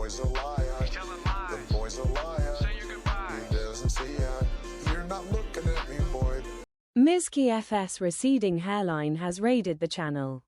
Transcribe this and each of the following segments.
boy's a liar. He's telling lies. The boy's a liar. Say your goodbye. He doesn't see it. You're not looking at me, boy. Mizki FS receding hairline has raided the channel.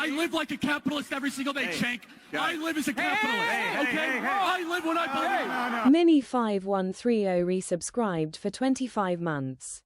I live like a capitalist every single day, Chank. I live as a capitalist, okay? I live when I believe. Mini 5130 resubscribed for 25 months.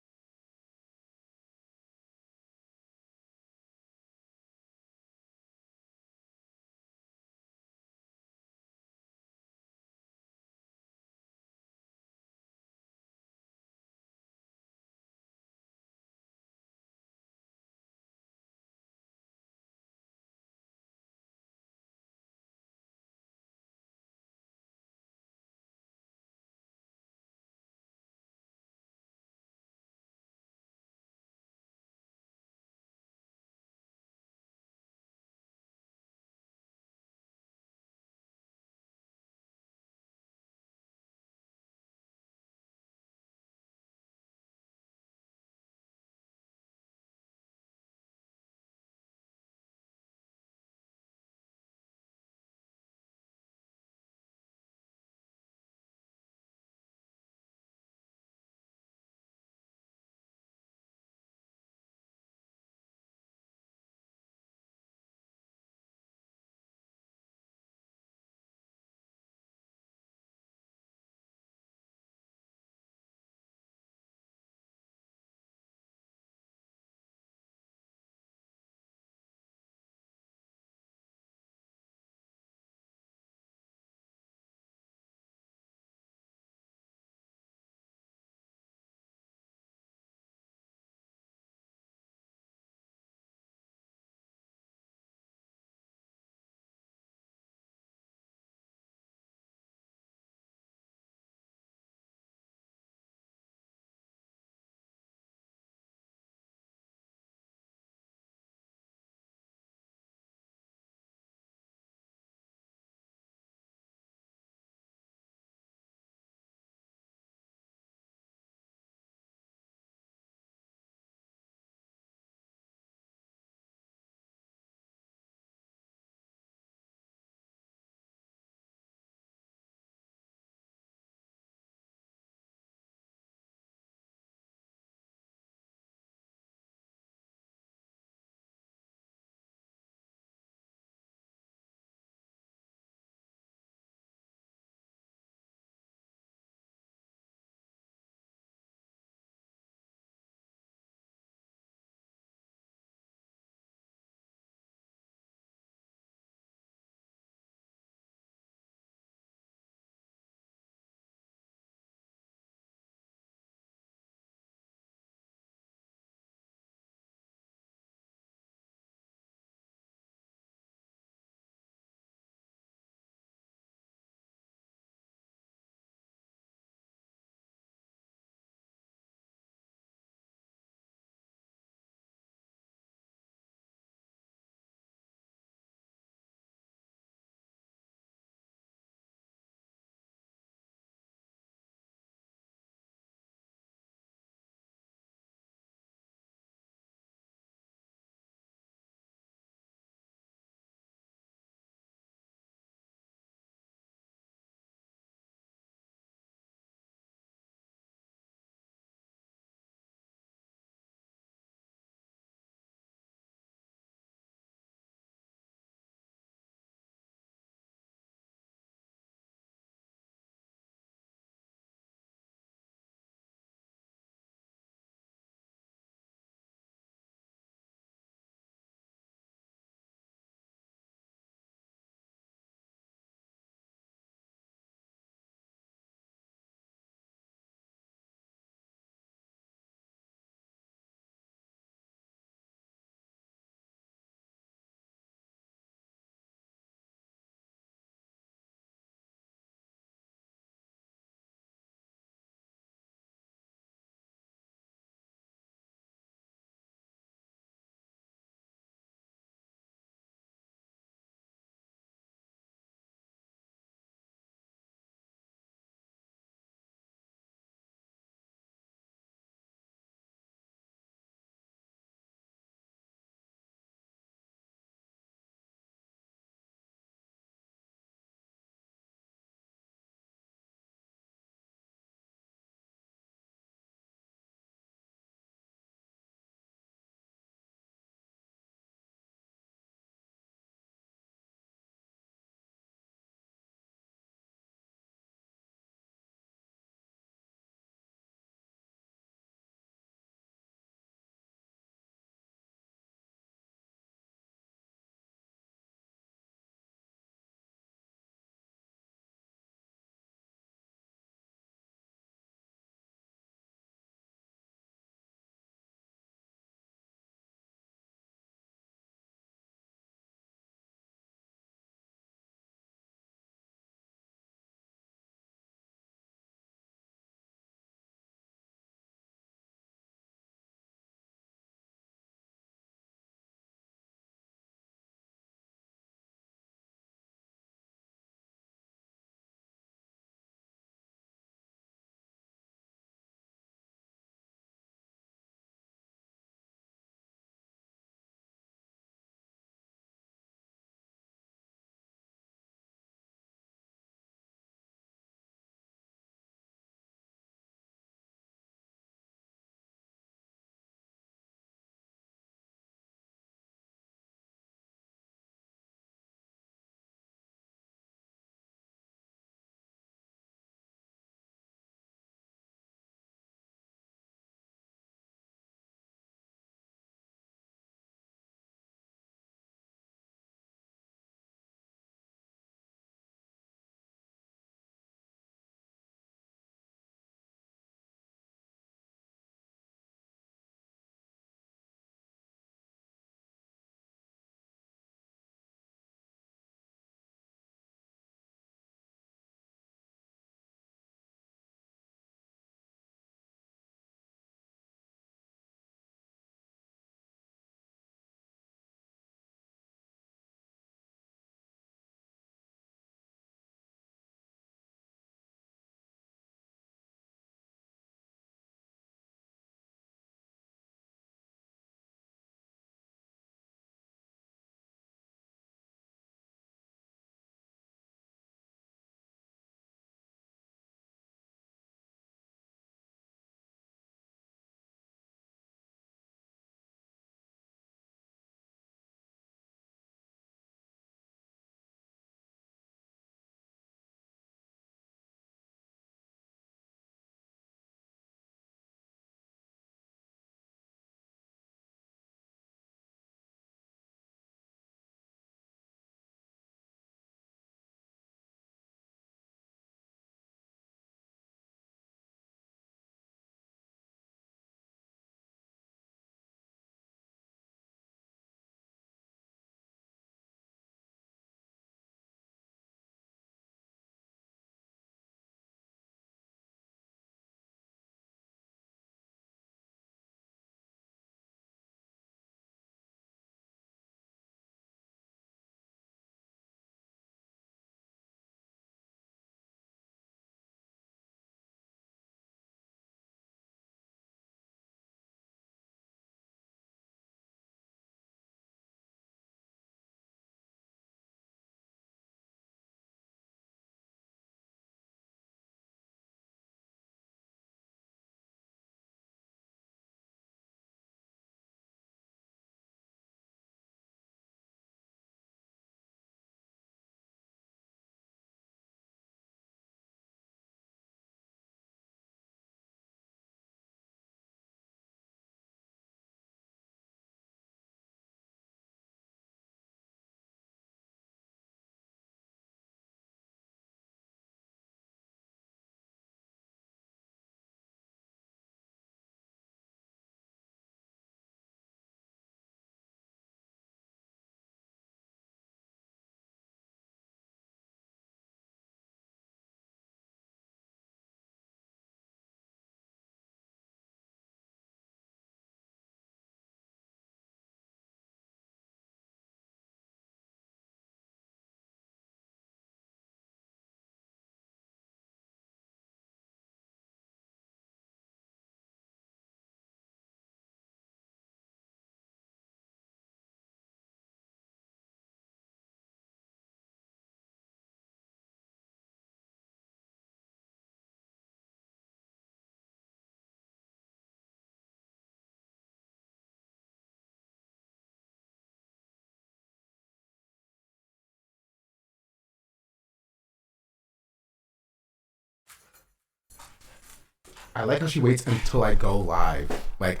I like how she waits until I go live. Like,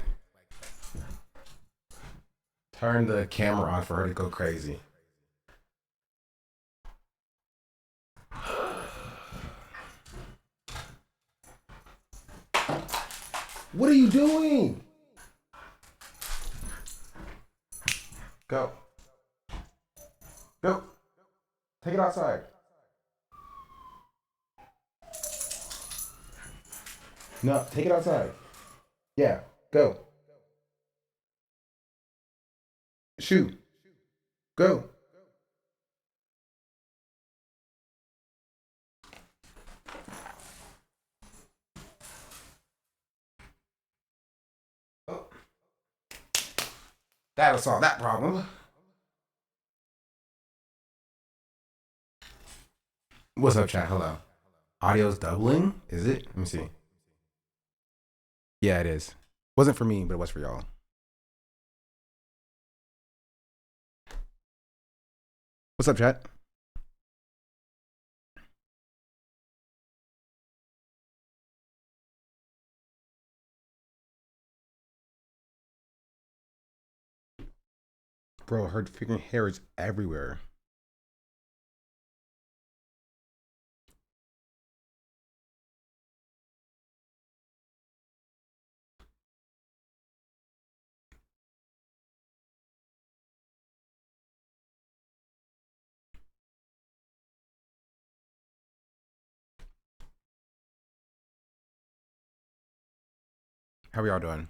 turn the camera on for her to go crazy. What are you doing? Go. Go. Take it outside. No, take it outside. Yeah, go. Shoot. Go. Oh. That'll solve that problem. What's up, chat? Hello. Audio's doubling? Is it? Let me see. Yeah, it is. Wasn't for me, but it was for y'all. What's up, chat? Bro, her freaking hair is everywhere. How are y'all doing?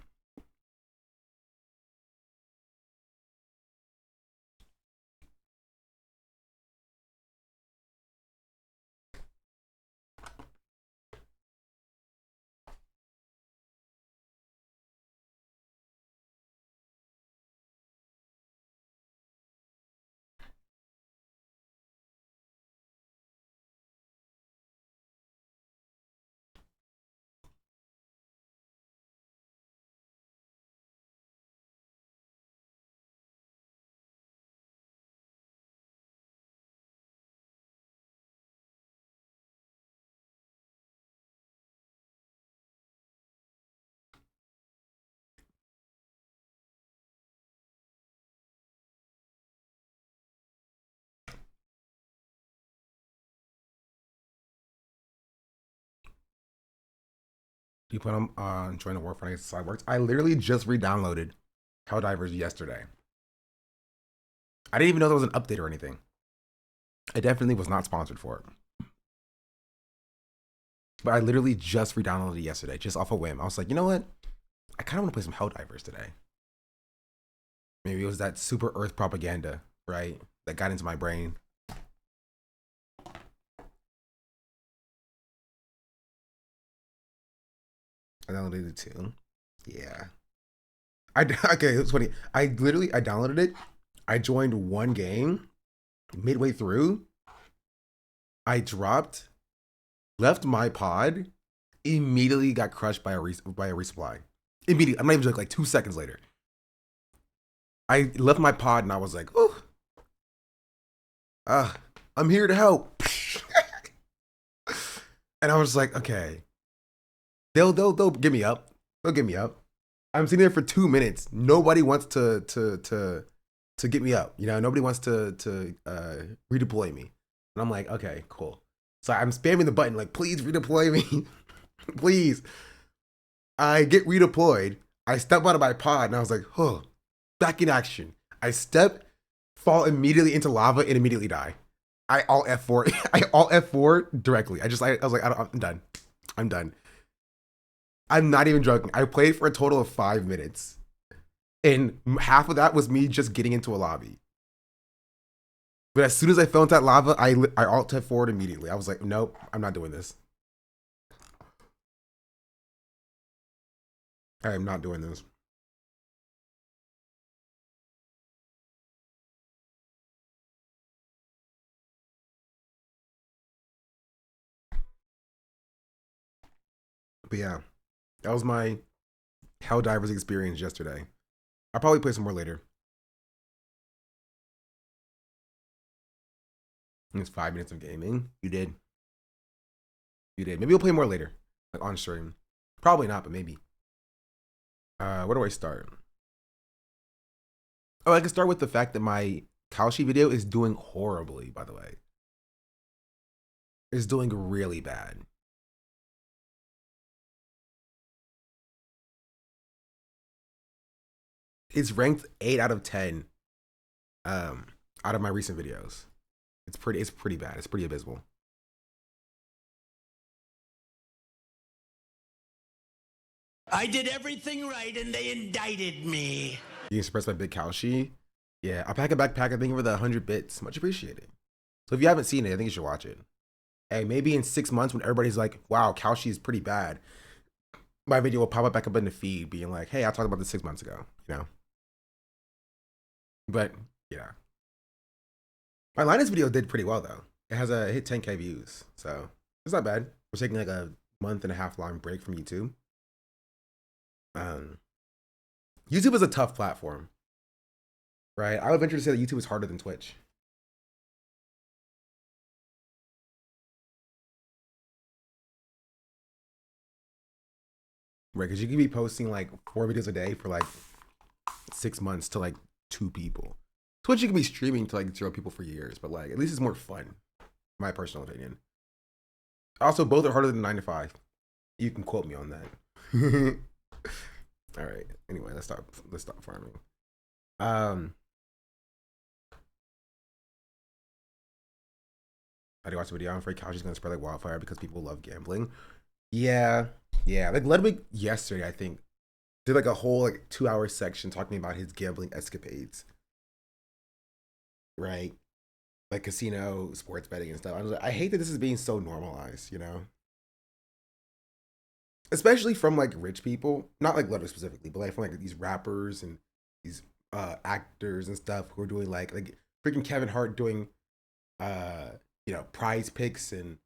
Do you plan on joining the War for Side Works? I literally just re-downloaded Helldivers yesterday. I didn't even know there was an update or anything. I definitely was not sponsored for it. But I literally just re-downloaded it yesterday, just off a whim. I was like, you know what? I kind of want to play some Helldivers today. Maybe it was that super Earth propaganda, right? That got into my brain. I downloaded it too. Yeah. Okay, it's funny. I downloaded it. I joined one game. Midway through, I dropped, left my pod, immediately got crushed by a resupply. Immediately. I'm not even joking, like 2 seconds later. I left my pod and I was like, oh, I'm here to help. And I was like, okay. They'll get me up. They'll get me up. I'm sitting there for 2 minutes. Nobody wants to get me up. You know, nobody wants to redeploy me. And I'm like, okay, cool. So I'm spamming the button, like, please redeploy me. Please. I get redeployed. I step out of my pod and I was like, oh, back in action. I step, fall immediately into lava and immediately die. I alt F4. I alt F4 directly. I was like, I'm done. I'm done. I'm not even joking. I played for a total of 5 minutes. And half of that was me just getting into a lobby. But as soon as I fell into that lava, I alt F4 immediately. I was like, nope, I'm not doing this. I am not doing this. But yeah, that was my Helldivers experience yesterday. I'll probably play some more later. It's 5 minutes of gaming. You did. You did. Maybe we'll play more later, like on stream. Probably not, but maybe. Where do I start? Oh, I can start with the fact that my Kalshi video is doing horribly, by the way. It's doing really bad. It's ranked 8 out of 10 out of my recent videos. It's pretty bad. It's pretty abysmal. I did everything right and they indicted me. You can suppress my big Kalshi. Yeah, I'll pack a backpack. I think for the 100 bits. Much appreciated. So if you haven't seen it, I think you should watch it. Hey, maybe in 6 months when everybody's like, wow, Kalshi is pretty bad, my video will pop up back up in the feed being like, hey, I talked about this 6 months ago, you know? But, yeah. My Linus video did pretty well, though. It hit 10K views, so it's not bad. We're taking like a month and a half long break from YouTube. YouTube is a tough platform, right? I would venture to say that YouTube is harder than Twitch. Right, because you can be posting like 4 videos a day for like 6 months to like 2 people. Twitch, you can be streaming to like 0 people for years, but like at least it's more fun, my personal opinion. Also, both are harder than 9 to 5. You can quote me on that. All right. Anyway, let's stop farming. How do you watch the video? I'm afraid Kalshi's gonna spread like wildfire because people love gambling. Yeah. Like Ludwig yesterday, I think, did like a whole like 2-hour section talking about his gambling escapades. Right? Like casino, sports betting and stuff. I was like, I hate that this is being so normalized, you know? Especially from like rich people, not like Ludwig specifically, but like from like these rappers and these actors and stuff who are doing like freaking Kevin Hart doing prize picks and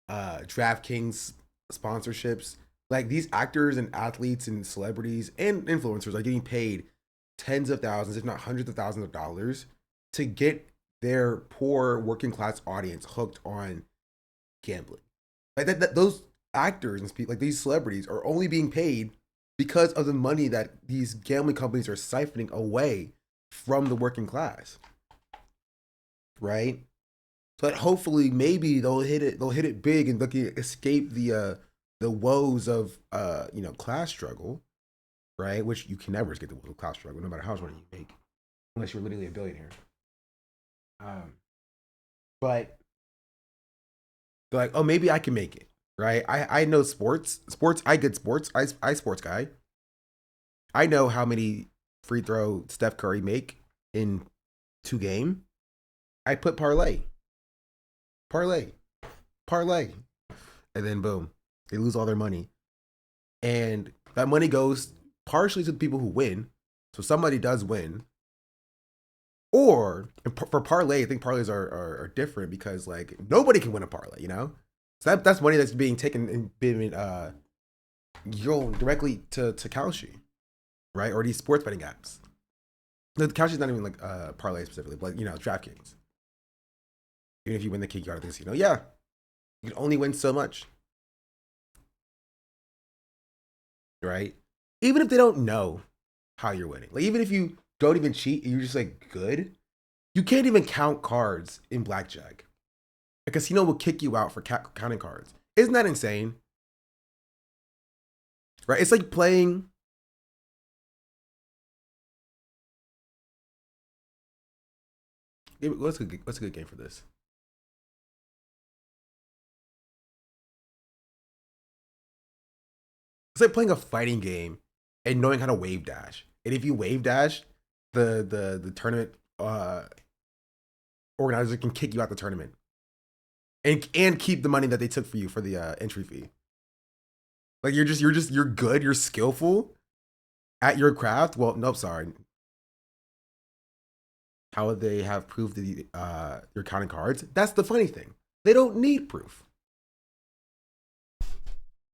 DraftKings sponsorships. Like these actors and athletes and celebrities and influencers are getting paid tens of thousands, if not hundreds of thousands of dollars to get their poor working class audience hooked on gambling. Like those actors and like these celebrities are only being paid because of the money that these gambling companies are siphoning away from the working class. Right? But hopefully maybe they'll hit it big and they can escape the woes of class struggle, right? Which you can never escape the woes of class struggle, no matter how much money you make, unless you're literally a billionaire. But they're like, oh, maybe I can make it, right? I know sports. I get sports. I sports guy. I know how many free throw Steph Curry make in 2 games. I put parlay, and then boom, they lose all their money, and that money goes partially to the people who win. So somebody does win. Or for parlay, I think parlays are different because like nobody can win a parlay, you know. So that's money that's being taken and being going directly to Kalshi, right? Or these sports betting apps. No, the Kalshi's not even like parlay specifically, but DraftKings. Even if you win the kick out of the casino, yeah, you can only win so much, right? Even if they don't know how you're winning, like even if you don't even cheat, you're just like good. You can't even count cards in blackjack. A casino will kick you out for counting cards. Isn't that insane? Right? It's like playing. What's a good game for this? It's like playing a fighting game and knowing how to wave dash. And if you wave dash, the tournament organizer can kick you out the tournament and keep the money that they took for you for the entry fee. Like you're good, you're skillful at your craft. Well, nope, sorry. How would they have proof that you're counting cards? That's the funny thing. They don't need proof.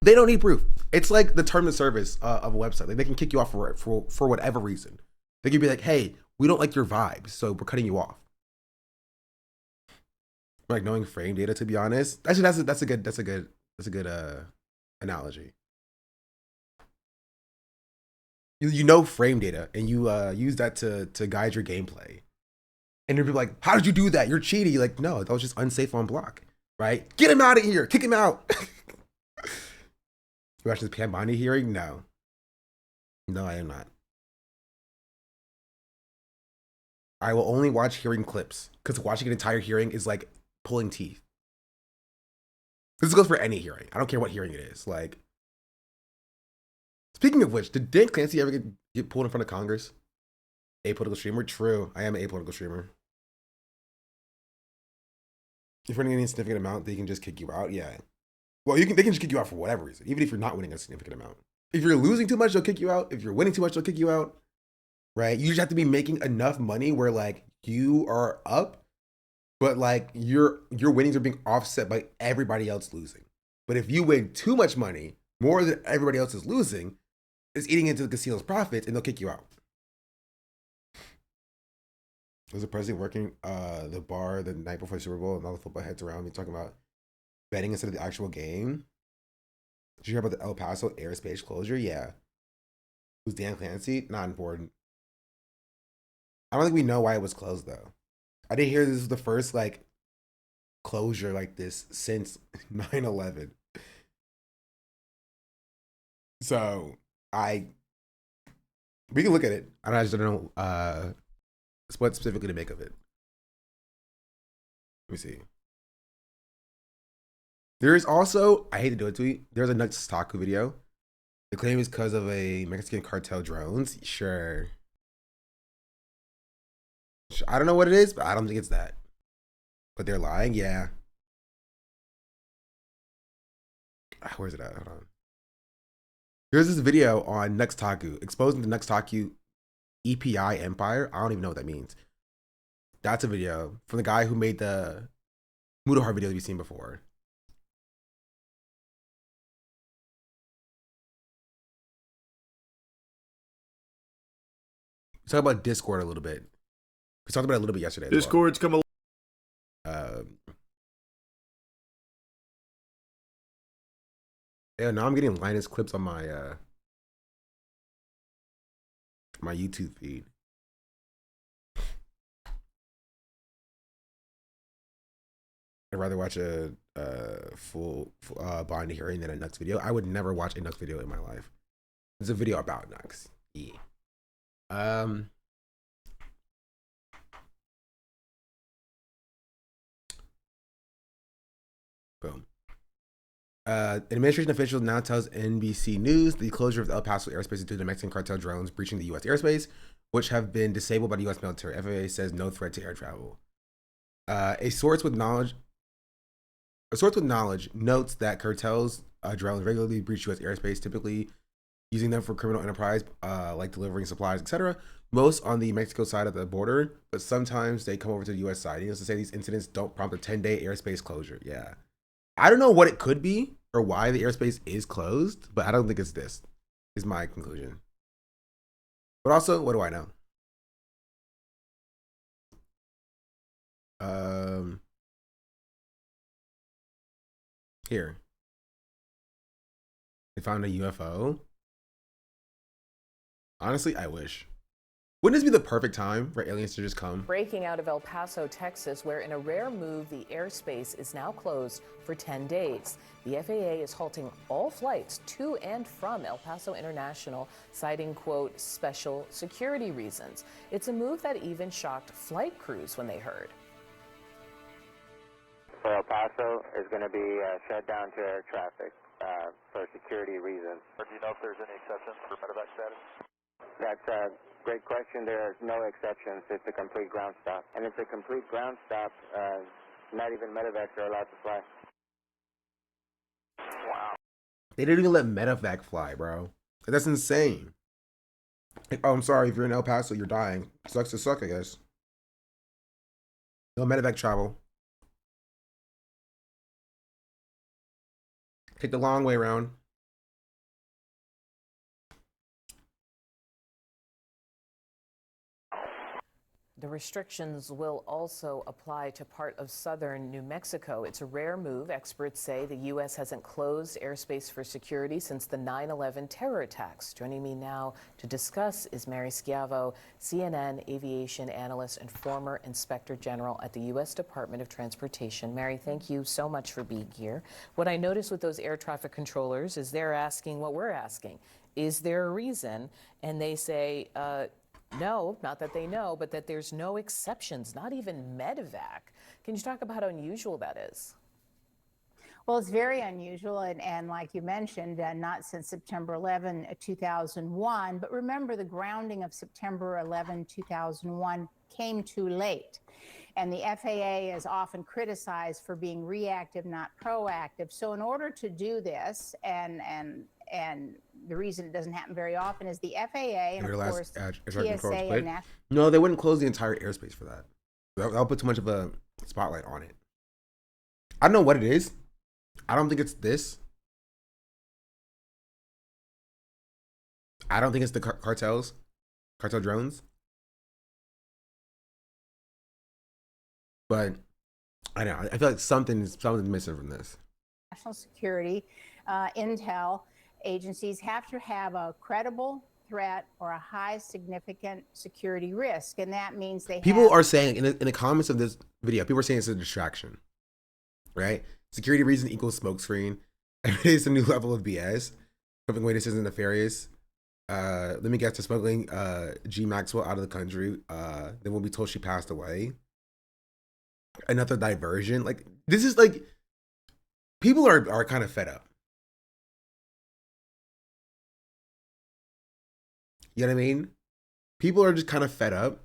They don't need proof. It's like the term of service of a website. Like they can kick you off for whatever reason. They could be like, "Hey, we don't like your vibes, so we're cutting you off." Like knowing frame data, to be honest, actually that's a good analogy. You know frame data, and you use that to guide your gameplay. And you'll be like, how did you do that? You're cheating. You're like, no, that was just unsafe on block, right? Get him out of here. Kick him out. You watching this Pam Bondi hearing? No. No, I am not. I will only watch hearing clips because watching an entire hearing is like pulling teeth. This goes for any hearing. I don't care what hearing it is. Like, speaking of which, did Dan Clancy ever get pulled in front of Congress? Apolitical streamer? True. I am an apolitical streamer. If you're winning any significant amount, they can just kick you out. Yeah. Well, they can just kick you out for whatever reason, even if you're not winning a significant amount. If you're losing too much, they'll kick you out. If you're winning too much, they'll kick you out. Right? You just have to be making enough money where like you are up, but like your winnings are being offset by everybody else losing. But if you win too much money, more than everybody else is losing, it's eating into the casino's profits, and they'll kick you out. Was the president working the bar the night before the Super Bowl, and all the football heads around me talking about betting instead of the actual game? Did you hear about the El Paso airspace closure? Yeah. Who's Dan Clancy? Not important. I don't think we know why it was closed though. I did hear this was the first like closure like this since 9/11. So we can look at it. I just don't know what specifically to make of it. Let me see. There is also, I hate to do it to you, there's a Nuts Taku video. The claim is because of a Mexican cartel drones. Sure. I don't know what it is, but I don't think it's that. But they're lying? Yeah. Where's it at? Hold on. Here's this video on Nuxtaku, exposing the Nuxtaku EPI empire. I don't even know what that means. That's a video from the guy who made the Mudahar videos we've seen before. Let's talk about Discord a little bit. We talked about it a little bit yesterday. Discord's come along. Yeah, now I'm getting Linus clips on my my YouTube feed. I'd rather watch a full Bondi hearing than a Nux video. I would never watch a Nux video in my life. It's a video about Nux. Yeah. Boom. An administration official now tells NBC News the closure of the El Paso airspace is due to the Mexican cartel drones breaching the U.S. airspace, which have been disabled by the U.S. military. FAA says no threat to air travel. A source with knowledge notes that cartels drones regularly breach U.S. airspace, typically using them for criminal enterprise, like delivering supplies, etc. Most on the Mexico side of the border, but sometimes they come over to the U.S. side. Needless to say, these incidents don't prompt a 10-day airspace closure. Yeah. I don't know what it could be or why the airspace is closed, but I don't think it's this, is my conclusion. But also, what do I know? Here. They found a UFO. Honestly, I wish. Wouldn't this be the perfect time for aliens to just come? Breaking out of El Paso, Texas, where in a rare move, the airspace is now closed for 10 days. The FAA is halting all flights to and from El Paso International, citing, quote, special security reasons. It's a move that even shocked flight crews when they heard. For El Paso is going to be shut down to air traffic for security reasons. Do you know if there's any exceptions for medevac status? That's a great question. There are no exceptions. It's a complete ground stop. And it's a complete ground stop. Not even medevacs are allowed to fly. Wow. They didn't even let medevac fly, bro. That's insane. Oh, I'm sorry. If you're in El Paso, you're dying. Sucks to suck, I guess. No medevac travel. Take the long way around. The restrictions will also apply to part of southern New Mexico. It's a rare move. Experts say the U.S. hasn't closed airspace for security since the 9/11 terror attacks. Joining me now to discuss is Mary Schiavo, CNN aviation analyst and former Inspector General at the U.S. Department of Transportation. Mary, thank you so much for being here. What I noticed with those air traffic controllers is they're asking what we're asking. Is there a reason? And they say, no, not that they know, but that there's no exceptions, not even medevac. Can you talk about how unusual that is? Well, it's very unusual, and like you mentioned, not since September 11, 2001. But remember, the grounding of September 11, 2001 came too late. And the FAA is often criticized for being reactive, not proactive. So in order to do this, and the reason it doesn't happen very often is the FAA and, of course, TSA and National... No, they wouldn't close the entire airspace for that. That'll put too much of a spotlight on it. I don't know what it is. I don't think it's this. I don't think it's the cartel drones. But I don't know. I feel like something's missing from this. National security, intel agencies have to have a credible threat or a high significant security risk, and that means people are saying in the comments of this video, people are saying it's a distraction, right? Security reason equals smokescreen. It's a new level of BS. Something way this isn't nefarious. Let me guess, to smuggling G Maxwell out of the country. Then we'll be told she passed away. Another diversion. Like, this is like, people are kind of fed up. You know what I mean? People are just kind of fed up.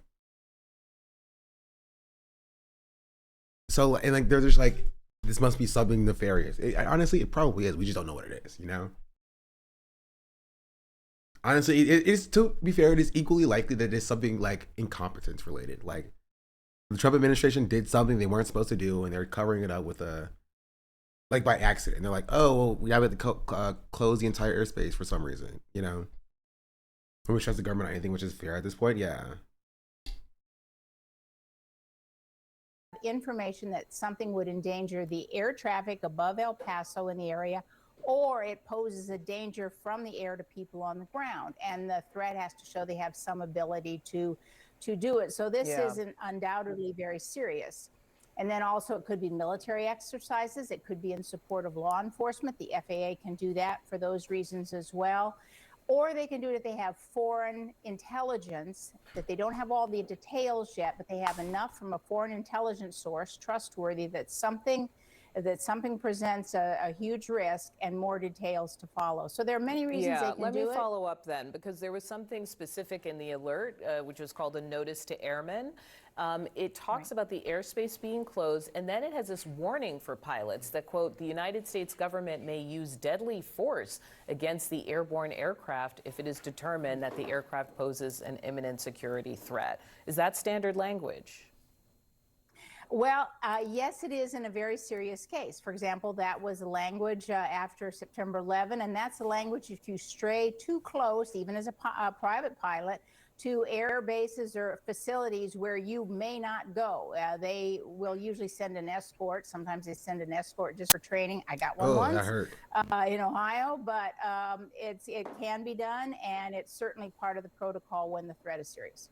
So, and like, they're just like, this must be something nefarious. Honestly, it probably is. We just don't know what it is, you know? Honestly, it is, to be fair, it is equally likely that it's something like incompetence related. Like, the Trump administration did something they weren't supposed to do, and they're covering it up with like by accident. They're like, oh, well, we have to close the entire airspace for some reason, you know? When we trust the government on anything which is fair at this point, yeah. Information that something would endanger the air traffic above El Paso in the area, or it poses a danger from the air to people on the ground. And the threat has to show they have some ability to do it. So this is undoubtedly very serious. And then also it could be military exercises. It could be in support of law enforcement. The FAA can do that for those reasons as well. Or they can do it if they have foreign intelligence, that they don't have all the details yet, but they have enough from a foreign intelligence source, trustworthy, that something presents a huge risk and more details to follow. So there are many reasons they can do it. Let me follow up then, because there was something specific in the alert, which was called a notice to airmen. It talks about the airspace being closed, and then it has this warning for pilots that, quote, the United States government may use deadly force against the airborne aircraft if it is determined that the aircraft poses an imminent security threat. Is that standard language? Well, yes, it is in a very serious case. For example, that was the language after September 11, and that's the language if you stray too close, even as a private pilot, to air bases or facilities where you may not go. They will usually send an escort. Sometimes they send an escort just for training. I got one once in Ohio, but it can be done, and it's certainly part of the protocol when the threat is serious.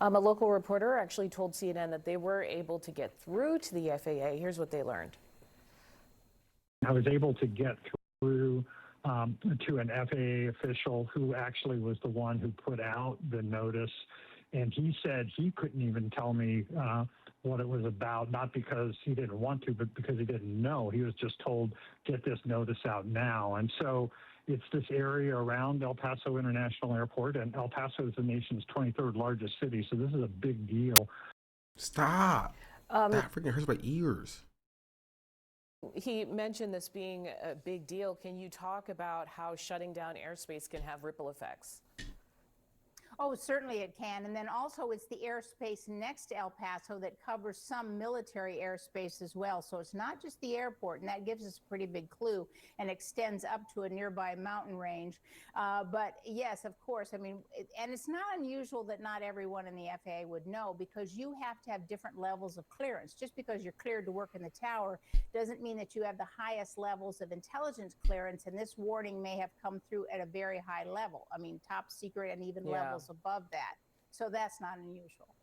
A local reporter actually told CNN that they were able to get through to the FAA. Here's what they learned. I was able to get through to an FAA official who actually was the one who put out the notice. And he said he couldn't even tell me what it was about, not because he didn't want to, but because he didn't know. He was just told, get this notice out now. And so it's this area around El Paso International Airport, and El Paso is the nation's 23rd largest city, so this is a big deal. Stop. That freaking hurts my ears. He mentioned this being a big deal. Can you talk about how shutting down airspace can have ripple effects? Oh, certainly it can. And then also it's the airspace next to El Paso that covers some military airspace as well. So it's not just the airport, and that gives us a pretty big clue and extends up to a nearby mountain range. But yes, of course, I mean, and it's not unusual that not everyone in the FAA would know, because you have to have different levels of clearance. Just because you're cleared to work in the tower doesn't mean that you have the highest levels of intelligence clearance, and this warning may have come through at a very high level. I mean, top secret and even levels above that. So that's not unusual.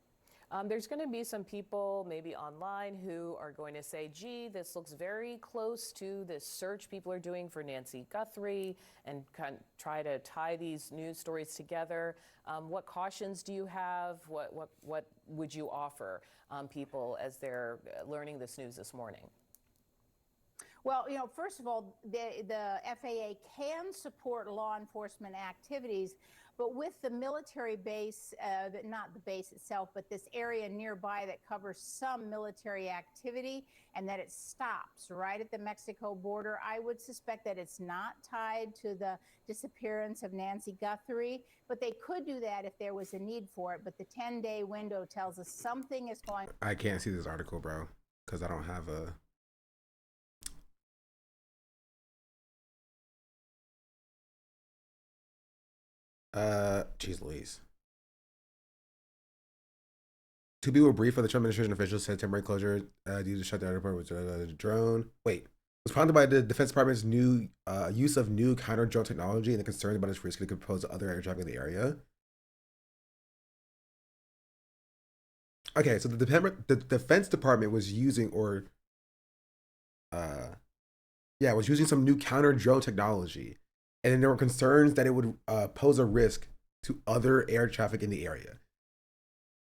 There's going to be some people maybe online who are going to say, gee, this looks very close to this search people are doing for Nancy Guthrie, and kind of try to tie these news stories together. What cautions do you have? What would you offer people as they're learning this news this morning? Well, you know, first of all, the FAA can support law enforcement activities, but with the military base, not the base itself, but this area nearby that covers some military activity, and that it stops right at the Mexico border, I would suspect that it's not tied to the disappearance of Nancy Guthrie, but they could do that if there was a need for it. But the 10-day window tells us something is going on. I can't see this article, bro, because I don't have a... Jeez Louise. To be brief, the Trump administration officials said temporary closure due to shut down the airport was a drone. Wait, was prompted by the Defense Department's new use of new counter drone technology and the concerns about its risk it could pose to other air traffic in the area. Okay, so the Defense Department was using, was using some new counter drone technology, and then there were concerns that it would pose a risk to other air traffic in the area.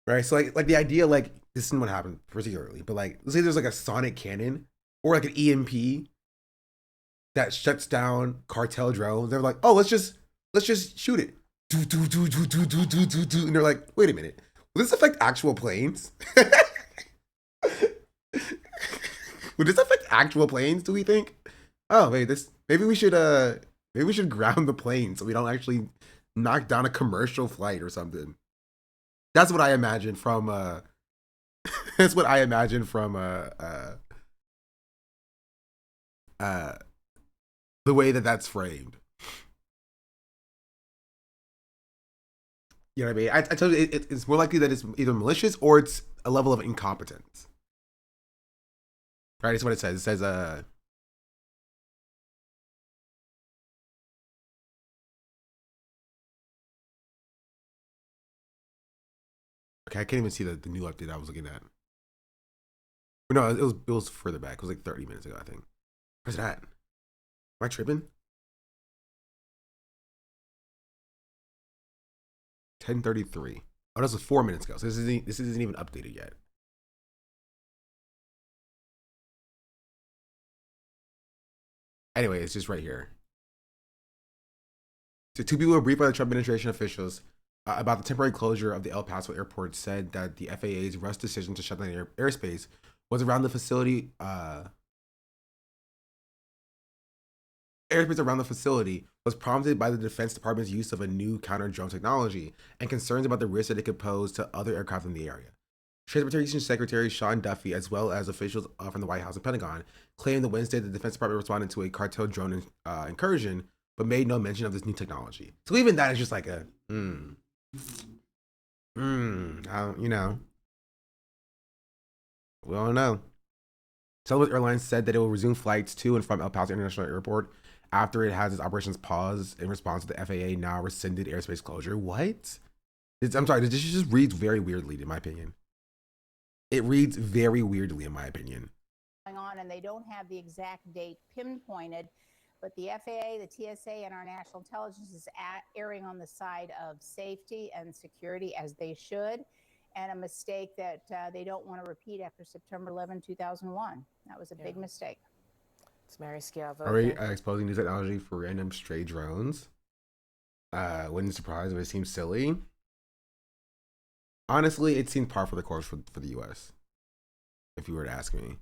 Right? So like the idea, like, this isn't what happened particularly, but like, let's say there's like a sonic cannon or like an EMP that shuts down cartel drones. They're like, oh, let's just shoot it. And they're like, wait a minute, will this affect actual planes? Would this affect actual planes, do we think? Oh, wait, maybe we should ground the plane so we don't actually knock down a commercial flight or something. That's what I imagine from the way that that's framed. You know what I mean? I told you it's more likely that it's either malicious or it's a level of incompetence. Right? That's what it says. It says okay, I can't even see the new update I was looking at. No, it was further back. It was like 30 minutes ago, I think. Where's that? Am I tripping? 10:33. Oh, this was 4 minutes ago. So this isn't even updated yet. Anyway, it's just right here. So two people were briefed by the Trump administration officials about the temporary closure of the El Paso airport, said that the FAA's rush decision to shut down airspace was around the facility. Airspace around the facility was prompted by the Defense Department's use of a new counter drone technology and concerns about the risk that it could pose to other aircraft in the area. Transportation Secretary Sean Duffy, as well as officials from the White House and Pentagon, claimed on Wednesday the Defense Department responded to a cartel drone incursion, but made no mention of this new technology. So even that is just like a, you know, we don't know. Southwest Airlines said that it will resume flights to and from El Paso International Airport after it has its operations paused in response to the FAA now rescinded airspace closure. What? I'm sorry, this just reads very weirdly, in my opinion. It reads very weirdly, in my opinion. Going on, and they don't have the exact date pinpointed, but the FAA, the TSA, and our national intelligence is erring on the side of safety and security, as they should, and a mistake that they don't want to repeat after September 11, 2001. That was a big mistake. It's Mary Schiavo. Are we exposing new technology for random stray drones? Wouldn't surprise if it seems silly. Honestly, it seems par for the course for the U.S., if you were to ask me.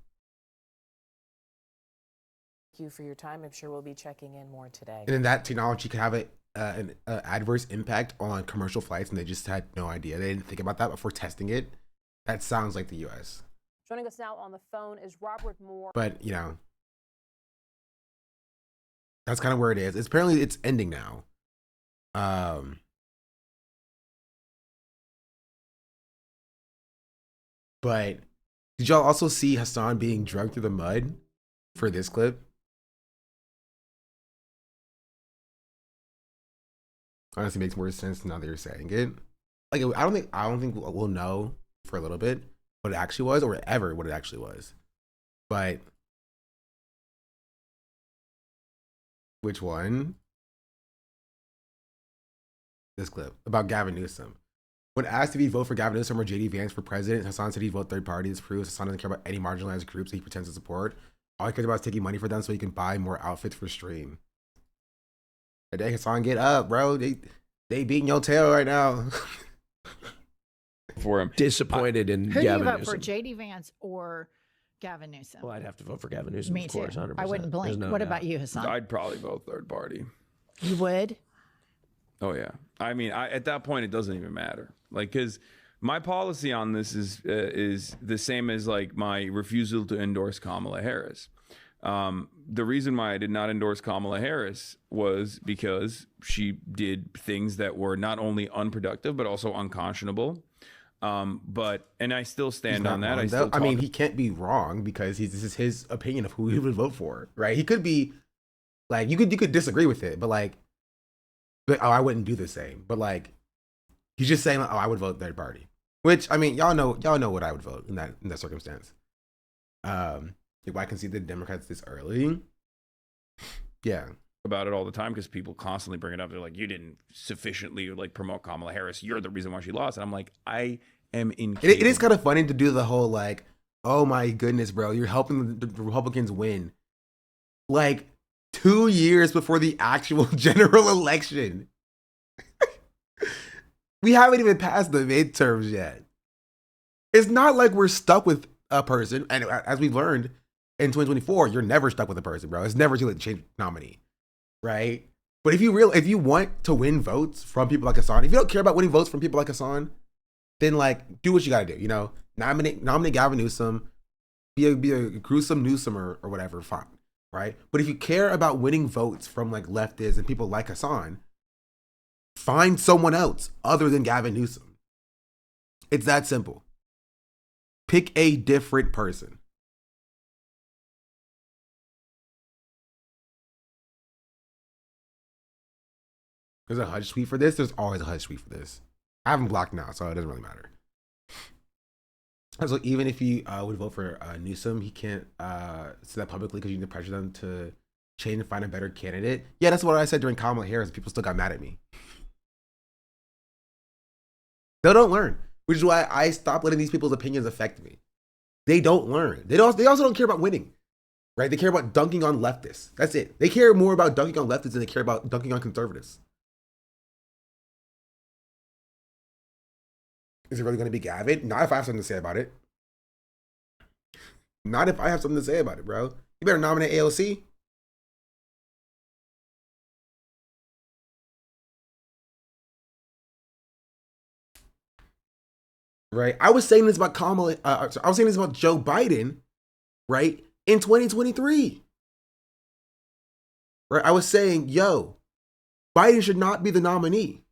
Thank you for your time. I'm sure we'll be checking in more today. And then that technology could have an adverse impact on commercial flights and they just had no idea. They didn't think about that before testing it. That sounds like the U.S. Joining us now on the phone is Robert Moore. But, you know, that's kind of where it is. Apparently it's ending now. But did y'all also see Hassan being drugged through the mud for this clip? Honestly, makes more sense now that you're saying it. Like, I don't think we'll know for a little bit what it actually was, or ever what it actually was. But which one? This clip about Gavin Newsom. When asked if he'd vote for Gavin Newsom or JD Vance for president, Hassan said he'd vote third party. This proves Hassan doesn't care about any marginalized groups that he pretends to support. All he cares about is taking money for them so he can buy more outfits for stream. Hey, Hassan, get up, bro. They beating your tail right now. For him. Disappointed in Who Gavin do you vote Newsom. for, JD Vance or Gavin Newsom? Well, I'd have to vote for Gavin Newsom, Me of course, too. 100%. I wouldn't blink. What about you, Hassan? I'd probably vote third party. You would? Oh yeah. I mean, at that point, it doesn't even matter. Like, because my policy on this is the same as like my refusal to endorse Kamala Harris. The reason why I did not endorse Kamala Harris was because she did things that were not only unproductive but also unconscionable. And I still stand on that. I mean, he can't be wrong because this is his opinion of who he would vote for, right? He could be like, you could disagree with it, but I wouldn't do the same. But like, he's just saying, like, I would vote third party. Which, I mean, y'all know what I would vote in that circumstance. If I can see the Democrats this early, yeah. About it all the time because people constantly bring it up. They're like, you didn't sufficiently like promote Kamala Harris. You're the reason why she lost. And I'm like, I am incapable. It is kind of funny to do the whole like, oh my goodness, bro, you're helping the Republicans win. Like 2 years before the actual general election. We haven't even passed the midterms yet. It's not like we're stuck with a person. And as we've learned in 2024, you're never stuck with a person, bro. It's never too late to change nominee. Right? But if you want to win votes from people like Hassan, if you don't care about winning votes from people like Hassan, then like do what you gotta do, you know? Nominate Gavin Newsom, be a gruesome Newsom or whatever, fine. Right? But if you care about winning votes from like leftists and people like Hassan, find someone else other than Gavin Newsom. It's that simple. Pick a different person. There's a Hudge tweet for this. There's always a Hudge tweet for this. I haven't blocked now, so it doesn't really matter. So even if you would vote for Newsom, he can't say that publicly because you need to pressure them to change and find a better candidate. Yeah, that's what I said during Kamala Harris. People still got mad at me. They don't learn, which is why I stopped letting these people's opinions affect me. They don't learn. They also don't care about winning, right? They care about dunking on leftists. That's it. They care more about dunking on leftists than they care about dunking on conservatives. Is it really going to be Gavin? Not if I have something to say about it. Not if I have something to say about it, bro. You better nominate AOC. Right? I was saying this about Kamala. I was saying this about Joe Biden, right? In 2023. Right? I was saying, yo, Biden should not be the nominee.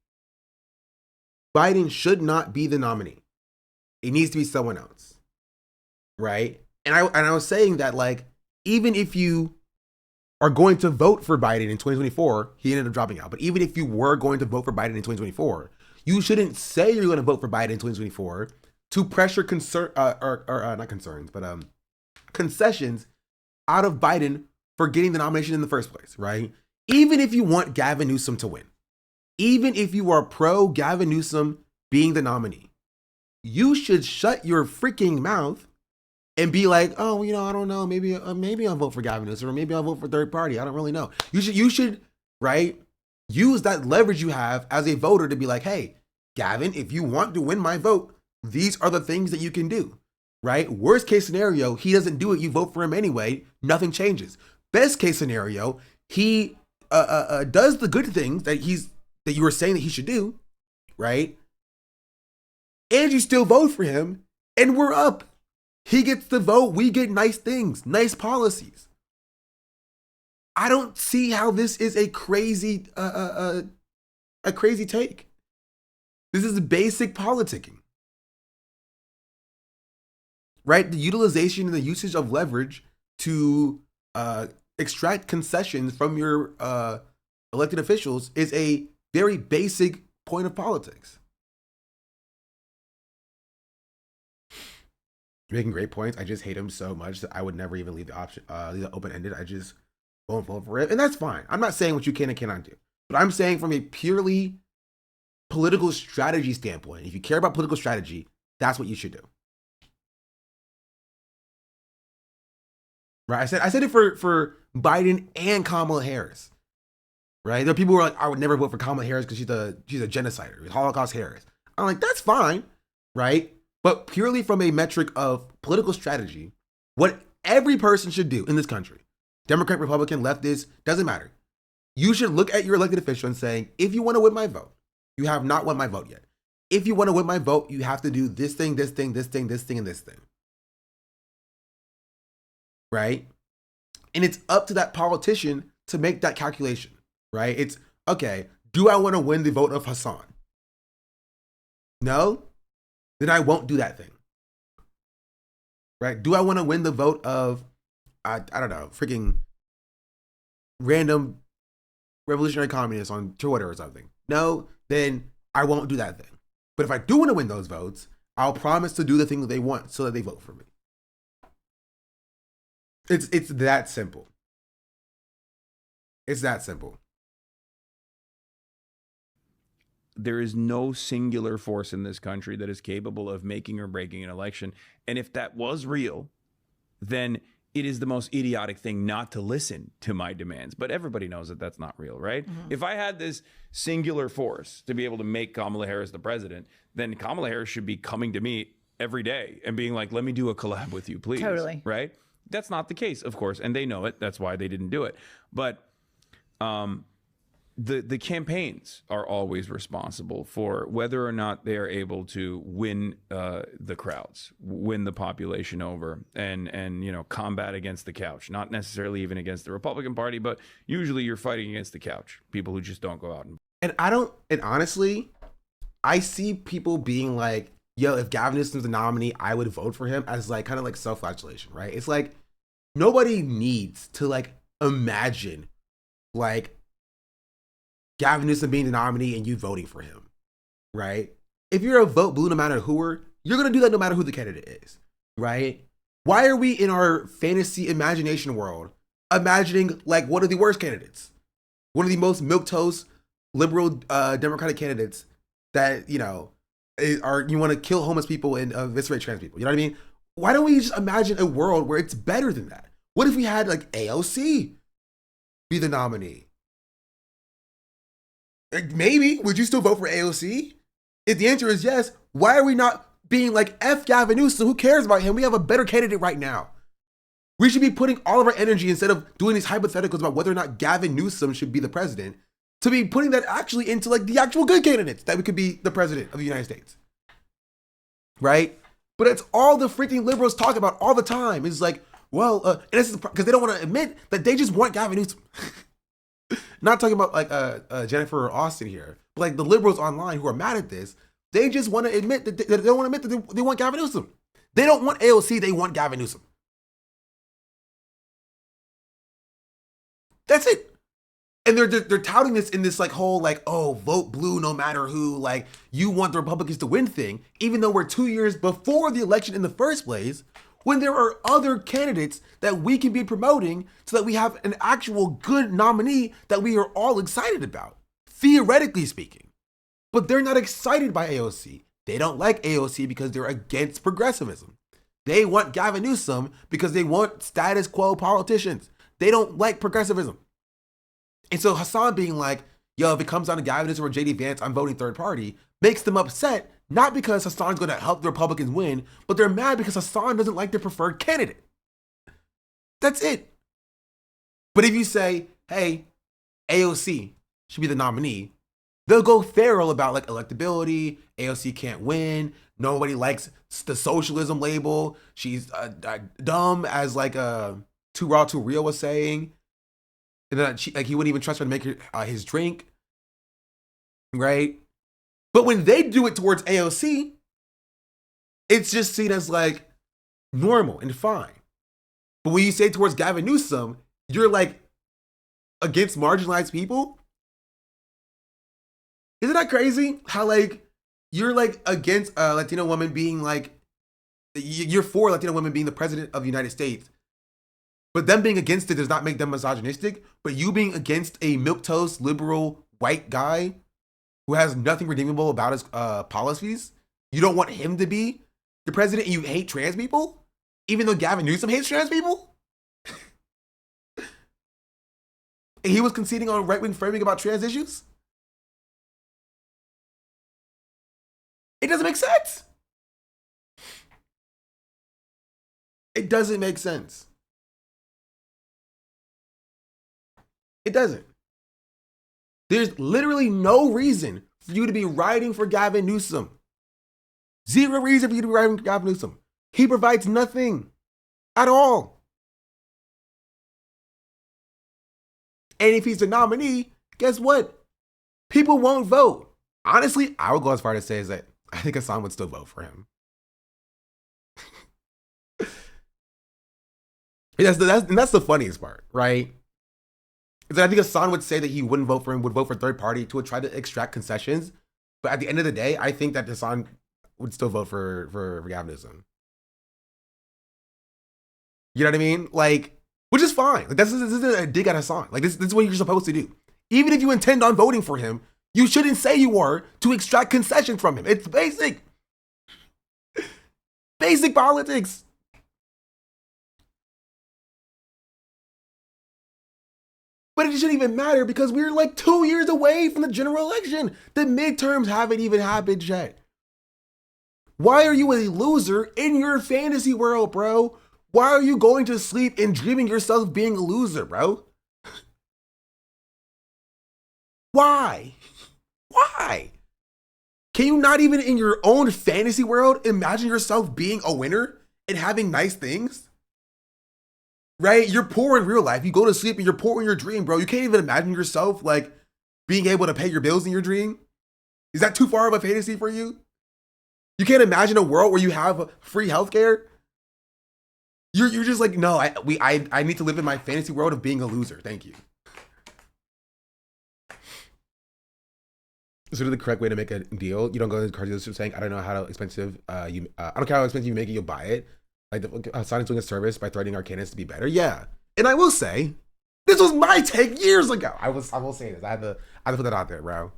Biden should not be the nominee. It needs to be someone else. Right? And I was saying that, like, even if you are going to vote for Biden in 2024, he ended up dropping out. But even if you were going to vote for Biden in 2024, you shouldn't say you're going to vote for Biden in 2024 to pressure not concerns, but concessions out of Biden for getting the nomination in the first place, right? Even if you want Gavin Newsom to win, even if you are pro Gavin Newsom being the nominee, you should shut your freaking mouth and be like, oh, you know, I don't know, maybe I'll vote for Gavin Newsom, or maybe I'll vote for third party. I don't really know. You should, right? Use that leverage you have as a voter to be like, hey, Gavin, if you want to win my vote, these are the things that you can do, right? Worst case scenario, he doesn't do it. You vote for him anyway. Nothing changes. Best case scenario, he does the good things that you were saying that he should do, right? And you still vote for him, and we're up. He gets the vote. We get nice things, nice policies. I don't see how this is a crazy take. This is basic politicking, right? The utilization and the usage of leverage to extract concessions from your elected officials is a very basic point of politics. You're making great points. I just hate him so much that I would never even leave the option, leave it open-ended. I just won't vote for it. And that's fine. I'm not saying what you can and cannot do. But I'm saying from a purely political strategy standpoint, if you care about political strategy, that's what you should do. Right? I said it for Biden and Kamala Harris. Right? There are people who are like, I would never vote for Kamala Harris because she's a genocider, Holocaust Harris. I'm like, that's fine, right? But purely from a metric of political strategy, what every person should do in this country, Democrat, Republican, leftist, doesn't matter. You should look at your elected official and saying, if you want to win my vote, you have not won my vote yet. If you want to win my vote, you have to do this thing, this thing, this thing, this thing, and this thing. Right? And it's up to that politician to make that calculation, right? It's, okay, do I want to win the vote of Hassan? No? Then I won't do that thing. Right? Do I want to win the vote of, I don't know, freaking random revolutionary communists on Twitter or something? No? Then I won't do that thing. But if I do want to win those votes, I'll promise to do the thing that they want so that they vote for me. It's that simple. It's that simple. There is no singular force in this country that is capable of making or breaking an election. And if that was real, then it is the most idiotic thing not to listen to my demands. But everybody knows that that's not real, right? Mm-hmm. If I had this singular force to be able to make Kamala Harris the president, then Kamala Harris should be coming to me every day and being like, let me do a collab with you, please. Totally. Right? That's not the case, of course. And they know it. That's why they didn't do it. But the campaigns are always responsible for whether or not they are able to win the crowds, win the population over, and you know, combat against the couch. Not necessarily even against the Republican Party, but usually you're fighting against the couch. People who just don't go out and honestly, I see people being like, yo, if Gavin Newsom's the nominee, I would vote for him, as like kind of like self-flagellation, right? It's like nobody needs to like imagine like Gavin Newsom being the nominee and you voting for him, right? If you're a vote blue no matter who you're going to do that no matter who the candidate is, right? Why are we in our fantasy imagination world imagining like one of the worst candidates? One of the most milquetoast liberal Democratic candidates that, you know, you want to kill homeless people and eviscerate trans people. You know what I mean? Why don't we just imagine a world where it's better than that? What if we had like AOC be the nominee? Maybe. Would you still vote for AOC? If the answer is yes, why are we not being like, F Gavin Newsom? Who cares about him? We have a better candidate right now. We should be putting all of our energy, instead of doing these hypotheticals about whether or not Gavin Newsom should be the president, to be putting that actually into like the actual good candidates that we could be the president of the United States. Right? But it's all the freaking liberals talk about all the time. It's like, well, and this is because they don't want to admit that they just want Gavin Newsom. Not talking about like Jennifer or Austin here, but like the liberals online who are mad at this, they just want to admit that they don't want to admit that they want Gavin Newsom. They don't want AOC, they want Gavin Newsom. That's it. And they're touting this in this like whole like, oh, vote blue no matter who, like you want the Republicans to win thing, even though we're 2 years before the election in the first place, when there are other candidates that we can be promoting so that we have an actual good nominee that we are all excited about, theoretically speaking. But they're not excited by AOC. They don't like AOC because they're against progressivism. They want Gavin Newsom because they want status quo politicians. They don't like progressivism. And so Hassan being like, yo, if it comes down to Gavin Newsom or JD Vance, I'm voting third party, makes them upset, not because Hassan's going to help the Republicans win, but they're mad because Hassan doesn't like their preferred candidate. That's it. But if you say, hey, AOC should be the nominee, they'll go feral about like electability. AOC can't win. Nobody likes the socialism label. She's dumb, as like Too Raw Too Real was saying. And then he wouldn't even trust her to make his drink, right? But when they do it towards AOC, it's just seen as like normal and fine. But when you say towards Gavin Newsom, you're like against marginalized people. Isn't that crazy? How like you're like against a Latino woman being like, you're for Latino women being the president of the United States, but them being against it does not make them misogynistic. But you being against a milquetoast liberal white guy who has nothing redeemable about his policies, you don't want him to be the president, and you hate trans people, even though Gavin Newsom hates trans people. And he was conceding on right-wing framing about trans issues. It doesn't make sense. It doesn't make sense. It doesn't. There's literally no reason for you to be writing for Gavin Newsom. Zero reason for you to be writing for Gavin Newsom. He provides nothing at all. And if he's the nominee, guess what? People won't vote. Honestly, I would go as far to say is that I think Hassan would still vote for him. And that's the funniest part, right? Is that I think Hassan would say that he wouldn't vote for him, would vote for third party to try to extract concessions. But at the end of the day, I think that Hassan would still vote for Gavin Newsom. You know what I mean? Like, which is fine. Like, this is a dig at Hassan. Like, this is what you're supposed to do. Even if you intend on voting for him, you shouldn't say you are to extract concession from him. It's basic. Basic politics. But it shouldn't even matter because we're like 2 years away from the general election. The midterms haven't even happened yet. Why are you a loser in your fantasy world, bro? Why are you going to sleep and dreaming yourself being a loser, bro? Why? Why? Can you not even in your own fantasy world imagine yourself being a winner and having nice things? Right? You're poor in real life. You go to sleep and you're poor in your dream, bro. You can't even imagine yourself like being able to pay your bills in your dream. Is that too far of a fantasy for you? You can't imagine a world where you have free healthcare. You're just like, no, I need to live in my fantasy world of being a loser. Thank you. Is sort of the correct way to make a deal. You don't go to the car dealership saying, I don't know how expensive I don't care how expensive you make it, you'll buy it. Like Hassan is doing a service by threatening our candidates to be better. Yeah. And I will say, this was my take years ago. I will say this. I had to put that out there, bro.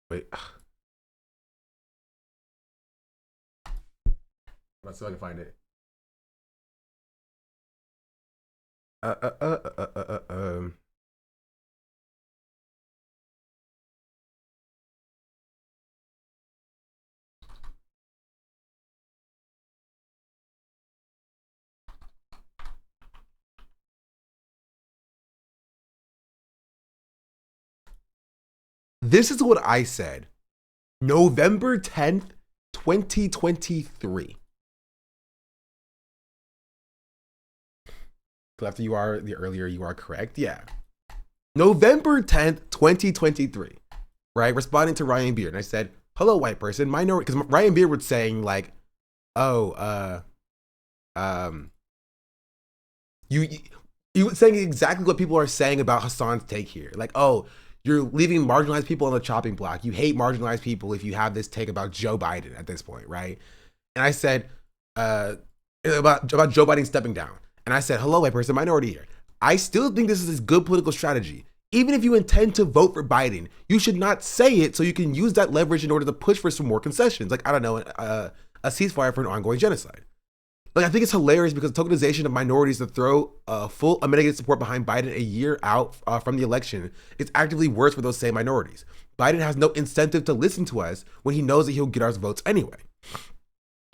Wait. Let's see if I can find it. This is what I said. November 10th, 2023. After you are the earlier, you are correct. Yeah. November 10th, 2023. Right? Responding to Ryan Beard. And I said, hello, white person. Minority. Because Ryan Beard was saying like, oh, you was saying exactly what people are saying about Hassan's take here. Like, oh, you're leaving marginalized people on the chopping block. You hate marginalized people if you have this take about Joe Biden at this point, right? And I said, about Joe Biden stepping down. And I said, hello, white person, minority here. I still think this is a good political strategy. Even if you intend to vote for Biden, you should not say it so you can use that leverage in order to push for some more concessions. Like, I don't know, a ceasefire for an ongoing genocide. Like, I think it's hilarious because tokenization of minorities to throw full unmitigated support behind Biden a year out from the election is actively worse for those same minorities. Biden has no incentive to listen to us when he knows that he'll get our votes anyway.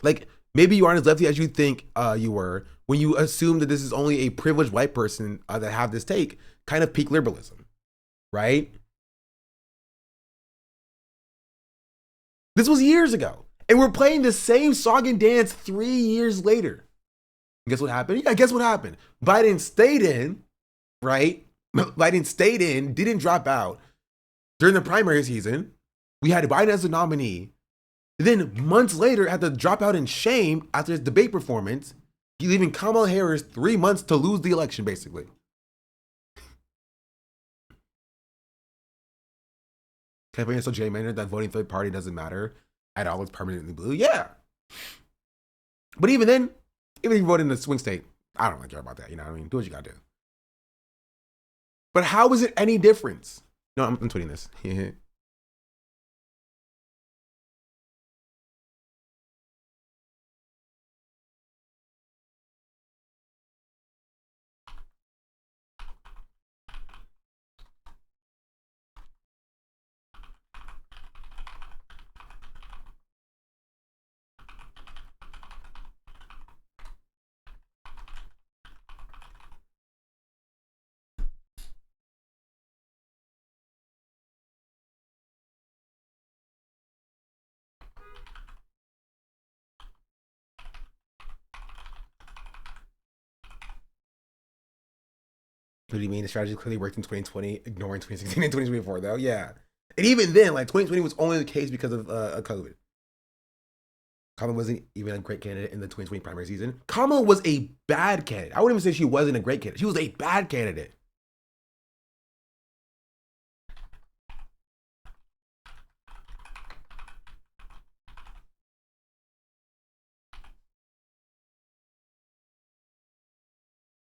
Like, maybe you aren't as lefty as you think you were when you assume that this is only a privileged white person that have this take, kind of peak liberalism, right? This was years ago. And we're playing the same song and dance 3 years later. Guess what happened? Yeah, guess what happened? Biden stayed in, right? Biden stayed in, didn't drop out. During the primary season, we had Biden as the nominee. Then months later, had to drop out in shame after his debate performance, he leaving Kamala Harris 3 months to lose the election, basically. Campaign is so gerrymandered that voting third party doesn't matter at all. It's permanently blue. Yeah. But even then, even if you vote in the swing state, I don't really care about that. You know what I mean? Do what you gotta do. But how is it any difference? No, I'm tweeting this. What do you mean? The strategy clearly worked in 2020, ignoring 2016 and 2024, though. Yeah. And even then, like 2020 was only the case because of COVID. Kamala wasn't even a great candidate in the 2020 primary season. Kamala was a bad candidate. I wouldn't even say she wasn't a great candidate. She was a bad candidate.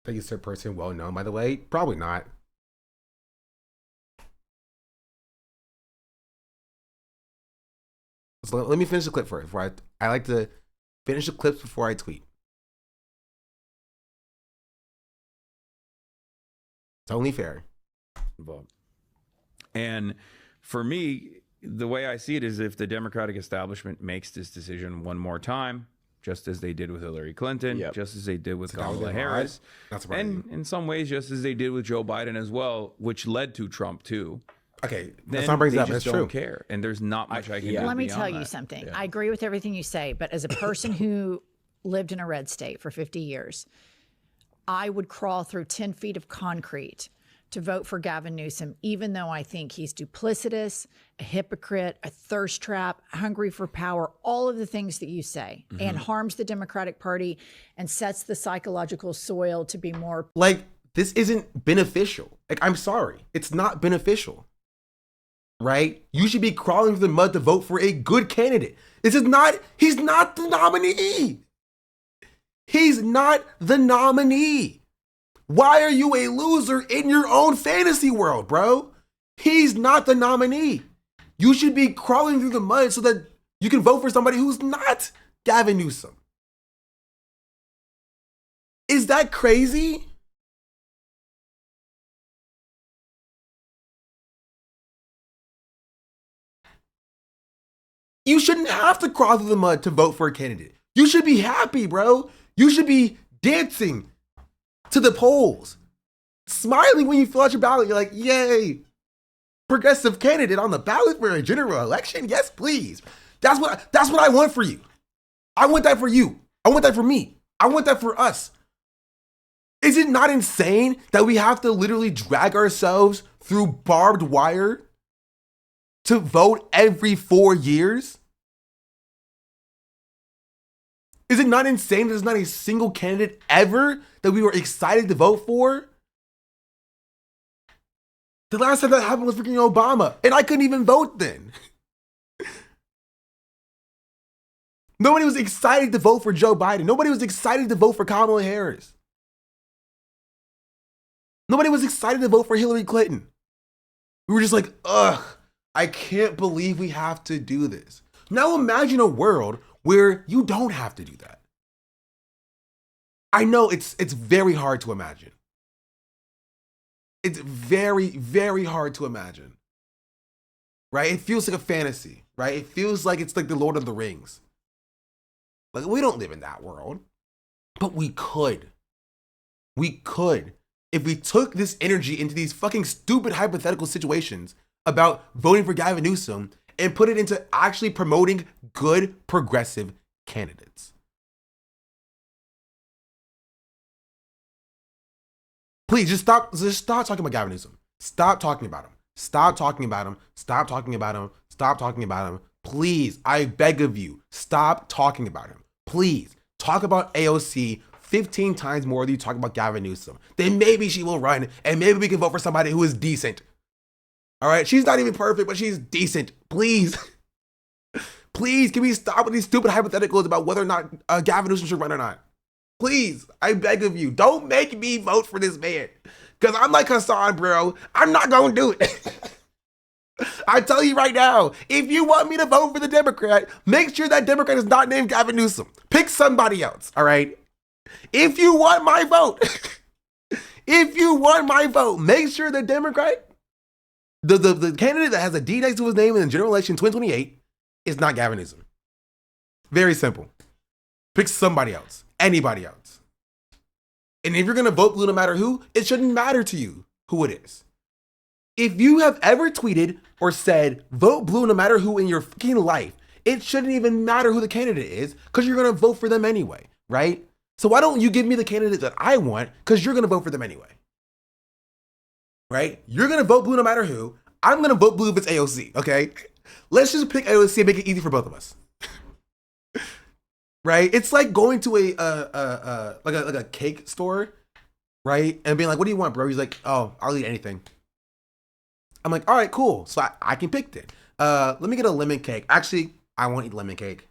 That you third person well known, by the way? Probably not. So let me finish the clip first. Before I like to finish the clips before I tweet. It's only fair. And for me, the way I see it is if the Democratic establishment makes this decision one more time, just as they did with Hillary Clinton, just as they did with Kamala Harris, and in some ways, just as they did with Joe Biden as well, which led to Trump too. Okay, that's not brings up. That's don't true. care, and there's not much I can do. Let me beyond tell you that. something. I agree with everything you say, but as a person who lived in a red state for 50 years, I would crawl through 10 feet of concrete to vote for Gavin Newsom, even though I think he's duplicitous, a hypocrite, a thirst trap, hungry for power, all of the things that you say, and harms the Democratic Party and sets the psychological soil to be more. Like, this isn't beneficial. Like, I'm sorry. It's not beneficial. Right? You should be crawling through the mud to vote for a good candidate. This is not, he's not the nominee. He's not the nominee. Why are you a loser in your own fantasy world, bro? He's not the nominee. You should be crawling through the mud so that you can vote for somebody who's not Gavin Newsom. Is that crazy? You shouldn't have to crawl through the mud to vote for a candidate. You should be happy, bro. You should be dancing to the polls, smiling when you fill out your ballot. You're like, yay, progressive candidate on the ballot for a general election. Yes, please. That's what I want for you. I want that for you. I want that for me. I want that for us. Is it not insane that we have to literally drag ourselves through barbed wire to vote every 4 years? Is it not insane that there's not a single candidate ever that we were excited to vote for? The last time that happened was freaking Obama, and I couldn't even vote then. Nobody was excited to vote for Joe Biden. Nobody was excited to vote for Kamala Harris. Nobody was excited to vote for Hillary Clinton. We were just like, ugh, I can't believe we have to do this. Now imagine a world where you don't have to do that. I know it's very hard to imagine. It's very, very hard to imagine. right? It feels like a fantasy, right? It feels like it's like the Lord of the Rings. Like, we don't live in that world, but we could. We could. If we took this energy into these fucking stupid hypothetical situations about voting for Gavin Newsom and put it into actually promoting good progressive candidates. Please just stop talking about Gavin Newsom. Stop talking about him. Stop talking about him. Stop talking about him. Stop talking about him. Please, I beg of you, stop talking about him. Please, talk about AOC 15 times more than you talk about Gavin Newsom. Then maybe she will run, and maybe we can vote for somebody who is decent. All right? She's not even perfect, but she's decent. Please. Please, can we stop with these stupid hypotheticals about whether or not Gavin Newsom should run or not? Please, I beg of you, don't make me vote for this man. Because I'm like Hassan, bro. I'm not going to do it. I tell you right now, if you want me to vote for the Democrat, make sure that Democrat is not named Gavin Newsom. Pick somebody else, all right? If you want my vote, make sure the Democrat, the candidate that has a D next to his name in the general election 2028 is not Gavin Newsom. Very simple. Pick somebody else, anybody else. And if you're going to vote blue no matter who, it shouldn't matter to you who it is. If you have ever tweeted or said, vote blue no matter who in your fucking life, it shouldn't even matter who the candidate is because you're going to vote for them anyway, right? So why don't you give me the candidate that I want because you're going to vote for them anyway, right? You're going to vote blue no matter who. I'm going to vote blue if it's AOC, okay? Let's just pick AOC and make it easy for both of us. Right? It's like going to a cake store, right? And being like, what do you want, bro? He's like, oh, I'll eat anything. I'm like, all right, cool. So I can pick it. Let me get a lemon cake. Actually, I won't eat lemon cake.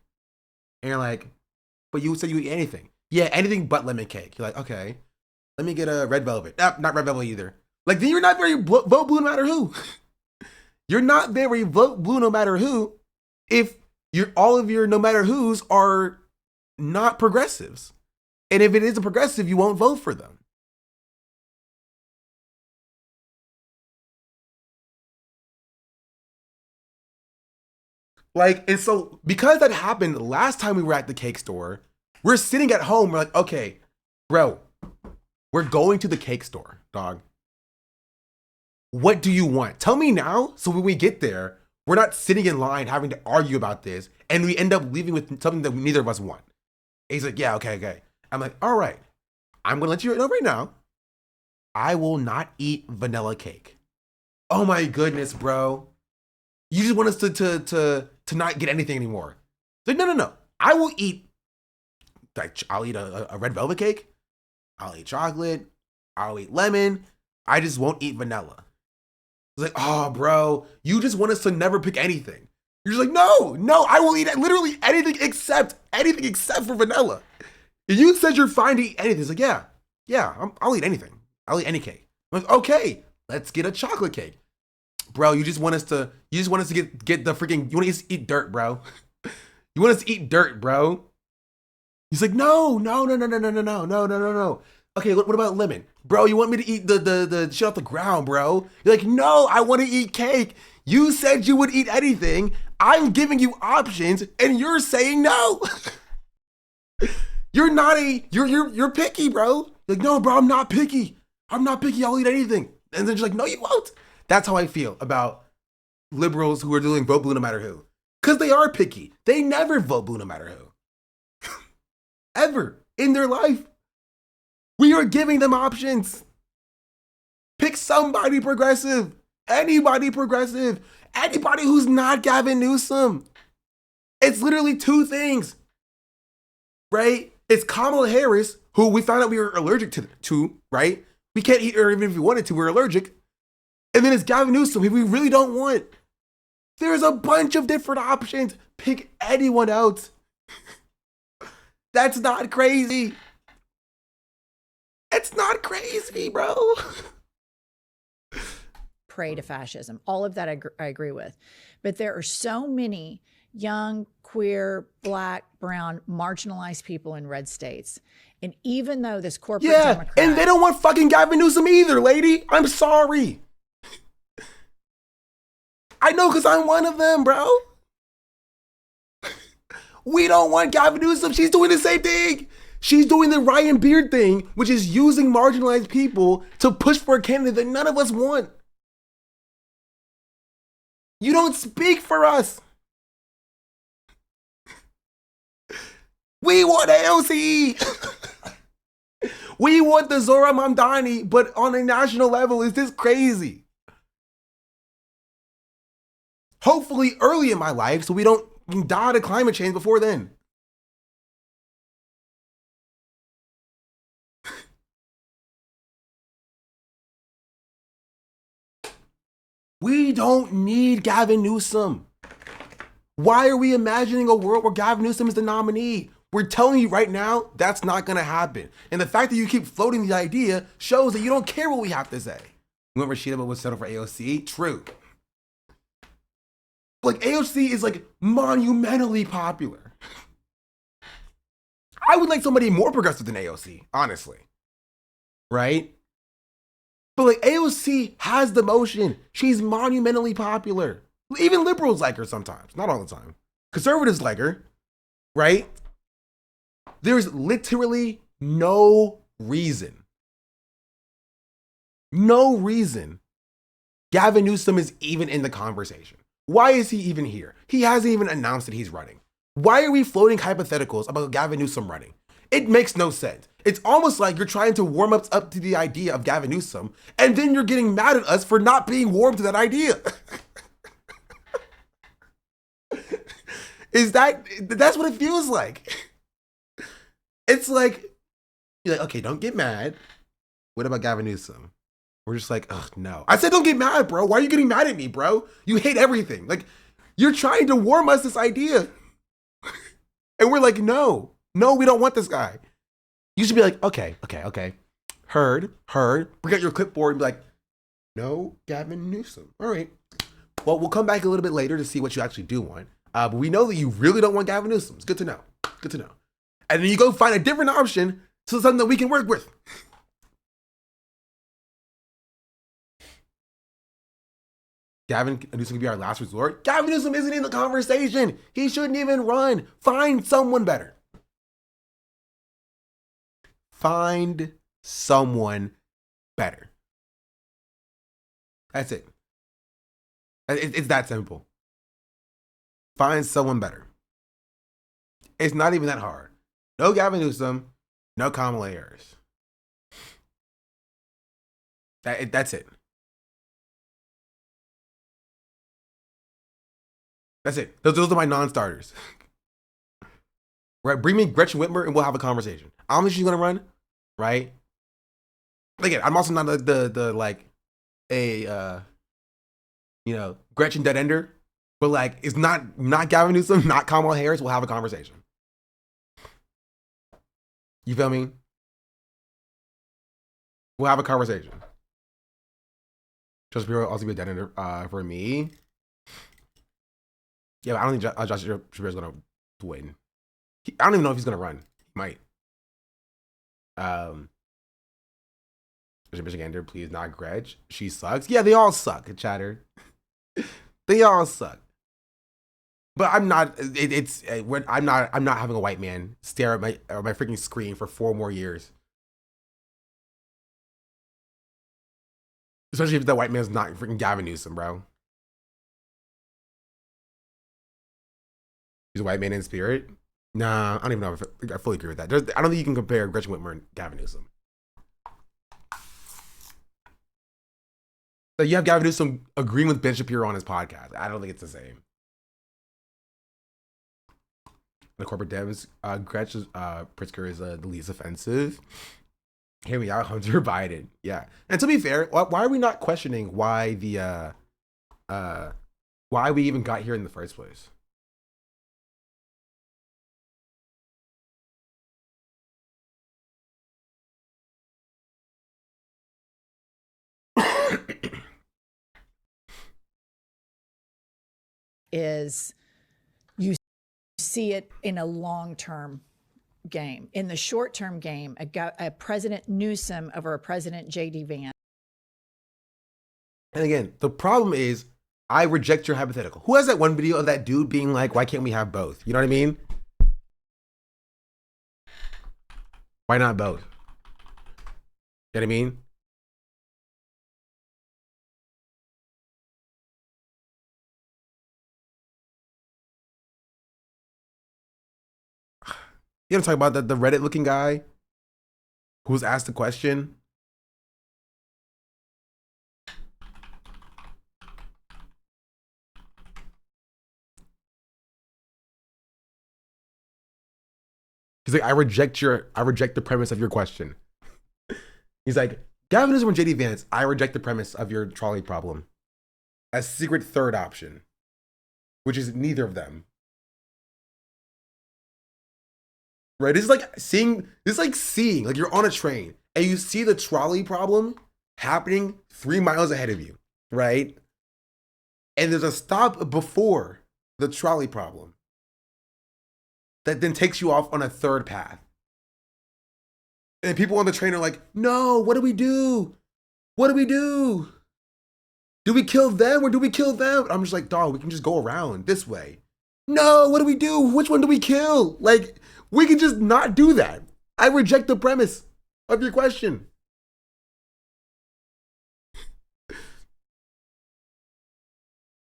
And you're like, but you said you eat anything. Yeah, anything but lemon cake. You're like, okay. Let me get a red velvet. Not red velvet either. Like, then you're not there where you vote blue no matter who. You're not there where you vote blue no matter who if all of your no matter who's are not progressives. And if it is a progressive, you won't vote for them. Like, and so because that happened last time we were at the cake store, we're sitting at home. We're like, okay, bro, we're going to the cake store, dog. What do you want? Tell me now. So when we get there, we're not sitting in line having to argue about this. And we end up leaving with something that neither of us want. And he's like, yeah, okay. I'm like, all right. I'm going to let you know right now. I will not eat vanilla cake. Oh my goodness, bro. You just want us to not get anything anymore. It's like, no. I will eat, like, I'll eat a red velvet cake. I'll eat chocolate. I'll eat lemon. I just won't eat vanilla. It's like, oh, bro, you just want us to never pick anything. You're just like, no, I will eat literally anything except for vanilla. You said you're fine to eat anything. It's like, yeah, I'll eat anything. I'll eat any cake. I'm like, okay, let's get a chocolate cake. Bro, you just want us to get the freaking, you want us to eat dirt, bro. You want us to eat dirt, bro. He's like, no. Okay, what about lemon? Bro, you want me to eat the shit off the ground, bro? You're like, no, I want to eat cake. You said you would eat anything. I'm giving you options and you're saying no. You're picky, bro. You're like, no, bro, I'm not picky. I'll eat anything. And then you're like, no, you won't. That's how I feel about liberals who are doing vote blue no matter who. Because they are picky. They never vote blue no matter who. Ever in their life. We are giving them options. Pick somebody progressive. Anybody progressive. Anybody who's not Gavin Newsom. It's literally two things. Right? It's Kamala Harris, who we found out we were allergic to, right? We can't eat her even if we wanted to. We're allergic. And then it's Gavin Newsom, who we really don't want. There's a bunch of different options. Pick anyone else. That's not crazy. It's not crazy, bro. Prey to fascism. All of that I agree with. But there are so many young, queer, black, brown, marginalized people in red states. And even though this corporate Democrat... and they don't want fucking Gavin Newsom either, lady. I'm sorry. I know because I'm one of them, bro. We don't want Gavin Newsom. She's doing the same thing. She's doing the Ryan Beard thing, which is using marginalized people to push for a candidate that none of us want. You don't speak for us. We want AOC. We want the Zora Mamdani, but on a national level, is this crazy? Hopefully early in my life so we don't die to climate change before then. We don't need Gavin Newsom. Why are we imagining a world where Gavin Newsom is the nominee? We're telling you right now, that's not going to happen. And the fact that you keep floating the idea shows that you don't care what we have to say. Remember Rashida was settled for AOC? True. Like, AOC is like monumentally popular. I would like somebody more progressive than AOC, honestly. Right? But like, AOC has the motion. She's monumentally popular. Even liberals like her sometimes, not all the time. Conservatives like her, right? There's literally no reason Gavin Newsom is even in the conversation. Why is he even here? He hasn't even announced that he's running. Why are we floating hypotheticals about Gavin Newsom running? It makes no sense. It's almost like you're trying to warm us up to the idea of Gavin Newsom, and then you're getting mad at us for not being warm to that idea. That's what it feels like. It's like, you're like, okay, don't get mad. What about Gavin Newsom? We're just like, ugh, no. I said don't get mad, bro. Why are you getting mad at me, bro? You hate everything. Like, you're trying to warm us this idea. And we're like, no, we don't want this guy. You should be like, okay. Heard. Bring out your clipboard and be like, no, Gavin Newsom. All right. Well, we'll come back a little bit later to see what you actually do want. But we know that you really don't want Gavin Newsom. It's good to know. And then you go find a different option to something that we can work with. Gavin Newsom can be our last resort. Gavin Newsom isn't in the conversation. He shouldn't even run. Find someone better. Find someone better. That's it. It's that simple. Find someone better. It's not even that hard. No Gavin Newsom, no Kamala Harris. That's it. That's it. Those are my non-starters. Right? Bring me Gretchen Whitmer and we'll have a conversation. I don't think she's gonna run, right? Again, I'm also not the like a Gretchen dead ender, but like it's not Gavin Newsom, not Kamala Harris. We'll have a conversation. You feel me? We'll have a conversation. Josh Shapiro also be a dead ender for me. Yeah, but I don't think Josh Shapiro's gonna win. I don't even know if he's gonna run. He might. Michigander, please not Gretch. She sucks. Yeah, they all suck. Chatter. They all suck. But I'm not. I'm not having a white man stare at my freaking screen for 4 more years. Especially if that white man's not freaking Gavin Newsom, bro. He's a white man in spirit. Nah, I don't even know if I fully agree with that. I don't think you can compare Gretchen Whitmer and Gavin Newsom. So you have Gavin Newsom agreeing with Ben Shapiro on his podcast. I don't think it's the same. The corporate devs, Gretchen Pritzker is the least offensive. Hear me out, Hunter Biden. Yeah, and to be fair, why are we not questioning why why we even got here in the first place? Is you see it in a long-term game. In the short-term game, a President Newsom over a President J.D. Vance. And again, the problem is I reject your hypothetical. Who has that one video of that dude being like, why can't we have both? You know what I mean? Why not both? You know what I mean? You know, talk about the Reddit looking guy who was asked the question. He's like, I reject the premise of your question. He's like, Gavin Newsom or JD Vance, I reject the premise of your trolley problem. A secret third option, which is neither of them. Right? This is like seeing, like you're on a train and you see the trolley problem happening 3 miles ahead of you, right? And there's a stop before the trolley problem that then takes you off on a third path. And people on the train are like, no, what do we do? What do we do? Do we kill them or do we kill them? I'm just like, dog, we can just go around this way. No, what do we do? Which one do we kill? Like, we can just not do that. I reject the premise of your question.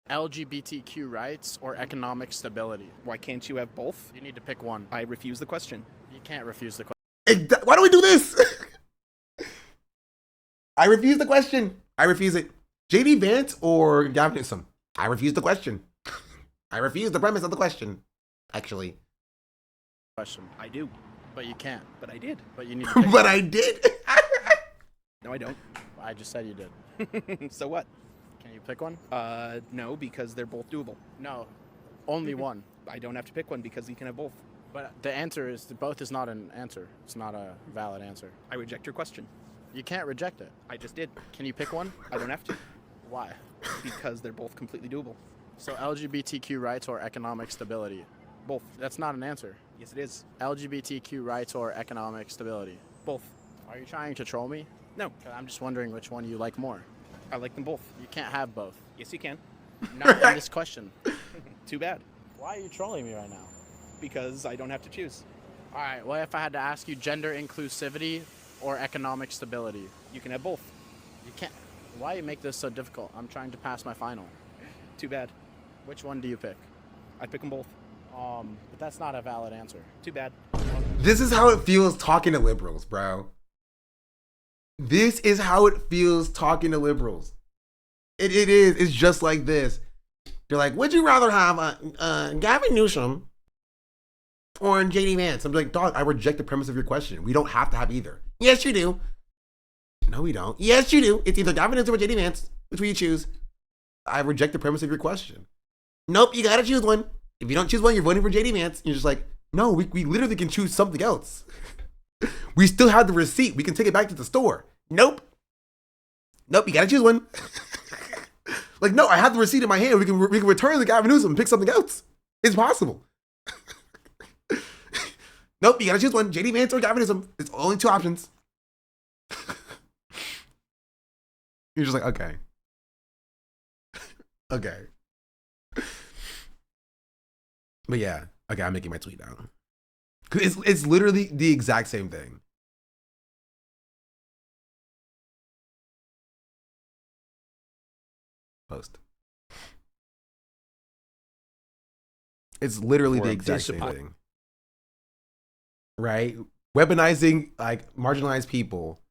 LGBTQ rights or economic stability? Why can't you have both? You need to pick one. I refuse the question. You can't refuse the question. Why do we do this? I refuse the question. I refuse it. JD Vance or Gavin Newsom? I refuse the question. I refuse the premise of the question, actually. Question. I do. But you can't. But I did. But you need to pick But one. I did. No, I don't. I just said you did. So what? Can you pick one? No, because they're both doable. No, only one. I don't have to pick one because you can have both. But the answer is both is not an answer. It's not a valid answer. I reject your question. You can't reject it. I just did. Can you pick one? I don't have to. Why? Because they're both completely doable. So LGBTQ rights or economic stability? Both. That's not an answer. Yes, it is. LGBTQ rights or economic stability? Both. Are you trying to troll me? No. I'm just wondering which one you like more. I like them both. You can't have both. Yes, you can. Not in this question. Too bad. Why are you trolling me right now? Because I don't have to choose. All right, what if I had to ask you gender inclusivity or economic stability? You can have both. You can't. Why you make this so difficult? I'm trying to pass my final. Too bad. Which one do you pick? I pick them both. But that's not a valid answer. Too bad. This is how it feels talking to liberals, bro. This is how it feels talking to liberals. It is. It's just like this. They're like, would you rather have Gavin Newsom or JD Vance? I'm like, dog, I reject the premise of your question. We don't have to have either. Yes, you do. No, we don't. Yes, you do. It's either Gavin Newsom or JD Vance. Which will you choose? I reject the premise of your question. Nope, you gotta choose one. If you don't choose one, you're voting for JD Vance. You're just like, no, we literally can choose something else. We still have the receipt. We can take it back to the store. Nope. Nope, you gotta choose one. Like, no, I have the receipt in my hand. We can return the Gavin Newsom and pick something else. It's possible. Nope, you gotta choose one. JD Vance or Gavin Newsom. It's only two options. You're just like, okay. Okay. But yeah, okay, I'm making my tweet now. Cause it's literally the exact same thing. Post. It's literally the exact same thing. Right? Weaponizing like marginalized people.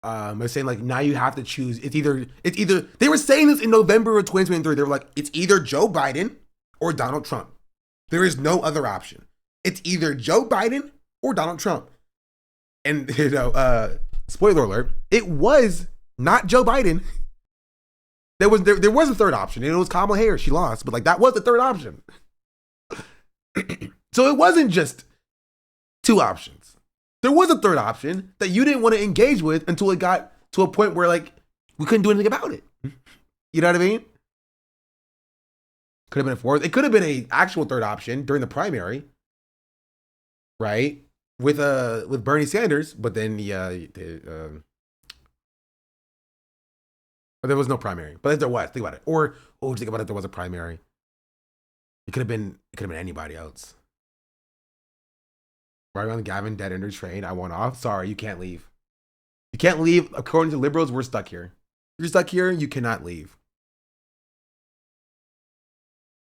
They're saying like now you have to choose. It's either they were saying this in November of 2023. They were like, it's either Joe Biden or Donald Trump. There is no other option. It's either Joe Biden or Donald Trump. And you know, spoiler alert, it was not Joe Biden. There was a third option, and it was Kamala Harris. She lost, but like that was the third option. So it wasn't just two options. There was a third option that you didn't want to engage with until it got to a point where like we couldn't do anything about it. You know what I mean? Could have been a fourth. It could have been an actual third option during the primary, right? With Bernie Sanders, but then but there was no primary. But there was. Think about it. Oh, think about it. There was a primary. It could have been anybody else. Right on the Gavin dead ender train. I want off. Sorry, you can't leave. You can't leave. According to liberals, we're stuck here. You're stuck here. You cannot leave.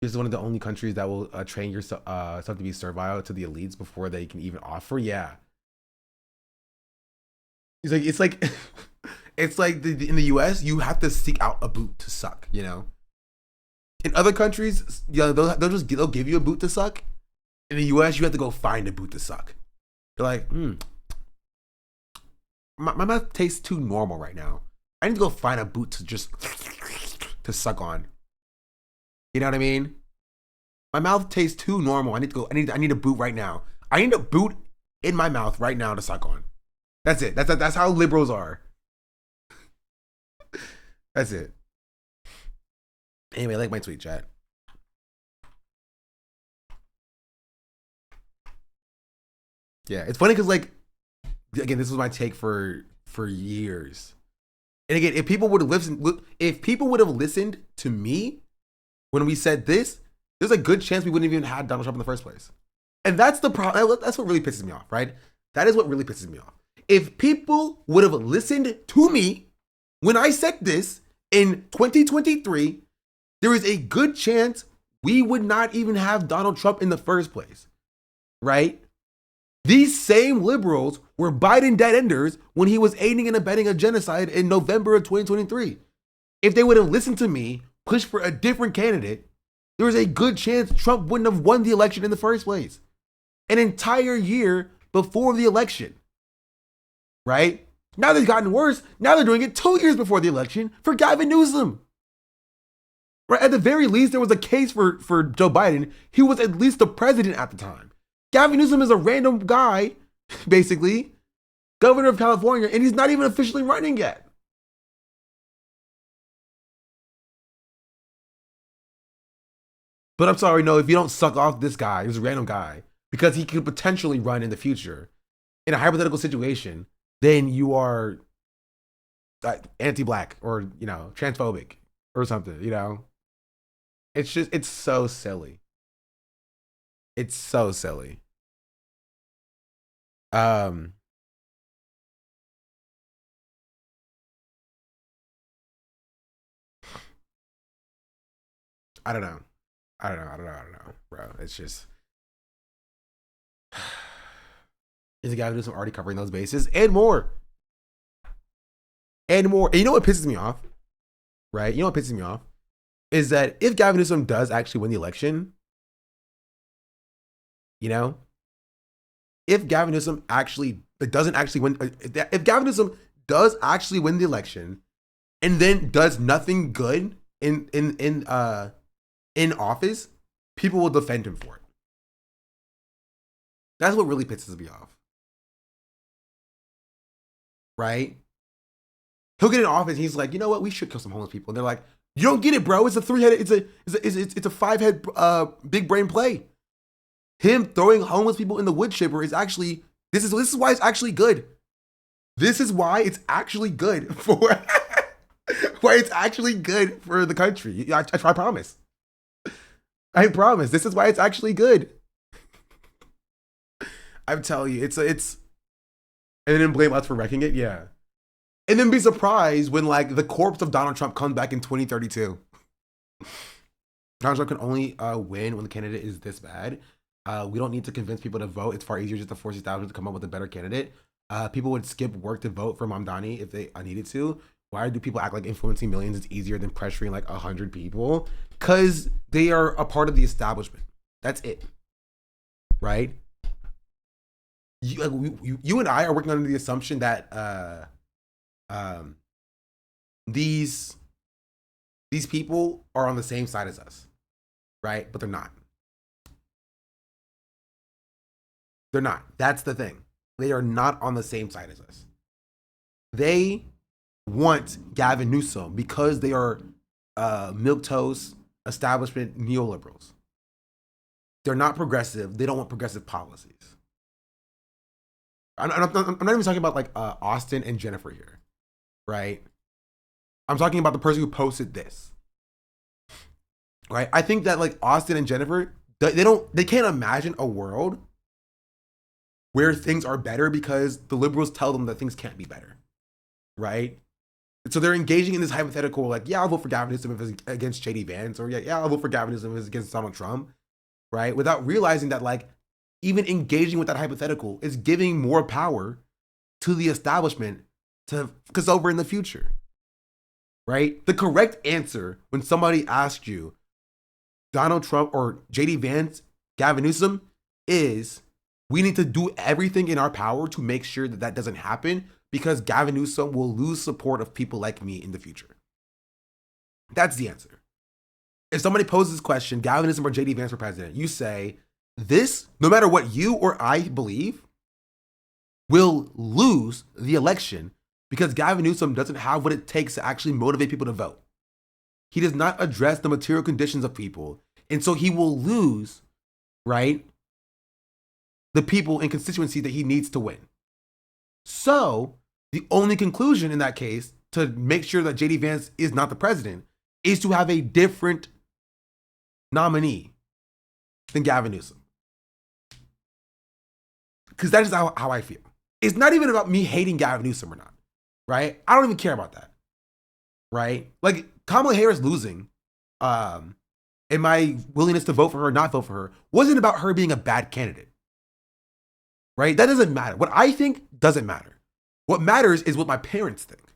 This is one of the only countries that will train yourself to be servile to the elites before they can even offer. Yeah. It's like it's like in the US, you have to seek out a boot to suck. You know. In other countries, they'll give you a boot to suck. In the US, you have to go find a boot to suck. You're like, my mouth tastes too normal right now. I need to go find a boot to just to suck on. You know what I mean? My mouth tastes too normal. I need a boot right now. I need a boot in my mouth right now to suck on. That's it. That's how liberals are. That's it. Anyway, like my tweet, chat. Yeah, it's funny because, like, again, this was my take for years. And again, if people would have listened to me when we said this, there's a good chance we wouldn't have even had Donald Trump in the first place. And that's the problem. That's what really pisses me off, right? That is what really pisses me off. If people would have listened to me when I said this in 2023, there is a good chance we would not even have Donald Trump in the first place, right? These same liberals were Biden dead enders when he was aiding and abetting a genocide in November of 2023. If they would have listened to me, pushed for a different candidate, there was a good chance Trump wouldn't have won the election in the first place. An entire year before the election, right? Now they've gotten worse. Now they're doing it 2 years before the election for Gavin Newsom. Right? At the very least, there was a case for Joe Biden. He was at least the president at the time. Gavin Newsom is a random guy, basically, governor of California, and he's not even officially running yet. But I'm sorry, no, if you don't suck off this guy, this random guy, because he could potentially run in the future in a hypothetical situation, then you are anti-black or, you know, transphobic or something, you know? It's so silly. It's so silly. I don't know, bro. It's just, is the guy who's already covering those bases and more. And more. And you know what pisses me off? Right? You know what pisses me off? Is that if Gavin Newsom does actually win the election, you know, if Gavin Newsom actually doesn't actually win, if Gavin Newsom does actually win the election and then does nothing good in office, people will defend him for it. That's what really pisses me off. Right? He'll get in office and he's like, you know what, we should kill some homeless people. And they're like, you don't get it, bro. It's a 5-head big brain play. Him throwing homeless people in the wood chipper is actually, this is why it's actually good. This is why it's actually good for why it's actually good for the country. I promise. I promise. This is why it's actually good. I'm telling you, it's and then blame us for wrecking it. Yeah. And then be surprised when, like, the corpse of Donald Trump comes back in 2032. Donald Trump can only win when the candidate is this bad. We don't need to convince people to vote. It's far easier just to force establishment to come up with a better candidate. People would skip work to vote for Mamdani if they needed to. Why do people act like influencing millions is easier than pressuring like 100 people? Because they are a part of the establishment. That's it. Right? You and I are working under the assumption that these people are on the same side as us, right? But they're not. They're not. That's the thing. They are not on the same side as us. They want Gavin Newsom because they are milquetoast establishment neoliberals. They're not progressive. They don't want progressive policies. I'm not even talking about like Austin and Jennifer here, right? I'm talking about the person who posted this. right? I think that like Austin and Jennifer, they can't imagine a world where things are better because the liberals tell them that things can't be better, right? So they're engaging in this hypothetical, like, yeah, I'll vote for Gavin Newsom if it's against JD Vance, or yeah, I'll vote for Gavin Newsom if it's against Donald Trump, right? Without realizing that, like, even engaging with that hypothetical is giving more power to the establishment to because over in the future, right? The correct answer when somebody asks you Donald Trump or JD Vance, Gavin Newsom, is we need to do everything in our power to make sure that that doesn't happen because Gavin Newsom will lose support of people like me in the future. That's the answer. If somebody poses this question, Gavin Newsom or JD Vance for president, you say, this, no matter what you or I believe, will lose the election because Gavin Newsom doesn't have what it takes to actually motivate people to vote. He does not address the material conditions of people. And so he will lose, right, the people and constituency that he needs to win. So the only conclusion in that case to make sure that JD Vance is not the president is to have a different nominee than Gavin Newsom. Because that is how I feel. It's not even about me hating Gavin Newsom or not, right? I don't even care about that, right? Like Kamala Harris losing and my willingness to vote for her or not vote for her wasn't about her being a bad candidate, right? That doesn't matter. What I think doesn't matter. What matters is what my parents think,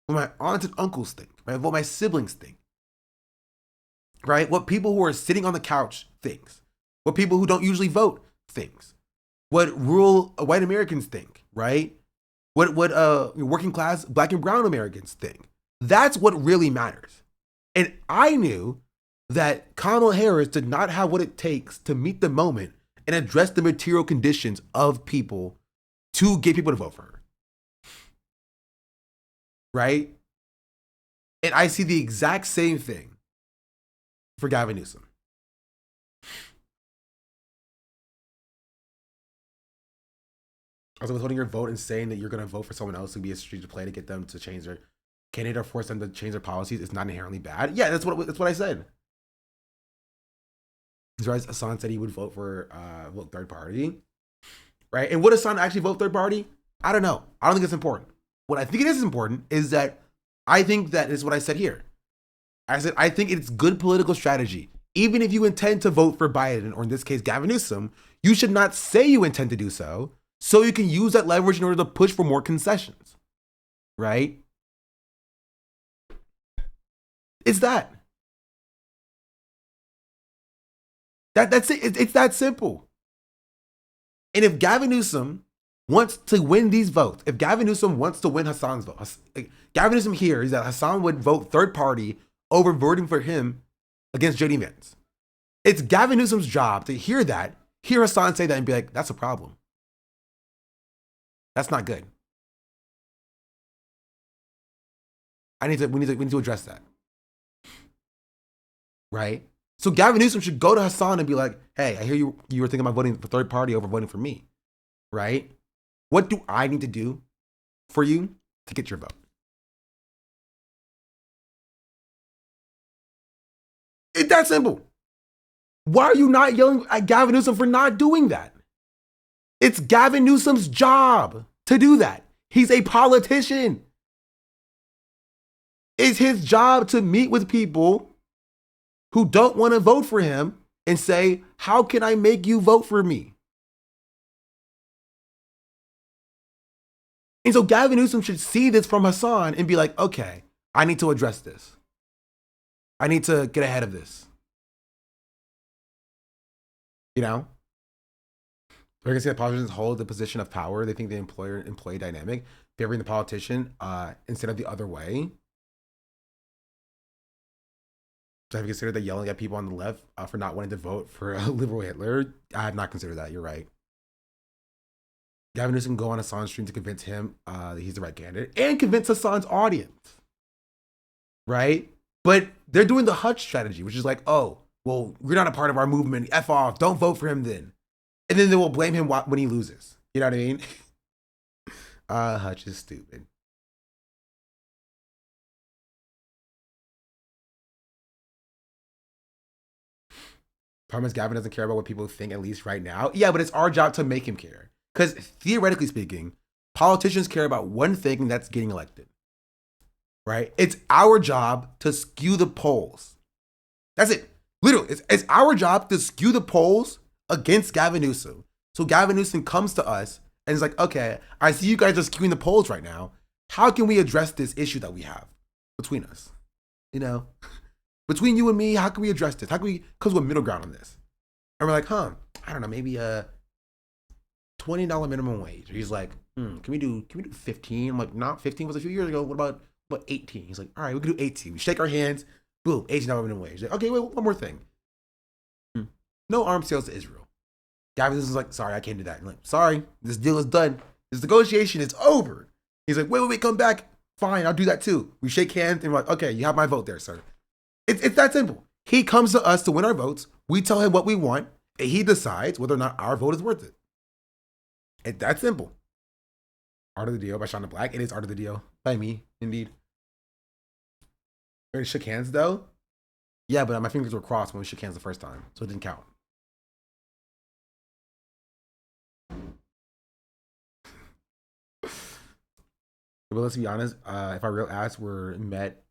what my aunts and uncles think, right? What my siblings think, right? What people who are sitting on the couch thinks, what people who don't usually vote thinks, what rural white Americans think, right? What working class Black and brown Americans think. That's what really matters. And I knew that Kamala Harris did not have what it takes to meet the moment and address the material conditions of people to get people to vote for her. Right? And I see the exact same thing for Gavin Newsom. Also, withholding your vote and saying that you're going to vote for someone else would be a strategic play to get them to change their candidate or force them to change their policies is not inherently bad. Yeah, that's what I said. Hassan said he would vote for vote third party, right? And would Hassan actually vote third party? I don't know. I don't think it's important. What I think it is important is that I think that is what I said here. I said I think it's good political strategy. Even if you intend to vote for Biden, or in this case Gavin Newsom, you should not say you intend to do so you can use that leverage in order to push for more concessions, right? It's that. That's it. It's that simple. And if Gavin Newsom wants to win these votes, if Gavin Newsom wants to win Hassan's vote, Gavin Newsom here is that Hassan would vote third party over voting for him against JD Vance. It's Gavin Newsom's job to hear that, hear Hassan say that, and be like, that's a problem. That's not good. We need to address that. Right? So Gavin Newsom should go to Hassan and be like, hey, I hear you were thinking about voting for third party over voting for me. Right? What do I need to do for you to get your vote? It's that simple. Why are you not yelling at Gavin Newsom for not doing that? It's Gavin Newsom's job to do that. He's a politician. It's his job to meet with people who don't want to vote for him and say, how can I make you vote for me? And so Gavin Newsom should see this from Hassan and be like, okay, I need to address this. I need to get ahead of this. You know? We're going to see that politicians hold the position of power. They think the employer-employee dynamic, favoring the politician instead of the other way. So have you considered that yelling at people on the left for not wanting to vote for a liberal Hitler? I have not considered that. You're right. Gavin Newsom can go on Hassan's stream to convince him that he's the right candidate and convince Hassan's audience. Right? But they're doing the Hutch strategy, which is like, oh, well, you're not a part of our movement. F off. Don't vote for him then. And then they will blame him when he loses. You know what I mean? Hutch is stupid. Problem is, Gavin doesn't care about what people think, at least right now. Yeah, but it's our job to make him care. Because theoretically speaking, politicians care about one thing, and that's getting elected. Right? It's our job to skew the polls. That's it. Literally, it's our job to skew the polls against Gavin Newsom. So Gavin Newsom comes to us and is like, okay, I see you guys are skewing the polls right now. How can we address this issue that we have between us? You know, between you and me, how can we address this? How can we come to a middle ground on this? And we're like, I don't know, maybe a $20 minimum wage. He's like, can we do 15? I'm like, no, 15 was a few years ago. What about 18? He's like, all right, we can do 18. We shake our hands, boom, $18 minimum wage. Like, okay, wait, one more thing. No arms sales to Israel. Gavin is like, sorry, I can't do that. I'm like, sorry, this deal is done. This negotiation is over. He's like, wait, come back. Fine, I'll do that too. We shake hands and we're like, okay, you have my vote there, sir. It's that simple. He comes to us to win our votes. We tell him what we want, and he decides whether or not our vote is worth it. It's that simple. Art of the Deal by Shonda Black. It is Art of the Deal by me, indeed. We shook hands though. Yeah, but my fingers were crossed when we shook hands the first time, so it didn't count. But let's be honest, if our real ads were met,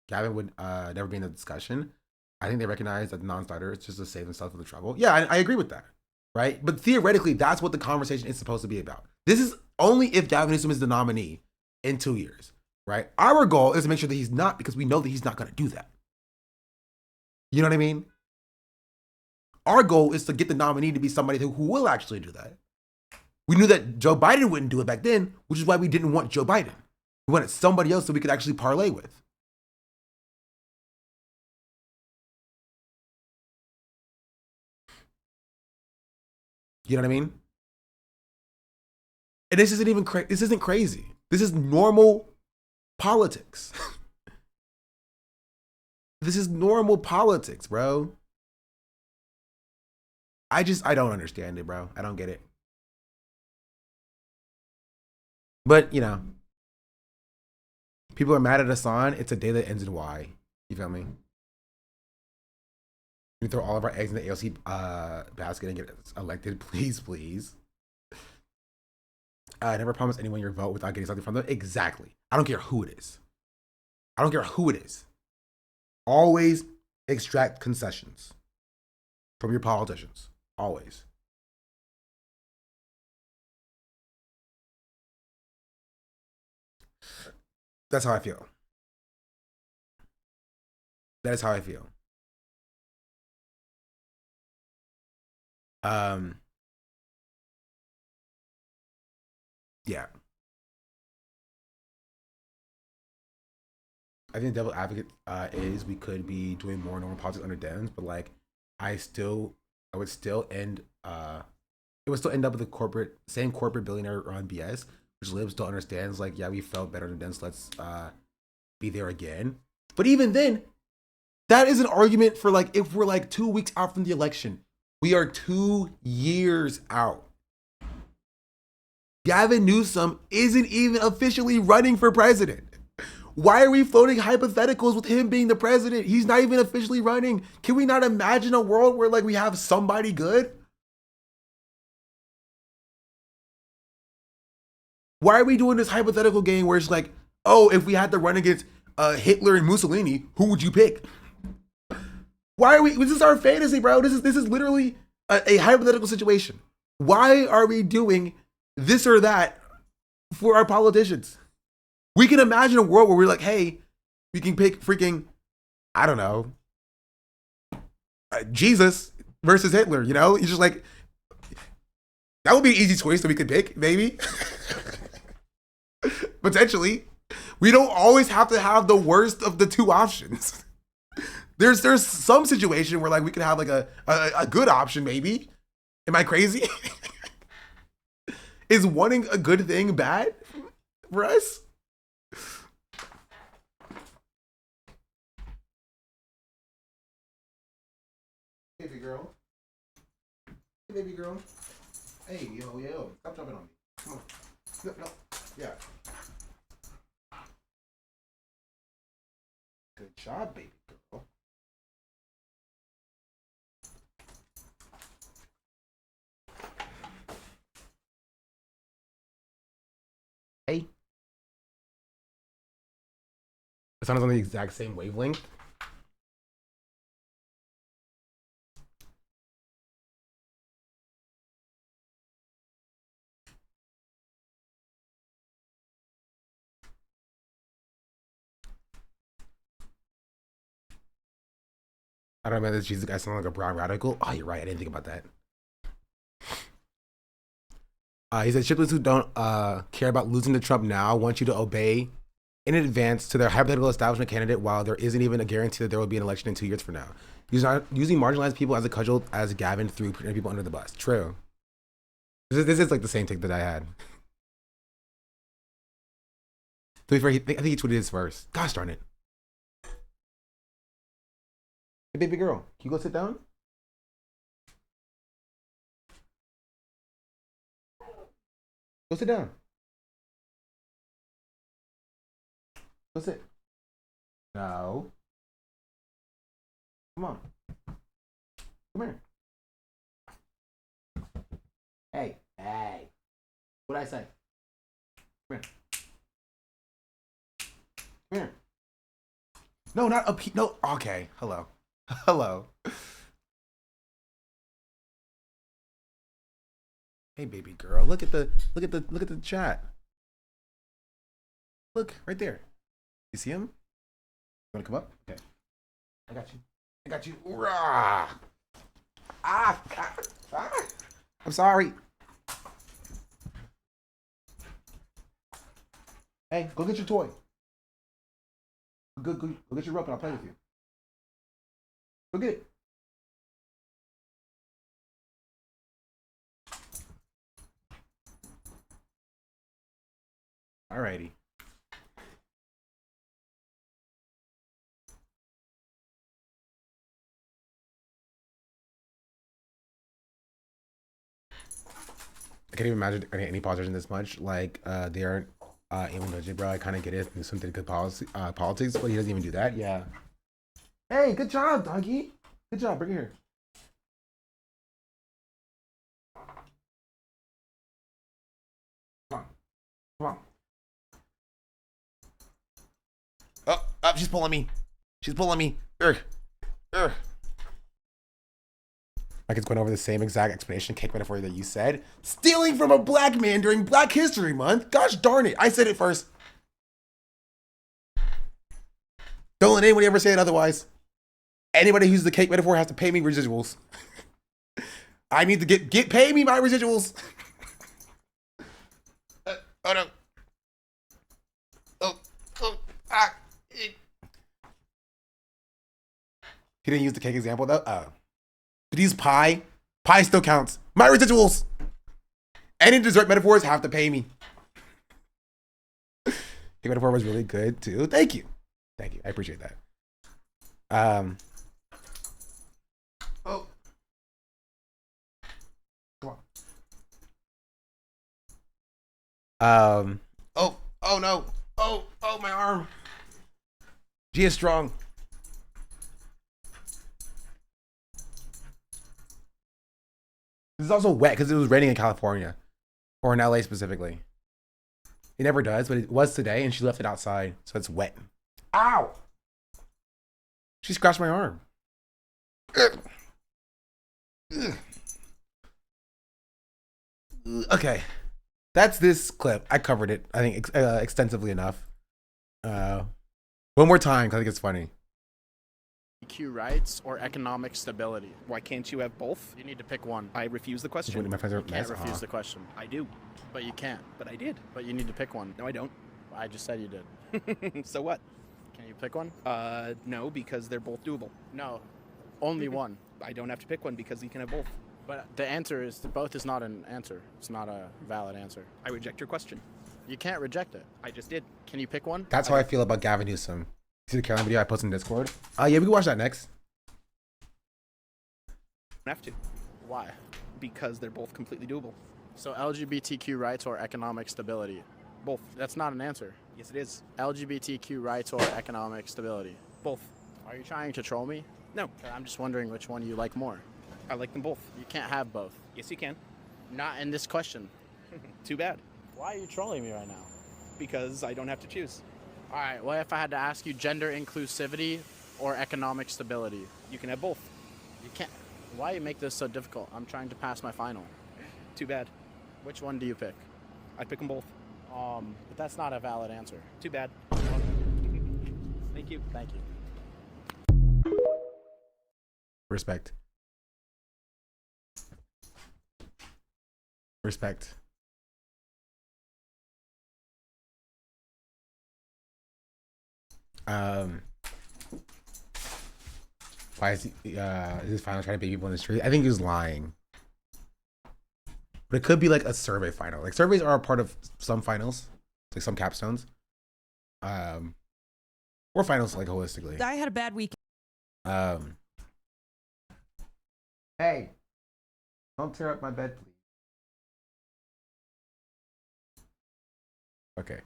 Gavin would never be in the discussion. I think they recognize that the non-starter is just to save themselves from the trouble. Yeah, I agree with that, right? But theoretically, that's what the conversation is supposed to be about. This is only if Gavin Newsom is the nominee in 2 years, right? Our goal is to make sure that he's not, because we know that he's not going to do that. You know what I mean? Our goal is to get the nominee to be somebody who will actually do that. We knew that Joe Biden wouldn't do it back then, which is why we didn't want Joe Biden. We wanted somebody else that we could actually parlay with. You know what I mean? And this isn't even this isn't crazy. This is normal politics. This is normal politics, bro. I don't understand it, bro. I don't get it. But, you know, people are mad at us on, it's a day that ends in Y. You feel me? We throw all of our eggs in the AOC basket and get elected, please. Never promise anyone your vote without getting something from them. Exactly. I don't care who it is. Always extract concessions from your politicians. Always. That's how I feel. That is how I feel. Yeah. I think the devil advocate is we could be doing more normal politics under Dems, but like I would still end it would still end up with the same corporate billionaire run BS, which Libs still understands like, yeah, we felt better under Dems, let's be there again. But even then, that is an argument for like if we're like 2 weeks out from the election. We are 2 years out. Gavin Newsom isn't even officially running for president. Why are we floating hypotheticals with him being the president? He's not even officially running. Can we not imagine a world where like we have somebody good? Why are we doing this hypothetical game where it's like, oh, if we had to run against Hitler and Mussolini, who would you pick? Why are we? This is our fantasy, bro. This is literally a hypothetical situation. Why are we doing this or that for our politicians? We can imagine a world where we're like, hey, we can pick freaking, I don't know, Jesus versus Hitler. You know, it's just like that would be an easy choice that we could pick, maybe. Potentially, we don't always have to have the worst of the two options. There's some situation where like we could have like a good option, maybe. Am I crazy? Is wanting a good thing bad for us? Hey, baby girl. Hey, baby girl. Hey, yo. Stop jumping on me. Come on. No. Yeah. Good job, baby girl. The sun is on the exact same wavelength. I don't know about this Jesus guy sound like a brown radical. Oh, you're right. I didn't think about that. He said shiplers who don't care about losing to Trump now want you to obey in advance to their hypothetical establishment candidate while there isn't even a guarantee that there will be an election in 2 years from now. Using marginalized people as a cudgel as Gavin threw putting people under the bus. True. This is like the same take that I had. To be fair, I think he tweeted his first. Gosh darn it. Hey, baby girl, can you go sit down? Go sit down. Go sit. No. Come on. Come here. Hey, hey. What'd I say? Come here. Come here. No, not up here. No. Okay. Hello. Hello. Hey, baby girl. Look at the chat. Look right there. You see him? You want to come up? Okay. I got you. I got you. Rah! I'm sorry. Hey, go get your toy. Go get your rope and I'll play with you. Go get it. Alrighty. I can't even imagine any politician this much. Like, they aren't aiming to bro. I kind of get it. Do something good politics, but he doesn't even do that. Yeah. Hey, good job, doggy. Good job. Bring it here. Come on. Come on. Oh, she's pulling me. She's pulling me. Like it's going over the same exact explanation cake metaphor that you said. Stealing from a black man during Black History Month. Gosh darn it. I said it first. Don't let anybody ever say it otherwise. Anybody who uses the cake metaphor has to pay me residuals. I need to pay me my residuals. Oh no. He didn't use the cake example though. But he's pie. Pie still counts. My residuals. Any dessert metaphors have to pay me. Cake metaphor was really good too. Thank you. Thank you. I appreciate that. Oh. Come on. Oh no. Oh, my arm. G is strong. This is also wet because it was raining in California. Or in LA specifically. It never does, but it was today and she left it outside, so it's wet. Ow! She scratched my arm. Okay. That's this clip. I covered it, I think, extensively enough. One more time, because I think it's funny. EQ rights or economic stability? Why can't you have both? You need to pick one. I refuse the question. My friends are you can't refuse the question. I do. But you can't. But I did. But you need to pick one. No, I don't. I just said you did. So what? Can you pick one? No, because they're both doable. No, only one. I don't have to pick one because you can have both. But the answer is both is not an answer. It's not a valid answer. I reject your question. You can't reject it. I just did. Can you pick one? That's how I feel about Gavin Newsom. See the Caroline video I posted in Discord? Yeah, we can watch that next. Have to. Why? Because they're both completely doable. So LGBTQ rights or economic stability? Both. That's not an answer. Yes, it is. LGBTQ rights or economic stability? Both. Are you trying to troll me? No. I'm just wondering which one you like more. I like them both. You can't have both. Yes, you can. Not in this question. Too bad. Why are you trolling me right now? Because I don't have to choose. All right, what if I had to ask you gender inclusivity or economic stability? You can have both. You can't. Why you make this so difficult? I'm trying to pass my final. Too bad. Which one do you pick? I'd pick them both. But that's not a valid answer. Too bad. Thank you. Thank you. Respect. Respect. Why is his final trying to beat people in the street? I think he was lying. But it could be like a survey final. Like surveys are a part of some finals, like some capstones. Or finals like holistically. I had a bad week. Hey, don't tear up my bed, please. Okay.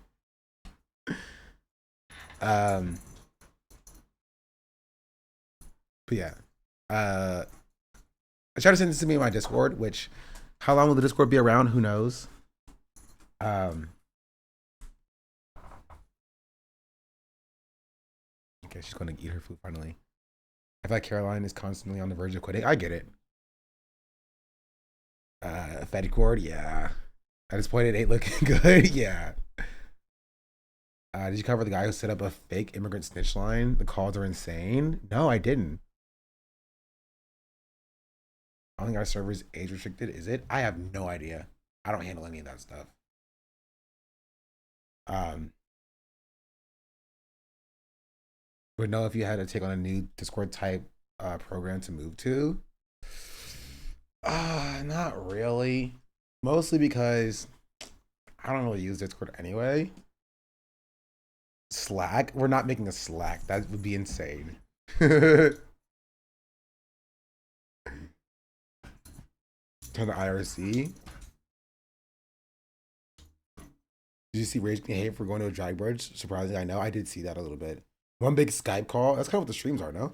But yeah. I tried to send this to me in my Discord, which how long will the Discord be around? Who knows? Okay, she's gonna eat her food finally. I feel like Caroline is constantly on the verge of quitting. I get it. Fatty cord, yeah. At this point, it ain't looking good. Yeah. Did you cover the guy who set up a fake immigrant snitch line? The calls are insane. No, I didn't. I don't think our server is age restricted. Is it? I have no idea. I don't handle any of that stuff. Would know if you had to take on a new Discord type program to move to. Not really. Mostly because I don't really use Discord anyway. Slack? We're not making a Slack. That would be insane. Turn the IRC. Did you see Rage getting hate for going to a drag bridge? Surprisingly, I know. I did see that a little bit. One big Skype call. That's kind of what the streams are, no?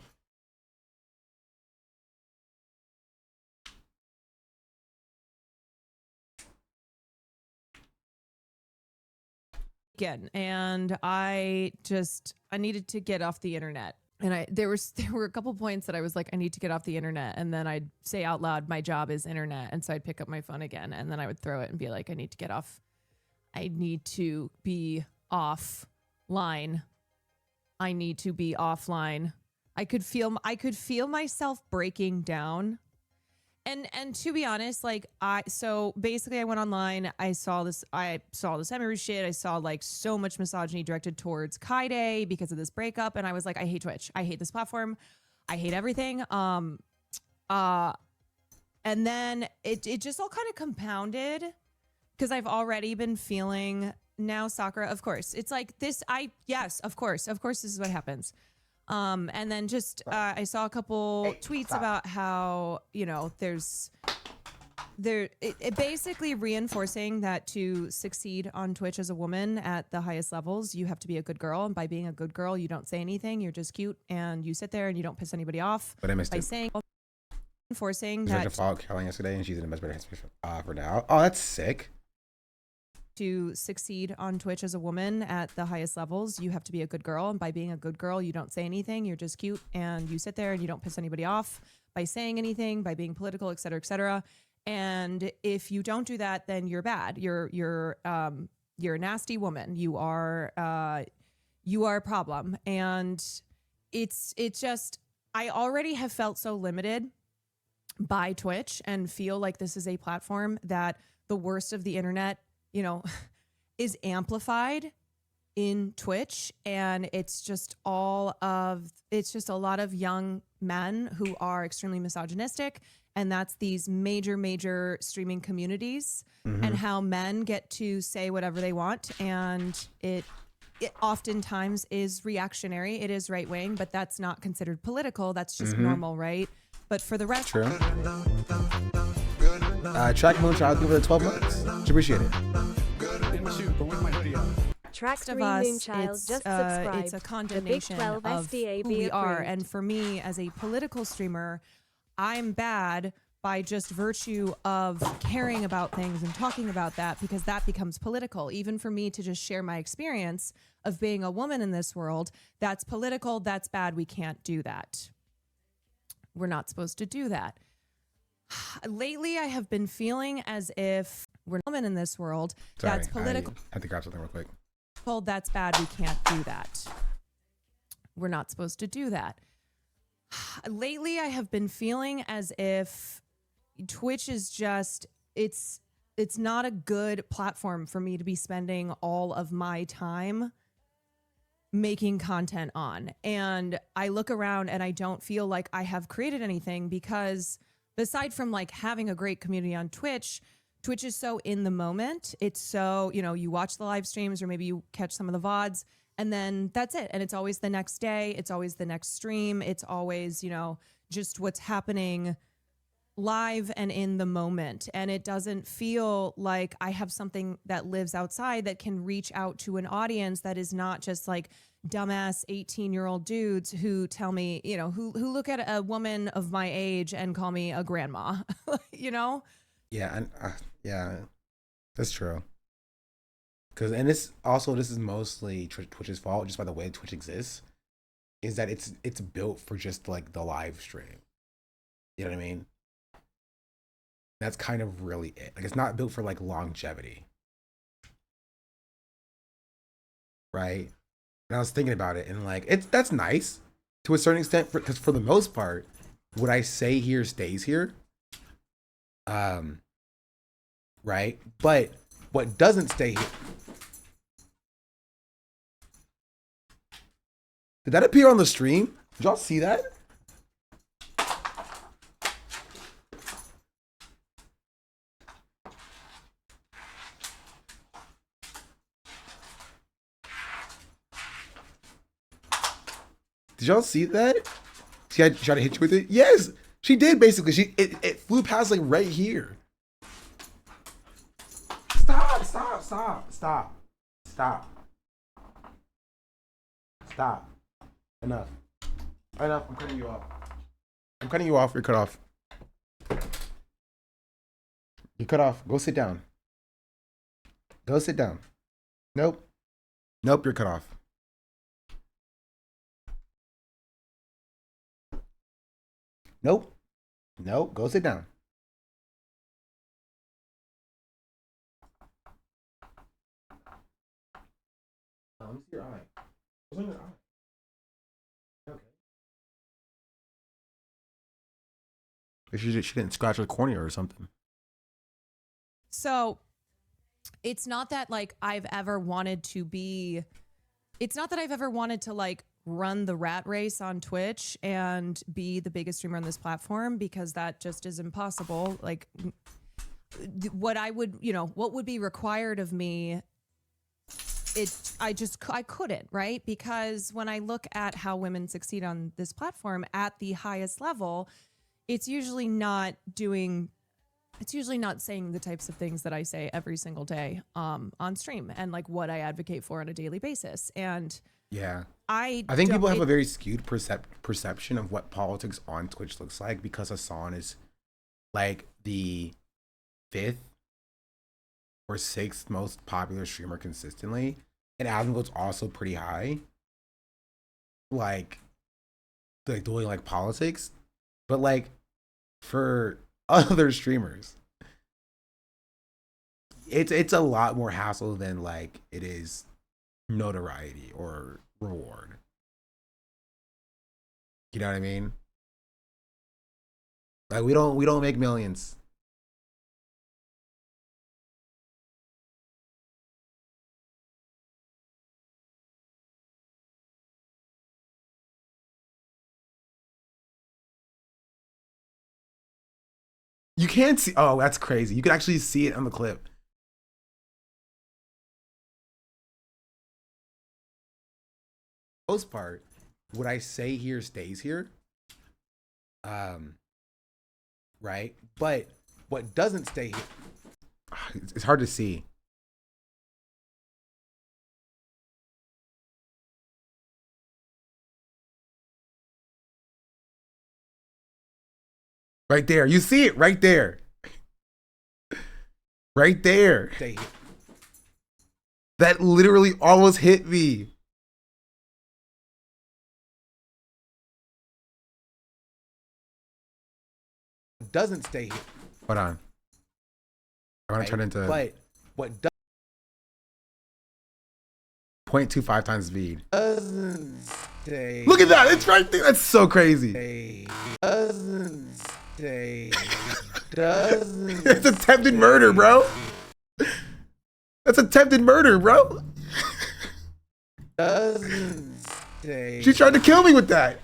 And I needed to get off the internet. And there were a couple points that I was like, I need to get off the internet. And then I'd say out loud, my job is internet. And so I'd pick up my phone again. And then I would throw it and be like, I need to get off. I need to be offline. I need to be offline. I could feel myself breaking down. And to be honest, like so basically I went online, I saw this Emiru shit. I saw like so much misogyny directed towards Kaide because of this breakup. And I was like, I hate Twitch. I hate this platform. I hate everything. And then it just all kind of compounded because I've already been feeling now Sakura, of course. It's like this, yes, of course this is what happens. And then just I saw a couple tweets about how, you know, it basically reinforcing that to succeed on Twitch as a woman at the highest levels, you have to be a good girl. And by being a good girl, you don't say anything. You're just cute and you sit there and you don't piss anybody off. But I missed it. Saying enforcing that. I that. tried to follow Caroline yesterday and she's in a much better headspace for now. Oh, that's sick. To succeed on Twitch as a woman at the highest levels, you have to be a good girl. And by being a good girl, you don't say anything. You're just cute and you sit there and you don't piss anybody off by saying anything, by being political, et cetera, et cetera. And if you don't do that, then you're bad. You're a nasty woman. You are a problem. And it's just, I already have felt so limited by Twitch and feel like this is a platform that the worst of the internet, you know, is amplified in Twitch. And it's just a lot of young men who are extremely misogynistic. And that's these major streaming communities and how men get to say whatever they want. And it oftentimes is reactionary. It is right wing, but that's not considered political. That's just normal, right? But for the rest. True. Track Moonchild, give it 12 months. Appreciate it. Track of 3 us, Moonchild it's, just subscribed. it's a condemnation The Big 12 of SDAB who we are. approved. And for me, as a political streamer, I'm bad by just virtue of caring about things and talking about that, because that becomes political. Even for me to just share my experience of being a woman in this world, that's political, that's bad, we can't do that. We're not supposed to do that. Lately, I have been feeling as if we're a woman in this world, Sorry, that's political. I had to grab something real quick. Told that's bad, we can't do that. We're not supposed to do that. Lately, I have been feeling as if Twitch is just, it's not a good platform for me to be spending all of my time making content on. And I look around and I don't feel like I have created anything, because aside from like having a great community on Twitch is so in the moment. It's so, you watch the live streams or maybe you catch some of the VODs and then that's it. And it's always the next day. It's always the next stream. It's always, just what's happening live and in the moment. And it doesn't feel like I have something that lives outside that can reach out to an audience that is not just like dumbass 18-year-old dudes who tell me, who look at a woman of my age and call me a grandma, Yeah, and yeah, that's true. And this is mostly Twitch's fault, just by the way Twitch exists, is that it's built for just like the live stream. You know what I mean? That's kind of really it. Like, it's not built for like longevity, right? And I was thinking about it, and like that's nice to a certain extent, because for the most part, what I say here stays here. Right? But what doesn't stay here? Did that appear on the stream? Did y'all see that? Did y'all see that? She tried to hit you with it? Yes, she did. Basically, it flew past like right here. Stop. Enough. I'm cutting you off. You're cut off. You're cut off. Go sit down. Nope, you're cut off. Nope, go sit down. Let me see your eye. What's on your eye? Okay. She didn't scratch her cornea or something. So it's not that like I've ever wanted to like run the rat race on Twitch and be the biggest streamer on this platform, because that just is impossible. Like what would be required of me, I couldn't, right? Because when I look at how women succeed on this platform at the highest level, it's usually not saying the types of things that I say every single day on stream, and like what I advocate for on a daily basis. And yeah, I think people have a very skewed perception of what politics on Twitch looks like, because Hassan is like the 5th or 6th most popular streamer consistently, and Asmongold's also pretty high, like doing like politics. But like for other streamers, it's a lot more hassle than like it is notoriety or reward. You know what I mean? Like we don't make millions. You can't see. Oh, that's crazy. You can actually see it on the clip. Most part, what I say here stays here. Right? But what doesn't stay here, it's hard to see. Right there. You see it right there. Right there. Stay here. That literally almost hit me. Doesn't stay here. Hold on. I want to turn into But what 0.25 times speed. doesn't stay. Look at that. It's right there. That's so crazy. Doesn't stay. Doesn't. It's attempted murder, bro. That's attempted murder, bro. Doesn't stay. She tried to kill me with that.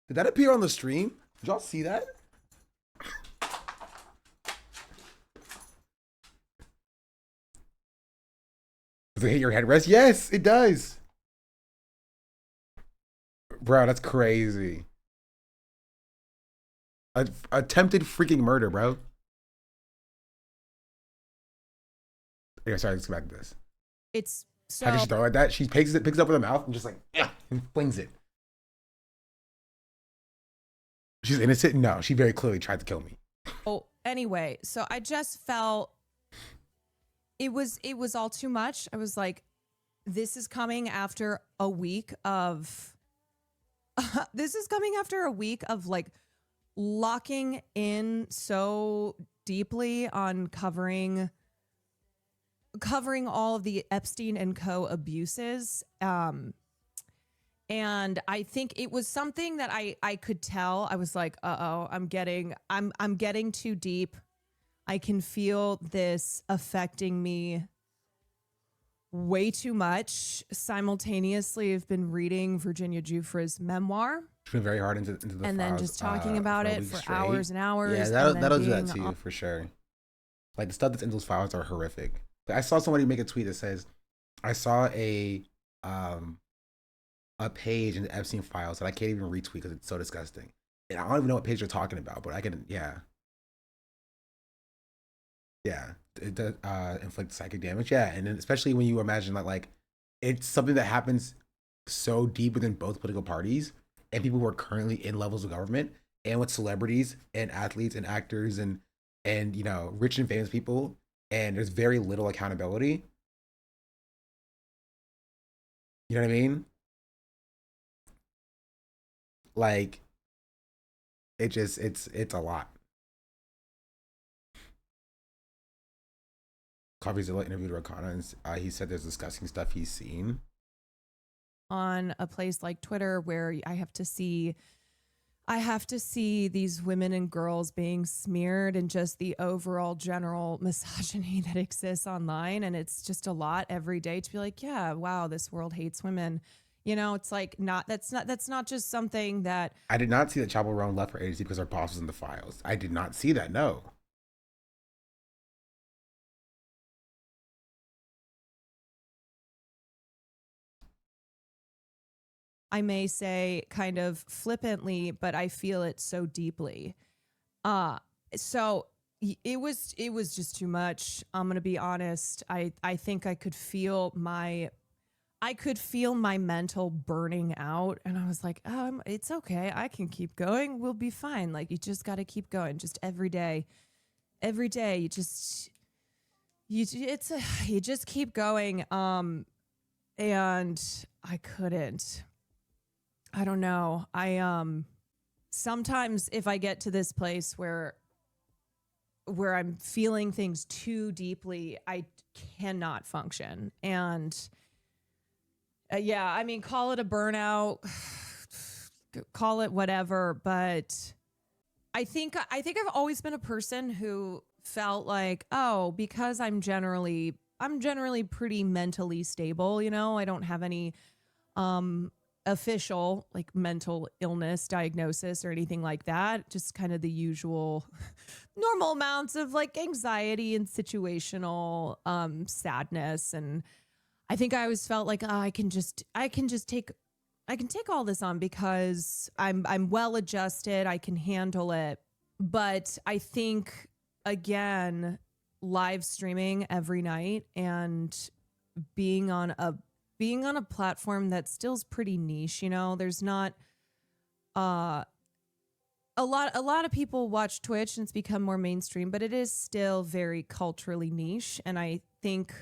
Did that appear on the stream? Did y'all see that? Does it hit your headrest? Yes, it does. Bro, that's crazy. Attempted freaking murder, bro. Yeah, sorry, let's go back to this. It's so. How can she throw it like that? She picks it up with her mouth and just like, and flings it. She's innocent? No, she very clearly tried to kill me. Oh, anyway, so I just felt it was all too much. I was like, this is coming after a week of like locking in so deeply on covering all of the Epstein and Co. abuses. And I think it was something that I could tell. I was like, I'm getting too deep. I can feel this affecting me way too much. Simultaneously, I've been reading Virginia Giuffre's memoir. She's been very hard into the and then files, just talking about a it week for straight. hours and hours. Yeah, that'll do that to you for sure. Like the stuff that's in those files are horrific. I saw somebody make a tweet that says, I saw a page in the Epstein files that I can't even retweet because it's so disgusting. And I don't even know what page you're talking about, but I can, yeah. Yeah, it does inflict psychic damage. Yeah, and then especially when you imagine that, like, it's something that happens so deep within both political parties and people who are currently in levels of government and with celebrities and athletes and actors and you know, rich and famous people, and there's very little accountability. You know what I mean? Like, it's a lot. Coffeezilla interviewed Rakana, and he said there's disgusting stuff he's seen On a place like Twitter where I have to see these women and girls being smeared and just the overall general misogyny that exists online. And it's just a lot every day to be like, yeah, wow, this world hates women. You know, it's like that's not just something that I did not see that Chapel Roan left her agency because her boss was in the files. I did not see that, no. I may say kind of flippantly, but I feel it so deeply. So it was just too much. I'm going to be honest. I think I could feel my mental burning out, and I was like, oh, it's okay. I can keep going. We'll be fine. Like, you just got to keep going. Just every day you just keep going. And I couldn't. I don't know. Sometimes if I get to this place where I'm feeling things too deeply, I cannot function. And yeah, I mean, call it a burnout, call it whatever, but I think I've always been a person who felt like, oh, because I'm generally pretty mentally stable, you know, I don't have any official like mental illness diagnosis or anything like that, just kind of the usual normal amounts of like anxiety and situational sadness. And I think I always felt like, oh, I can take all this on because I'm well adjusted, I can handle it. But I think, again, live streaming every night and being on a platform that still's pretty niche. You know, there's not a lot of people watch Twitch and it's become more mainstream, but it is still very culturally niche. And I think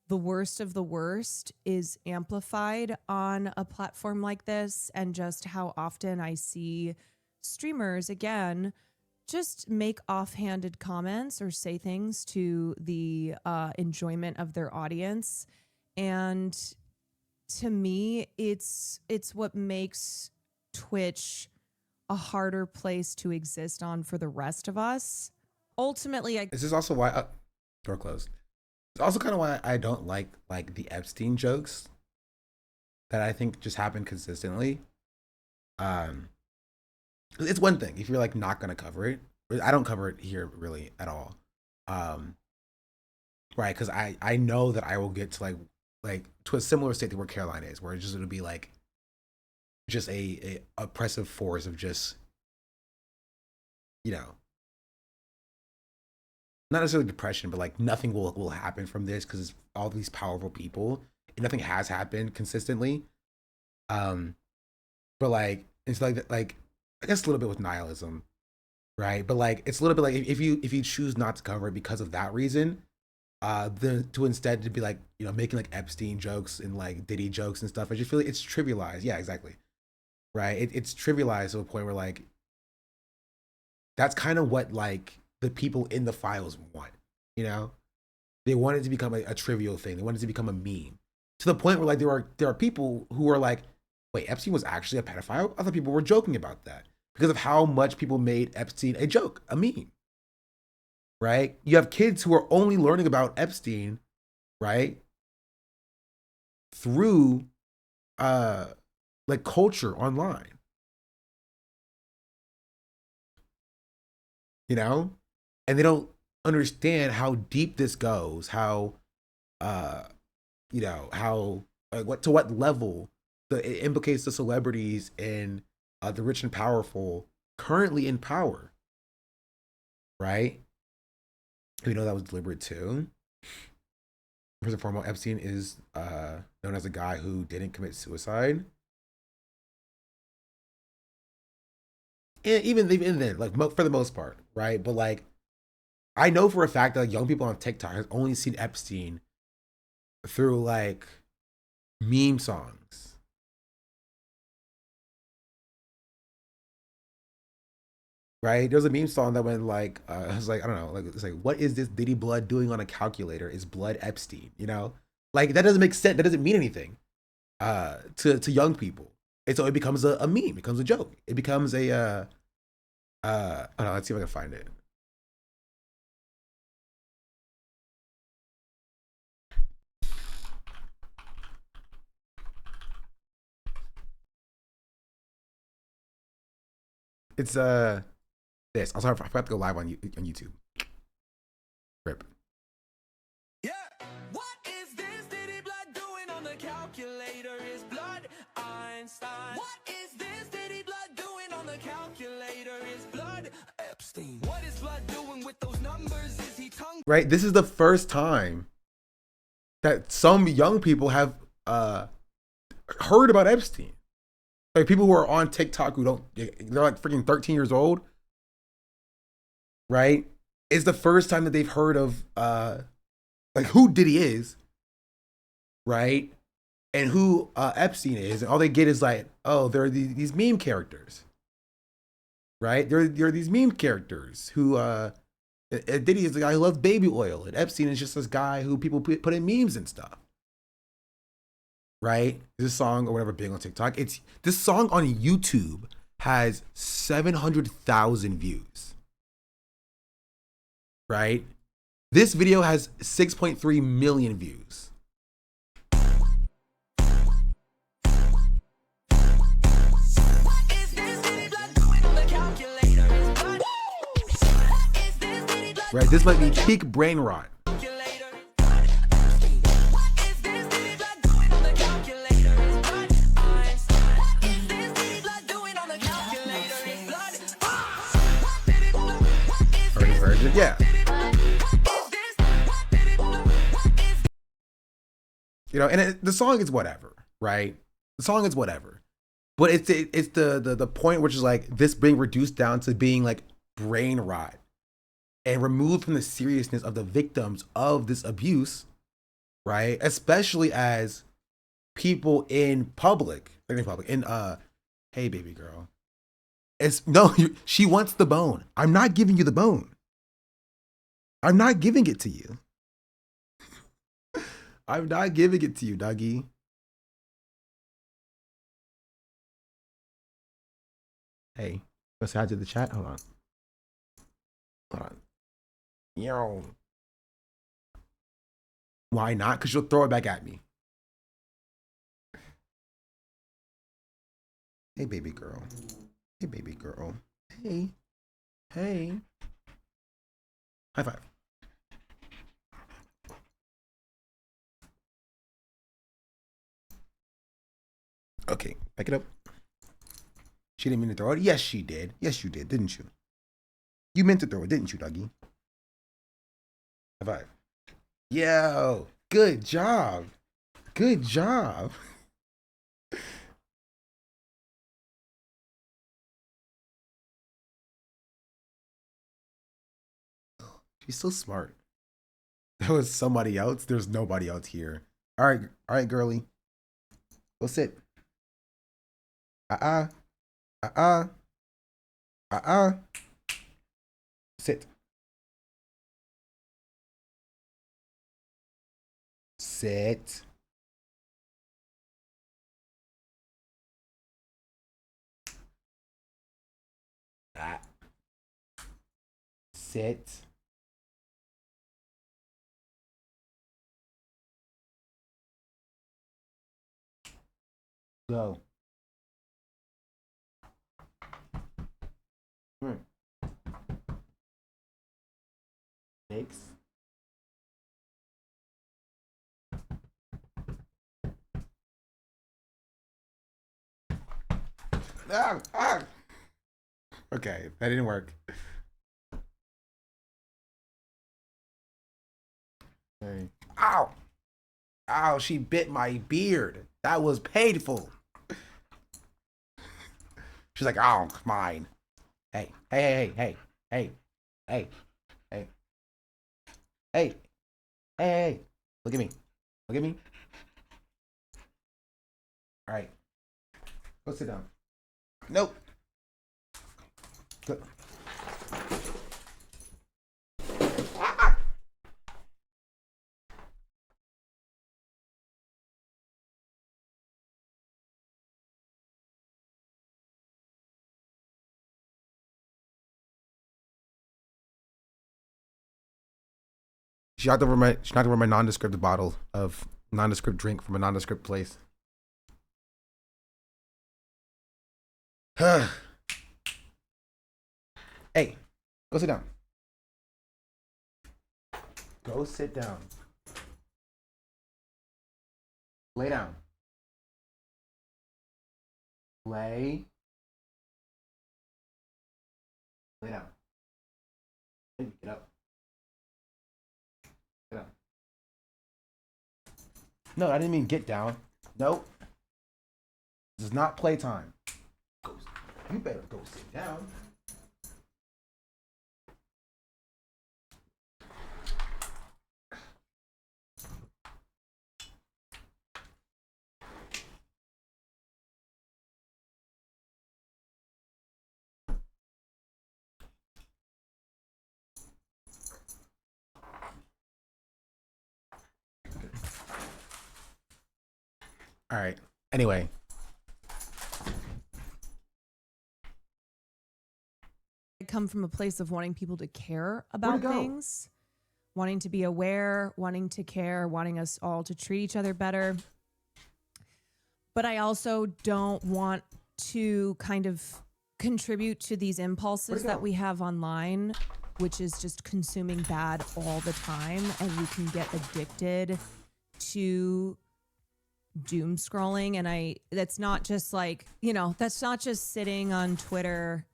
the worst of the worst is amplified on a platform like this, and just how often I see streamers, again, just make offhanded comments or say things to the enjoyment of their audience. And to me, it's what makes Twitch a harder place to exist on for the rest of us. Ultimately, This is also why door closed. It's also kind of why I don't like the Epstein jokes that I think just happen consistently. It's one thing if you're like not gonna cover it. I don't cover it here really at all. Right, because I know that I will get to like to a similar state to where Caroline is, where it'll be like just a oppressive force of just, you know, not necessarily depression, but like nothing will happen from this because it's all these powerful people and nothing has happened consistently. But like it's like I guess a little bit with nihilism, right? But like it's a little bit like if you choose not to cover it because of that reason, then to instead to be like, you know, making like Epstein jokes and like Diddy jokes and stuff, I just feel like it's trivialized. Yeah, exactly. Right. It's trivialized to a point where like that's kind of what like the people in the files want, you know? They want it to become a trivial thing. They want it to become a meme. To the point where like there are people who are like, wait, Epstein was actually a pedophile? I thought people were joking about that because of how much people made Epstein a joke, a meme. Right? You have kids who are only learning about Epstein, right? Through like culture online. You know? And they don't understand how deep this goes, how you know, how like to what level it implicates the celebrities and the rich and powerful currently in power. Right? We know that was deliberate too. First and foremost, Epstein is known as a guy who didn't commit suicide. And even then, like for the most part, right? But like, I know for a fact that like, young people on TikTok have only seen Epstein through like meme songs. Right? There's a meme song that went like, I was like, I don't know, like it's like, what is this Diddy blood doing on a calculator? Is blood Epstein? You know, like that doesn't make sense. That doesn't mean anything to young people. And so it becomes a meme. It becomes a joke. It becomes a I don't know. Let's see if I can find it. It's this. Also, I forgot to go live on YouTube. Rip. Yeah. What is this Diddy blood doing on the calculator? Is blood Einstein? What is this Diddy blood doing on the calculator? Is blood Epstein? What is blood doing with those numbers? Is he tongue? Right. This is the first time that some young people have heard about Epstein. Like people who are on TikTok who don't, they're like freaking 13 years old. Right? It's the first time that they've heard of like who Diddy is, right? And who Epstein is. And all they get is like, oh, there are these meme characters. Right? There are these meme characters who Diddy is the guy who loves baby oil, and Epstein is just this guy who people put in memes and stuff. Right? This song or whatever big on TikTok. This song on YouTube has 700,000 views. Right? This video has 6.3 million views. Right? This might be peak brain rot. Version, yeah. You know, and the song is whatever, right? The song is whatever. But it's the point which is like this being reduced down to being like brain rot and removed from the seriousness of the victims of this abuse, right? Especially as people in public, hey baby girl. She wants the bone. I'm not giving you the bone. I'm not giving it to you. I'm not giving it to you, Dougie. Hey, let's add to the chat. Hold on. Yo. Why not? Because you'll throw it back at me. Hey, baby girl. Hey, baby girl. Hey. Hey. High five. Okay, back it up. She didn't mean to throw it. Yes, she did. Yes, you did, didn't you? You meant to throw it, didn't you, Dougie? High five. Yo, good job. Good job. She's so smart. There was somebody else. There's nobody else here. All right, girly. Go sit. Sit. Sit. Sit. Go. Six. Okay, that didn't work. Okay. Ow! Ow, she bit my beard. That was painful. She's like, oh, mine. Hey. Look at me. All right. Go sit down. Nope. Good. She's not gonna wear my nondescript bottle of nondescript drink from a nondescript place. Hey, go sit down. Go sit down. Lay down. Lay down. Get up. Get up. No, I didn't mean get down. Nope. This is not playtime. You better go sit down. All right. Anyway. I come from a place of wanting people to care about things, wanting to be aware, wanting to care, wanting us all to treat each other better. But I also don't want to kind of contribute to these impulses that we have online, which is just consuming bad all the time. And you can get addicted to doom scrolling. And that's not just like, that's not just sitting on Twitter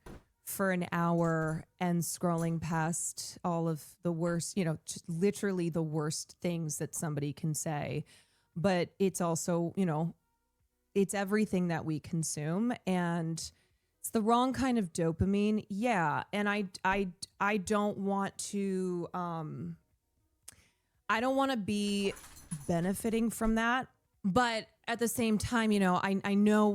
for an hour and scrolling past all of the worst, just literally the worst things that somebody can say. but it's also, you know, it's everything that we consume, and it's the wrong kind of dopamine. Yeah. And I don't want to, I don't want to be benefiting from that. But at the same time, you know, I know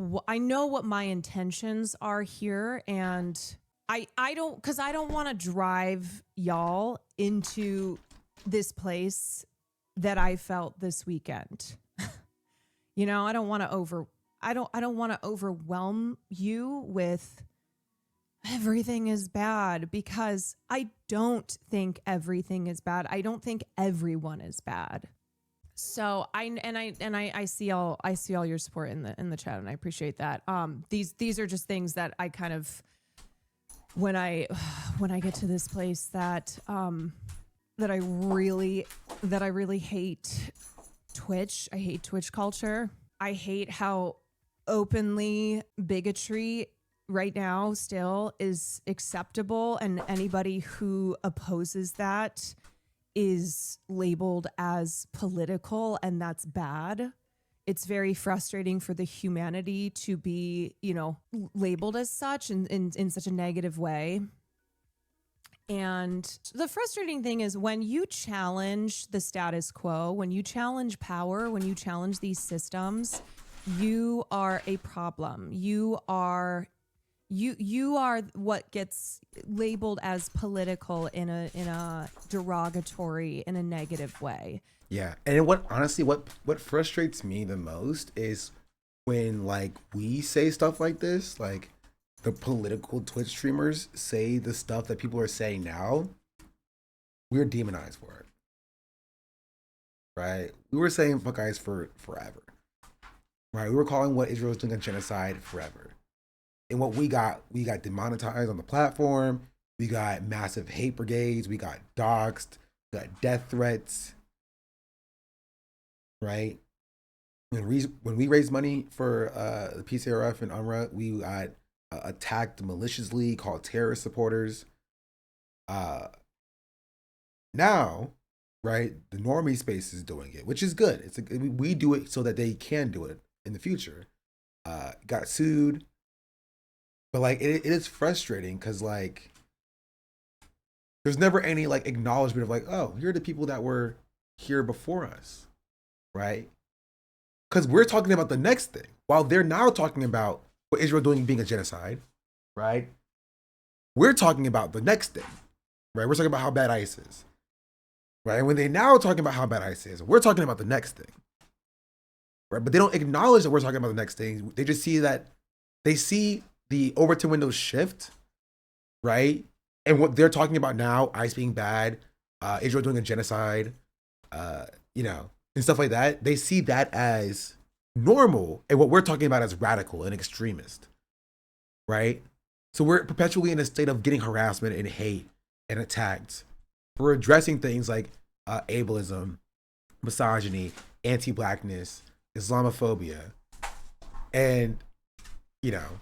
what my intentions are here, and I don't want to drive y'all into this place that I felt this weekend. You know, I don't want to overwhelm you with everything is bad, because I don't think everything is bad. I don't think everyone is bad. So I see all your support in the chat, and I appreciate that. These are just things that I kind of, when I get to this place that I really hate Twitch. I hate Twitch culture. I hate how openly bigotry right now still is acceptable, and anybody who opposes that is labeled as political, and that's bad. It's very frustrating for the humanity to be, you know, labeled as such in such a negative way. And the frustrating thing is when you challenge the status quo, when you challenge power, when you challenge these systems, you are a problem. You are what gets labeled as political in a derogatory, in a negative way. Yeah. And what frustrates me the most is when like we say stuff like this, like the political Twitch streamers say the stuff that people are saying now, we're demonized for it. Right? We were saying fuck guys for forever. Right? We were calling what Israel is doing a genocide forever. And what we got demonetized on the platform. We got massive hate brigades. We got doxxed. We got death threats. Right? When we raised money for the PCRF and UNRWA, we got attacked maliciously, called terrorist supporters. Now, right, the normie space is doing it, which is good. We do it so that they can do it in the future. Got sued. But like it is frustrating because like there's never any like acknowledgement of like, oh, here are the people that were here before us, right? Because we're talking about the next thing while they're now talking about what Israel doing being a genocide, right? We're talking about the next thing, right? We're talking about how bad ICE is, right? And when they now talking about how bad ICE is, we're talking about the next thing, right? But they don't acknowledge that we're talking about the next thing. They just see that they see the Overton windows shift, right? And what they're talking about now, ICE being bad, Israel doing a genocide, you know, and stuff like that. They see that as normal, and what we're talking about as radical and extremist, right? So we're perpetually in a state of getting harassment and hate and attacked. We're addressing things like ableism, misogyny, anti-blackness, Islamophobia, and, you know,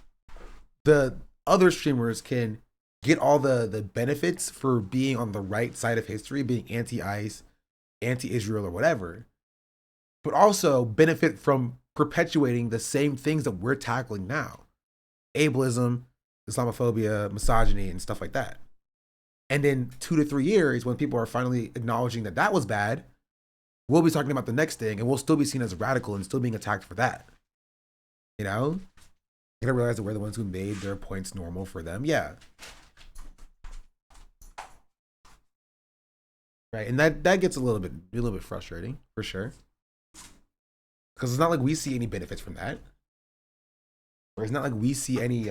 the other streamers can get all the benefits for being on the right side of history, being anti-ICE, anti-Israel or whatever, but also benefit from perpetuating the same things that we're tackling now. Ableism, Islamophobia, misogyny, and stuff like that. And in 2 to 3 years, when people are finally acknowledging that that was bad, we'll be talking about the next thing, and we'll still be seen as radical and still being attacked for that. You know? You gotta realize that we're the ones who made their points normal for them. Yeah. Right. And that gets a little bit frustrating for sure. Because it's not like we see any benefits from that. Or it's not like we see any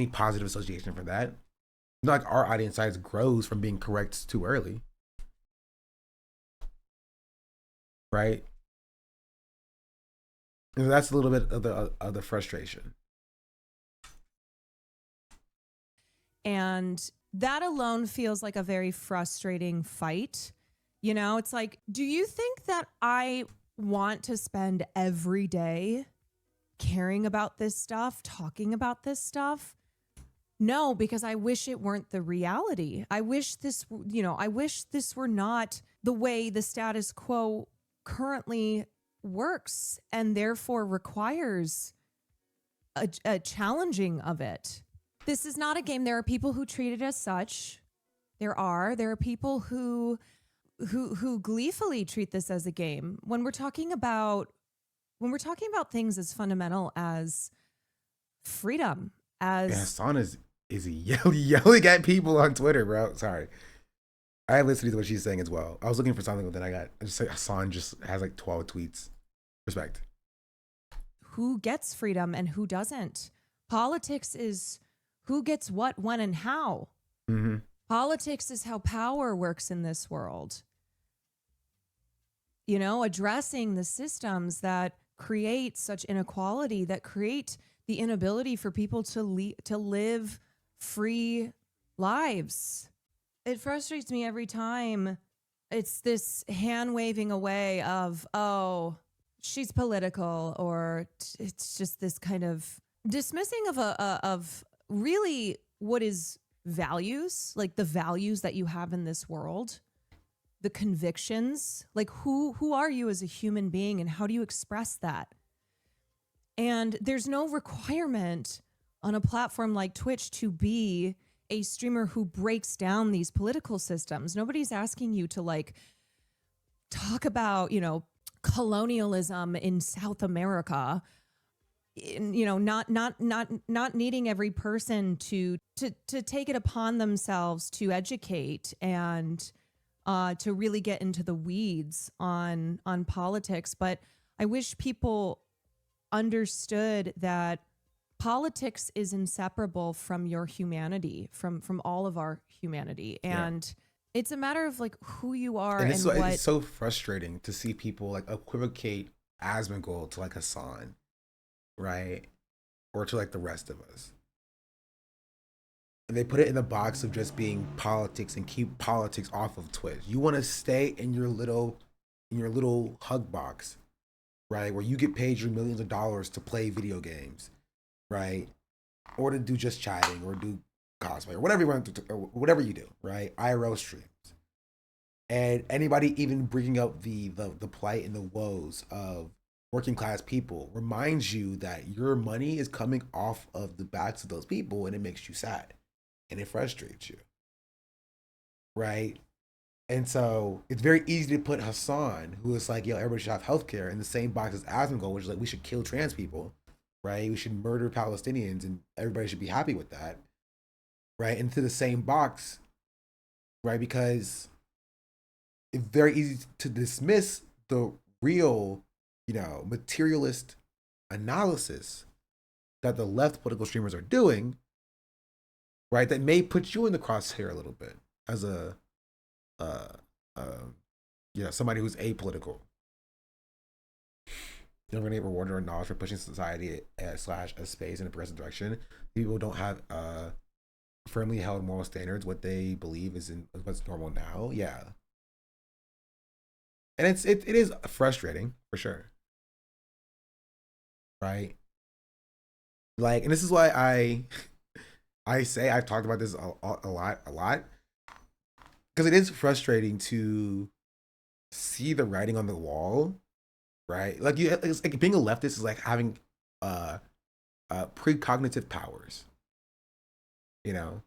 positive association from that. It's not like our audience size grows from being correct too early. Right? And that's a little bit of the frustration. And that alone feels like a very frustrating fight. You know, it's like, do you think that I want to spend every day caring about this stuff, talking about this stuff? No, because I wish it weren't the reality. I wish this were not the way the status quo currently works and therefore requires a challenging of it. This is not a game. There are people who treat it as such. There are people who gleefully treat this as a game. When we're talking about things as fundamental as freedom, as Hassan is yelling at people on Twitter, bro. Sorry. I listened to what she's saying as well. I was looking for something, but then I just like Hassan just has like 12 tweets. Respect. who gets freedom and who doesn't. Politics is who gets what, when, and how. Mm-hmm. Politics is how power works in this world. You know, addressing the systems that create such inequality, that create the inability for people to live free lives. It frustrates me every time. It's this hand waving away of, oh, she's political, or it's just this kind of dismissing of really what is values, like the values that you have in this world, the convictions, like who are you as a human being and how do you express that? And there's no requirement on a platform like Twitch to be a streamer who breaks down these political systems. Nobody's asking you to like talk about, you know, colonialism in South America. You know, not needing every person to take it upon themselves to educate and to really get into the weeds on politics. But I wish people understood that politics is inseparable from your humanity, from all of our humanity. And it's a matter of like who you are and what. It's so frustrating to see people like equivocate Asmongold to like Hassan, right? Or to like the rest of us. And they put it in the box of just being politics and keep politics off of Twitch. You want to stay in your little hug box, right? Where you get paid your millions of dollars to play video games, right? Or to do just chatting or do cosplay or whatever you want to do, or whatever you do, right? IRL streams. And anybody even bringing up the plight and the woes of working class people reminds you that your money is coming off of the backs of those people, and it makes you sad and it frustrates you, right? And so it's very easy to put Hassan, who is like, yo, everybody should have healthcare, in the same box as Asmongold, which is like, we should kill trans people, right? We should murder Palestinians and everybody should be happy with that, right? Into the same box, right? Because it's very easy to dismiss the real, you know, materialist analysis that the left political streamers are doing, right? That may put you in the crosshair a little bit as a, somebody who's apolitical. You're going to get rewarded or acknowledged for pushing society / a space in a progressive direction. People don't have firmly held moral standards. What they believe is in what's normal now. Yeah. And it is frustrating for sure. Right? Like, and this is why I say I've talked about this a lot. Because it is frustrating to see the writing on the wall, right? Like it's like being a leftist is like having precognitive powers. You know?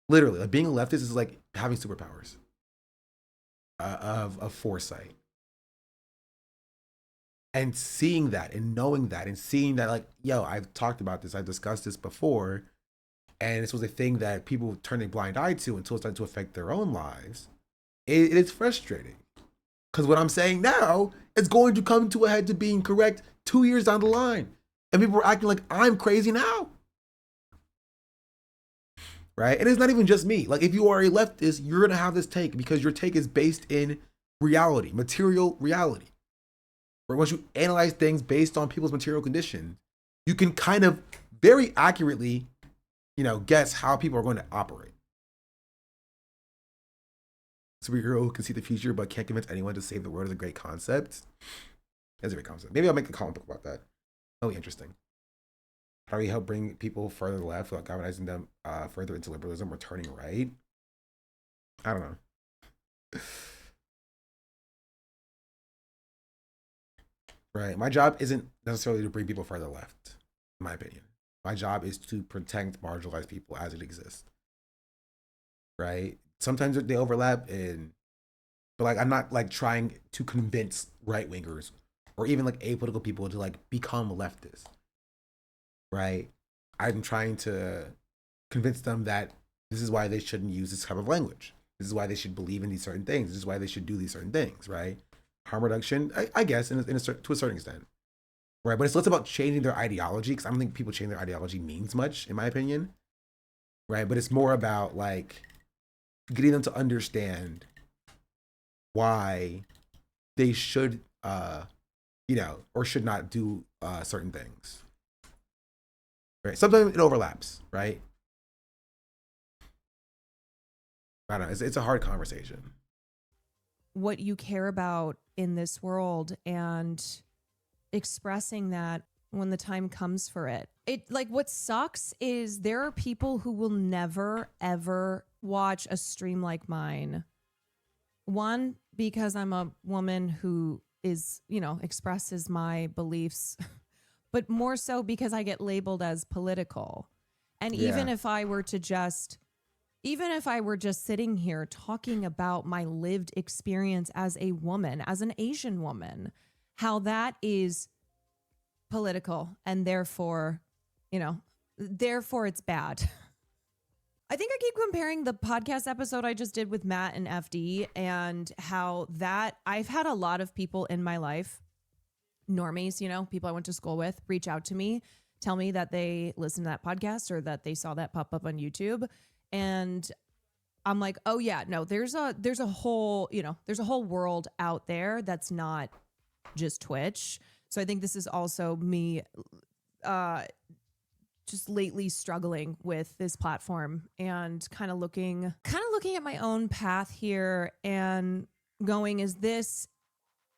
Literally, like being a leftist is like having superpowers of foresight. And seeing that and knowing that and seeing that, like, yo, I've talked about this, I've discussed this before, and this was a thing that people turned a blind eye to until it started to affect their own lives. It is frustrating. Because what I'm saying now is going to come to a head to being correct 2 years down the line. And people are acting like I'm crazy now. Right? And it's not even just me. Like, if you are a leftist, you're going to have this take because your take is based in reality, material reality. Where once you analyze things based on people's material condition, you can kind of very accurately, you know, guess how people are going to operate. Superhero who can see the future but can't convince anyone to save the world is a great concept. That's a great concept. Maybe I'll make a comic book about that. That'll be interesting. How do we help bring people further left without galvanizing them further into liberalism or turning right? I don't know. right? My job isn't necessarily to bring people further left, in my opinion. My job is to protect marginalized people as it exists, right? Sometimes they overlap, but like I'm not like trying to convince right wingers or even like apolitical people to like become leftists, right? I'm trying to convince them that this is why they shouldn't use this type of language. This is why they should believe in these certain things. This is why they should do these certain things, right? Harm reduction, I guess, to a certain extent, right? But it's less about changing their ideology, because I don't think people changing their ideology means much, in my opinion, right? But it's more about like getting them to understand why they should, or should not do certain things, right? Sometimes it overlaps, right? I don't know. It's a hard conversation. What you care about in this world and expressing that when the time comes for it. It like what sucks is there are people who will never ever watch a stream like mine. One, because I'm a woman who is, expresses my beliefs, but more so because I get labeled as political. And even if I were just sitting here talking about my lived experience as a woman, as an Asian woman, how that is political and therefore it's bad. I think I keep comparing the podcast episode I just did with Matt and FD and how that I've had a lot of people in my life, normies, people I went to school with, reach out to me, tell me that they listened to that podcast or that they saw that pop up on YouTube. And I'm like, oh yeah, no, there's a whole world out there that's not just Twitch. So I think this is also me just lately struggling with this platform and kind of looking at my own path here and going,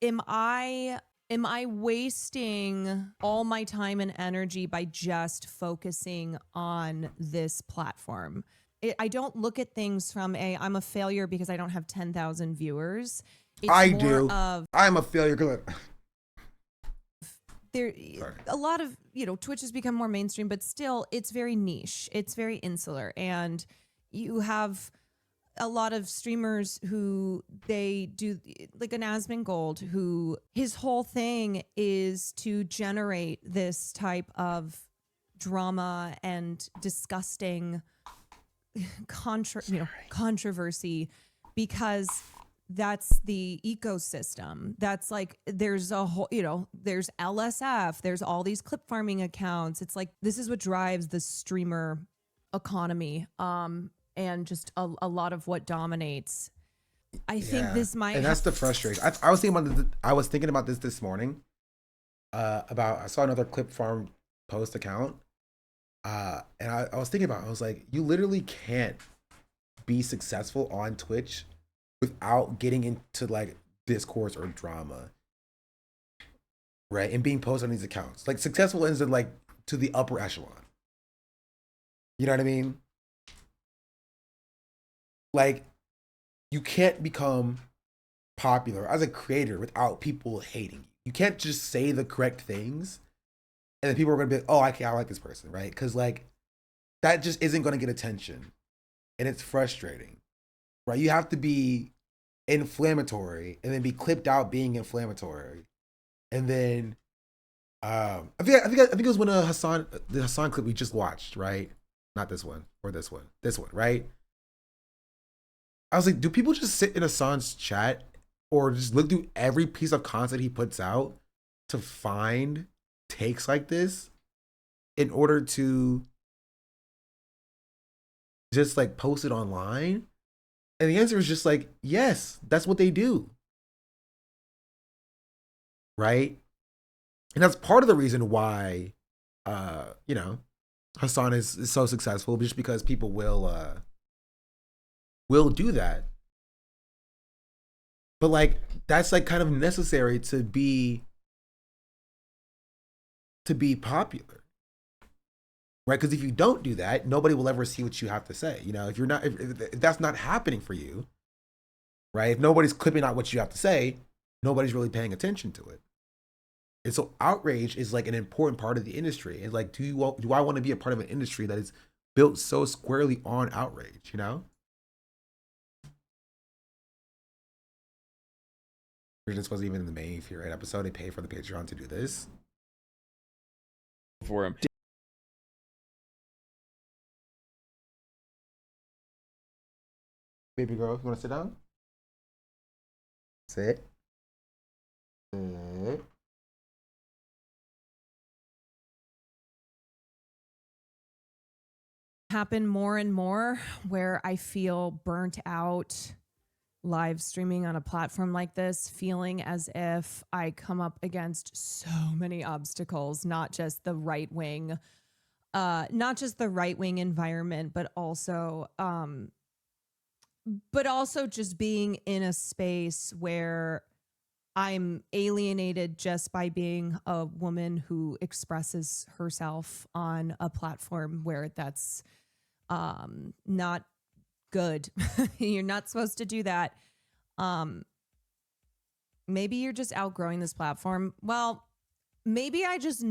am I wasting all my time and energy by just focusing on this platform? I don't look at things from I'm a failure because I don't have 10,000 viewers. I do. I'm a failure because a lot of, Twitch has become more mainstream, but still it's very niche. It's very insular. And you have a lot of streamers who they do like an Asmon Gold, who his whole thing is to generate this type of drama and disgusting controversy because that's the ecosystem. That's like, there's a whole, there's LSF, there's all these clip farming accounts. It's like, this is what drives the streamer economy. And just a lot of what dominates. I think this might, and that's the frustration. I was thinking about this morning. I saw another clip farm post account. And I was thinking about it. I was like, you literally can't be successful on Twitch without getting into like discourse or drama, right? And being posted on these accounts, like successful ends in like to the upper echelon. You know what I mean? Like, you can't become popular as a creator without people hating you. You can't just say the correct things and then people are going to be like, oh, I like this person, right? Because like, that just isn't going to get attention. And it's frustrating, right? You have to be inflammatory and then be clipped out being inflammatory. And then, I think it was when the Hassan clip we just watched, right? Not this one or this one, right? I was like, do people just sit in Hassan's chat or just look through every piece of content he puts out to find takes like this in order to just like post it online? And the answer is just like, yes, that's what they do. Right? And that's part of the reason why, Hassan is so successful, just because people will do that. But like, that's like kind of necessary to be popular, right? Because if you don't do that, nobody will ever see what you have to say. If that's not happening for you, right? If nobody's clipping out what you have to say, nobody's really paying attention to it. And so outrage is like an important part of the industry. And like, do I want to be a part of an industry that is built so squarely on outrage, you know? This wasn't even in the main Fear Right episode. They pay for the Patreon to do this. For him. Baby girl, you want to sit down? Sit. Sit. Happen more and more where I feel burnt out live streaming on a platform like this, feeling as if I come up against so many obstacles, not just the right wing environment, but also just being in a space where I'm alienated just by being a woman who expresses herself on a platform where that's not good. You're not supposed to do that. Maybe you're just outgrowing this platform. Well, maybe it's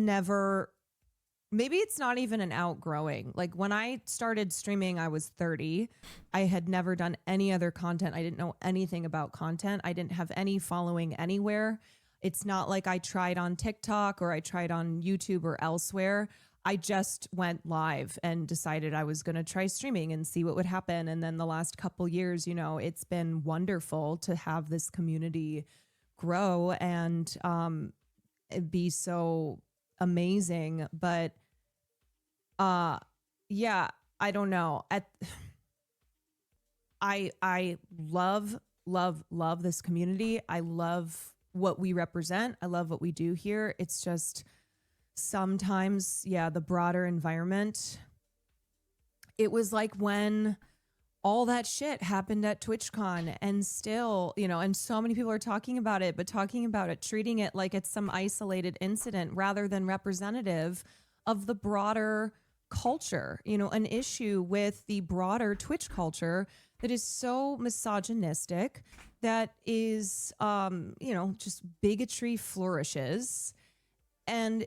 not even an outgrowing. Like when I started streaming, I was 30. I had never done any other content. I didn't know anything about content. I didn't have any following anywhere. It's not like I tried on TikTok or I tried on YouTube or elsewhere. I just went live and decided I was going to try streaming and see what would happen. And then the last couple years, you know, it's been wonderful to have this community grow and be so amazing. But yeah, I don't know. I love this community. I love what we represent. I love what we do here. It's just sometimes, yeah, the broader environment. It was like when all that shit happened at TwitchCon and still, you know, and so many people are talking about it, but talking about it, treating it like it's some isolated incident rather than representative of the broader culture, you know, an issue with the broader Twitch culture that is so misogynistic, that is, you know, just bigotry flourishes. And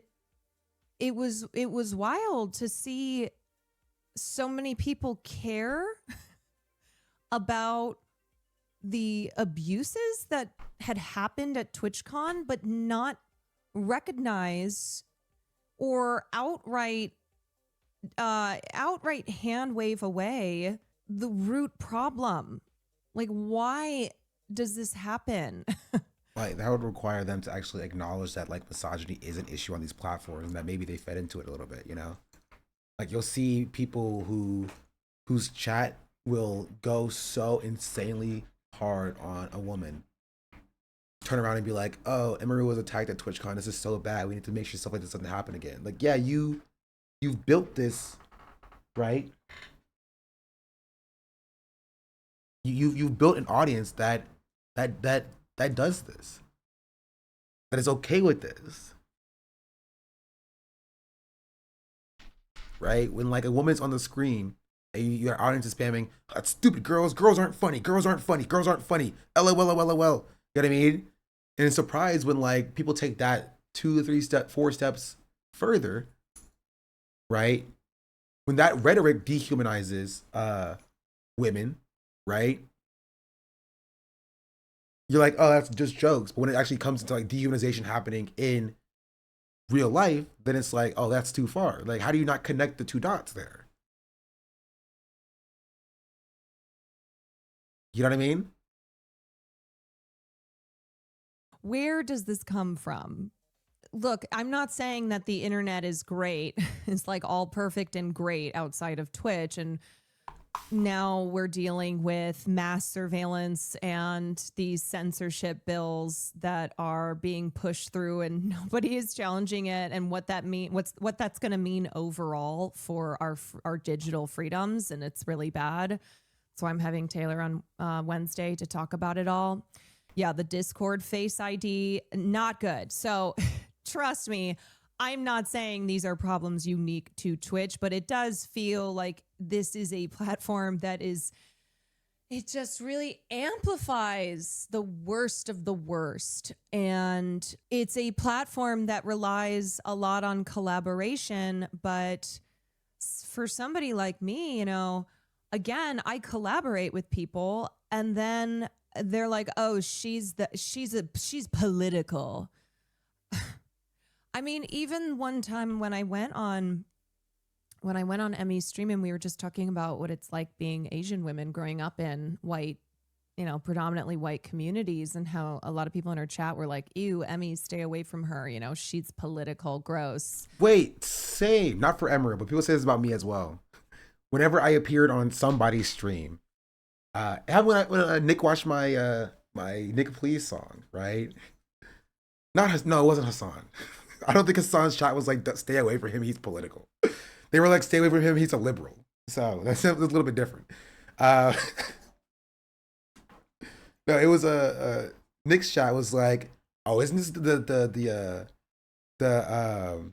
it was wild to see so many people care about the abuses that had happened at TwitchCon, but not recognize or outright hand wave away the root problem. Like, why does this happen? Like, that would require them to actually acknowledge that, like, misogyny is an issue on these platforms and that maybe they fed into it a little bit, you know? Like, you'll see people whose chat will go so insanely hard on a woman, turn around and be like, oh, Emery was attacked at TwitchCon. This is so bad. We need to make sure stuff like this doesn't happen again. Like, yeah, you've built this, right? You've built an audience that does this, that is okay with this, right? When like a woman's on the screen and your audience is spamming, that's stupid, girls aren't funny, girls aren't funny, LOL. You know what I mean? And it's surprised when like people take that 2, 3 steps, 4 steps further, right? When that rhetoric dehumanizes women, right? You're like, oh, that's just jokes. But when it actually comes into like dehumanization happening in real life, then it's like, oh, that's too far. Like, how do you not connect the two dots there? You know what I mean? Where does this come from? Look, I'm not saying that the internet is great. It's like all perfect and great outside of Twitch. And now we're dealing with mass surveillance and these censorship bills that are being pushed through and nobody is challenging it, and what that mean, what that's going to mean overall for our digital freedoms. And it's really bad. So I'm having Taylor on Wednesday to talk about it all. Yeah, the Discord Face ID, not good. So trust me, I'm not saying these are problems unique to Twitch, but it does feel like this is a platform that is it just really amplifies the worst of the worst. And it's a platform that relies a lot on collaboration. But for somebody like me, you know, again, I collaborate with people and then they're like, oh, she's political. I mean, even one time when I went on Emmy's stream and we were just talking about what it's like being Asian women growing up in white, you know, predominantly white communities, and how a lot of people in her chat were like, ew, Emmy, stay away from her. You know, she's political, gross. Wait, same. Not for Emerald, but people say this about me as well. Whenever I appeared on somebody's stream, when Nick watched my my Nick Please song, right? No, it wasn't Hassan. I don't think Hassan's chat was like, stay away from him, he's political. They were like, stay away from him, he's a liberal. So that's a little bit different. No, it was Nick's chat was like, oh, isn't this the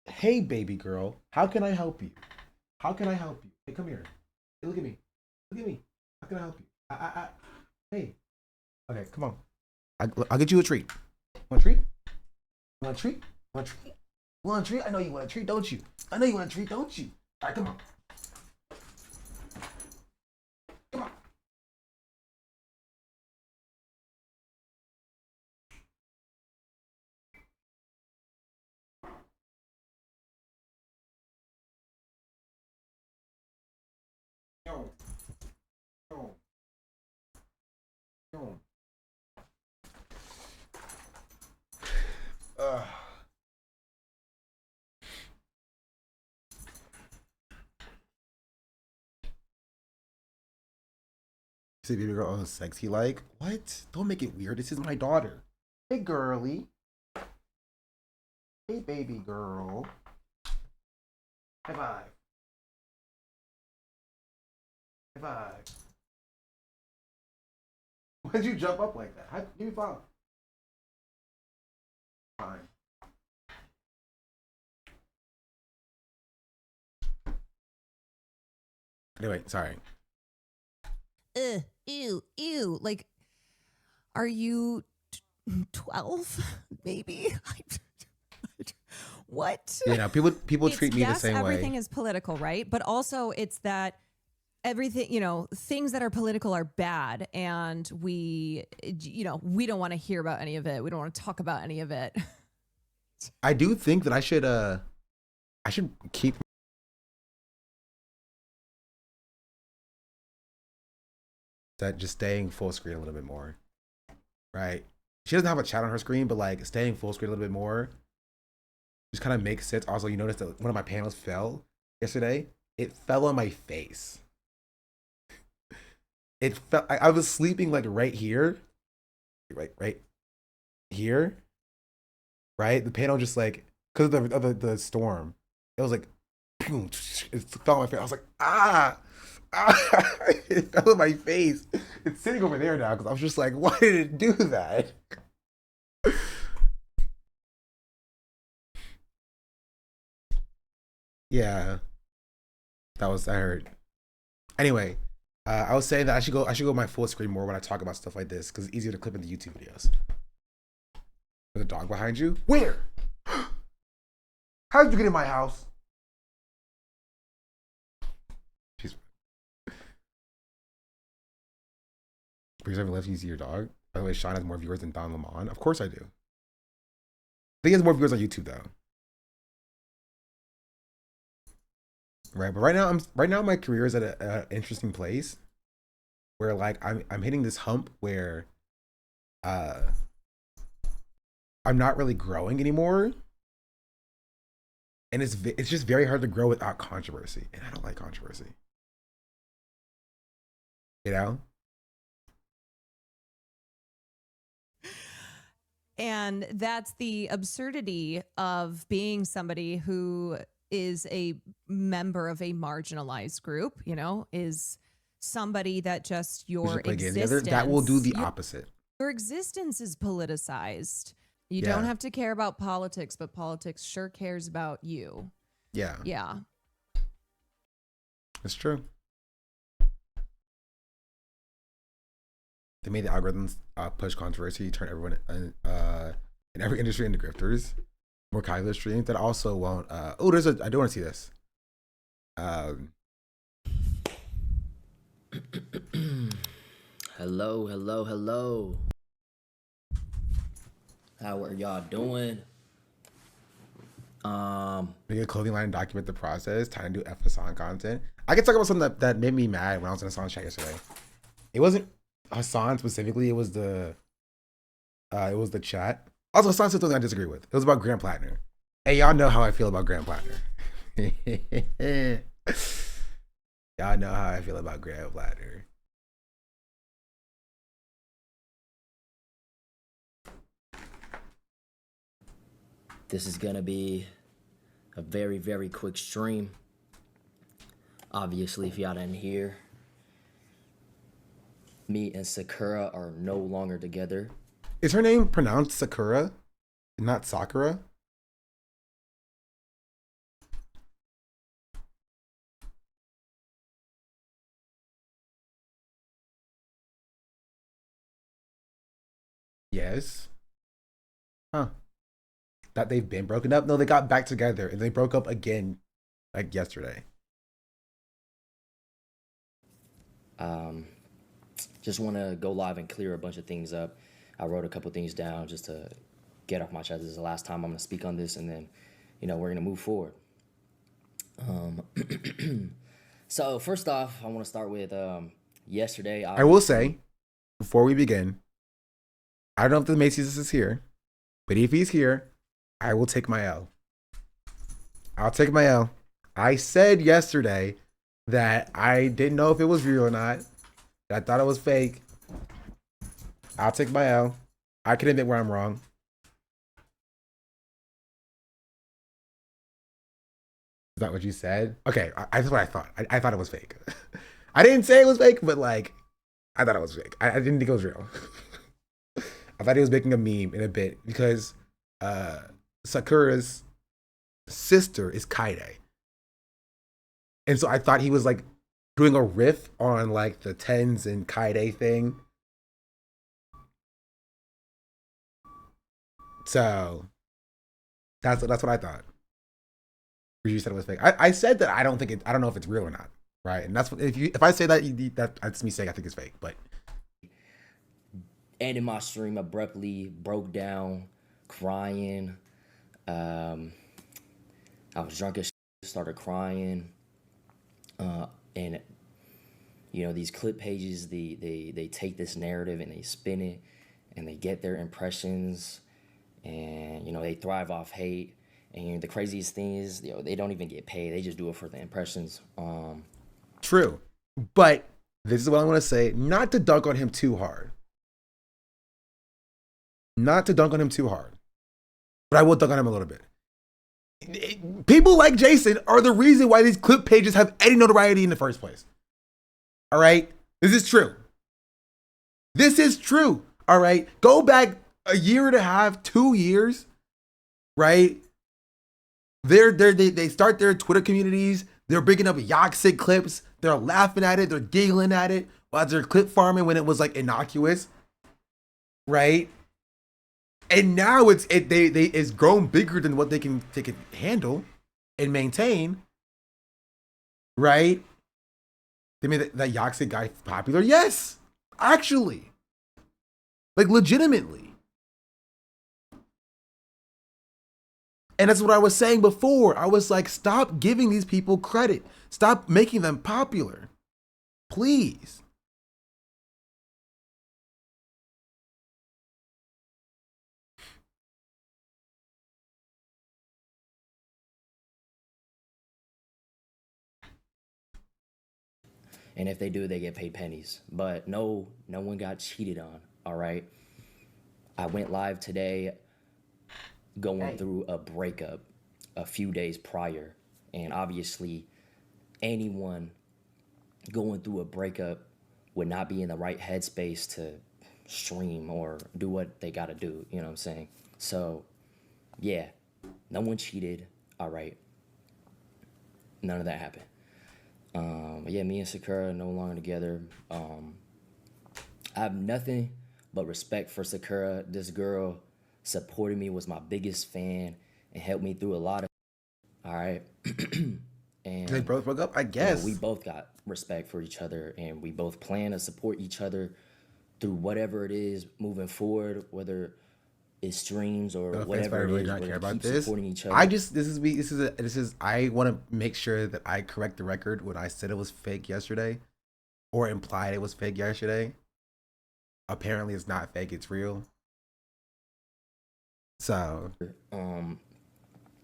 hey baby girl, how can I help you? How can I help you? Hey, come here. Hey, look at me. Look at me. How can I help you? Hey. Okay, come on. I'll get you a treat. Want a treat? Want a treat? Want a treat? Want a treat? I know you want a treat, don't you? I know you want a treat, don't you? All right, come on. Come on. No. No. No. Say baby girl, oh, sexy like? What? Don't make it weird. This is my daughter. Hey girly. Hey baby girl. High five. High five. Why'd you jump up like that? Give me five. Fine. Anyway, sorry. Ew. Like, are you 12? Maybe? What? You know, people treat me the same way. Everything is political, right? But also it's that everything, you know, things that are political are bad, and we don't want to hear about any of it. We don't want to talk about any of it. I do think that I should keep that, just staying full screen a little bit more. Right? She doesn't have a chat on her screen, but like staying full screen a little bit more just kind of makes sense. Also, you noticed that one of my panels fell yesterday. It fell on my face. It fell. I was sleeping like right here, right here, right. The panel just like, because of the storm, it was like, boom, it fell on my face. I was like, it fell on my face. It's sitting over there now because I was just like, why did it do that? Yeah, I heard. Anyway, I was saying that I should go my full screen more when I talk about stuff like this because it's easier to clip into YouTube videos. There's a dog behind you. Where? How did you get in my house? Jeez. Because I haven't left you see your dog. By the way, Sean has more viewers than Don Lemon. Of course I do. I think he has more viewers on YouTube though. Right, but right now my career is at an interesting place where like I'm hitting this hump where I'm not really growing anymore, and it's just very hard to grow without controversy, and I don't like controversy. You know? And that's the absurdity of being somebody who is a member of a marginalized group, you know, is somebody that just your existence, that will do the opposite. Your existence is politicized. You Yeah. don't have to care about politics, but politics sure cares about you. Yeah. Yeah. That's true. they made the algorithms push controversy, turn everyone in every industry into grifters. More calculus streams that also won't. I do want to see this. Hello. How are y'all doing? Make a clothing line and document the process. Time to do Hassan content. I can talk about something that made me mad when I was in Hassan's chat yesterday. It wasn't Hassan specifically. It was the chat. Also, Hassan said something I disagree with. It was about Graham Plattner. Hey, y'all know how I feel about Graham Plattner. Y'all know how I feel about Graham Plattner. This is gonna be a very, very quick stream. Obviously, if y'all didn't hear, me and Sakura are no longer together. Is her name pronounced Sakura, not Sakura? Yes. Huh. That they've been broken up? No, they got back together and they broke up again like yesterday. Just want to go live and clear a bunch of things up. I wrote a couple things down just to get off my chest. This is the last time I'm going to speak on this, and then, we're going to move forward. So first off, I want to start with yesterday. I will say, before we begin, I don't know if the Macy's is here, but if he's here, I will take my L. I'll take my L. I said yesterday that I didn't know if it was real or not. I thought it was fake. I'll take my L. I can admit where I'm wrong. Is that what you said? Okay, that's what I thought. I thought it was fake. I didn't say it was fake, but I thought it was fake. I didn't think it was real. I thought he was making a meme in a bit because Sakura's sister is Kaide. And so I thought he was doing a riff on the tens and Kaide thing. So that's what I thought. You said it was fake. I said that I don't know if it's real or not, right? And that's what if I say that's me saying I think it's fake, but ended my stream abruptly, broke down, crying. I was drunk as shit, started crying. And these clip pages, they take this narrative and they spin it and they get their impressions and they thrive off hate. And the craziest thing is, they don't even get paid. They just do it for the impressions. True. But this is what I want to say, not to dunk on him too hard. Not to dunk on him too hard. But I will dunk on him a little bit. People like Jason are the reason why these clip pages have any notoriety in the first place. All right? This is true. This is true. All right? Go back a year and a half, 2 years, right? They start their Twitter communities. They're bringing up Yoxic clips. They're laughing at it. They're giggling at it while they're clip farming when it was innocuous, right? And now it's grown bigger than what they can handle and maintain, right? They made that Yoxic guy popular. Yes, actually, legitimately. And that's what I was saying before. I was stop giving these people credit. Stop making them popular. Please. And if they do, they get paid pennies. But no one got cheated on, all right? I went live today going through a breakup a few days prior. And obviously, anyone going through a breakup would not be in the right headspace to stream or do what they got to do, you know what I'm saying? So, yeah, no one cheated, all right? None of that happened. Yeah, me and Sakura are no longer together. I have nothing but respect for Sakura. This girl supported me, was my biggest fan, and helped me through a lot of. All right. And they both broke up, I guess. we both got respect for each other, and we both plan to support each other through whatever it is moving forward, whether it's streams or whatever I really it is. don't We're care gonna about keep this. supporting each other. I just this is I want to make sure that I correct the record when I said it was fake yesterday, or implied it was fake yesterday. Apparently, it's not fake; it's real. So,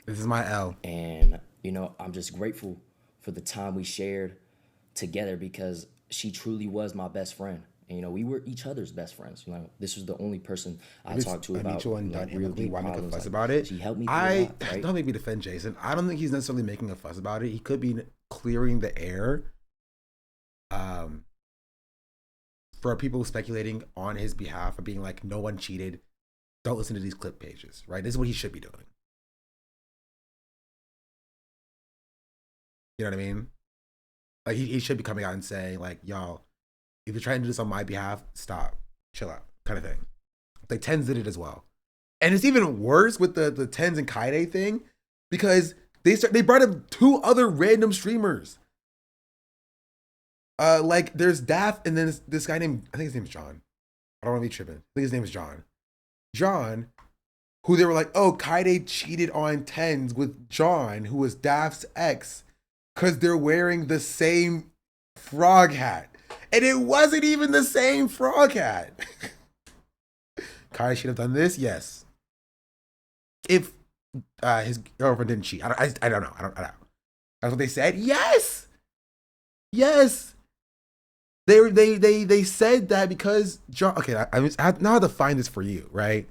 this is my L. And you know, I'm just grateful for the time we shared together, because she truly was my best friend. And, you know, we were each other's best friends. You know, this was the only person I talked to about mutual and like, real real deep why make a problems. fuss Like, about it? she helped me through a lot, right? Don't make me defend Jason. I don't think he's necessarily making a fuss about it. He could be clearing the air. For people speculating on his behalf of being like, no one cheated. Don't listen to these clip pages, right? This is what he should be doing. You know what I mean? Like he should be coming out and saying like, y'all, if you're trying to do this on my behalf, stop, chill out, kind of thing. Like Tens did it as well. And it's even worse with the Tens and Kaide thing, because they brought up 2 other random streamers. Like there's Daft, and then this guy named, I think his name's John. I don't want to be tripping. I think his name is John. John, who they were like, oh, Kaide cheated on Tens with John, who was Daft's ex, because they're wearing the same frog hat. And it wasn't even the same frog hat. Kaide should have done this, yes. If his girlfriend didn't cheat. I don't know. I don't know. That's what they said? Yes! Yes! They said that because John. Okay, I now have to find this for you, right?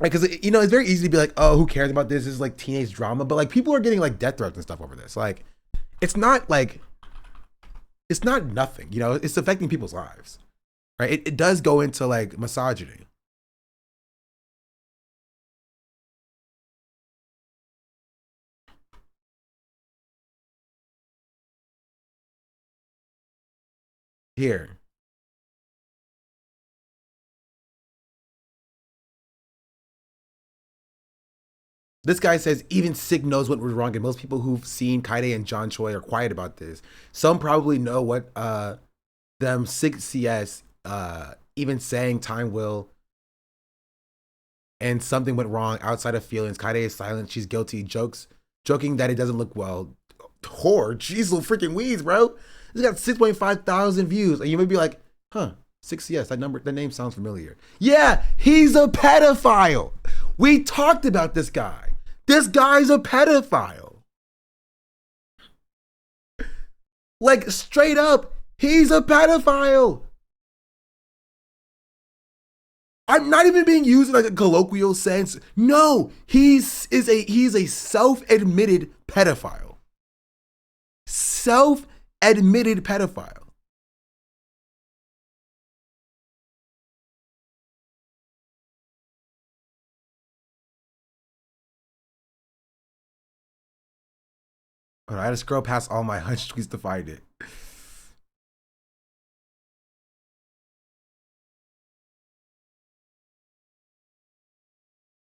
Like, because you know it's very easy to be like, oh, who cares about this? This is like teenage drama, but like people are getting like death threats and stuff over this. Like, it's not nothing. You know, it's affecting people's lives, right? It does go into like misogyny. Here. This guy says even Sig knows what was wrong, and most people who've seen Kaide and John Choi are quiet about this. Some probably know what them Sig CS even saying time will and something went wrong outside of feelings. Kaide is silent, she's guilty, joking that it doesn't look well. Whore, jeez, little freaking weeds, bro. This got 6.5 thousand views, and you may be like, huh, 6CS, that name sounds familiar. Yeah, he's a pedophile. We talked about this guy. This guy's a pedophile. Like, straight up, he's a pedophile. I'm not even being used in like a colloquial sense. No, he's a self-admitted pedophile. Self-admitted pedophile. I had to scroll past all my hunch tweets to find it.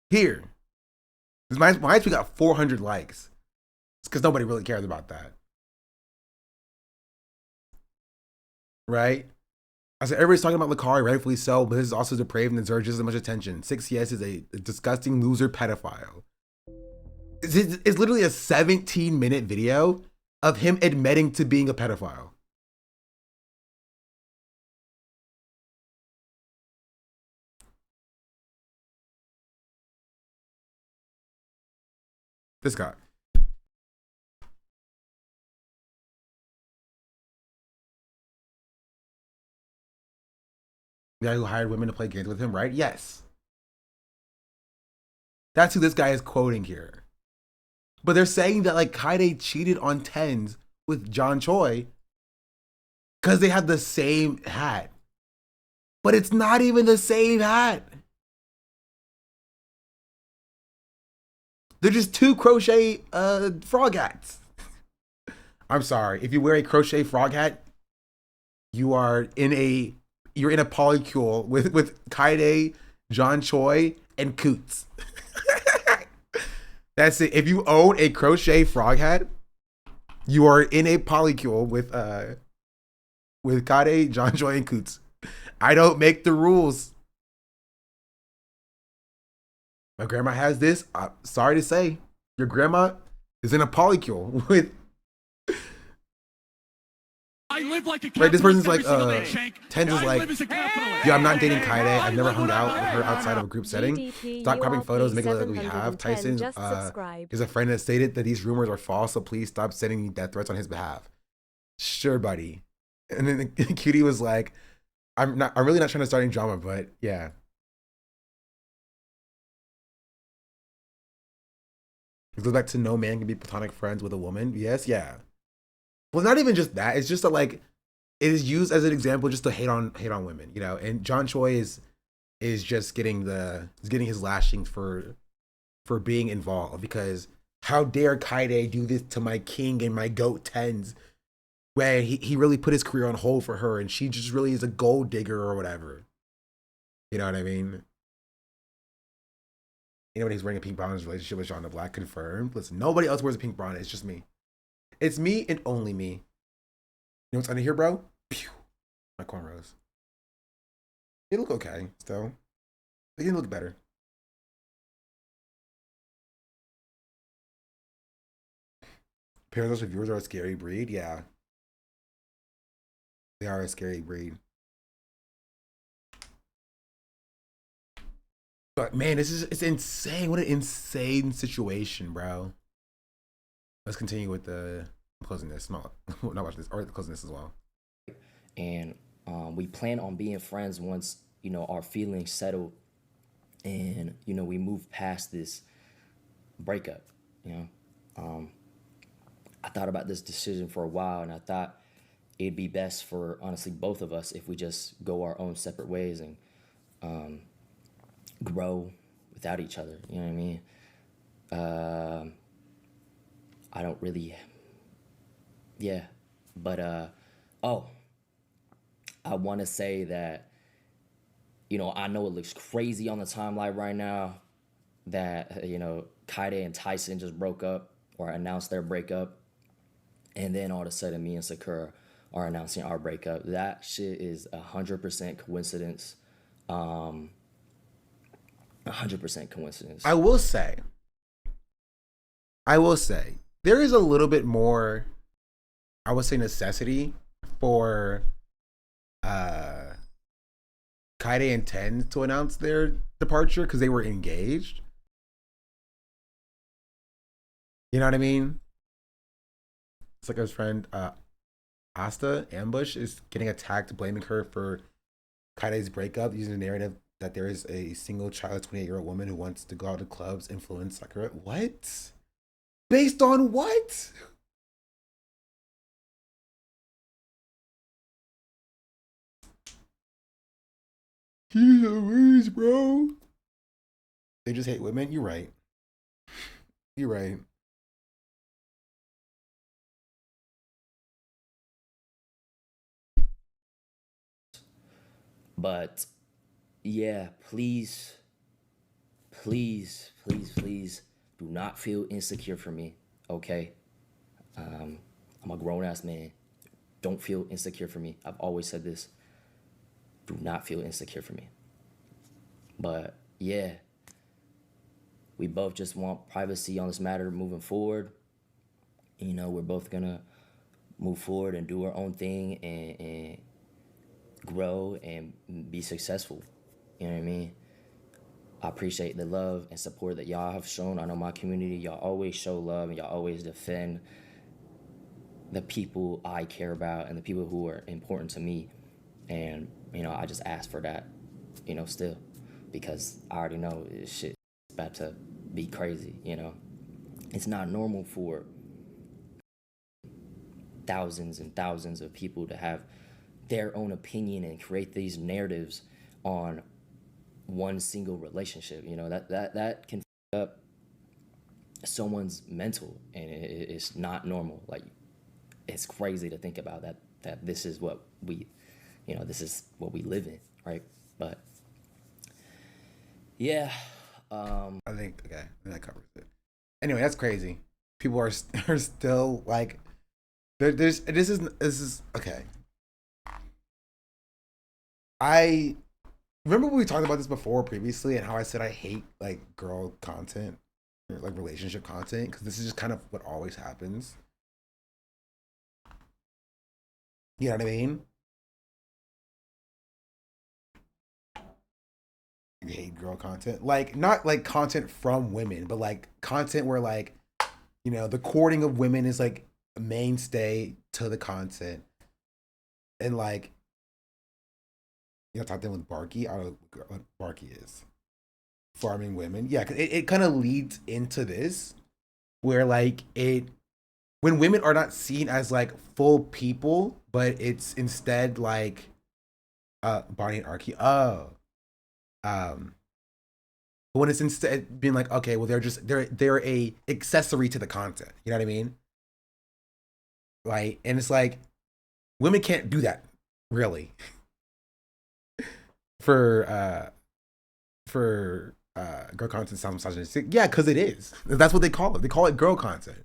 Here. My tweet got 400 likes. It's because nobody really cares about that. Right? I said, everybody's talking about Lakari, rightfully so, but this is also depraved and deserves just as much attention. 6CS is a disgusting loser pedophile. It's literally a 17-minute video of him admitting to being a pedophile. This guy. The guy who hired women to play games with him, right? Yes. That's who this guy is quoting here. But they're saying that like Kaide cheated on Tens with John Choi because they have the same hat. But it's not even the same hat. They're just 2 crochet frog hats. I'm sorry. If you wear a crochet frog hat, you are in a you're in a polycule with Kaide, John Choi, and Coots. That's it. If you own a crochet frog head, you are in a polycule with Kaide, John Choi, and Coots. I don't make the rules. My grandma has this. Sorry to say, your grandma is in a polycule with. I live like a Right, this person's capitalist like, every single day, Shank. Tens is I like, live as a capitalist. yeah, I'm not dating Kaide. I've never hung out with her outside of a group setting. Stop cropping photos, make it look like we have. Tyson is a friend that stated that these rumors are false, so please stop sending me death threats on his behalf. Sure, buddy. And then Cutie was like, I'm really not trying to start any drama, but yeah. It goes back to no man can be platonic friends with a woman. Yes, yeah. Well, not even just that. It's just that, like, it is used as an example just to hate on women, you know. And John Choi is just getting his lashings for being involved, because how dare Kaide do this to my king and my goat Tens, when he really put his career on hold for her, and she just really is a gold digger or whatever. You know what I mean? Anybody who's wearing a pink bra in his relationship with Sean the Black confirmed. Listen, nobody else wears a pink bra. It's just me. It's me and only me. You know what's under here, bro? Pew. My cornrows. They look okay still. They can look better. Parents of viewers are a scary breed. Yeah. They are a scary breed. But man, it's insane. What an insane situation, bro. Let's continue with the closing this. Not watching this, or closing this as well. And we plan on being friends once, you know, our feelings settle and, you know, we move past this breakup, you know. I thought about this decision for a while, and I thought it'd be best for, honestly, both of us if we just go our own separate ways and grow without each other, you know what I mean? I don't really, yeah, but, I want to say that, you know, I know it looks crazy on the timeline right now that, you know, Kaide and Tyson just broke up or announced their breakup, and then all of a sudden me and Sakura are announcing our breakup. That shit is 100% coincidence. 100% coincidence. I will say, there is a little bit more, I would say, necessity for Kaide and Ten to announce their departure because they were engaged. You know what I mean? It's like his friend Asta Ambush is getting attacked, blaming her for Kaide's breakup, using the narrative that there is a single child, 28-year-old woman who wants to go out to clubs, influence Sakura. What? Based on what? Jeez, bro. They just hate women? You're right. You're right. But yeah, please do not feel insecure for me, okay? I'm a grown-ass man. Don't feel insecure for me. I've always said this. Do not feel insecure for me. But yeah, we both just want privacy on this matter moving forward. You know, we're both gonna move forward and do our own thing and grow and be successful. You know what I mean? I appreciate the love and support that y'all have shown. I know my community, y'all always show love and y'all always defend the people I care about and the people who are important to me. And, you know, I just ask for that, you know, still, because I already know this shit is about to be crazy, you know? It's not normal for thousands and thousands of people to have their own opinion and create these narratives on one single relationship. You know, that can f up someone's mental, and it's not normal. Like, it's crazy to think about that this is what we you know, this is what we live in, right? But yeah, I think that covers it. Anyway, that's crazy. People are are still like, there's this is okay. I remember we talked about this before previously, and how I said I hate like girl content or like relationship content because this is just kind of what always happens. You know what I mean? You hate girl content, like not like content from women, but like content where like, you know, the courting of women is like a mainstay to the content, and like, you know, talking with Barky. I don't know what Barky is. Farming women, yeah, 'cause it kind of leads into this, where like when women are not seen as like full people, but it's instead like Barney and Arky. But when it's instead being like, okay, well they're a accessory to the content. You know what I mean? Right? And it's like women can't do that, really. for girl content sounds misogynistic. Yeah, because it is. That's what they call it. They call it girl content.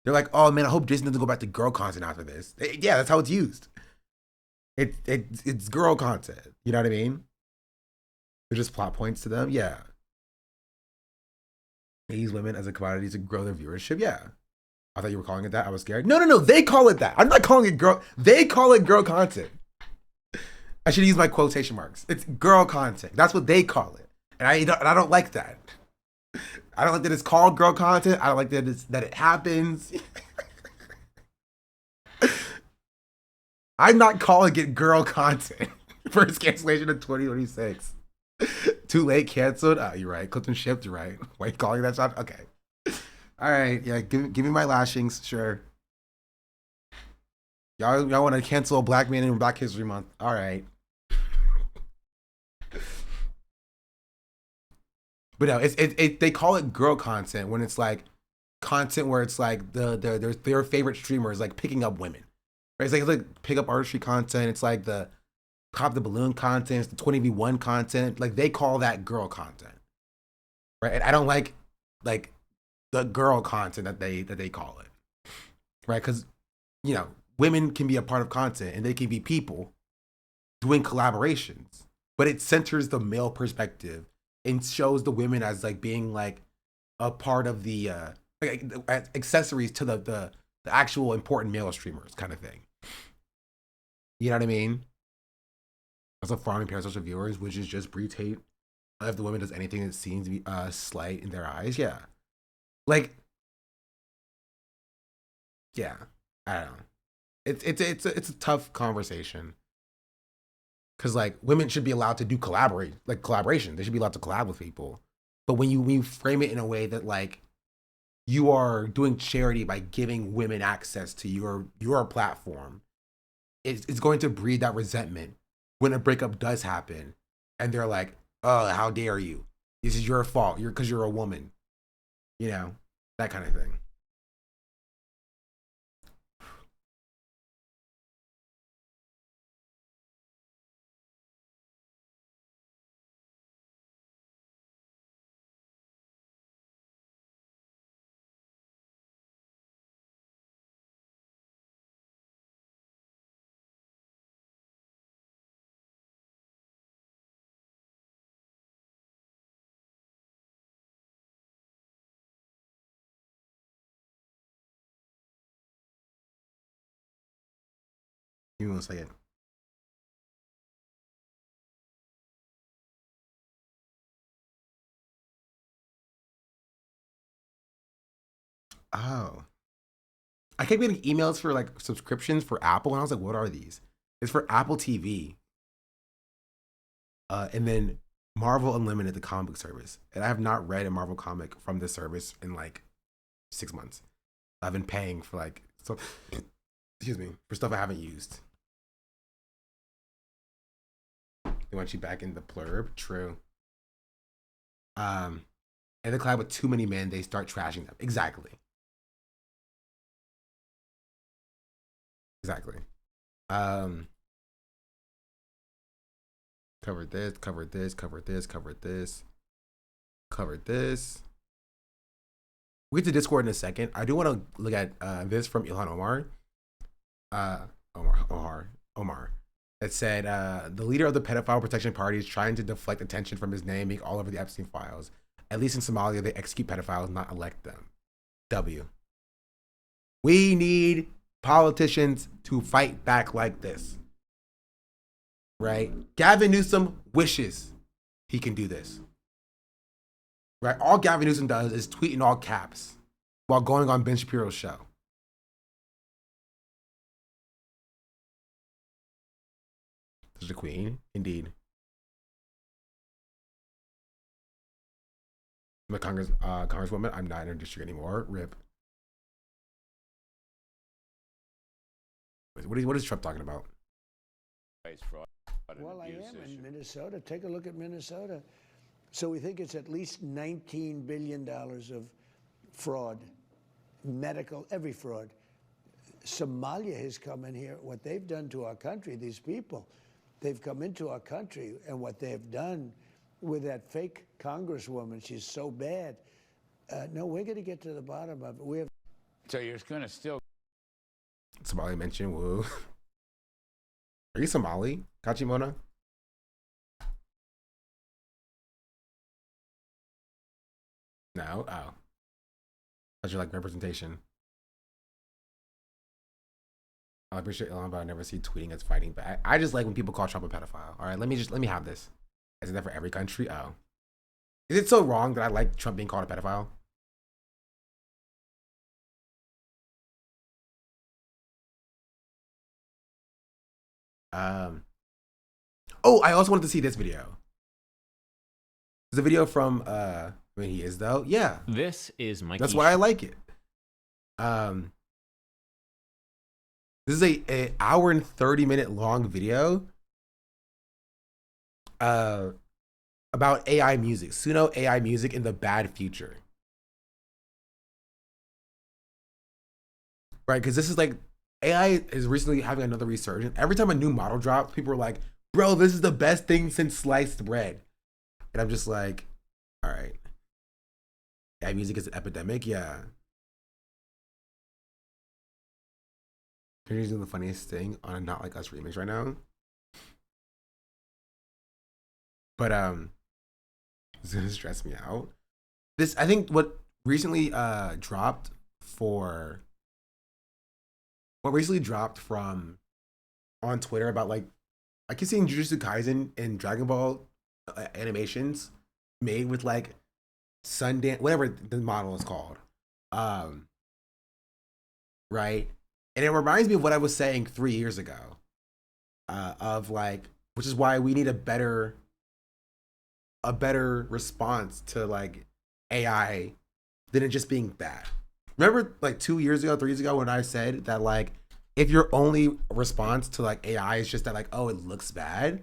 They're like, oh man, I hope Jason doesn't go back to girl content after this. Yeah, that's how it's used. It's girl content. You know what I mean? They're just plot points to them. Yeah. They use women as a commodity to grow their viewership. Yeah. I thought you were calling it that. I was scared. No. They call it that. I'm not calling it girl. They call it girl content. I should use my quotation marks. It's girl content. That's what they call it. And I don't like that. I don't like that it's called girl content. I don't like that it happens. I'm not calling it girl content. First cancellation of 2026. Too late, canceled. Oh, you're right. Clipped and shipped. You're right. Why are you calling that shot? Okay. All right. Yeah. Give me my lashings. Sure. Y'all want to cancel a black man in Black History Month? All right. But no, they call it girl content when it's like content where it's like their favorite streamers like picking up women. Right? It's like pick up artistry content. It's like the pop the balloon content, it's the 20v1 content. Like they call that girl content. Right? And I don't like the girl content that they call it. Right? Because, you know, women can be a part of content and they can be people doing collaborations, but it centers the male perspective and shows the women as like being like a part of the like accessories to the actual important male streamers kind of thing. You know what I mean? Also, farming parasocial viewers, which is just breed hate. If the woman does anything that seems to be slight in their eyes, yeah, like, yeah, I don't know. It's a tough conversation. Because like women should be allowed to do collaboration. They should be allowed to collab with people. But when you frame it in a way that like you are doing charity by giving women access to your platform, it's going to breed that resentment when a breakup does happen, and they're like, "Oh, how dare you? This is your fault. Because you're a woman." You know, that kind of thing. Give me 1 second. Oh. I kept getting emails for like subscriptions for Apple, and I was like, what are these? It's for Apple TV. And then Marvel Unlimited, the comic book service. And I have not read a Marvel comic from this service in like 6 months. I've been paying for like, so, excuse me, for stuff I haven't used. They want you back in the blurb. True. And they collab with too many men, they start trashing them. Exactly. Covered this, covered this, covered this, covered this, covered this. We'll get to Discord in a second. I do want to look at this from Ilhan Omar. Omar. It said, the leader of the pedophile protection party is trying to deflect attention from his name being all over the Epstein files. At least in Somalia, they execute pedophiles, not elect them. W. We need politicians to fight back like this. Right? Gavin Newsom wishes he can do this. Right? All Gavin Newsom does is tweet in all caps while going on Ben Shapiro's show. This is the queen, indeed. I'm a congresswoman. I'm not in her district anymore. RIP. What is Trump talking about? Well, I am in Minnesota. Take a look at Minnesota. So we think it's at least $19 billion of fraud, medical, every fraud. Somalia has come in here. What they've done to our country, these people, they've come into our country, and what they've done with that fake congresswoman, she's so bad. No, we're going to get to the bottom of it. We have. So you're going to still. Somali mentioned, woo. Are you Somali, Kachimona? No? Oh. Thought you like representation. I appreciate Elon, but I never see tweeting as fighting back. I just like when people call Trump a pedophile. All right, let me have this. Isn't that for every country? Oh. Is it so wrong that I like Trump being called a pedophile? Oh, I also wanted to see this video. There's a video from when he is though. Yeah. This is Mikey. That's why I like it. This is a hour and 30-minute long video about AI music, Suno AI music in the bad future. Right, because this is like AI is recently having another resurgence. Every time a new model drops, people are like, bro, this is the best thing since sliced bread. And I'm just like, all right. AI music is an epidemic, yeah. Here's the funniest thing on a Not Like Us remix right now. But this is gonna stress me out. This, I think what recently dropped from on Twitter about, like, I keep seeing Jujutsu Kaisen and Dragon Ball animations made with like Sundance, whatever the model is called. Right? And it reminds me of what I was saying 3 years ago. Of like, which is why we need a better response to like AI than it just being bad. Remember like 2 years ago, 3 years ago when I said that like if your only response to like AI is just that like, oh, it looks bad,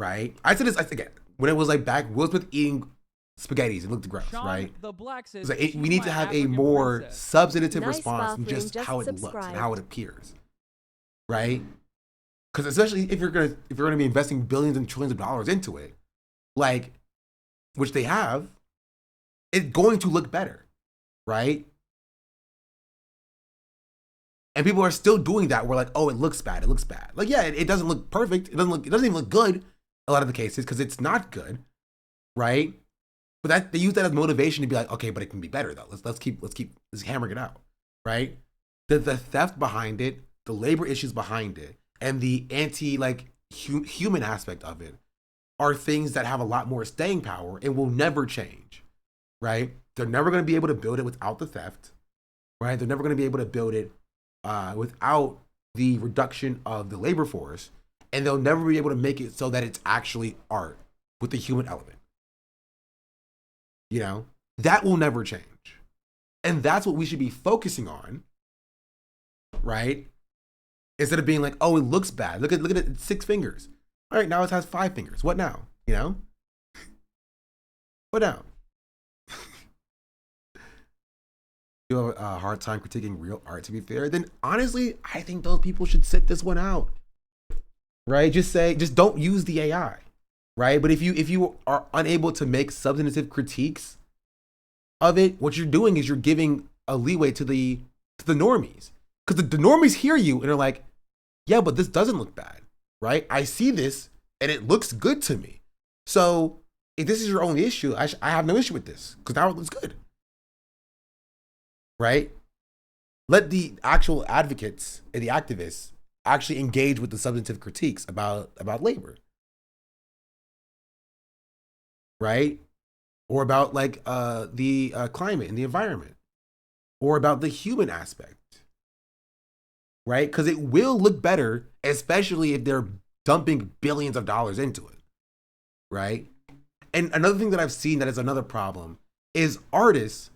right? I said this again when it was like back Will Smith eating spaghettis, it looked gross, right? The Black says like, we need to have a more substantive response than just how it looks and how it appears, right? Because especially if you're gonna be investing billions and trillions of dollars into it, like, which they have, it's going to look better, right? And people are still doing that. We're like, oh, it looks bad. It looks bad. Like, yeah, it doesn't look perfect. It doesn't even look good a lot of the cases because it's not good, right? But that they use that as motivation to be like, okay, but it can be better though. Let's keep hammering it out, right? The theft behind it, the labor issues behind it, and the human aspect of it are things that have a lot more staying power and will never change, right? They're never going to be able to build it without the theft, right? They're never going to be able to build it without the reduction of the labor force, and they'll never be able to make it so that it's actually art with the human element. You know, that will never change. And that's what we should be focusing on, right? Instead of being like, oh, it looks bad. Look at it, 6 fingers. All right, now it has 5 fingers. What now? You know? What now? You have a hard time critiquing real art, to be fair, then honestly, I think those people should sit this one out. Right? Just don't use the AI. right? But if you are unable to make substantive critiques of it, what you're doing is you're giving a leeway to the normies, because the normies hear you and are like, yeah, but this doesn't look bad, right? I see this and it looks good to me. So if this is your only issue, I have no issue with this because now it looks good, right? Let the actual advocates and the activists actually engage with the substantive critiques about labor, right? Or about like the climate and the environment, or about the human aspect, right? Because it will look better, especially if they're dumping billions of dollars into it, right? And another thing that I've seen that is another problem is artists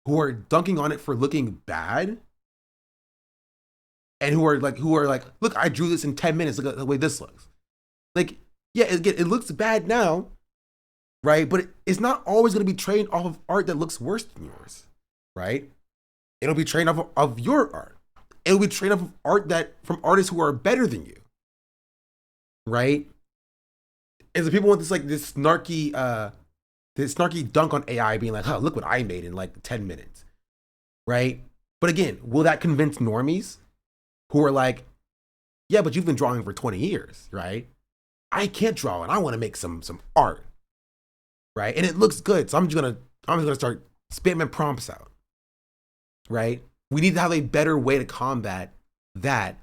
who are dunking on it for looking bad, and who are like, look, I drew this in 10 minutes. Look at the way this looks. Like, yeah, it looks bad now, right? But it's not always going to be trained off of art that looks worse than yours, right? It'll be trained off of your art. It'll be trained off of art that from artists who are better than you, right? And so people want this snarky dunk on AI being like, oh, look what I made in like 10 minutes, right? But again, will that convince normies who are like, yeah, but you've been drawing for 20 years, right? I can't draw and I want to make some art, right? And it looks good, so I'm just gonna start spamming prompts out, right? We need to have a better way to combat that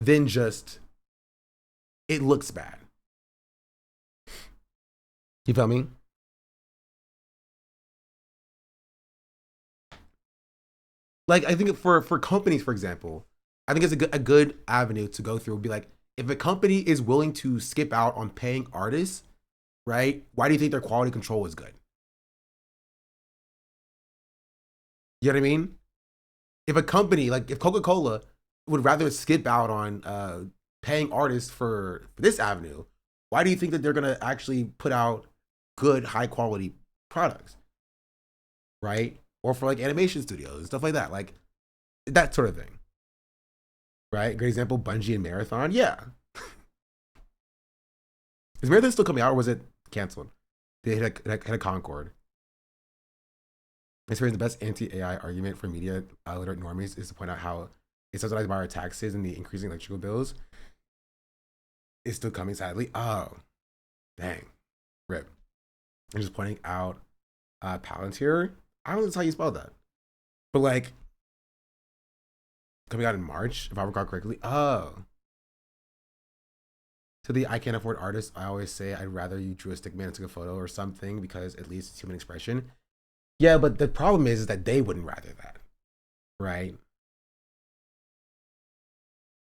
than just it looks bad. You feel me? Like, I think for companies, for example, I think it's a good avenue to go through would be like, if a company is willing to skip out on paying artists, right? Why do you think their quality control is good? You know what I mean? If a company, like if Coca-Cola would rather skip out on paying artists for this avenue, why do you think that they're gonna actually put out good, high quality products, right? Or for like animation studios and stuff like that, like that sort of thing, right? Great example, Bungie and Marathon. Yeah. Is Marathon still coming out, or was it canceled? They had a Concord. It's the best anti-AI argument for media literate normies is to point out how it's subsidized by our taxes and the increasing electrical bills. It's still coming, sadly. Oh, dang. Rip. I'm just pointing out Palantir. I don't know that's how you spell that. But like, coming out in March, if I recall correctly. Oh. To the I can't afford artist, I always say I'd rather you drew a stick man and took a photo or something because at least it's human expression. Yeah, but the problem is that they wouldn't rather that, right?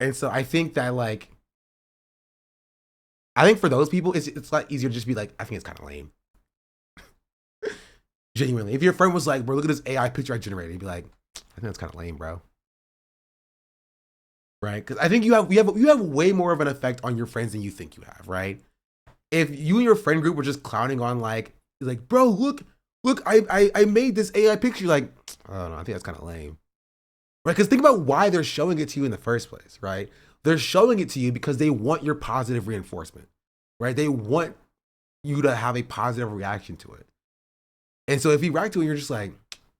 And so I think that like, I think for those people, it's a lot easier to just be like, I think it's kind of lame. Genuinely, if your friend was like, bro, look at this AI picture I generated, you'd be like, I think that's kind of lame, bro. Right? Because I think you have way more of an effect on your friends than you think you have, right? If you and your friend group were just clowning on like, bro, look, I made this AI picture. You're like, I don't know, I think that's kind of lame. Right? Because think about why they're showing it to you in the first place, right? They're showing it to you because they want your positive reinforcement, right? They want you to have a positive reaction to it. And so if you react to it, you're just like,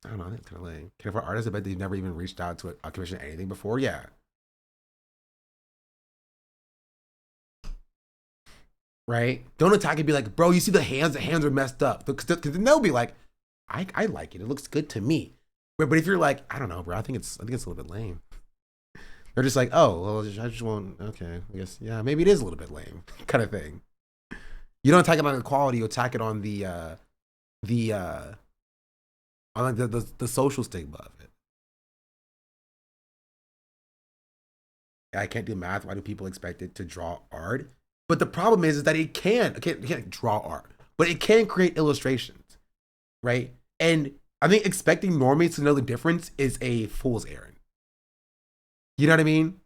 I don't know, I think it's kind of lame. Can for artists, I bet they've never even reached out to a commission anything before. Yeah. Right? Don't attack and be like, bro, you see the hands are messed up. Because then they'll be like, I like it. It looks good to me. But if you're like, I don't know, bro, I think it's a little bit lame. They're just like, oh, well, I just won't, okay, I guess, yeah, maybe it is a little bit lame, kind of thing. You don't attack it on the quality, you attack it on the social stigma of it. I can't do math. Why do people expect it to draw art? But the problem is that it can't draw art, but it can create illustrations, right? And I think expecting normies to know the difference is a fool's errand. You know what I mean?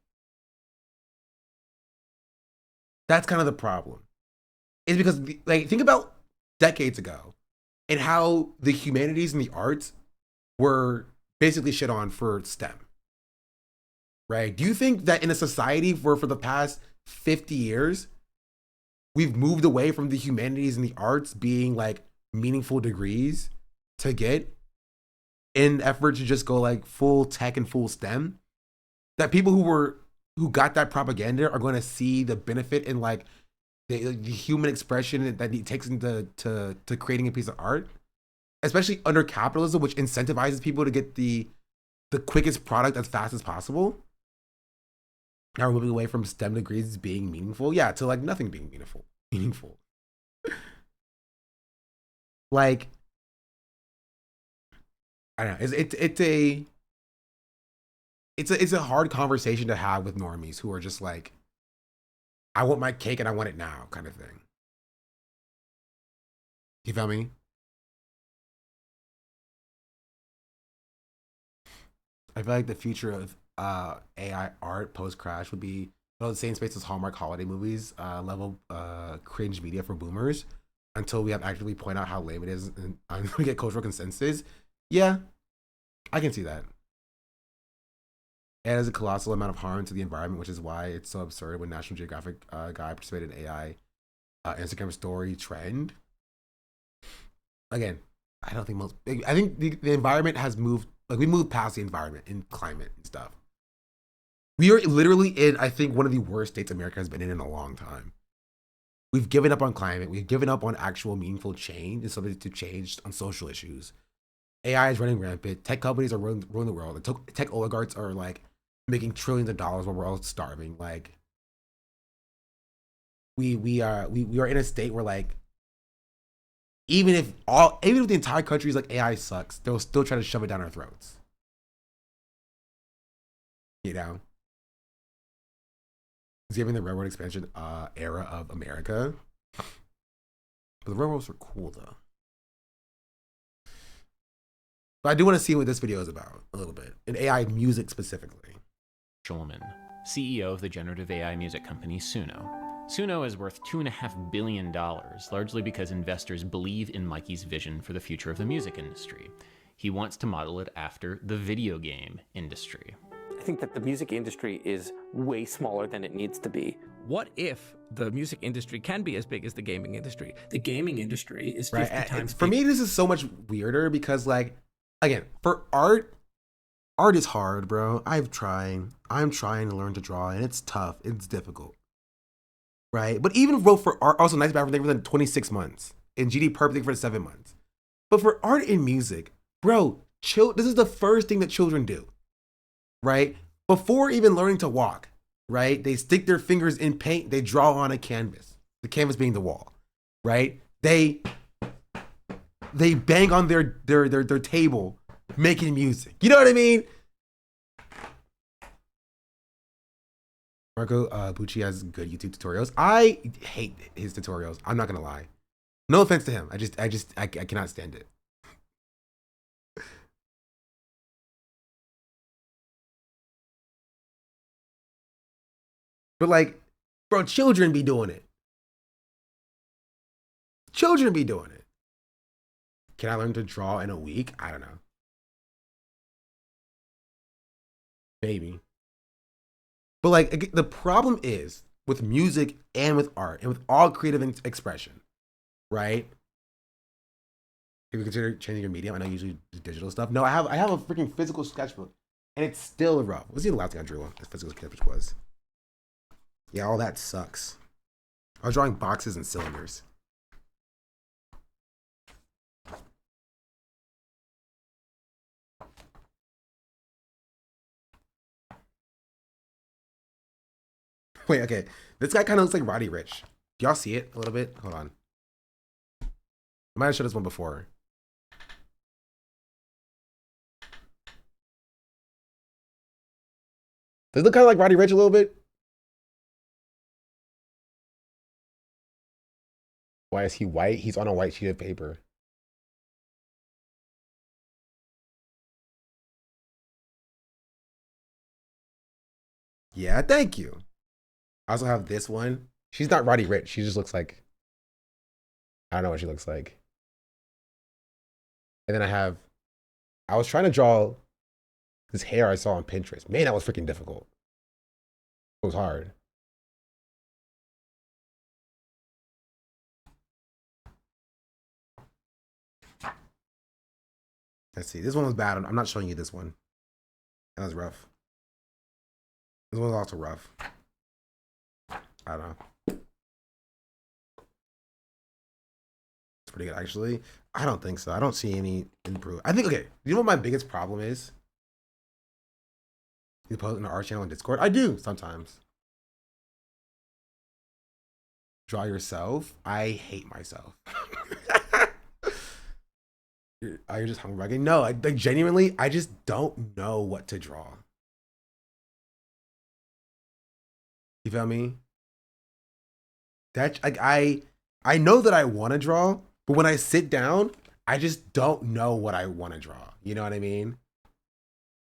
That's kind of the problem. It's because, like, think about decades ago and how the humanities and the arts were basically shit on for STEM, right? Do you think that in a society where for the past 50 years, we've moved away from the humanities and the arts being like meaningful degrees to get in effort to just go like full tech and full STEM, that people who got that propaganda are going to see the benefit in like the human expression that it takes into to creating a piece of art, especially under capitalism, which incentivizes people to get the quickest product as fast as possible. Now we're moving away from STEM degrees being meaningful, yeah, to like nothing being meaningful. Like, I don't know. It's a hard conversation to have with normies who are just like, I want my cake and I want it now, kind of thing. You feel me? I feel like the future of AI art post crash would be the same space as Hallmark holiday movies, level cringe media for boomers, until we have actively point out how lame it is and we get cultural consensus. Yeah, I can see that. It has a colossal amount of harm to the environment, which is why it's so absurd when National Geographic guy participated in AI Instagram story trend. Again, I don't think I think the environment has moved. Like, we moved past the environment in climate and stuff. We are literally in, I think, one of the worst states America has been in a long time. We've given up on climate. We've given up on actual meaningful change and something to change on social issues. AI is running rampant. Tech companies are ruining the world. The tech oligarchs are like making trillions of dollars while we're all starving. Like, we are in a state where like, even if the entire country is like AI sucks, they'll still try to shove it down our throats. You know? It's giving the railroad expansion era of America. But the railroads are cool though. But I do want to see what this video is about a little bit. In AI music specifically. Schulman, CEO of the generative AI music company Suno. Suno is worth $2.5 billion, largely because investors believe in Mikey's vision for the future of the music industry. He wants to model it after the video game industry. I think that the music industry is way smaller than it needs to be. What if the music industry can be as big as the gaming industry? The gaming industry is 50 times For me, this is so much weirder because, like, again, for art is hard, bro. I'm trying to learn to draw, and it's tough. It's difficult. Right? But even bro, for art, also Nice Bad for 26 months. And GD Perfect for 7 months. But for art and music, bro, this is the first thing that children do. Right? Before even learning to walk, right? They stick their fingers in paint, they draw on a canvas. The canvas being the wall. Right? They bang on their table making music. You know what I mean? Marco Bucci has good YouTube tutorials. I hate his tutorials. I'm not gonna lie. No offense to him. I cannot stand it. But like, bro, children be doing it. Children be doing it. Can I learn to draw in a week? I don't know. Maybe. But like, the problem is with music and with art and with all creative expression, right? If you consider changing your medium, I know you usually do digital stuff. No, I have a freaking physical sketchbook, and it's still rough. What's the last thing I drew on? This physical sketchbook was. Yeah, all that sucks. I was drawing boxes and cylinders. Wait, okay. This guy kind of looks like Roddy Ricch. Do y'all see it a little bit? Hold on. I might have showed this one before. Does it look kind of like Roddy Ricch a little bit? Why is he white? He's on a white sheet of paper. Yeah, thank you. I also have this one. She's not Roddy Ricch. She just looks like, I don't know what she looks like. And then I was trying to draw this hair I saw on Pinterest. Man, that was freaking difficult. It was hard. Let's see. This one was bad. I'm not showing you this one. That was rough. This one was also rough. I don't know. It's pretty good, actually. I don't think so. I don't see any improve. I think, okay, you know what my biggest problem is? You post in our channel on Discord? I do sometimes. Draw yourself? I hate myself. You're just hungry again? No, like genuinely, I just don't know what to draw. You feel me? That like I know that I want to draw, but when I sit down, I just don't know what I want to draw. You know what I mean?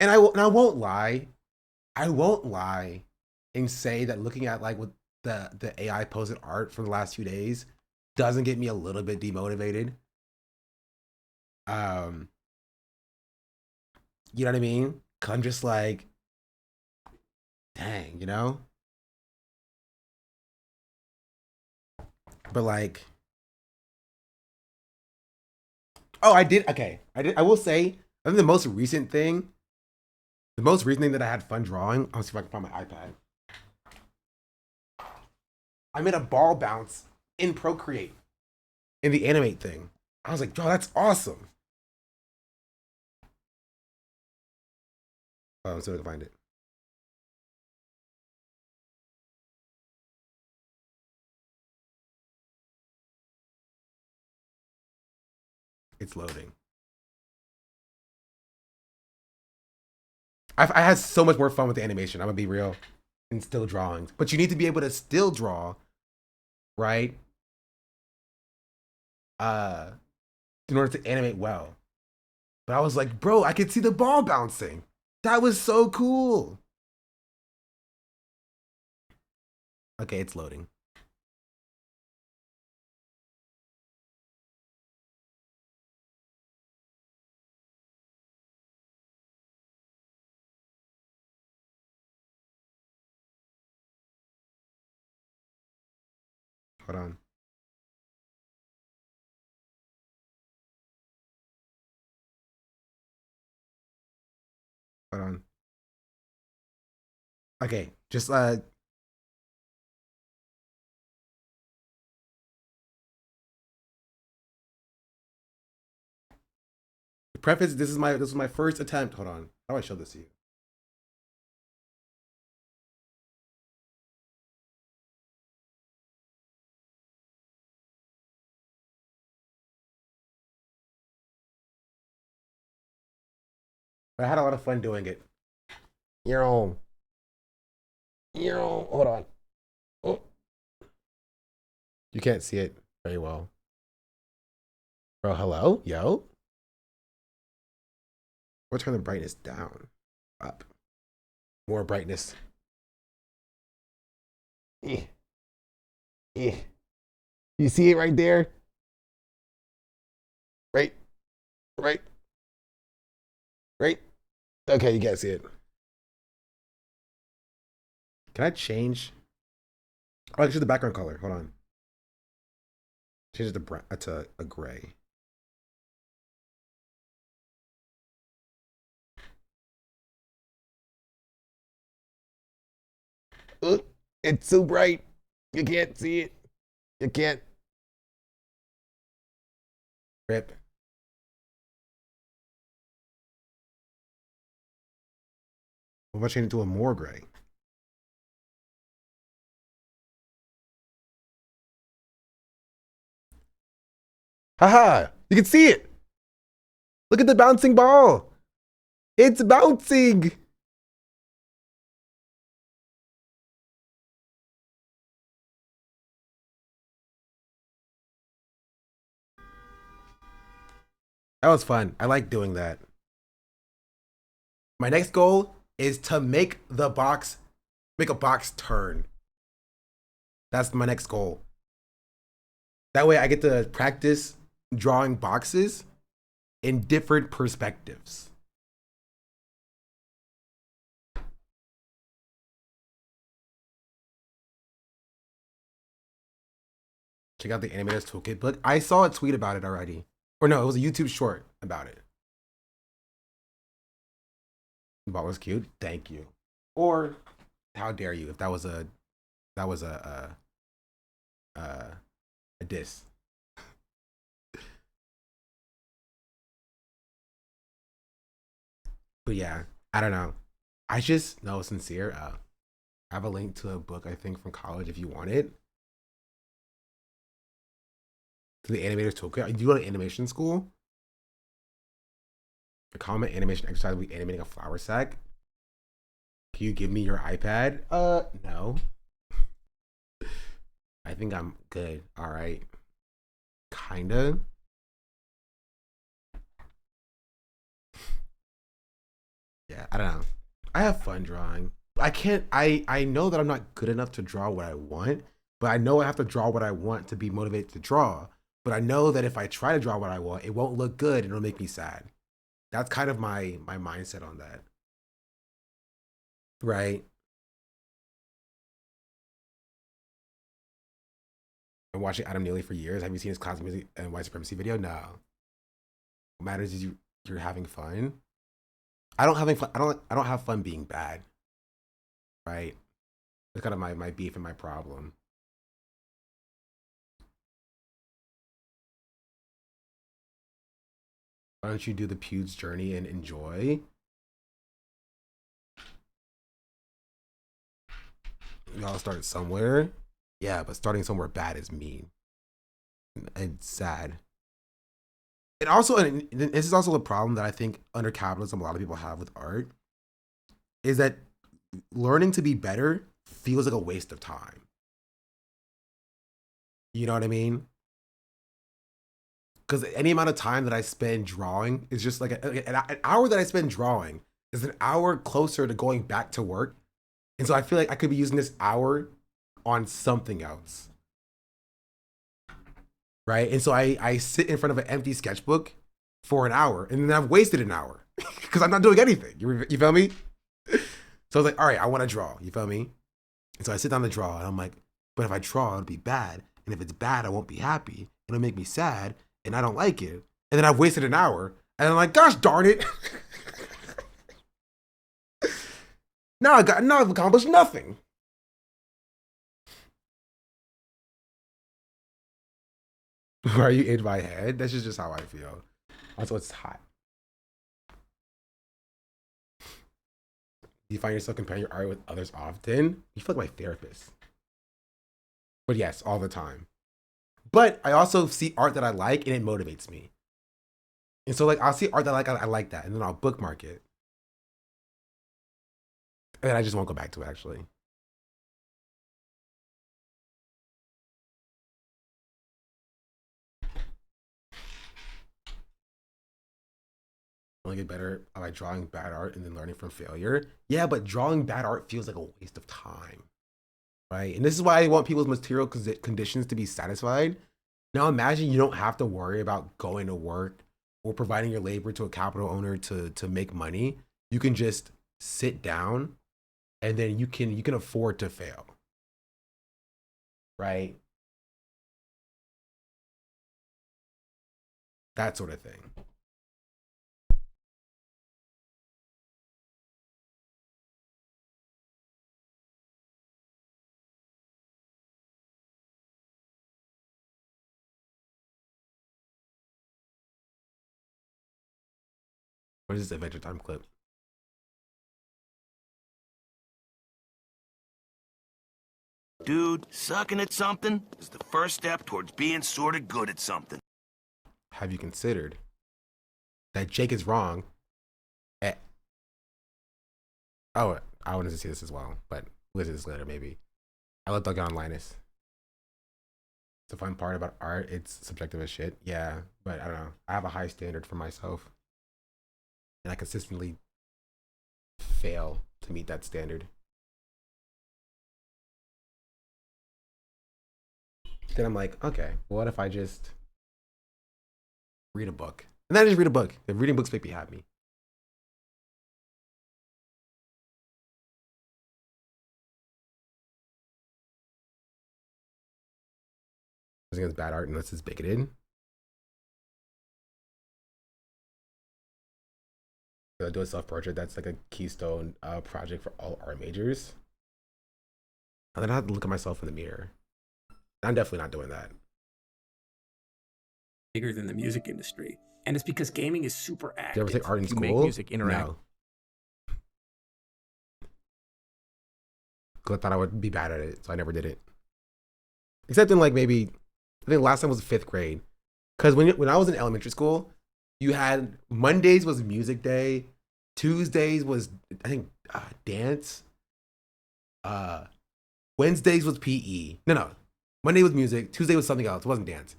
And I won't lie. I won't lie and say that looking at like what the AI posted art from the last few days doesn't get me a little bit demotivated. You know what I mean? 'Cause I'm just like, dang, you know? But like, oh, I did. Okay, I did. I will say, I think the most recent thing that I had fun drawing. I'll see if I can find my iPad. I made a ball bounce in Procreate in the animate thing. I was like, "Oh, that's awesome." Oh, I'm still gonna find it. It's loading. I had so much more fun with the animation. I'm gonna be real, and still drawings. But you need to be able to still draw, right? In order to animate well. But I was like, bro, I could see the ball bouncing. That was so cool. Okay, it's loading. Hold on. Hold on. Okay, just preface, this is my first attempt. Hold on. How do I show this to you? But I had a lot of fun doing it. Hold on. Oh. You can't see it very well. Bro, hello? Yo? We'll turn the brightness down. Up. More brightness. You see it right there? Right? Okay, you can't see it. Can I change? Oh, I can change the background color. Hold on. Change it to a gray. It's so bright. You can't see it. You can't. Rip. What if I change it to a more gray? Haha! You can see it! Look at the bouncing ball! It's bouncing! That was fun. I like doing that. My next goal is to make a box turn. That's my next goal. That way I get to practice drawing boxes in different perspectives. Check out the Animators Toolkit book. I saw a tweet about it already. Or no, it was a YouTube short about it. Ball was cute. Thank you. Or how dare you? If that was a diss. But yeah, I don't know. I just no sincere. I have a link to a book I think from college if you want it. To the animator's toolkit. Do you go to animation school? A common animation exercise will be animating a flour sack. Can you give me your iPad? No. I think I'm good. All right. Kinda. Yeah, I don't know. I have fun drawing. I know that I'm not good enough to draw what I want, but I know I have to draw what I want to be motivated to draw. But I know that if I try to draw what I want, it won't look good and it'll make me sad. That's kind of my mindset on that. Right? I'm watching Adam Neely for years. Have you seen his classic music and white supremacy video? No. What matters is you're having fun. I don't having fun. I don't have fun being bad. Right? That's kind of my beef and my problem. Why don't you do the Pew's journey and enjoy? We all start somewhere. Yeah, but starting somewhere bad is mean. It's sad. And also, and this is also the problem that I think under capitalism a lot of people have with art, is that learning to be better feels like a waste of time. You know what I mean? Because any amount of time that I spend drawing is just like an hour that I spend drawing is an hour closer to going back to work. And so I feel like I could be using this hour on something else. Right? And so I sit in front of an empty sketchbook for an hour and then I've wasted an hour because I'm not doing anything. You feel me? So I was like, all right, I want to draw. You feel me? And so I sit down to draw and I'm like, but if I draw, it'll be bad. And if it's bad, I won't be happy. It'll make me sad and I don't like it. And then I've wasted an hour and I'm like, gosh darn it. Now I've accomplished nothing. Why are you in my head? That's just how I feel. Also, it's hot. Do you find yourself comparing your art with others often? You feel like my therapist. But yes, all the time. But I also see art that I like and it motivates me. And so like I'll see art that I like that, and then I'll bookmark it. And I just won't go back to it actually. Only get better by drawing bad art and then learning from failure. Yeah, but drawing bad art feels like a waste of time. Right? And this is why I want people's material conditions to be satisfied. Now imagine you don't have to worry about going to work or providing your labor to a capital owner to make money. You can just sit down and then you can afford to fail. Right? That sort of thing. What is this Adventure Time clip? Dude, sucking at something is the first step towards being sort of good at something. Have you considered that Jake is wrong? Oh, I wanted to see this as well, but we'll see this later maybe. I looked on Linus. The fun part about art, it's subjective as shit. Yeah, but I don't know. I have a high standard for myself. And I consistently fail to meet that standard. Then I'm like, okay, what if I just read a book? And then I just read a book. The reading books make me happy. Against bad art unless it's bigoted. do a self-portrait. That's like a keystone project for all art majors. And then I have to look at myself in the mirror. I'm definitely not doing that. Bigger than the music industry. And it's because gaming is super active. Did you ever take art in You school? make music interact. No. Because I thought I would be bad at it, so I never did it. Except in like maybe, I think last time was 5th grade. Because when I was in elementary school, you had Mondays was music day, Tuesdays was I think dance, Wednesdays was PE. No, Monday was music, Tuesday was something else. It wasn't dance.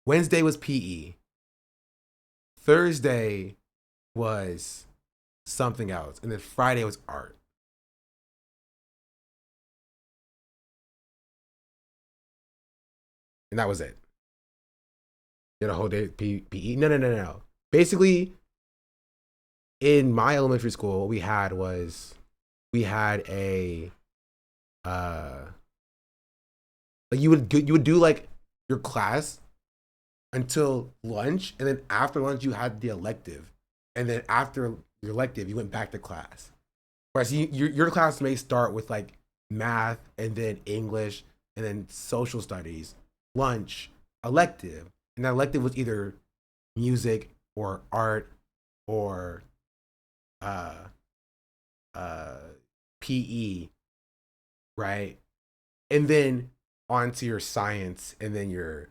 Wednesday was PE. Thursday was something else, and then Friday was art. And that was it. You had a whole day PE? No. Basically, in my elementary school, what we had a like you would do like your class until lunch, and then after lunch you had the elective, and then after your elective you went back to class. Whereas your class may start with like math, and then English, and then social studies, lunch, elective, and that elective was either music or art or PE, right? And then on to your science, and then your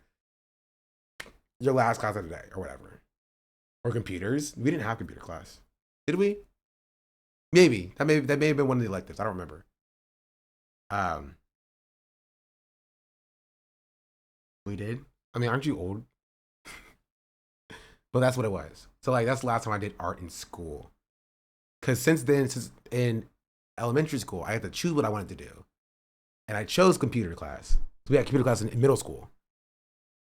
last class of the day or whatever. Or computers. We didn't have computer class. Did we? Maybe. That may have been one of the electives. I don't remember. We did? I mean, aren't you old? But that's what it was. So like that's the last time I did art in school. Cause since in elementary school, I had to choose what I wanted to do. And I chose computer class. So we had computer class in middle school.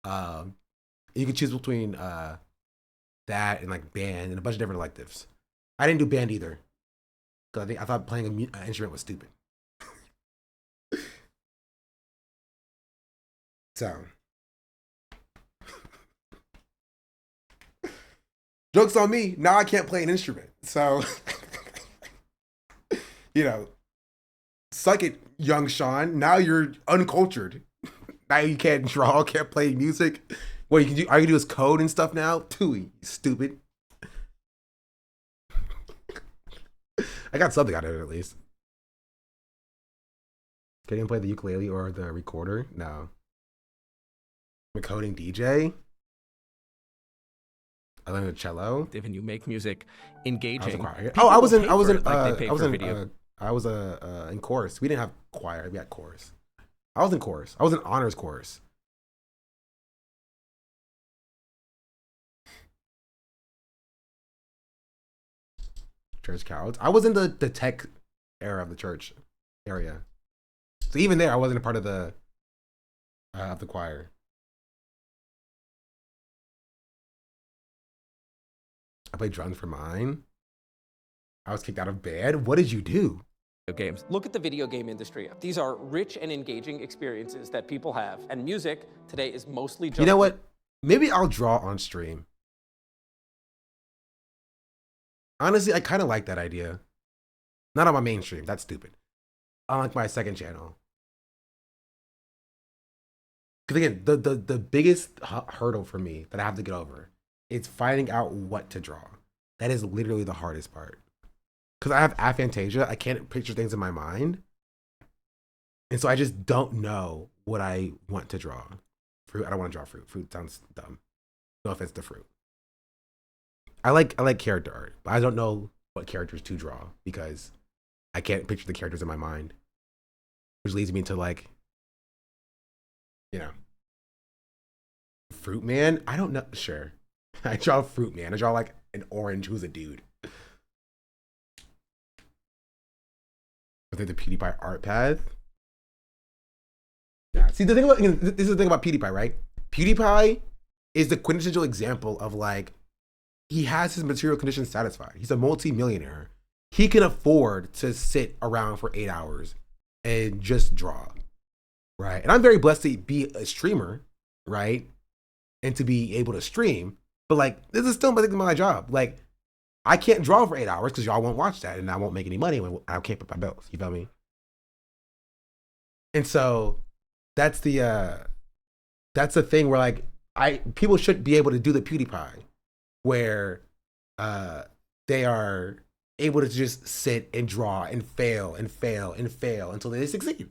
You could choose between that and like band and a bunch of different electives. I didn't do band either. Cause I thought playing an instrument was stupid. So. Joke's on me. Now I can't play an instrument. So, suck it, young Sean. Now you're uncultured. Now you can't draw, can't play music. What you can do? All you can do is code and stuff now. Tooey, stupid. I got something out of it at least. Can you play the ukulele or the recorder? No. I'm a coding DJ. I learned the cello. And you make music engaging. I was in chorus. We didn't have choir. We had chorus. I was in chorus. I was in honors chorus. Church cowards. I was in the tech era of the church area. So even there, I wasn't a part of the choir. I played drums for mine. I was kicked out of band. What did you do? Games. Look at the video game industry. These are rich and engaging experiences that people have. And music today is mostly just... You know what? Maybe I'll draw on stream. Honestly, I kind of like that idea. Not on my main stream. That's stupid. On like my second channel. Because again, the biggest hurdle for me that I have to get over is finding out what to draw. That is literally the hardest part. Because I have aphantasia. I can't picture things in my mind. And so I just don't know what I want to draw. Fruit, I don't want to draw fruit. Fruit sounds dumb. No offense to fruit. I like character art, but I don't know what characters to draw because I can't picture the characters in my mind. Which leads me to like, Fruit Man? I don't know. Sure. I draw Fruit Man. I draw like an orange who's a dude. I think the PewDiePie art path. Yeah. See, this is the thing about PewDiePie, right? PewDiePie is the quintessential example of like, he has his material conditions satisfied. He's a multi-millionaire. He can afford to sit around for 8 hours and just draw, right? And I'm very blessed to be a streamer, right? And to be able to stream. But like, this is still my job. Like, I can't draw for 8 hours because y'all won't watch that, and I won't make any money when I can't pay my bills. You feel me? And so that's the thing where like people should be able to do the PewDiePie, where they are able to just sit and draw and fail and fail and fail until they succeed.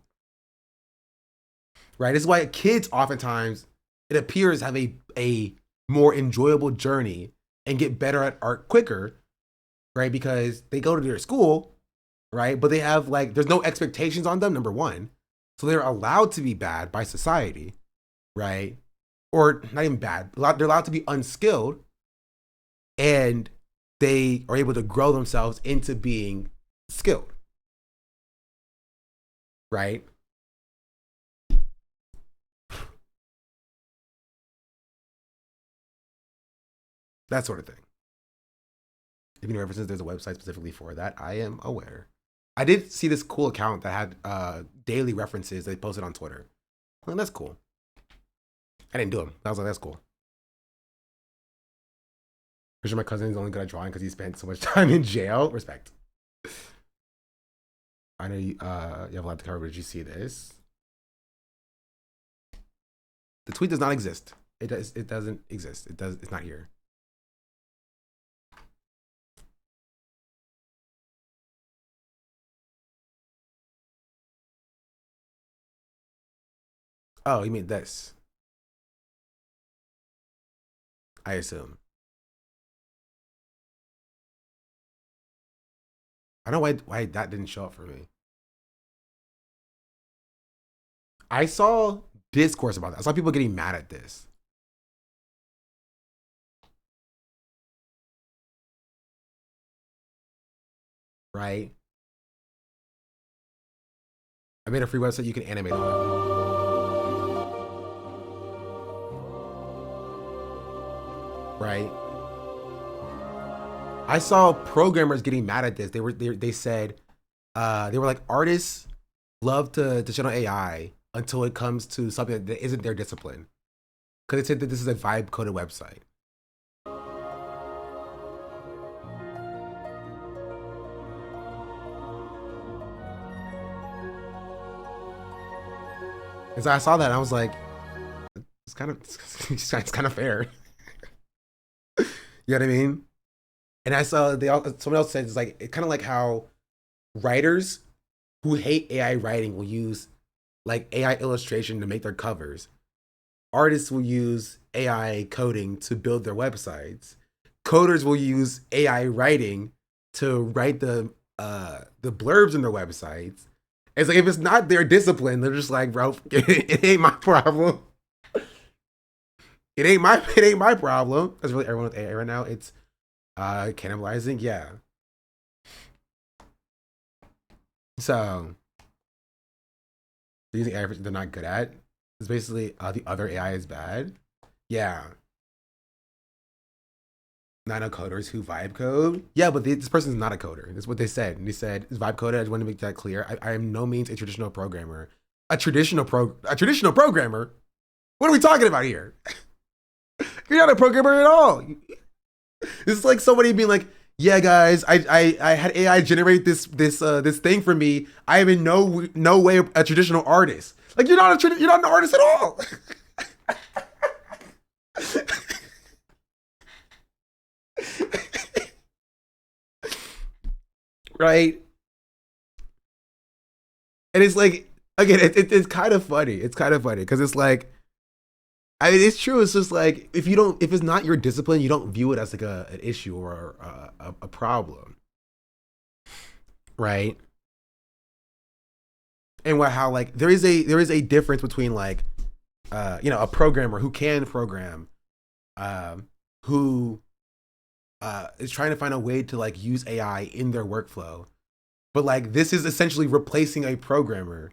Right? This is why kids oftentimes, it appears, have a more enjoyable journey and get better at art quicker, right? Because they go to their school, right? But they have like, there's no expectations on them, number one. So they're allowed to be bad by society, right? Or not even bad. They're allowed to be unskilled, and they are able to grow themselves into being skilled, right? That sort of thing. If you know references, there's a website specifically for that. I am aware. I did see this cool account that had daily references they posted on Twitter. Well, that's cool. I didn't do them. I was like, that's cool. I'm sure my cousin is only good at drawing because he spent so much time in jail. Respect. I know you have a lot to cover, but did you see this? The tweet does not exist. It doesn't exist. It's not here. Oh, you mean this? I assume. I don't know why that didn't show up for me. I saw discourse about that. I saw people getting mad at this. Right? I made a free website you can animate on. Right? I saw programmers getting mad at this. They said they were like, artists love to shit on AI until it comes to something that isn't their discipline, because they said that this is a vibe coded website. And so I saw that and I was like, it's kind of fair. You know what I mean? And I saw someone else said it's kind of like how writers who hate AI writing will use like AI illustration to make their covers. Artists will use AI coding to build their websites. Coders will use AI writing to write the blurbs in their websites. It's like, if it's not their discipline, they're just like, bro, it ain't my problem. It ain't my problem. That's really everyone with AI right now. It's cannibalizing, yeah. So they're using AI they're not good at. It's basically the other AI is bad. Yeah. Nano coders who vibe code. Yeah, but this person is not a coder. That's what they said. And they said, is vibe coded? I just want to make that clear. I am no means a traditional programmer. A traditional programmer? What are we talking about here? You're not a programmer at all. It's like somebody being like, yeah, guys, I had AI generate this thing for me. I am in no way a traditional artist. Like, you're not an artist at all. Right? And it's like, again, it's kind of funny. It's kind of funny because it's like, I mean, it's true. It's just like, if it's not your discipline, you don't view it as like an issue or a problem, right? And how like there is a difference between like a programmer who can program, who is trying to find a way to like use AI in their workflow, but like this is essentially replacing a programmer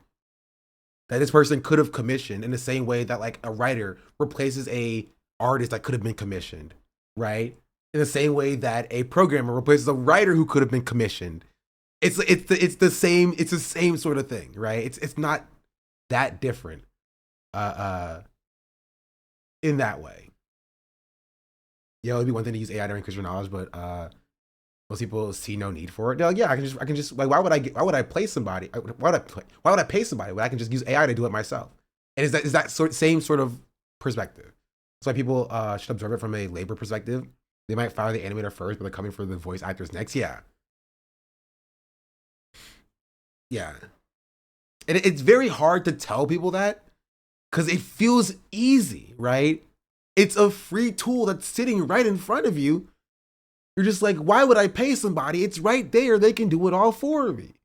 that this person could have commissioned, in the same way that like a writer replaces a artist that could have been commissioned, right? In the same way that a programmer replaces a writer who could have been commissioned. It's the same sort of thing, right? It's not that different in that way. Yeah, it'd be one thing to use AI to increase your knowledge, but Most people see no need for it. They're like, yeah, I can just like, why would I pay somebody? Why would I pay somebody when I can just use AI to do it myself? And is that same sort of perspective? That's why people should observe it from a labor perspective. They might fire the animator first, but they're coming for the voice actors next. Yeah. Yeah. And it's very hard to tell people that because it feels easy, right? It's a free tool that's sitting right in front of you. You're just like, why would I pay somebody? It's right there. They can do it all for me.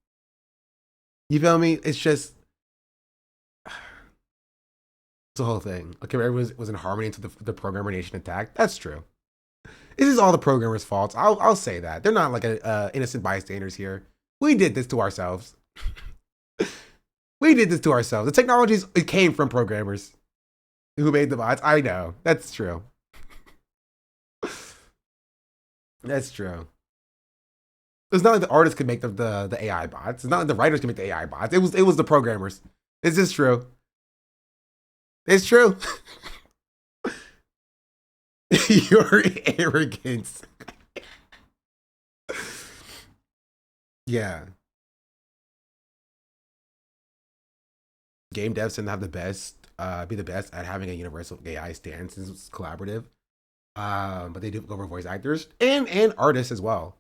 You feel me? It's just, it's the whole thing. Okay, everyone was in harmony until the programmer nation attacked. That's true. This is all the programmers' faults. I'll say that. They're not like innocent bystanders here. We did this to ourselves. We did this to ourselves. The technologies, it came from programmers who made the bots. I know. That's true. That's true. It's not like the artists could make the AI bots. It's not like the writers could make the AI bots. It was the programmers. Is this true? It's true. Your arrogance. Yeah. Game devs tend to have be the best at having a universal AI stance since it's collaborative. But they do go for voice actors and artists as well,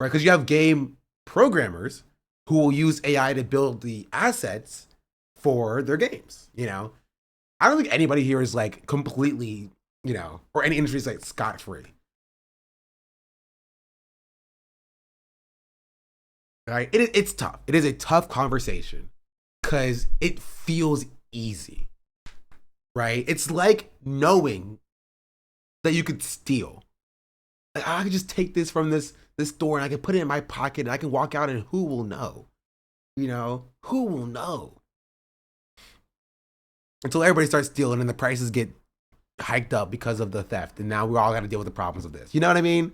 right? Because you have game programmers who will use AI to build the assets for their games. You know, I don't think anybody here is like completely, you know, or any industry is like scot-free. Right? It's tough. It is a tough conversation because it feels easy, right? It's like knowing that you could steal. Like, I could just take this from this store and I can put it in my pocket and I can walk out and who will know? You know, who will know? Until everybody starts stealing and the prices get hiked up because of the theft. And now we all got to deal with the problems of this. You know what I mean?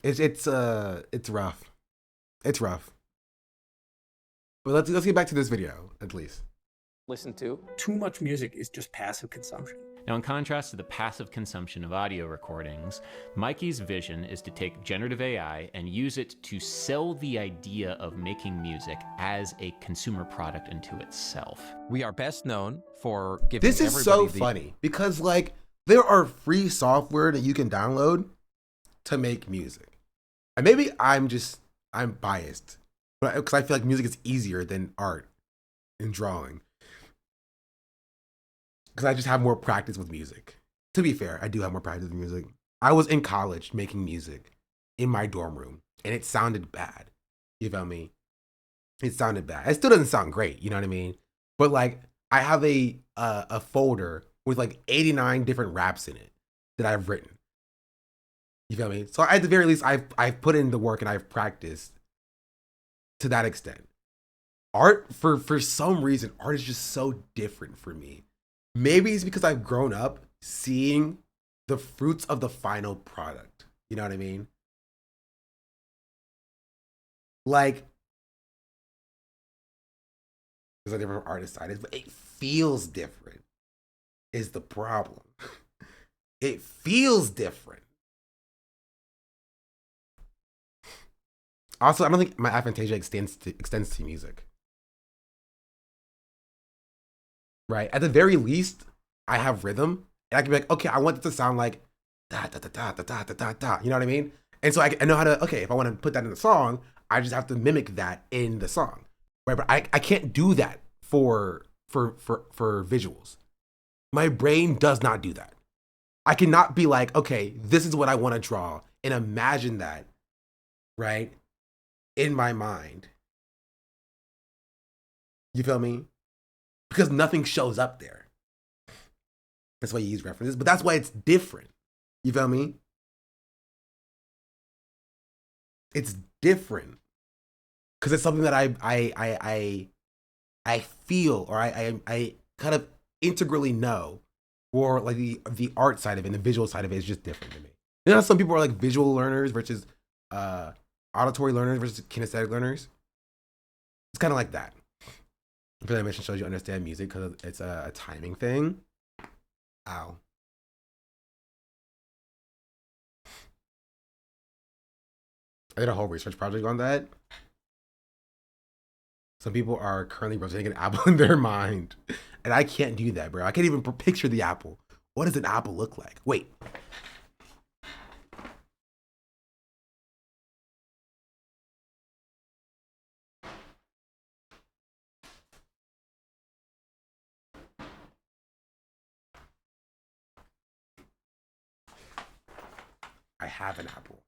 It's rough. It's rough. But let's get back to this video at least. Listen to. Too much music is just passive consumption. Now, in contrast to the passive consumption of audio recordings, Mikey's vision is to take generative AI and use it to sell the idea of making music as a consumer product unto itself. We are best known for giving This is so funny because like there are free software that you can download to make music. And maybe I'm biased, but because I feel like music is easier than art and drawing. Because I just have more practice with music. To be fair, I do have more practice with music. I was in college making music in my dorm room, and it sounded bad. You feel me? It sounded bad. It still doesn't sound great, you know what I mean? But like, I have a folder with like 89 different raps in it that I've written. You feel me? So at the very least, I've put in the work and I've practiced to that extent. Art, for some reason, art is just so different for me. Maybe it's because I've grown up seeing the fruits of the final product. You know what I mean? Like, there's a different artist side, but it feels different is the problem. It feels different. Also, I don't think my aphantasia extends to music. Right? At the very least, I have rhythm. And I can be like, okay, I want it to sound like da da da da da da da da da. You know what I mean? And so I know how to, okay, if I want to put that in the song, I just have to mimic that in the song. Right? But I can't do that for visuals. My brain does not do that. I cannot be like, okay, this is what I want to draw and imagine that, right? In my mind. You feel me? Because nothing shows up there. That's why you use references, but that's why it's different. You feel me? It's different because it's something that I feel or I kind of integrally know, or like the art side of it and the visual side of it is just different to me. You know, some people are like visual learners versus auditory learners versus kinesthetic learners. It's kind of like that. Because animation shows you understand music because it's a timing thing. Ow. I did a whole research project on that. Some people are currently rotating an apple in their mind. And I can't do that, bro. I can't even picture the apple. What does an apple look like? Wait. I have an apple.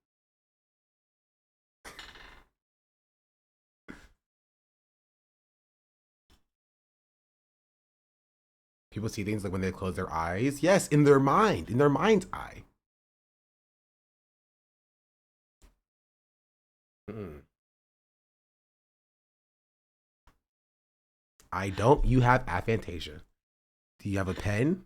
People see things like when they close their eyes. Yes, in their mind, in their mind's eye. I don't. You have aphantasia. Do you have a pen?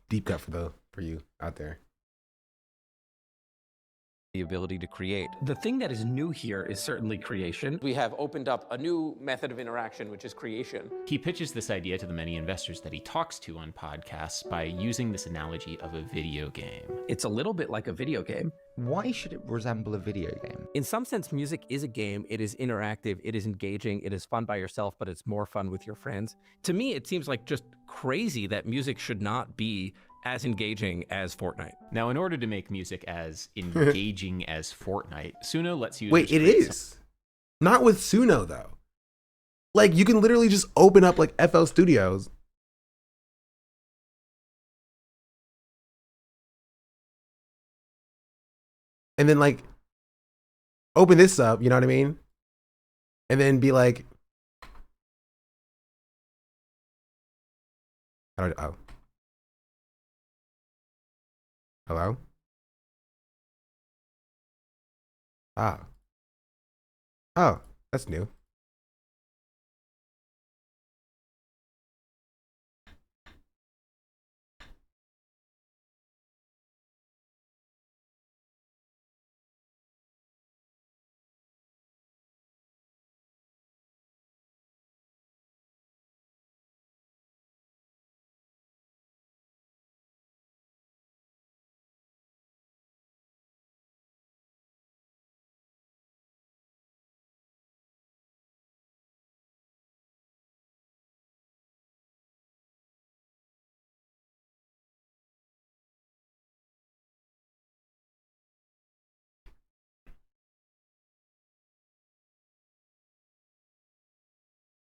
Deep cut for you out there. The ability to create. The thing that is new here is certainly creation. We have opened up a new method of interaction, which is creation. He pitches this idea to the many investors that he talks to on podcasts by using this analogy of a video game. It's a little bit like a video game. Why should it resemble a video game? In some sense, music is a game. It is interactive. It is engaging. It is fun by yourself, but it's more fun with your friends. To me, it seems like just crazy that music should not be as engaging as Fortnite. Now, in order to make music as engaging as Fortnite, Suno lets you... Wait, it is. Not with Suno, though. Like, you can literally just open up, like, FL Studios. And then, like, open this up, you know what I mean? And then be like... Oh. Hello? Ah. Oh, that's new.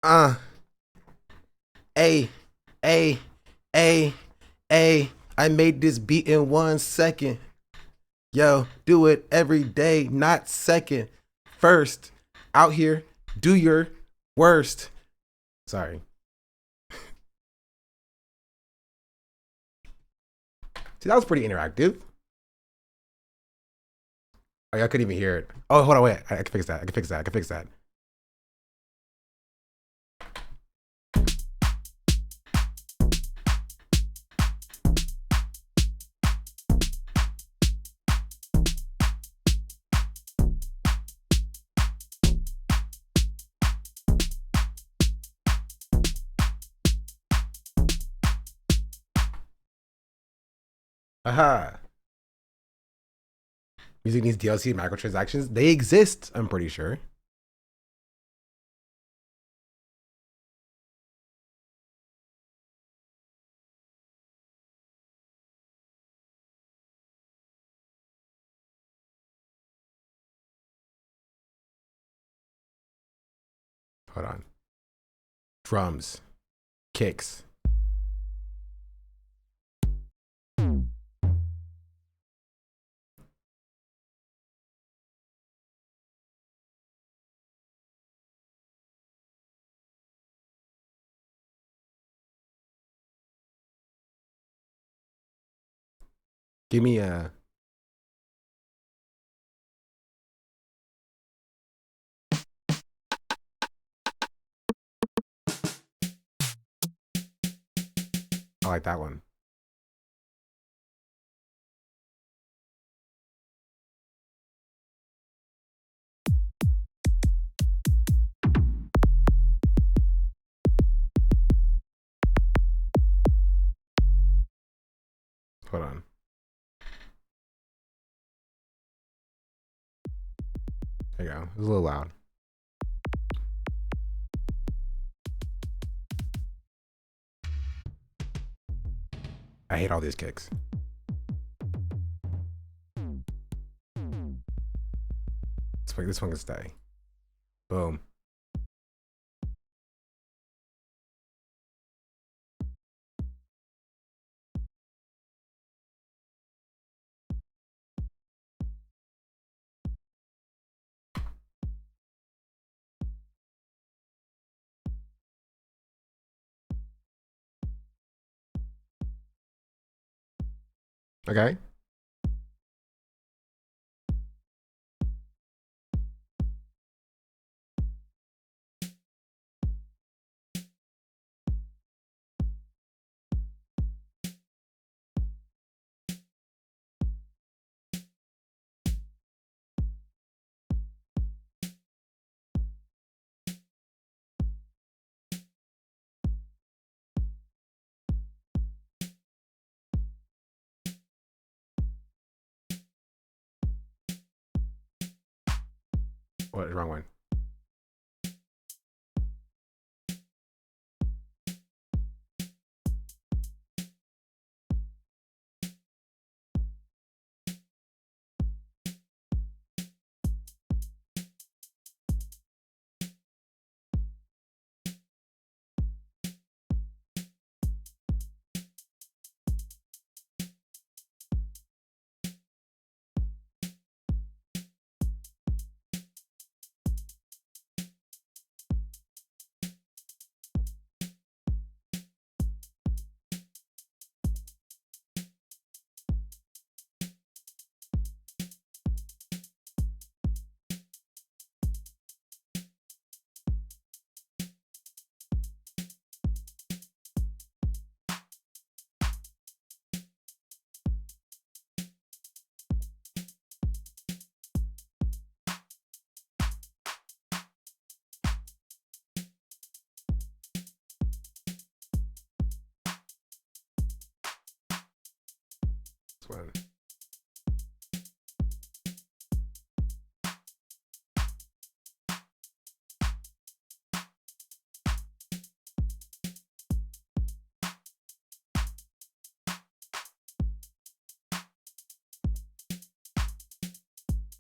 A, A, A, A. I made this beat in 1 second. Yo, do it every day, not second. First, out here, do your worst. Sorry. See, that was pretty interactive. Oh, I couldn't even hear it. Oh, hold on, wait. I can fix that. I can fix that. I can fix that. Aha. Using these DLC microtransactions, they exist, I'm pretty sure. Hold on. Drums. Kicks. Give me a... I like that one. There you go. It was a little loud. I hate all these kicks. This one can stay. Boom. Okay. What? Wrong one. This one.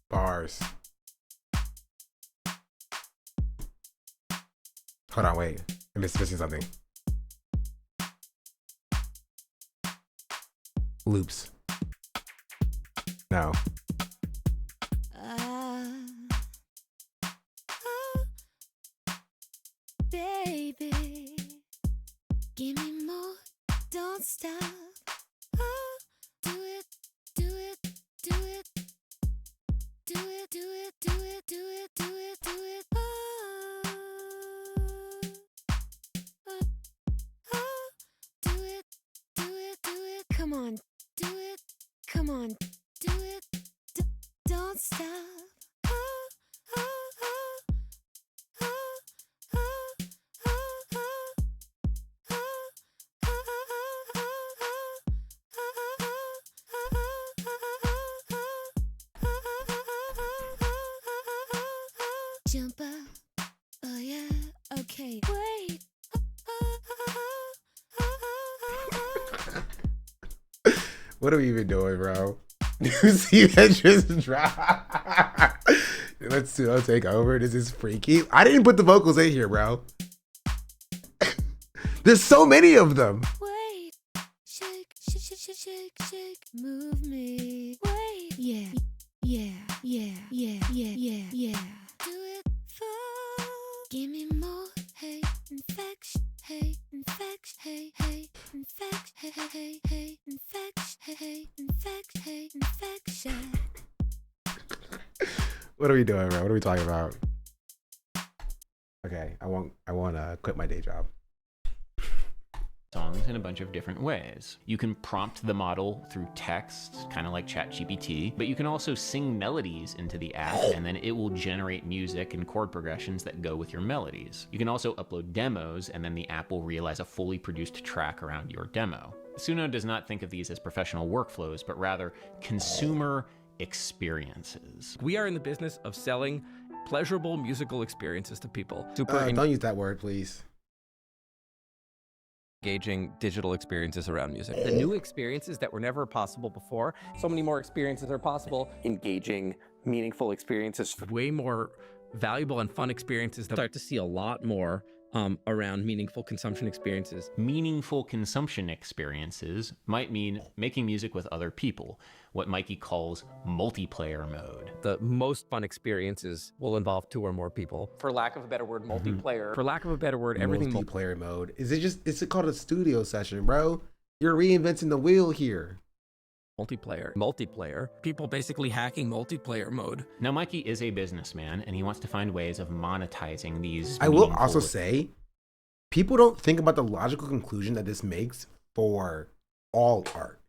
Bars. Hold on, wait. I'm missing something. Loops. No. Baby, give me more, don't stop. Do it, do it, do it. Do it, do it, do it, do it, do it, do it. Do it, do it, do it. Come on, do it. Come on, do it. Don't stop. Jump up, oh yeah, okay, wait. What are we even doing, bro? You see that just drop? Let's take over. This is freaky. I didn't put the vocals in here, bro. There's so many of them. Wait, shake, shake, shake, shake, shake, move me. Wait, yeah, yeah, yeah, yeah, yeah, yeah, yeah. Do it for, give me more, hey, infection, hey, infection, hey, hey, infection, hey, hey, hey, infection, hey, hey, infection, hey, infection. What are we doing, bro? What are we talking about? Okay, I want to quit my day job. Songs in a bunch of different ways. You can prompt the model through text, kind of like ChatGPT, but you can also sing melodies into the app and then it will generate music and chord progressions that go with your melodies. You can also upload demos and then the app will realize a fully produced track around your demo. Suno does not think of these as professional workflows, but rather consumer experiences. We are in the business of selling pleasurable musical experiences to people. Don't use that word, please. Engaging digital experiences around music. The new experiences that were never possible before. So many more experiences are possible. Engaging, meaningful experiences. Way more valuable and fun experiences. Start to see a lot more around meaningful consumption experiences. Meaningful consumption experiences might mean making music with other people, what Mikey calls multiplayer mode. The most fun experiences will involve 2 or more people. For lack of a better word, multiplayer. For lack of a better word, everything multiplayer mode. Is it called a studio session, bro? You're reinventing the wheel here. Multiplayer. People basically hacking multiplayer mode. Now, Mikey is a businessman, and he wants to find ways of monetizing these. I will also say, people don't think about the logical conclusion that this makes for all art,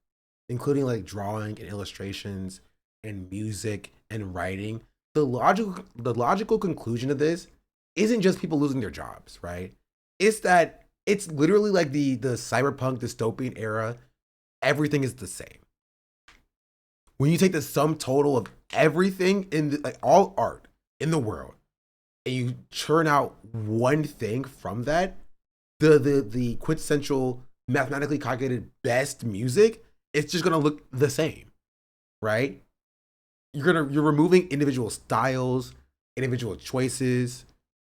including like drawing and illustrations and music and writing. The logical conclusion of this isn't just people losing their jobs, right? It's that it's literally like the cyberpunk dystopian era. Everything is the same. When you take the sum total of everything in like all art in the world, and you churn out one thing from that, the quintessential mathematically calculated best music, it's just gonna look the same, right? You're removing individual styles, individual choices.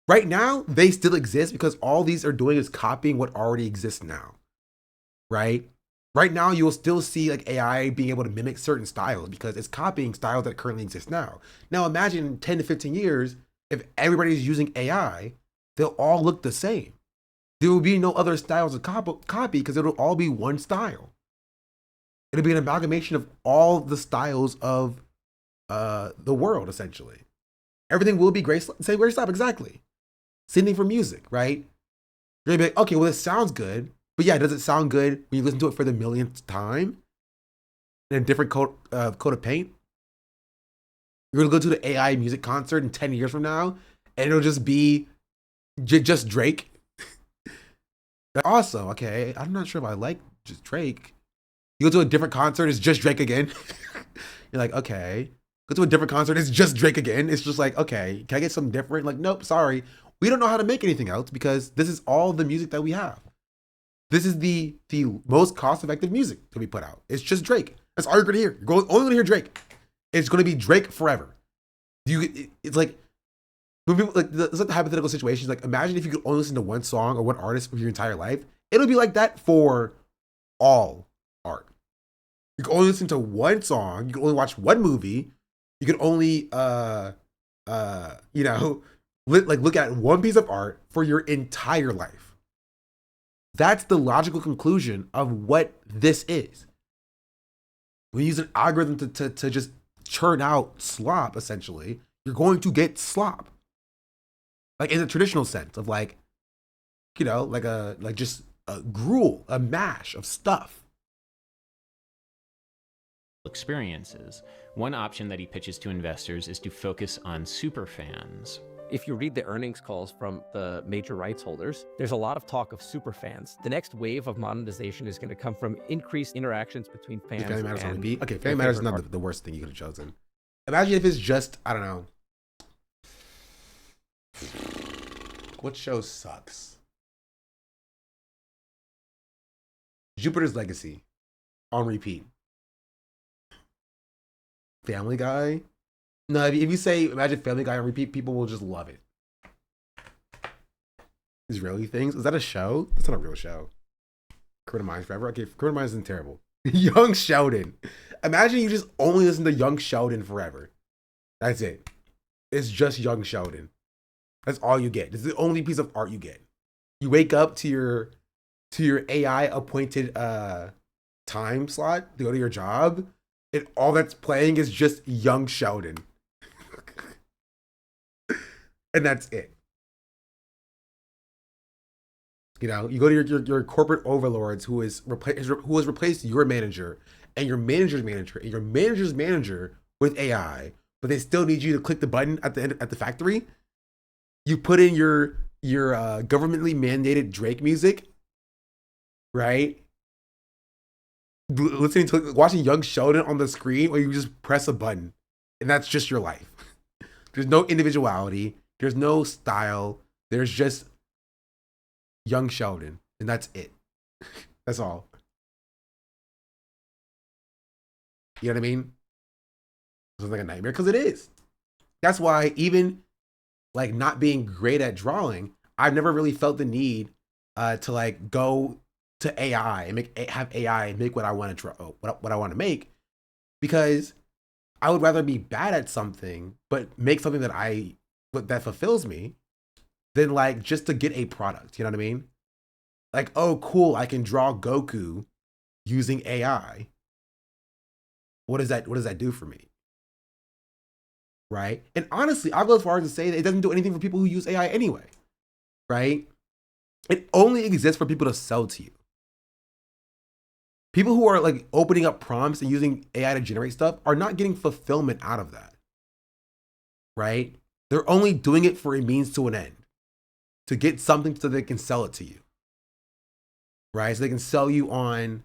Right now, they still exist because all these are doing is copying what already exists now, right? Right now, you'll still see like AI being able to mimic certain styles because it's copying styles that currently exist now. Now, imagine in 10 to 15 years, if everybody's using AI, they'll all look the same. There will be no other styles to copy because it'll all be one style. It'll be an amalgamation of all the styles of the world, essentially. Everything will be say Grace Stop, exactly. Same thing for music, right? You're gonna be like, okay, well, this sounds good. But yeah, does it sound good when you listen to it for the millionth time in a different coat of paint? You're gonna go to the AI music concert in 10 years from now, and it'll just be just Drake. Also, okay, I'm not sure if I like just Drake. You go to a different concert, it's just Drake again. You're like, okay. Go to a different concert, it's just Drake again. It's just like, okay, can I get something different? Like, nope, sorry. We don't know how to make anything else because this is all the music that we have. This is the most cost-effective music to be put out. It's just Drake. That's all you're gonna hear. You're only gonna hear Drake. It's gonna be Drake forever. It's like, it's like the hypothetical situations. Like, imagine if you could only listen to one song or one artist for your entire life. It'll be like that for all art. You can only listen to one song. You can only watch one movie. You can only, look at one piece of art for your entire life. That's the logical conclusion of what this is. When you use an algorithm to just churn out slop, essentially, you're going to get slop. Like in the traditional sense of like just a gruel, a mash of stuff. Experiences. One option that he pitches to investors is to focus on super fans. If you read the earnings calls from the major rights holders, there's a lot of talk of super fans. The next wave of monetization is going to come from increased interactions between fans. Family Matters on repeat. Okay, Family Matters is not the worst thing you could have chosen. Imagine if it's just, I don't know. What show sucks? Jupiter's Legacy on repeat. Family Guy. No, if you say imagine Family Guy on repeat, people will just love it. Israeli things. Is that a show? That's not a real show. Criminal Minds Forever. Okay, Criminal Minds isn't terrible. Young Sheldon. Imagine you just only listen to Young Sheldon forever. That's it. It's just Young Sheldon. That's all you get. This is the only piece of art you get. You wake up to your AI appointed time slot to go to your job, and all that's playing is just Young Sheldon. And that's it. You know, you go to your corporate overlords who has replaced your manager and your manager's manager and your manager's manager with AI, but they still need you to click the button at the factory. You put in your governmentally mandated Drake music, right? Watching Young Sheldon on the screen, where you just press a button, and that's just your life. There's no individuality. There's no style. There's just young Sheldon, and that's it. That's all. You know what I mean? It's like a nightmare because it is. That's why even like not being great at drawing, I've never really felt the need to like go to AI and have AI make what I want to draw, what I want to make, because I would rather be bad at something but make something that fulfills me than like just to get a product. You know what I mean? Like, oh, cool, I can draw Goku using AI. What does that do for me? Right? And honestly, I'll go as far as to say that it doesn't do anything for people who use AI anyway. Right? It only exists for people to sell to you. People who are like opening up prompts and using AI to generate stuff are not getting fulfillment out of that. Right? They're only doing it for a means to an end. To get something so they can sell it to you. Right? So they can sell you on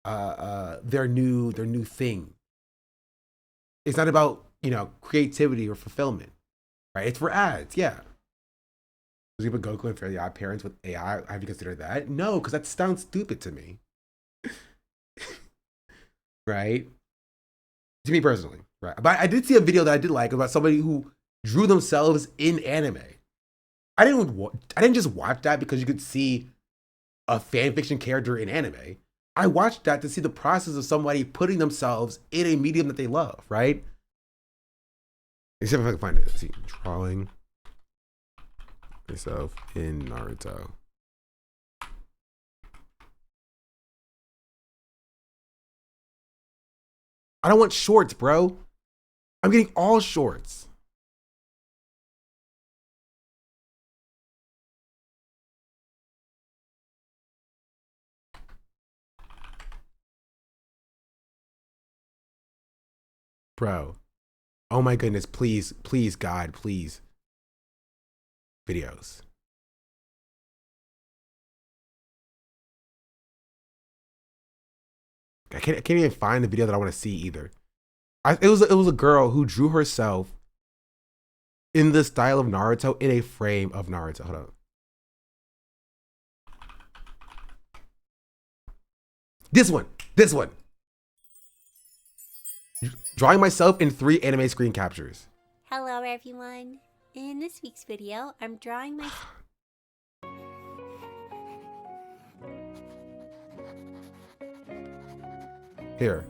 their new thing. It's not about, creativity or fulfillment. Right? It's for ads, yeah. Was even Goku and Fairly Odd Parents with AI? Have you considered that? No, because that sounds stupid to me. Right? To me personally, right? But I did see a video that I did like about somebody who drew themselves in anime. I didn't just watch that because you could see a fan fiction character in anime. I watched that to see the process of somebody putting themselves in a medium that they love, right? Let's see if I can find it. Let's see, drawing yourself in Naruto. I don't want shorts, bro. I'm getting all shorts. Bro. Oh my goodness, please, please, God, please. Videos. I can't even find the video that I want to see either. It was a girl who drew herself in the style of Naruto in a frame of Naruto. Hold on. This one. Drawing myself in 3 anime screen captures. Hello everyone. In this week's video, I'm drawing my... Here.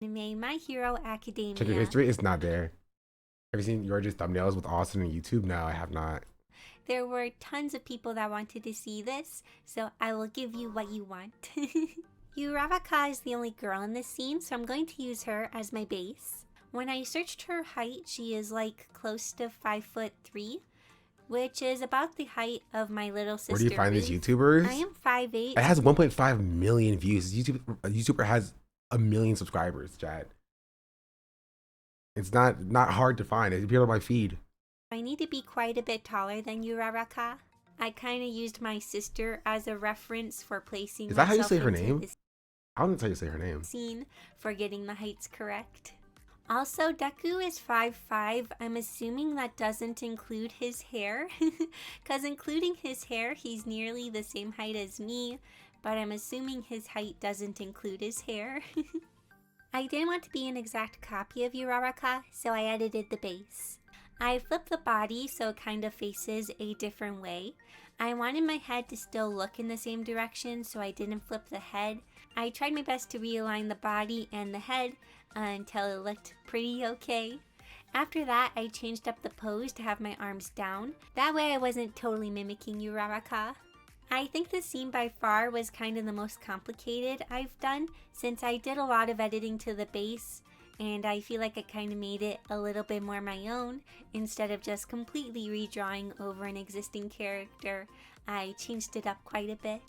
anime My Hero Academia. Check your history. It's not there. Have you seen George's thumbnails with Austin on YouTube? No, I have not. There were tons of people that wanted to see this, so I will give you what you want. Uraraka is the only girl in this scene, so I'm going to use her as my base. When I searched her height, she is like close to 5'3", which is about the height of my little sister. Where do you find Ruth. these YouTubers? I am 5'8". It has 1.5 million views. A YouTuber has 1 million subscribers, Chad. It's not hard to find. It appeared on my feed. I need to be quite a bit taller than Uraraka. I kind of used my sister as a reference for placing. Is that how you say her into name? this I don't know how you say her name. Scene for getting the heights correct. Also, Deku is 5'5". I'm assuming that doesn't include his hair, because including his hair, he's nearly the same height as me, but I'm assuming his height doesn't include his hair. I didn't want to be an exact copy of Uraraka, so I edited the base. I flipped the body so it kind of faces a different way. I wanted my head to still look in the same direction, so I didn't flip the head. I tried my best to realign the body and the head until it looked pretty okay. After that, I changed up the pose to have my arms down. That way I wasn't totally mimicking Uraraka. I think this scene by far was kind of the most complicated I've done, since I did a lot of editing to the base, and I feel like I kind of made it a little bit more my own. Instead of just completely redrawing over an existing character, I changed it up quite a bit.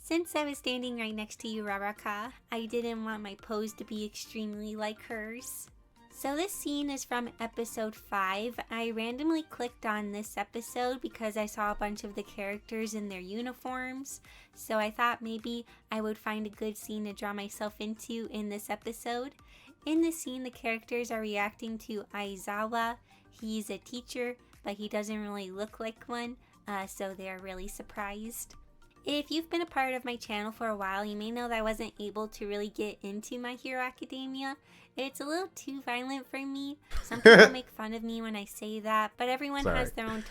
Since I was standing right next to Uraraka, I didn't want my pose to be extremely like hers. So this scene is from episode 5. I randomly clicked on this episode because I saw a bunch of the characters in their uniforms, so I thought maybe I would find a good scene to draw myself into in this episode. In this scene, the characters are reacting to Aizawa. He's a teacher, but he doesn't really look like one, so they're really surprised. If you've been a part of my channel for a while, you may know that I wasn't able to really get into My Hero Academia. It's a little too violent for me. Some people make fun of me when I say that, but everyone has their own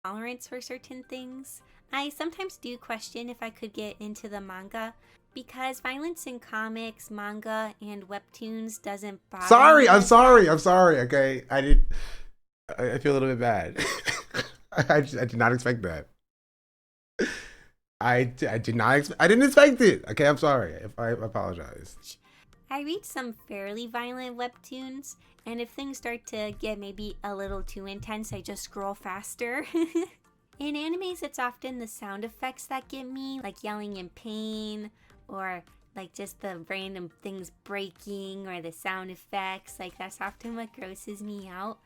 tolerance for certain things. I sometimes do question if I could get into the manga, because violence in comics, manga, and webtoons doesn't bother me. I'm sorry, okay? I feel a little bit bad. I did not expect that. I didn't expect it. Okay, I'm sorry. I apologize. I read some fairly violent webtoons, and if things start to get maybe a little too intense, I just scroll faster. In animes, it's often the sound effects that get me, like yelling in pain, or like just the random things breaking, or the sound effects. Like, that's often what grosses me out.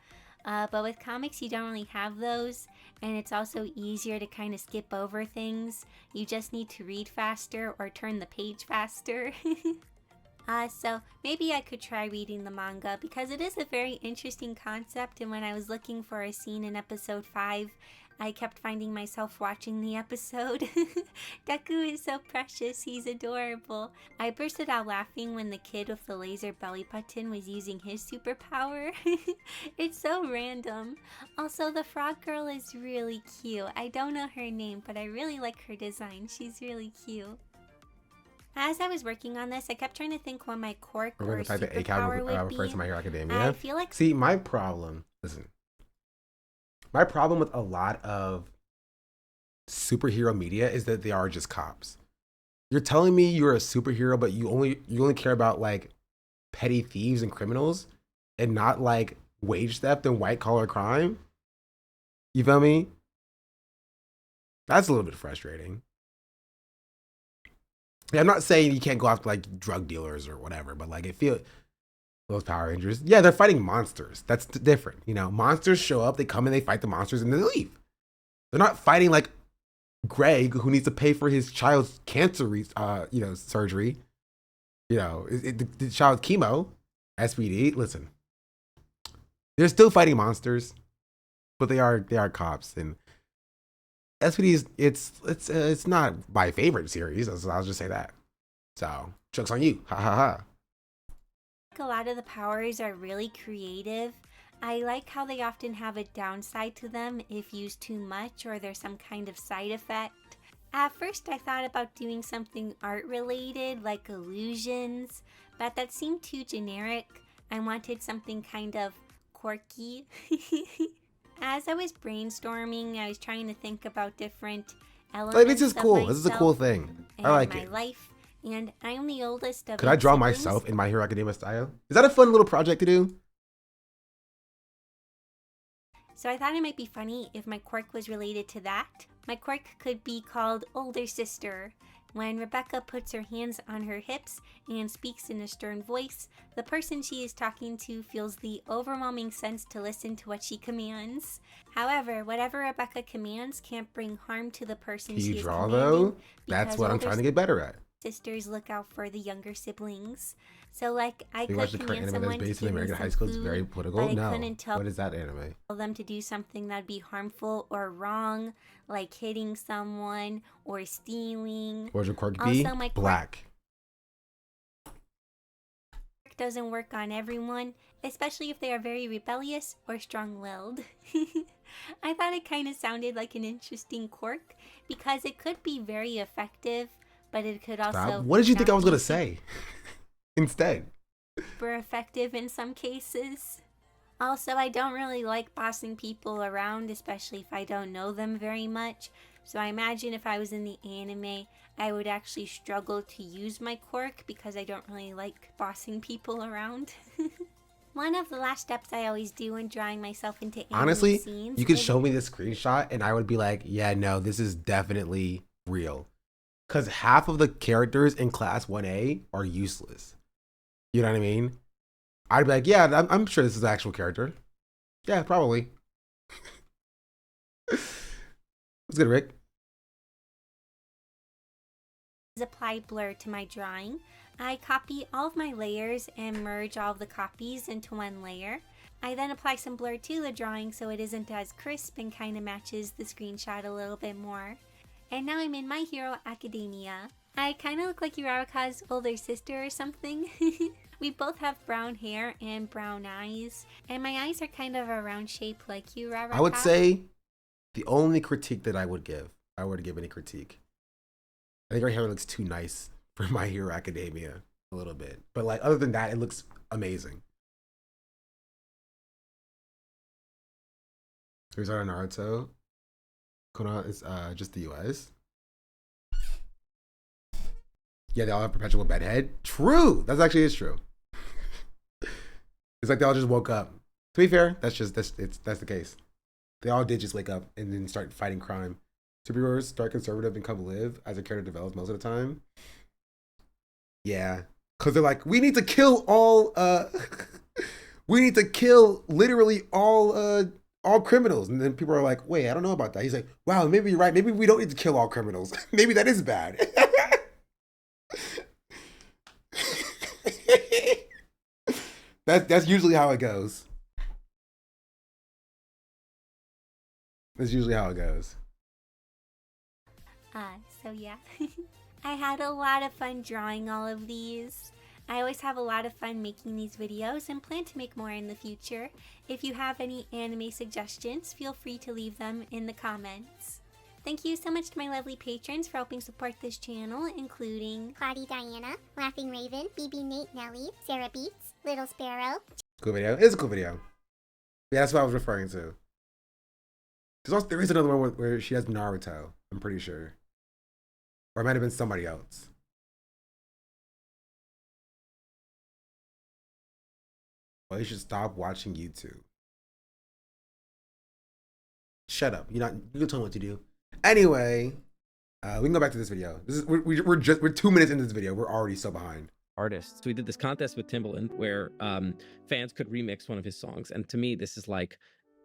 But with comics, you don't really have those, and it's also easier to kind of skip over things. You just need to read faster or turn the page faster. So maybe I could try reading the manga, because it is a very interesting concept, and when I was looking for a scene in episode 5, I kept finding myself watching the episode. Deku is so precious, he's adorable. I bursted out laughing when the kid with the laser belly button was using his superpower. It's so random. Also, the frog girl is really cute. I don't know her name, but I really like her design. She's really cute. As I was working on this, I kept trying to think what my quirk or superpower would be. Refers to My Hero Academia. I feel like... See, my problem with a lot of superhero media is that they are just cops. You're telling me you're a superhero, but you only care about like petty thieves and criminals, and not like wage theft and white collar crime? You feel me? That's a little bit frustrating. Yeah, I'm not saying you can't go after like drug dealers or whatever, but like those Power Rangers, yeah, they're fighting monsters. That's different. You know, monsters show up, they come and they fight the monsters and then they leave. They're not fighting like Greg, who needs to pay for his child's cancer, surgery. You know, the child's chemo, SPD. Listen, they're still fighting monsters, but they are cops. And SPD is it's not my favorite series. I'll just say that. So joke's on you. Ha ha ha. A lot of the powers are really creative. I like how they often have a downside to them if used too much or there's some kind of side effect. At first I thought about doing something art related like illusions, but that seemed too generic. I wanted something kind of quirky. As I was brainstorming, I was trying to think about different elements. Like, this is cool. This is a cool thing. I like it. Life. And I'm the oldest of... Could I draw myself in My Hero Academia style? Is that a fun little project to do? So I thought it might be funny if my quirk was related to that. My quirk could be called Older Sister. When Rebecca puts her hands on her hips and speaks in a stern voice, the person she is talking to feels the overwhelming sense to listen to what she commands. However, whatever Rebecca commands can't bring harm to the person she is commanding. Can you draw, though? That's what I'm trying to get better at. Sisters look out for the younger siblings. So like I could watch the current anime that's based in American high school. It's very political. No, what is that anime? Tell them to do something that'd be harmful or wrong, like hitting someone or stealing. What would your quirk be? Also, my black. Quirk doesn't work on everyone, especially if they are very rebellious or strong-willed. I thought it kind of sounded like an interesting quirk because it could be very effective, but it could also... What did you think I was going to say instead? Super effective in some cases. Also, I don't really like bossing people around, especially if I don't know them very much. So I imagine if I was in the anime, I would actually struggle to use my quirk because I don't really like bossing people around. One of the last steps I always do when drawing myself into anime Honestly, scenes... you could show me the screenshot and I would be like, yeah, no, this is definitely real. Because half of the characters in Class 1A are useless. You know what I mean? I'd be like, yeah, I'm sure this is an actual character. Yeah, probably. What's good, Rick? Apply blur to my drawing. I copy all of my layers and merge all of the copies into one layer. I then apply some blur to the drawing so it isn't as crisp and kind of matches the screenshot a little bit more. And now I'm in My Hero Academia. I kind of look like Uraraka's older sister or something. We both have brown hair and brown eyes, and my eyes are kind of a round shape like Uraraka. I would say the only critique that I would give, if I were to give any critique, I think her hair looks too nice for My Hero Academia a little bit. But like other than that, it looks amazing. Here's our Naruto. Konoha is just the US. Yeah, they all have perpetual bedhead. True. That's actually is true. It's like they all just woke up. To be fair, that's the case. They all did just wake up and then start fighting crime. Superheroes start conservative and come live as a character develops most of the time. Yeah. Cause they're like, we need to kill all we need to kill literally all criminals. And then people are like, wait, I don't know about that. He's like, wow, maybe you're right. Maybe we don't need to kill all criminals. Maybe that is bad. That's usually how it goes. That's usually how it goes. So yeah. I had a lot of fun drawing all of these. I always have a lot of fun making these videos and plan to make more in the future. If you have any anime suggestions, feel free to leave them in the comments. Thank you so much to my lovely patrons for helping support this channel, including Cloudy Diana, Laughing Raven, BB Nate Nelly, Sarah Beats, Little Sparrow. Cool video. It's a cool video. Yeah, that's what I was referring to. There is another one where she has Naruto, I'm pretty sure. Or it might have been somebody else. Well, you should stop watching YouTube. Shut up. You can tell me what to do. Anyway, we can go back to this video. We're 2 minutes into this video. We're already so behind. Artists. So we did this contest with Timbaland where fans could remix one of his songs. And to me, this is like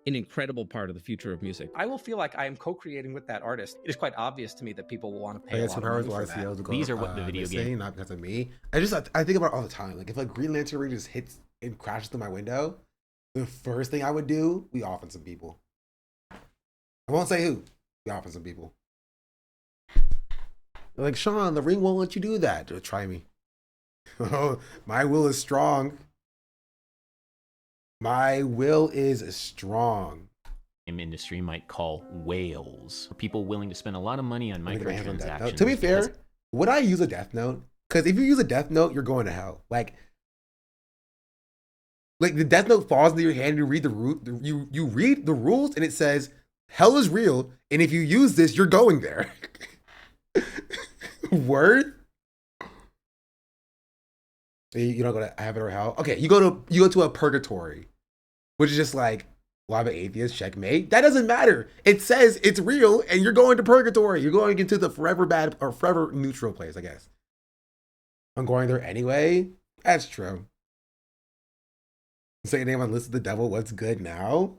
an incredible part of the future of music. I will feel like I am co-creating with that artist. It is quite obvious to me that people will want to pay a lot of powers money for that. These are what the video game. Not because of me. I think about it all the time. Like if like Green Lantern ring just hits and crashes through my window, the first thing I would do, we off on some people. I won't say who. We off on some people. They're like, Sean, the ring won't let you do that. Try me. Oh, my will is strong. My will is strong. Industry might call whales. People willing to spend a lot of money on microtransactions. To be fair, would I use a death note? Because if you use a death note, you're going to hell. Like the death note falls into your hand. You read you read the rules, and it says hell is real, and if you use this, you're going there. Word. You don't go to heaven or hell. Okay, you go to a purgatory, which is just like, well, I'm an atheist, checkmate. That doesn't matter. It says it's real, and you're going to purgatory. You're going into the forever bad or forever neutral place, I guess. I'm going there anyway. That's true. Say your name on list of the devil. What's good now?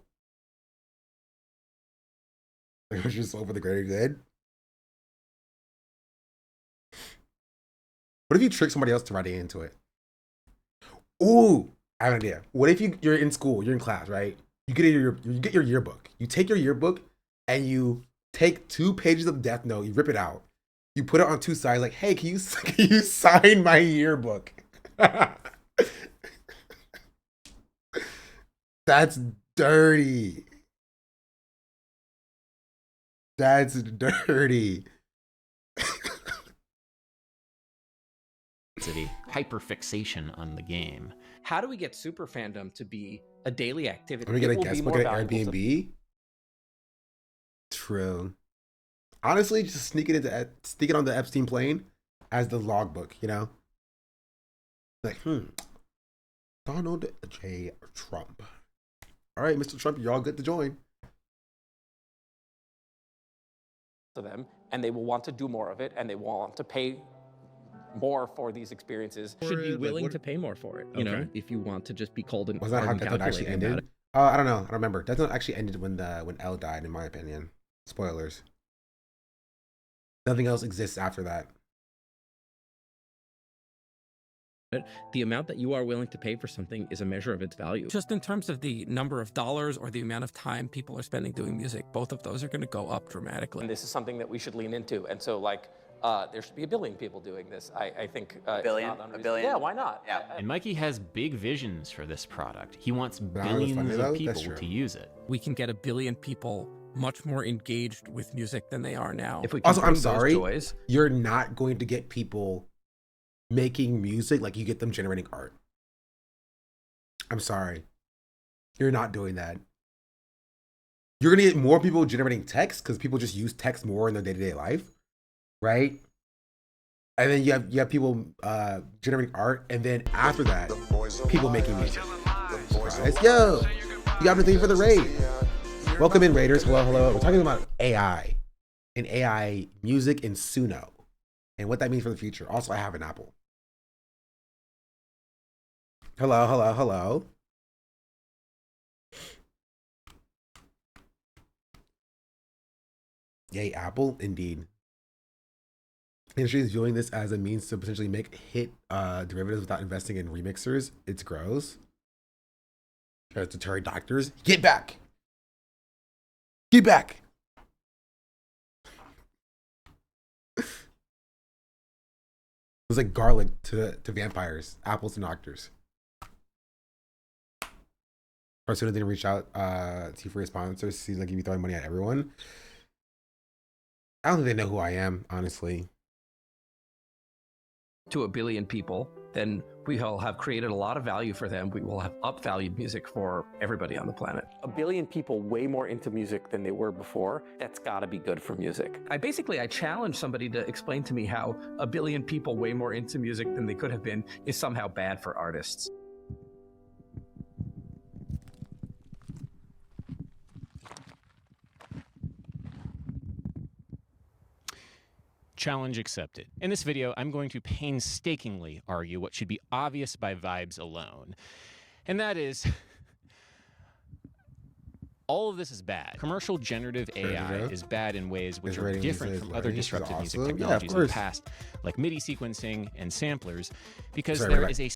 Like, was just over the greater good. What if you trick somebody else to writing into it? Ooh, I have an idea. What if you're in school, you're in class, right? You get your yearbook. You take your yearbook and you take 2 pages of Death Note, you rip it out. You put it on 2 sides like, hey, can you sign my yearbook? That's dirty. That's dirty. Hyperfixation on the game. How do we get super fandom to be a daily activity? Are we gonna guess book at Airbnb? True. Honestly, just sneak it on the Epstein plane as the logbook, you know? Like, Donald J. Trump. All right, Mr. Trump, you're all good to join. To them, and they will want to do more of it, and they want to pay more for these experiences. Should be willing to pay more for it, you know, if you want to just be cold and was that how Death Note actually ended? I don't know. I don't remember. Death Note actually ended when L died, in my opinion. Spoilers. Nothing else exists after that. The amount that you are willing to pay for something is a measure of its value. Just in terms of the number of dollars or the amount of time people are spending doing music, both of those are going to go up dramatically. And this is something that we should lean into. And so, like, there should be 1 billion people doing this. I think a billion. Yeah, why not? Yeah. And Mikey has big visions for this product. He wants was billions funny, of though. That's people true. to use it. We can get 1 billion people much more engaged with music than they are now. If we Also, bring I'm those sorry, joys, you're not going to get people making music like you get them generating art. I'm sorry. You're not doing that. You're going to get more people generating text because people just use text more in their day-to-day life, right? And then you have people generating art, and then after that, people making music. Surprise. Yo, you got anything for the raid? Welcome in, Raiders. Hello, hello. We're talking about AI and AI music in Suno and what that means for the future. Also, I have an Apple. Hello, hello, hello. Yay, Apple, indeed. Industry is viewing this as a means to potentially make hit derivatives without investing in remixers. It's gross. Tries to deter doctors. Get back! Get back! It was like garlic to vampires, apples to doctors. Persona didn't reach out to you for your sponsors. Seems like you'd be throwing money at everyone. I don't think they know who I am, honestly. to 1 billion people, then we will have created a lot of value for them. We will have upvalued music for everybody on the planet. 1 billion people way more into music than they were before. That's got to be good for music. I challenge somebody to explain to me how 1 billion people way more into music than they could have been is somehow bad for artists. Challenge accepted. In this video, I'm going to painstakingly argue what should be obvious by vibes alone. And that is, all of this is bad. Commercial generative AI is bad in ways which are different from other disruptive music technologies of the past, like MIDI sequencing and samplers, because there is a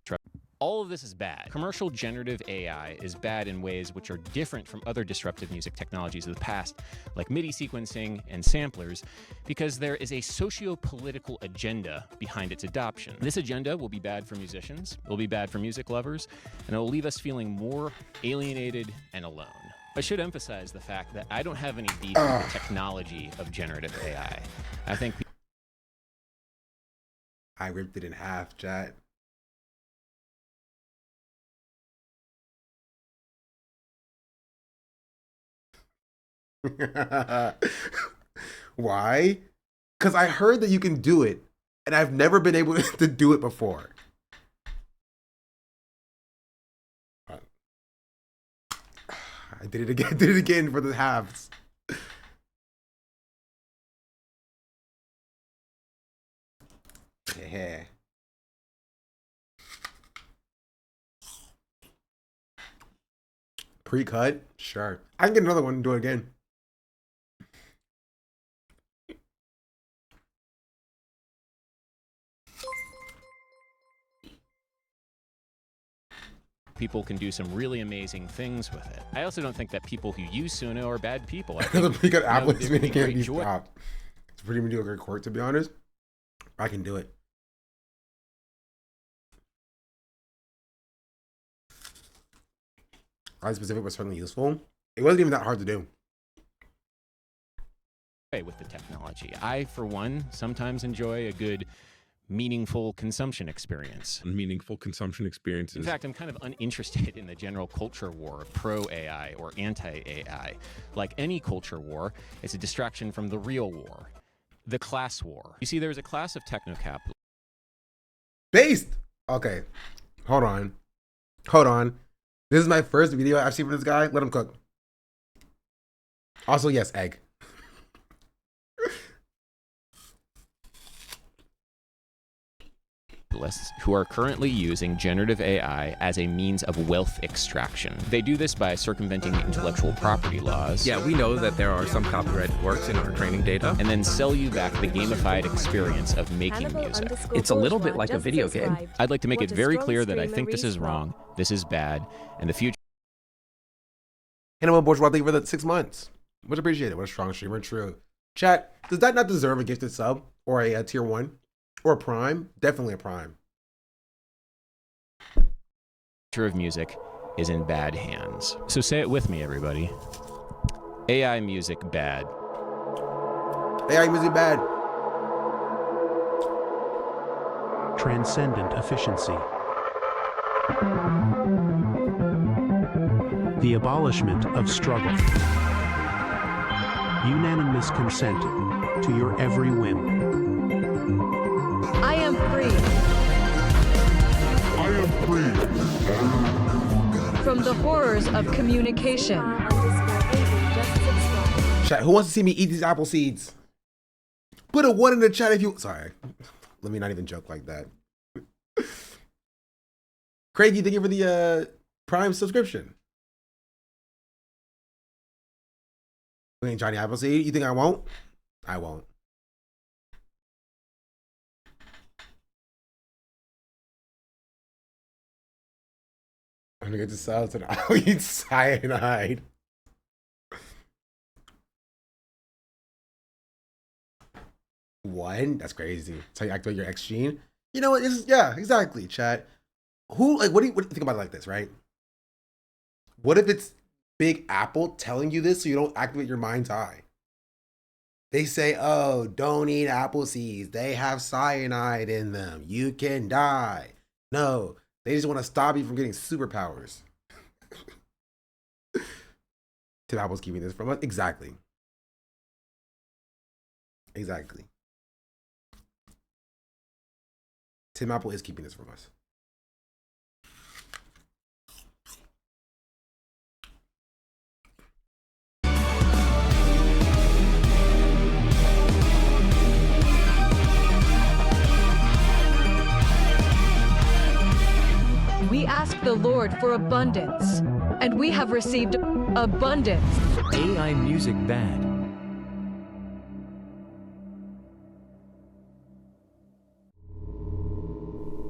all of this is bad. Commercial generative AI is bad in ways which are different from other disruptive music technologies of the past, like MIDI sequencing and samplers, because there is a socio-political agenda behind its adoption. This agenda will be bad for musicians, it will be bad for music lovers, and it will leave us feeling more alienated and alone. I should emphasize the fact that I don't have any beef with the technology of generative AI. I think I ripped it in half, chat. Why? Because I heard that you can do it, and I've never been able to do it before. I did it again for the halves. Yeah. Pre-cut? Sure. I can get another one and do it again. people can do some really amazing things with it. I also don't think that people who use Suno are bad people. I The think, pre-cut you know, apple they're is really getting can't great be joy. stopped. It's pretty mediocre court, to be honest. I can do it. Eye specific was certainly useful. It wasn't even that hard to do. With the technology. I, for one, sometimes enjoy a good, meaningful consumption experience. Meaningful consumption experiences. In fact, I'm kind of uninterested in the general culture war of pro-AI or anti-AI. Like any culture war, it's a distraction from the real war, the class war. You see, there's a class of techno-capitalists. Based! Okay. Hold on. Hold on. This is my first video I've seen from this guy. Let him cook. Also, yes, egg. who are currently using generative AI as a means of wealth extraction. They do this by circumventing intellectual property laws. Yeah, we know that there are some copyrighted works in our training data. And then sell you back the gamified experience of making music. It's a little bit like a video game. I'd like to make it very clear that I think this is wrong, this is bad, and the future. Hannibal Bourgeois, thank you for the 6 months. Much appreciated. What a strong streamer. True. Chat, does that not deserve a gifted sub or a tier 1 or a prime? Definitely a prime. The future of music is in bad hands. So say it with me, everybody. AI music bad. AI music bad. Transcendent efficiency. The abolishment of struggle. Unanimous consent to your every whim. I am free. I am free. From the horrors of communication. Chat, who wants to see me eat these apple seeds? Put a 1 in the chat if you... Sorry. Let me not even joke like that. Craigie, thank you for the Prime subscription. We ain't Johnny Appleseed. You think I won't? I won't. I'm gonna get to subs and I'll eat cyanide. One? That's crazy. That's how you activate your X gene. You know what? This is, yeah, exactly, chat. What do you think about it like this, right? What if it's Big Apple telling you this so you don't activate your mind's eye? They say, oh, don't eat apple seeds. They have cyanide in them. You can die. No, they just want to stop you from getting superpowers. Tim Apple's keeping this from us? Exactly. Exactly. Tim Apple is keeping this from us. We ask the Lord for abundance, and we have received abundance. AI music bad.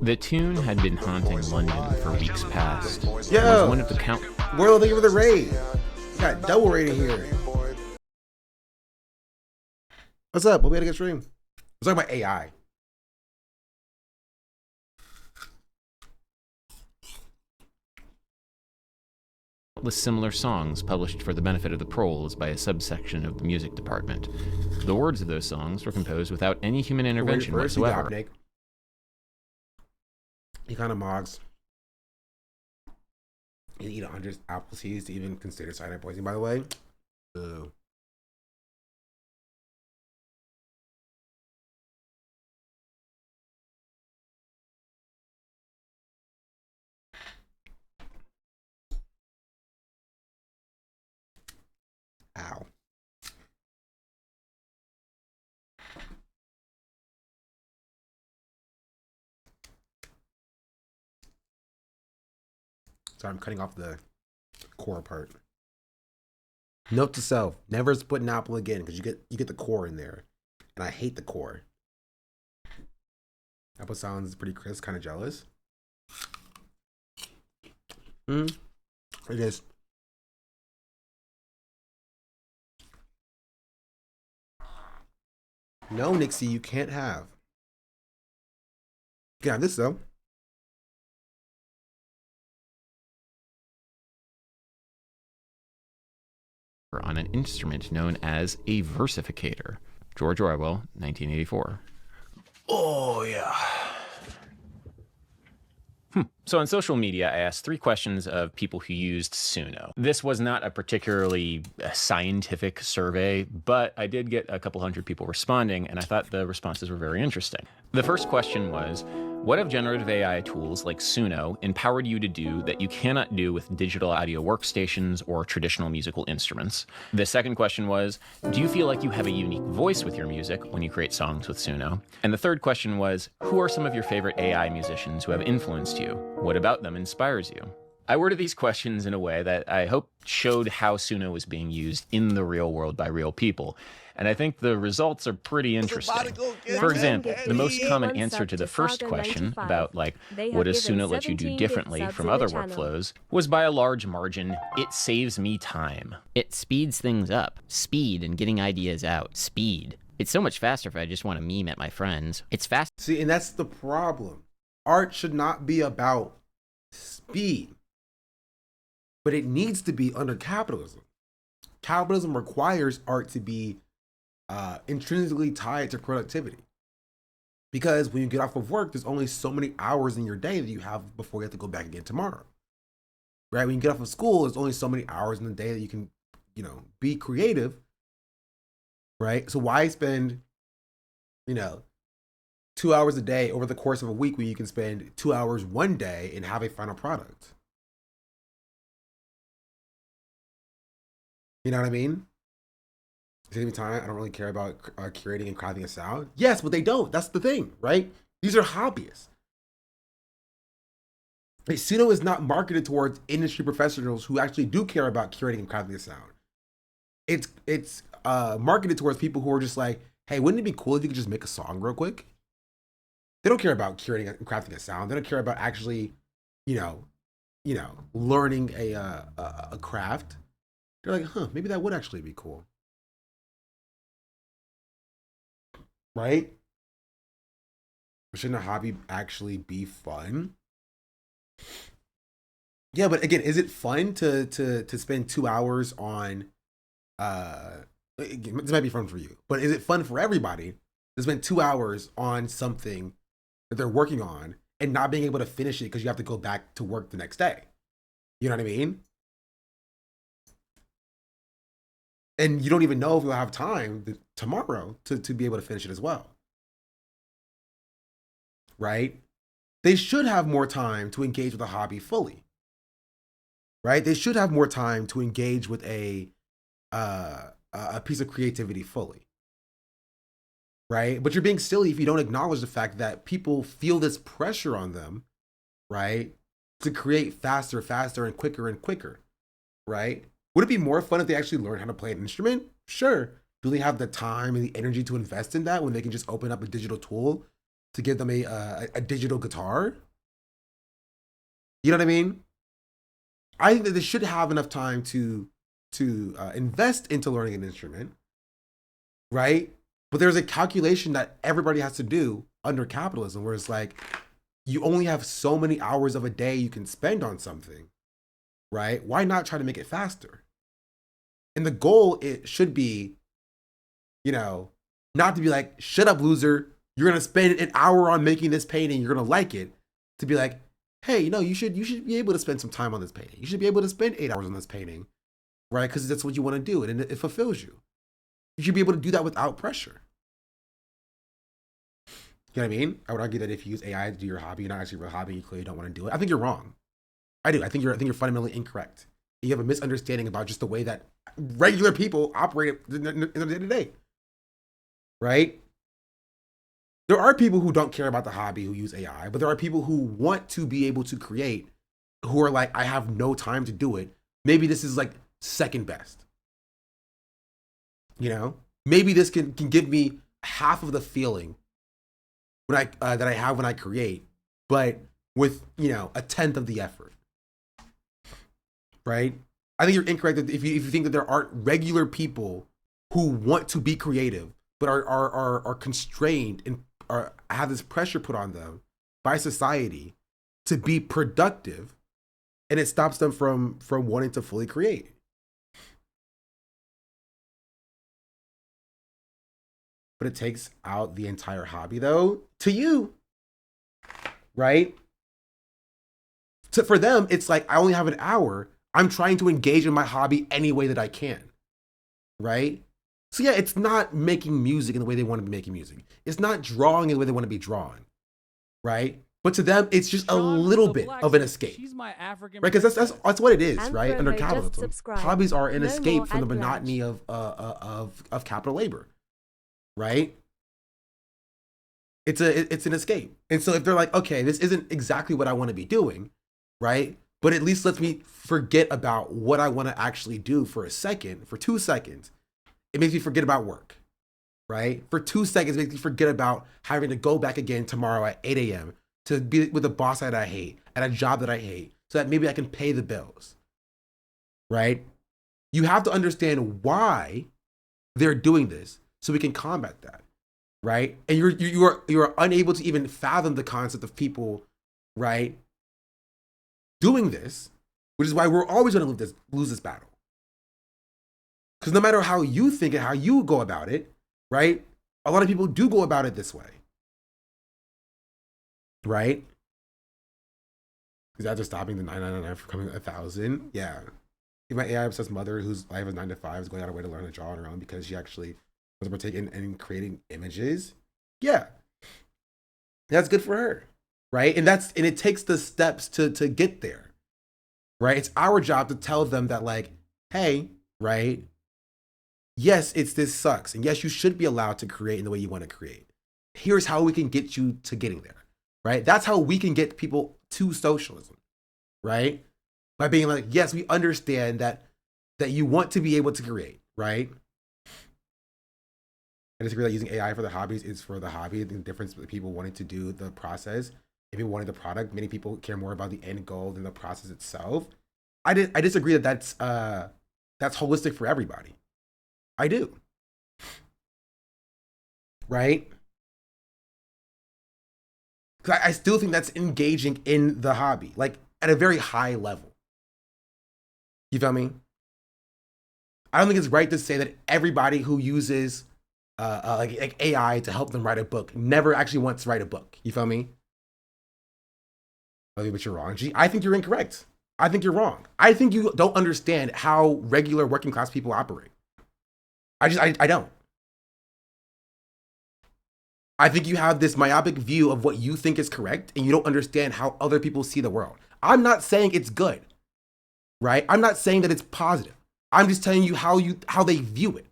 The tune had been haunting London for weeks past. Yo, It was one of the count. World, thank you for the raid. We got double rating here. What's up? What we had a good stream? Let's talk about AI. Similar songs published for the benefit of the proles by a subsection of the music department. The words of those songs were composed without any human intervention whatsoever. He kind of mogs. You eat 100 apple seeds to even consider cyanide poisoning, by the way. Ooh. Ow. Sorry, I'm cutting off the core part. Note to self: never split an apple again, because you get the core in there, and I hate the core. Apple sounds pretty crisp, kind of jealous. It is. No, Nixie, you can't have. You can have this though. On an instrument known as a versificator. George Orwell, 1984. Oh, yeah. So on social media, I asked 3 questions of people who used Suno. This was not a particularly scientific survey, but I did get a couple hundred people responding, and I thought the responses were very interesting. The first question was, What if generative AI tools like Suno empowered you to do that you cannot do with digital audio workstations or traditional musical instruments? The second question was, do you feel like you have a unique voice with your music when you create songs with Suno? And the third question was, who are some of your favorite AI musicians who have influenced you? What about them inspires you? I worded these questions in a way that I hope showed how Suno is being used in the real world by real people. And I think the results are pretty interesting. For example, the most common answer to the first question about, like, what does Suno let you do differently from other workflows was by a large margin, it saves me time. It speeds things up. Speed and getting ideas out. Speed. It's so much faster if I just want to meme at my friends. It's fast. See, and that's the problem. Art should not be about speed, but it needs to be under capitalism. Capitalism requires art to be intrinsically tied to productivity. Because when you get off of work, there's only so many hours in your day that you have before you have to go back again tomorrow. Right? When you get off of school, there's only so many hours in the day that you can, be creative. Right? So why spend, 2 hours a day over the course of a week when you can spend 2 hours one day and have a final product? You know what I mean? Same time, I don't really care about curating and crafting a sound. Yes, but they don't. That's the thing, right? These are hobbyists. Hey, Suno is not marketed towards industry professionals who actually do care about curating and crafting a sound. It's marketed towards people who are just like, hey, wouldn't it be cool if you could just make a song real quick? They don't care about curating and crafting a sound. They don't care about actually, learning a craft. They're like, maybe that would actually be cool. Right? But shouldn't a hobby actually be fun? Yeah, but again, is it fun to spend 2 hours on this might be fun for you, but is it fun for everybody to spend 2 hours on something that they're working on and not being able to finish it because you have to go back to work the next day? You know what I mean? And you don't even know if you'll have time tomorrow to be able to finish it as well. Right? They should have more time to engage with a hobby fully. Right? They should have more time to engage with a piece of creativity fully. Right? But you're being silly if you don't acknowledge the fact that people feel this pressure on them, right? To create faster, and quicker, right? Would it be more fun if they actually learned how to play an instrument? Sure. Do they have the time and the energy to invest in that when they can just open up a digital tool to give them a digital guitar? You know what I mean? I think that they should have enough time to invest into learning an instrument, right? But there's a calculation that everybody has to do under capitalism where it's like, you only have so many hours of a day you can spend on something. Right? Why not try to make it faster? And the goal, it should be, not to be like, shut up, loser. You're going to spend an hour on making this painting. You're going to like it. To be like, hey, you should be able to spend some time on this painting. You should be able to spend 8 hours on this painting, right? Because that's what you want to do. And it fulfills you. You should be able to do that without pressure. You know what I mean? I would argue that if you use AI to do your hobby, not actually a real hobby, you clearly don't want to do it. I think you're wrong. I do. I think you're fundamentally incorrect. You have a misunderstanding about just the way that regular people operate in the day-to-day. Right? There are people who don't care about the hobby who use AI, but there are people who want to be able to create who are like, I have no time to do it. Maybe this is like second best. Maybe this can give me half of the feeling when that I have when I create, but with, a tenth of the effort. Right? I think you're incorrect if you think that there aren't regular people who want to be creative, but are constrained and have this pressure put on them by society to be productive, and it stops them from wanting to fully create. But it takes out the entire hobby, though, to you, right? So for them, it's like, I only have an hour. I'm trying to engage in my hobby any way that I can, right? So yeah, it's not making music in the way they want to be making music. It's not drawing in the way they want to be drawn, right? But to them, it's just a little bit of an escape. She's my African. Right, because that's what it is, And right? for Under they just capitalism, subscribed. hobbies are an No escape more from the ad monotony of capital labor, right? It's an escape. And so if they're like, okay, this isn't exactly what I want to be doing, right? But at least lets me forget about what I want to actually do for a second, for 2 seconds. It makes me forget about work, right? For 2 seconds, it makes me forget about having to go back again tomorrow at 8 a.m. to be with a boss that I hate, at a job that I hate, so that maybe I can pay the bills, right? You have to understand why they're doing this so we can combat that, right? And you are unable to even fathom the concept of people, right, doing this, which is why we're always going to lose this battle. Because no matter how you think and how you go about it, right, a lot of people do go about it this way. Right? Is that just stopping the 999 from becoming 1,000? Yeah. If my AI obsessed mother, whose life is 9 to 5, is going out of her way to learn to draw on her own because she actually was partaking in creating images. Yeah. That's good for her. Right? And it takes the steps to get there. Right? It's our job to tell them that, like, hey, right? Yes, this sucks. And yes, you should be allowed to create in the way you want to create. Here's how we can get you to getting there. Right? That's how we can get people to socialism, right? By being like, yes, we understand that you want to be able to create, right? I disagree that using AI for the hobbies is for the hobby. The difference between people wanting to do the process, if you wanted the product, many people care more about the end goal than the process itself. I disagree that that's holistic for everybody. I do. Right? Because I still think that's engaging in the hobby, like at a very high level. You feel me? I don't think it's right to say that everybody who uses like AI to help them write a book never actually wants to write a book. You feel me? But you're wrong, G. I think you're incorrect. I think you're wrong. I think you don't understand how regular working class people operate. I don't. I think you have this myopic view of what you think is correct, and you don't understand how other people see the world. I'm not saying it's good, right? I'm not saying that it's positive. I'm just telling you how they view it.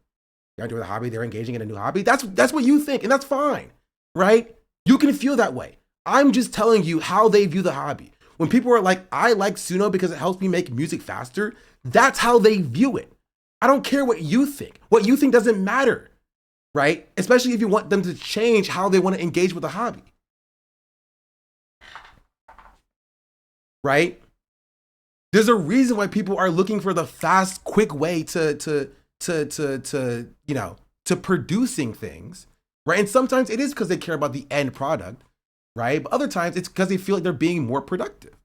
They're doing a hobby, they're engaging in a new hobby. That's what you think, and that's fine, right? You can feel that way. I'm just telling you how they view the hobby. When people are like, I like Suno because it helps me make music faster, that's how they view it. I don't care what you think. What you think doesn't matter. Right? Especially if you want them to change how they want to engage with the hobby. Right? There's a reason why people are looking for the fast, quick way to producing things. Right? And sometimes it is because they care about the end product. Right? But other times it's because they feel like they're being more productive.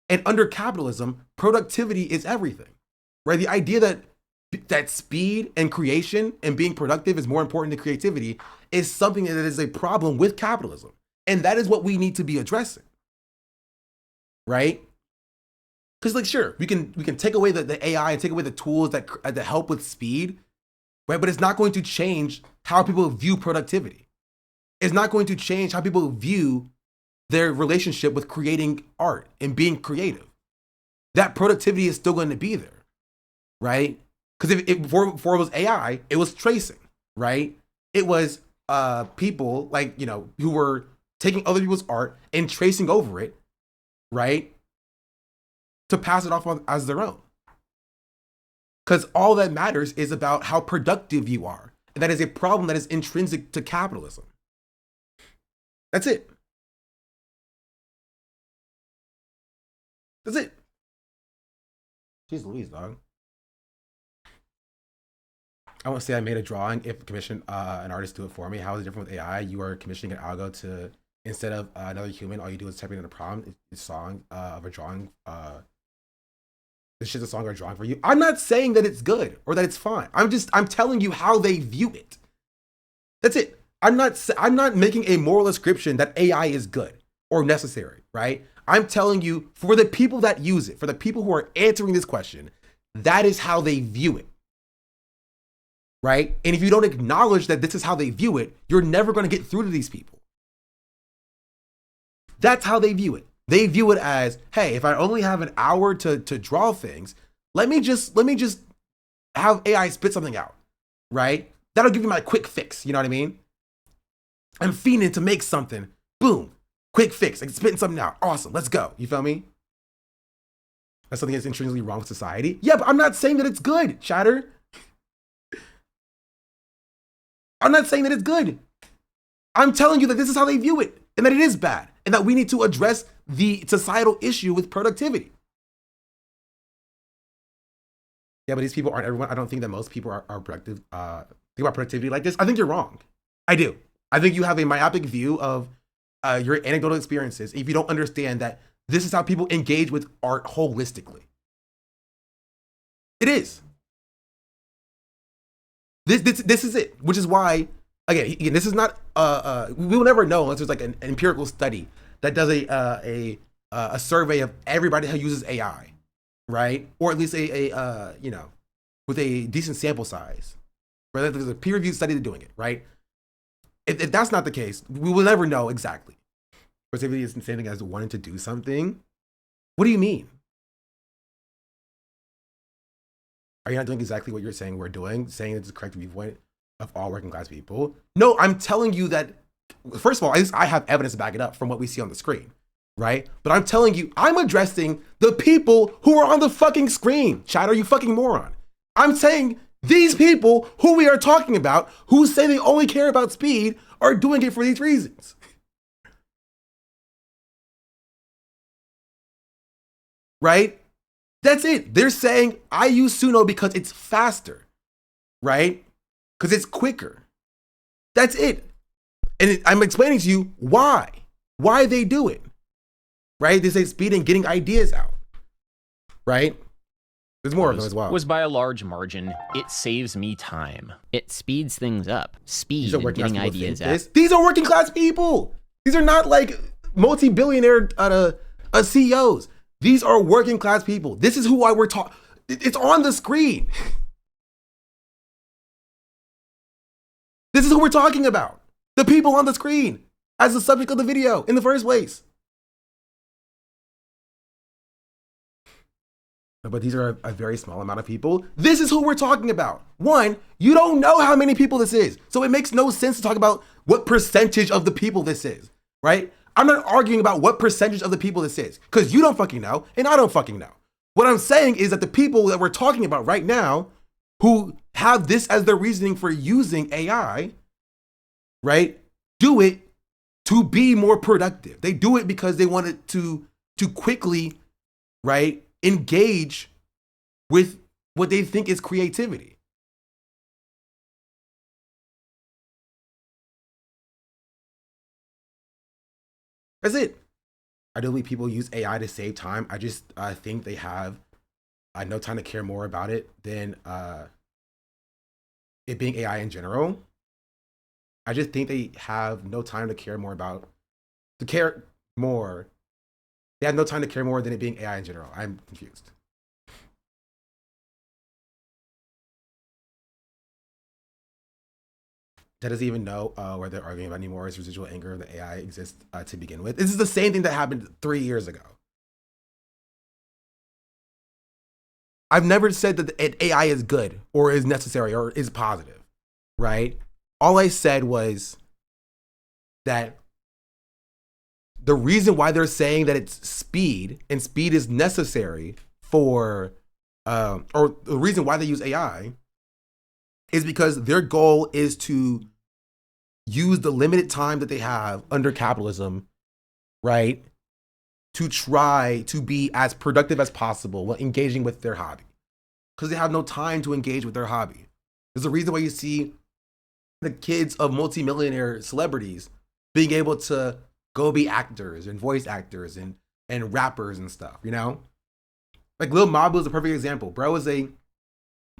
And under capitalism, productivity is everything. Right? The idea that speed and creation and being productive is more important than creativity is something that is a problem with capitalism. And that is what we need to be addressing. Right? Because, like, sure, we can take away the AI and take away the tools that help with speed, right? But it's not going to change how people view productivity. It's not going to change how people view their relationship with creating art and being creative. That productivity is still going to be there, right? Because before it was AI, it was tracing, right? It was people like, who were taking other people's art and tracing over it, right? To pass it off as their own. Because all that matters is about how productive you are. And that is a problem that is intrinsic to capitalism. That's it. That's it. Jeez Louise, dog. I won't say I made a drawing if commission an artist do it for me. How is it different with AI? You are commissioning an algo to, instead of another human, all you do is type in a prompt, a song of a drawing. This shit's a song or a drawing for you. I'm not saying that it's good or that it's fine. I'm telling you how they view it. That's it. I'm not making a moral ascription that AI is good or necessary, right? I'm telling you, for the people that use it, for the people who are answering this question, that is how they view it. Right? And if you don't acknowledge that this is how they view it, you're never going to get through to these people. That's how they view it. They view it as, hey, if I only have an hour to draw things, let me just have AI spit something out, right? That'll give you my quick fix. You know what I mean? I'm fiending to make something. Boom, quick fix. Like spitting something out. Awesome. Let's go. You feel me? That's something that's intrinsically wrong with society. Yeah, but I'm not saying that it's good, Chatter. I'm not saying that it's good. I'm telling you that this is how they view it and that it is bad and that we need to address the societal issue with productivity. Yeah, but these people aren't everyone. I don't think that most people are productive. Think about productivity like this. I think you're wrong. I do. I think you have a myopic view of your anecdotal experiences if you don't understand that this is how people engage with art holistically. It is. This is it, which is why, again, this is not, we will never know unless there's like an empirical study that does a survey of everybody who uses AI, right? Or at least with a decent sample size, right? There's a peer-reviewed study that's doing it, right? If that's not the case, we will never know exactly. Productivity is the same thing as wanting to do something. What do you mean? Are you not doing exactly what you're saying we're doing? Saying it's the correct viewpoint of all working class people? No, I'm telling you that, first of all, I have evidence to back it up from what we see on the screen, right? But I'm telling you, I'm addressing the people who are on the fucking screen. Chatter, you fucking moron. I'm saying these people who we are talking about, who say they only care about speed, are doing it for these reasons. Right? That's it. They're saying, I use Suno because it's faster, right? Because it's quicker. That's it. And I'm explaining to you why they do it, right? They say speed and getting ideas out, right? There's more of them as well. Was by a large margin, it saves me time. It speeds things up. Speed and getting ideas out. These are working class people. These are not like multi-billionaire CEOs. These are working class people. This is who we're talking. It's on the screen. This is who we're talking about. The people on the screen as the subject of the video in the first place. But these are a very small amount of people. This is who we're talking about. One, you don't know how many people this is. So it makes no sense to talk about what percentage of the people this is, right? I'm not arguing about what percentage of the people this is, because you don't fucking know, and I don't fucking know. What I'm saying is that the people that we're talking about right now, who have this as their reasoning for using AI, right, do it to be more productive. They do it because they want it to quickly, right, engage with what they think is creativity. That's it. I do believe people use AI to save time. I just think they have no time to care more about it than it being AI in general. I just think they have no time to care more about, to care more. They have no time to care more than it being AI in general. I'm confused. That doesn't even know what they're arguing about anymore is residual anger of the AI exists to begin with. This is the same thing that happened 3 years ago. I've never said that AI is good or is necessary or is positive, right? All I said was that the reason why they're saying that it's speed and speed is necessary for, or the reason why they use AI is because their goal is to use the limited time that they have under capitalism, right, to try to be as productive as possible while engaging with their hobby. Because they have no time to engage with their hobby. There's a reason why you see the kids of multimillionaire celebrities being able to go be actors and voice actors and rappers and stuff, you know? Like Lil Mabu is a perfect example. Bro is a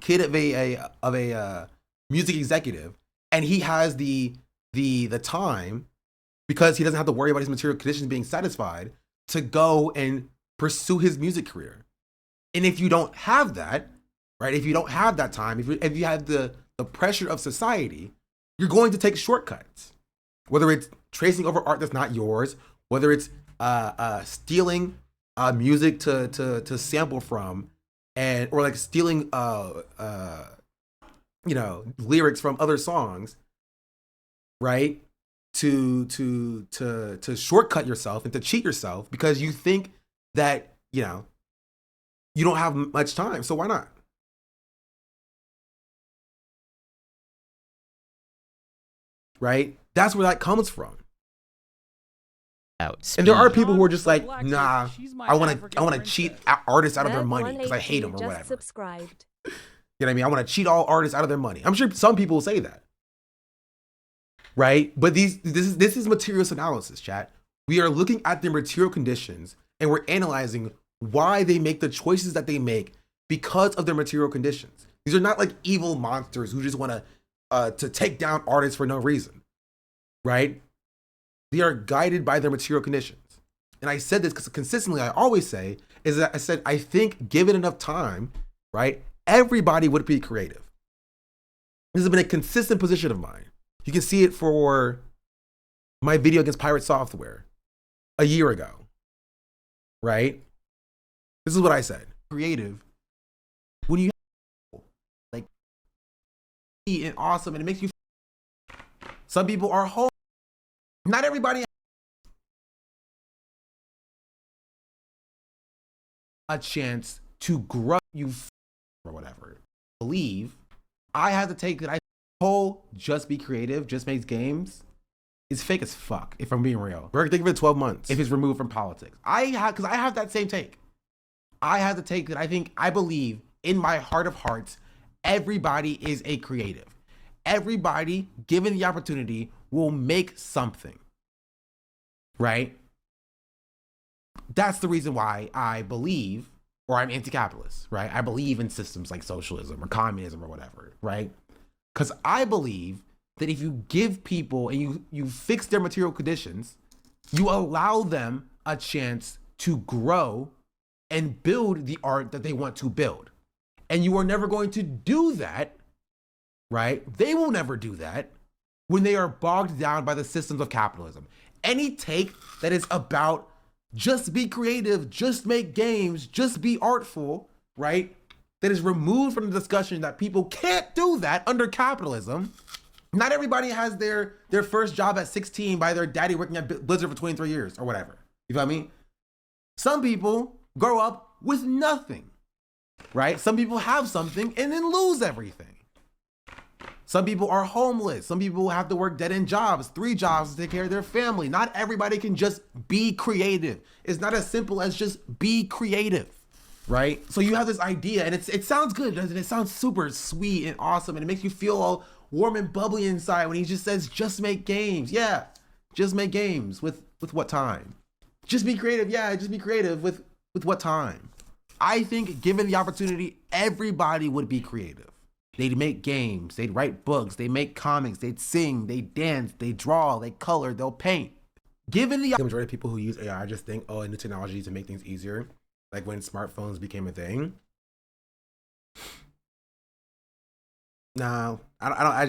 kid of a music executive, and he has the time, because he doesn't have to worry about his material conditions being satisfied, to go and pursue his music career. And if you don't have that, right? If you don't have that time, if you have the pressure of society, you're going to take shortcuts. Whether it's tracing over art that's not yours, whether it's stealing music to sample from, and or like stealing lyrics from other songs, right? To shortcut yourself and to cheat yourself because you think that you don't have much time, so why not? Right? That's where that comes from. And there are people who are just like, nah, I want to cheat artists out of their money because I hate them or whatever. Subscribed. You know what I mean? I want to cheat all artists out of their money. I'm sure some people will say that, right? But this is materials analysis, chat. We are looking at their material conditions and we're analyzing why they make the choices that they make because of their material conditions. These are not like evil monsters who just want to take down artists for no reason, right? They are guided by their material conditions. And I said this because consistently I always say is that I think given enough time, right, everybody would be creative. This has been a consistent position of mine. You can see it for my video against pirate software a year ago, right? This is what I said. Creative. When you like and awesome and it makes you some people are whole. Not everybody a chance to grow you or whatever. Believe I have to take that I whole just be creative, just makes games is fake as fuck, if I'm being real. We're thinking of it 12 months if it's removed from politics. Because I have that same take. I have the take that I believe in my heart of hearts, everybody is a creative. Everybody, given the opportunity, will make something, right? That's the reason why I believe, or I'm anti-capitalist, right? I believe in systems like socialism or communism or whatever, right? Because I believe that if you give people and you fix their material conditions, you allow them a chance to grow and build the art that they want to build. And you are never going to do that, right? They will never do that when they are bogged down by the systems of capitalism. Any take that is about just be creative, just make games, just be artful, right? That is removed from the discussion that people can't do that under capitalism. Not everybody has their first job at 16 by their daddy working at Blizzard for 23 years or whatever. You feel me? Some people grow up with nothing, right? Some people have something and then lose everything. Some people are homeless. Some people have to work dead-end jobs, 3 jobs to take care of their family. Not everybody can just be creative. It's not as simple as just be creative, right? So you have this idea and it sounds good, doesn't it? It sounds super sweet and awesome and it makes you feel all warm and bubbly inside when he just says, just make games. Yeah, just make games with what time? Just be creative. Yeah, just be creative with what time? I think given the opportunity, everybody would be creative. They'd make games, they'd write books, they make comics, they'd sing, they dance, they draw, they color, they'll paint. Given the majority of people who use AI just think, oh, new technology to make things easier, like when smartphones became a thing. No, I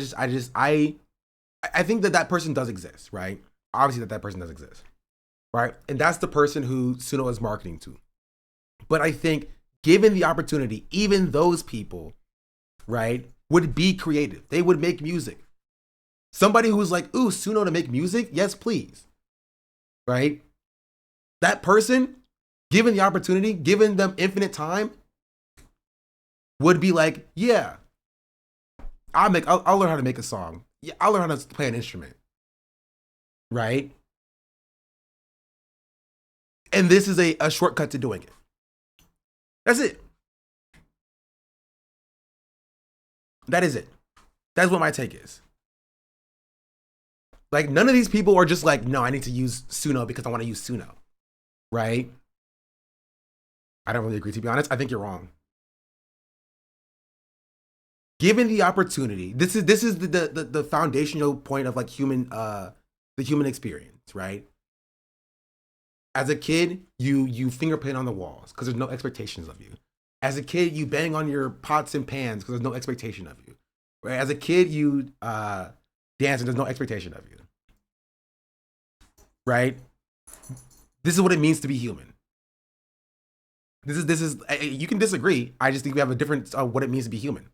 think that person does exist, right? Obviously that person does exist, right? And that's the person who Suno is marketing to. But I think given the opportunity, even those people, right, would be creative. They would make music. Somebody who's like, ooh, Suno to make music? Yes, please. Right? That person, given the opportunity, given them infinite time, would be like, yeah, I'll learn how to make a song. Yeah, I'll learn how to play an instrument. Right? And this is a shortcut to doing it. That's it. That is it. That's what my take is. Like, none of these people are just like, no, I need to use Suno because I want to use Suno. Right? I don't really agree, to be honest. I think you're wrong. Given the opportunity, this is the foundational point of like the human experience, right? As a kid, you finger paint on the walls because there's no expectations of you. As a kid, you bang on your pots and pans because there's no expectation of you. Right? As a kid, you dance and there's no expectation of you. Right? This is what it means to be human. This is you can disagree. I just think we have a difference of what it means to be human.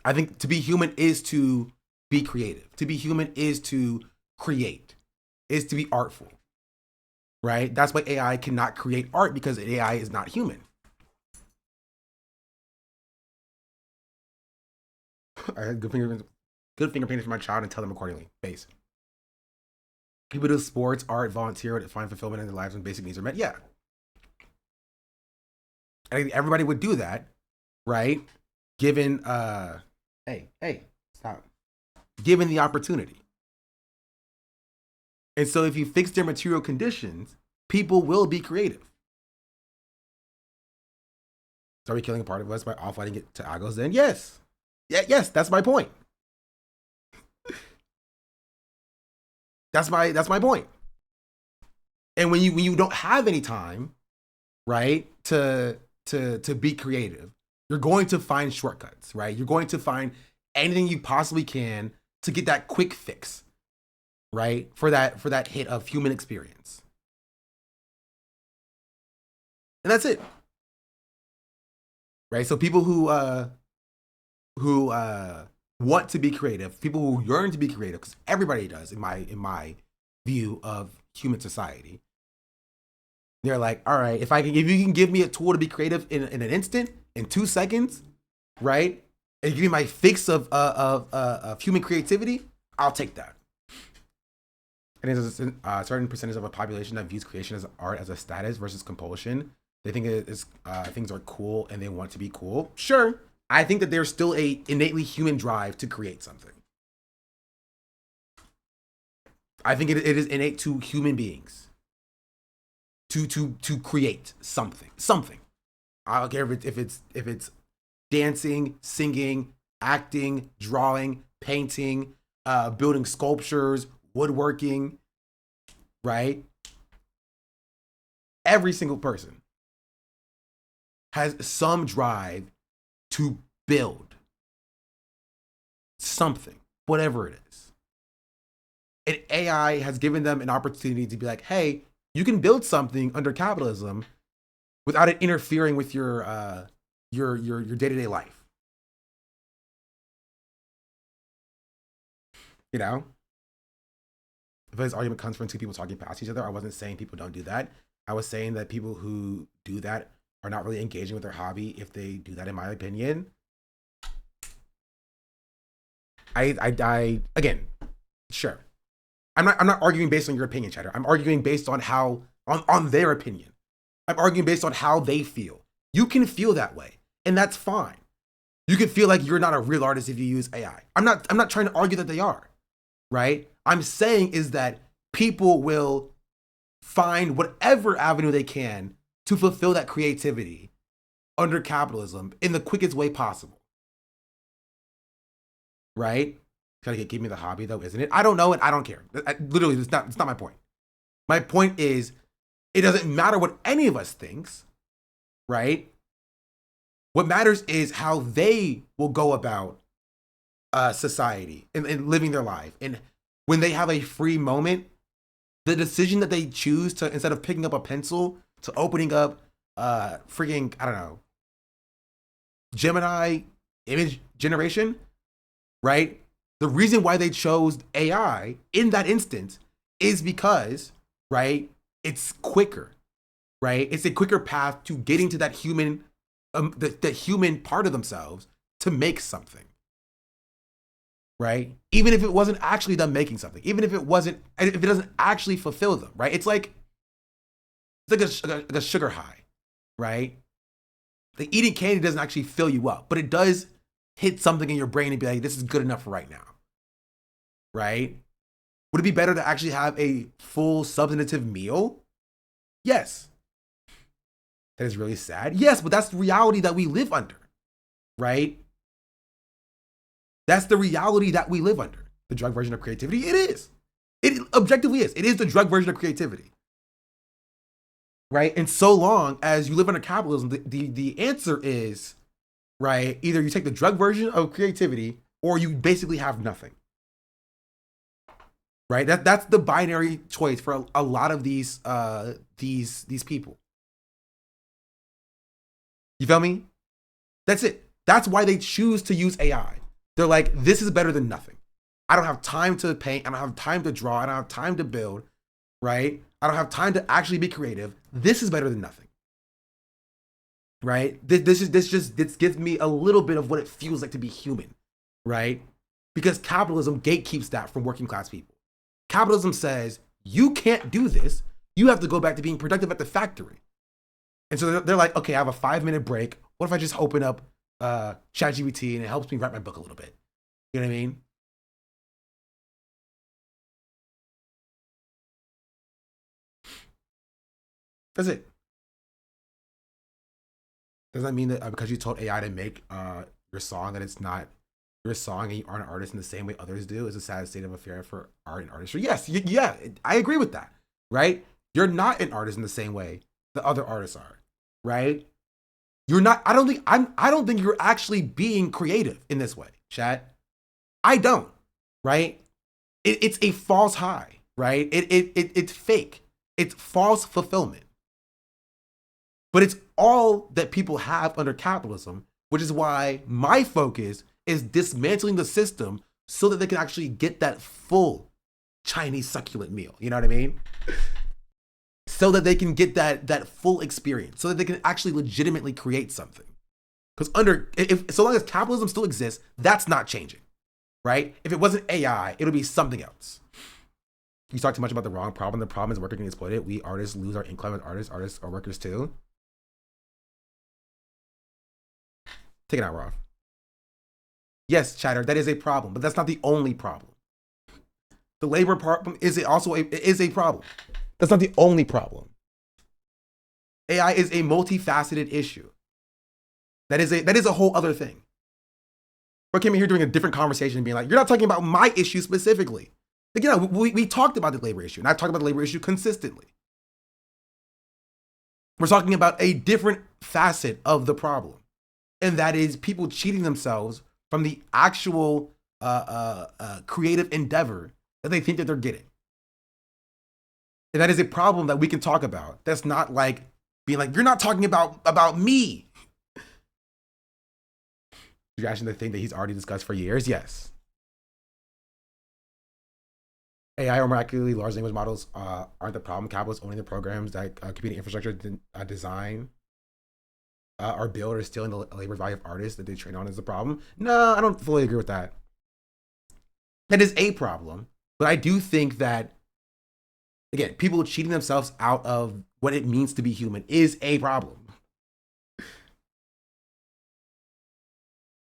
I think to be human is to be creative. To be human is to create, is to be artful, right? That's why AI cannot create art, because AI is not human. I had good finger paintings for my child and tell them accordingly. Base. People do sports, art, volunteer to find fulfillment in their lives when basic needs are met. Yeah. I think everybody would do that, right? Given, hey, stop. Given the opportunity. And so if you fix their material conditions, people will be creative. So are we killing a part of us by offloading it to agos then? Yes. Yes, that's my point. That's my point. And when you don't have any time, right, to be creative, you're going to find shortcuts, right? You're going to find anything you possibly can to get that quick fix, right? For that hit of human experience. And that's it. Right? So people who want to be creative, people who yearn to be creative, because everybody does in my view of human society. They're like, all right, if you can give me a tool to be creative in an instant, in 2 seconds, right? And give me my fix of human creativity, I'll take that. And there's a certain percentage of a population that views creation as art as a status versus compulsion. They think things are cool and they want to be cool. Sure, I think that there's still a innately human drive to create something. I think it is innate to human beings to create something. I don't care if it's dancing, singing, acting, drawing, painting, building sculptures, woodworking, right? Every single person has some drive to build something, whatever it is. And AI has given them an opportunity to be like, hey, you can build something under capitalism without it interfering with your day-to-day life. You know? If this argument comes from two people talking past each other, I wasn't saying people don't do that. I was saying that people who do that are not really engaging with their hobby if they do that, in my opinion. I again, sure. I'm not arguing based on your opinion, Cheddar. I'm arguing based on on their opinion. I'm arguing based on how they feel. You can feel that way, and that's fine. You can feel like you're not a real artist if you use AI. I'm not trying to argue that they are, right? I'm saying is that people will find whatever avenue they can to fulfill that creativity under capitalism in the quickest way possible. Right? Gotta give me the hobby though, isn't it? I don't know and I don't care. Literally, it's not my point. My point is, it doesn't matter what any of us thinks, right? What matters is how they will go about society and living their life. And when they have a free moment, the decision that they choose to, instead of picking up a pencil, to opening up freaking, I don't know, Gemini image generation, right? The reason why they chose AI in that instance is because, right, it's quicker, right? It's a quicker path to getting to that human, the human part of themselves to make something, right? Even if it wasn't actually them making something, even if it doesn't actually fulfill them, right? It's like a sugar high, right? Like eating candy doesn't actually fill you up, but it does hit something in your brain and be like, this is good enough for right now, right? Would it be better to actually have a full substantive meal? Yes. That is really sad. Yes, but that's the reality that we live under, right? That's the reality that we live under. The drug version of creativity, it is. It objectively is. It is the drug version of creativity, right? And so long as you live under capitalism, the answer is, right, either you take the drug version of creativity or you basically have nothing. Right? That's the binary choice for a lot of these people. You feel me? That's it. That's why they choose to use AI. They're like, this is better than nothing. I don't have time to paint. I don't have time to draw. I don't have time to build. Right? I don't have time to actually be creative. This is better than nothing. Right? This gives me a little bit of what it feels like to be human. Right? Because capitalism gatekeeps that from working class people. Capitalism says, you can't do this. You have to go back to being productive at the factory. And so they're like, okay, I have a 5-minute break. What if I just open up ChatGPT and it helps me write my book a little bit? You know what I mean? That's it. Does that mean that because you told AI to make your song that it's not your song and you aren't an artist in the same way others do is a sad state of affair for art and artistry? Yes, yeah, I agree with that, right? You're not an artist in the same way the other artists are, right? You're not, I don't think you're actually being creative in this way, chat. I don't, right? It's a false high, right? It's fake. It's false fulfillment. But it's all that people have under capitalism, which is why my focus is dismantling the system so that they can actually get that full Chinese succulent meal. You know what I mean? So that they can get that full experience, so that they can actually legitimately create something. Because so long as capitalism still exists, that's not changing, right? If it wasn't AI, it'll be something else. You talk too much about the wrong problem. The problem is workers getting exploited. We artists lose our income as artists. Artists are workers too. Take it out, Roth. Yes, chatter, that is a problem, but that's not the only problem. The labor problem is a problem. That's not the only problem. AI is a multifaceted issue. That is a whole other thing. We came in here doing a different conversation, being like, you're not talking about my issue specifically. Again, we talked about the labor issue, and I've talked about the labor issue consistently. We're talking about a different facet of the problem, and that is people cheating themselves from the actual creative endeavor that they think that they're getting. And that is a problem that we can talk about. That's not like being like, you're not talking about me. You're actually the thing that he's already discussed for years? Yes. AI or miraculously large language models aren't the problem. Capitalists owning the programs that computing infrastructure design are built or stealing the labor value of artists that they train on is the problem. No, I don't fully agree with that. That is a problem. But I do think that, again, people cheating themselves out of what it means to be human is a problem.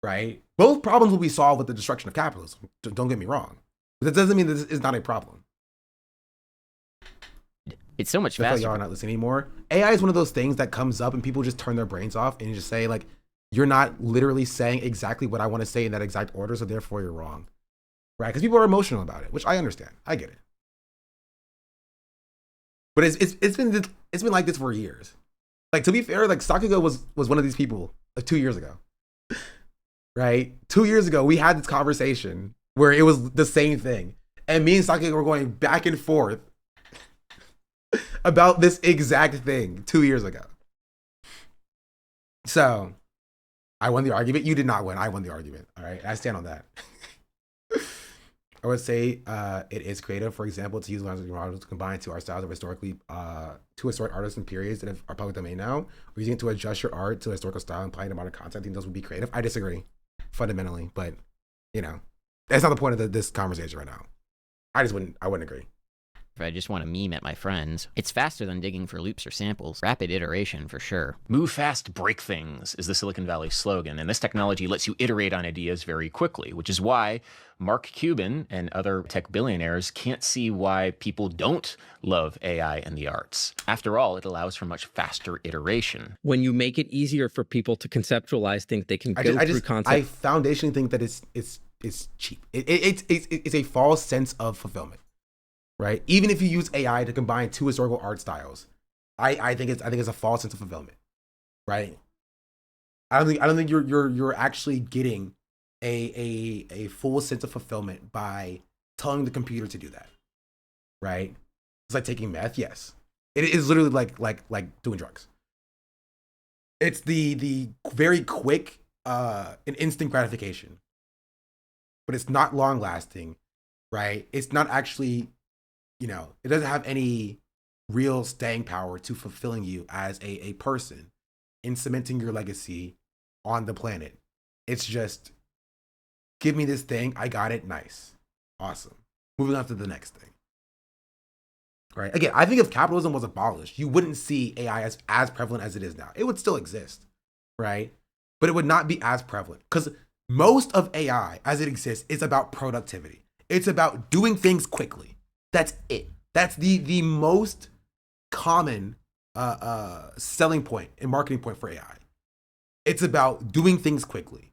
Right? Both problems will be solved with the destruction of capitalism. Don't get me wrong. But that doesn't mean that this is not a problem. It's so much faster. faster. Y'all are not listening anymore. AI is one of those things that comes up and people just turn their brains off and you just say, like, you're not literally saying exactly what I want to say in that exact order, so therefore you're wrong. Right? Because people are emotional about it, which I understand. I get it. But it's been like this for years. Like, to be fair, like Sakuga was one of these people like 2 years ago. Right? 2 years ago, we had this conversation where it was the same thing. And me and Sakuga were going back and forth about this exact thing 2 years ago. So, I won the argument. You did not win. I won the argument. All right? I stand on that. I would say it is creative, for example, to use language models to combine two art styles of two historic artists and periods that are public domain now. Or using it to adjust your art to a historical style and applying to modern content. I think those would be creative. I disagree, fundamentally, but you know, that's not the point of this conversation right now. I wouldn't agree. If I just want to meme at my friends, it's faster than digging for loops or samples. Rapid iteration for sure. Move fast, break things is the Silicon Valley slogan, and this technology lets you iterate on ideas very quickly, which is why Mark Cuban and other tech billionaires can't see why people don't love AI and the arts. After all, it allows for much faster iteration. When you make it easier for people to conceptualize things, they can go through concepts. I foundationally think that it's cheap. It's a false sense of fulfillment. Right? Even if you use AI to combine two historical art styles, I think it's a false sense of fulfillment. Right? I don't think you're actually getting a full sense of fulfillment by telling the computer to do that, right? It's like taking meth. Yes, it is literally like doing drugs. It's the very quick and instant gratification, but it's not long lasting, right? It's not actually, it doesn't have any real staying power to fulfilling you as a person in cementing your legacy on the planet. It's just, give me this thing, I got it, nice, awesome. Moving on to the next thing. Right. Again, I think if capitalism was abolished, you wouldn't see AI as prevalent as it is now. It would still exist, right? But it would not be as prevalent because most of AI as it exists is about productivity. It's about doing things quickly. That's it. That's the most common selling point and marketing point for AI. It's about doing things quickly.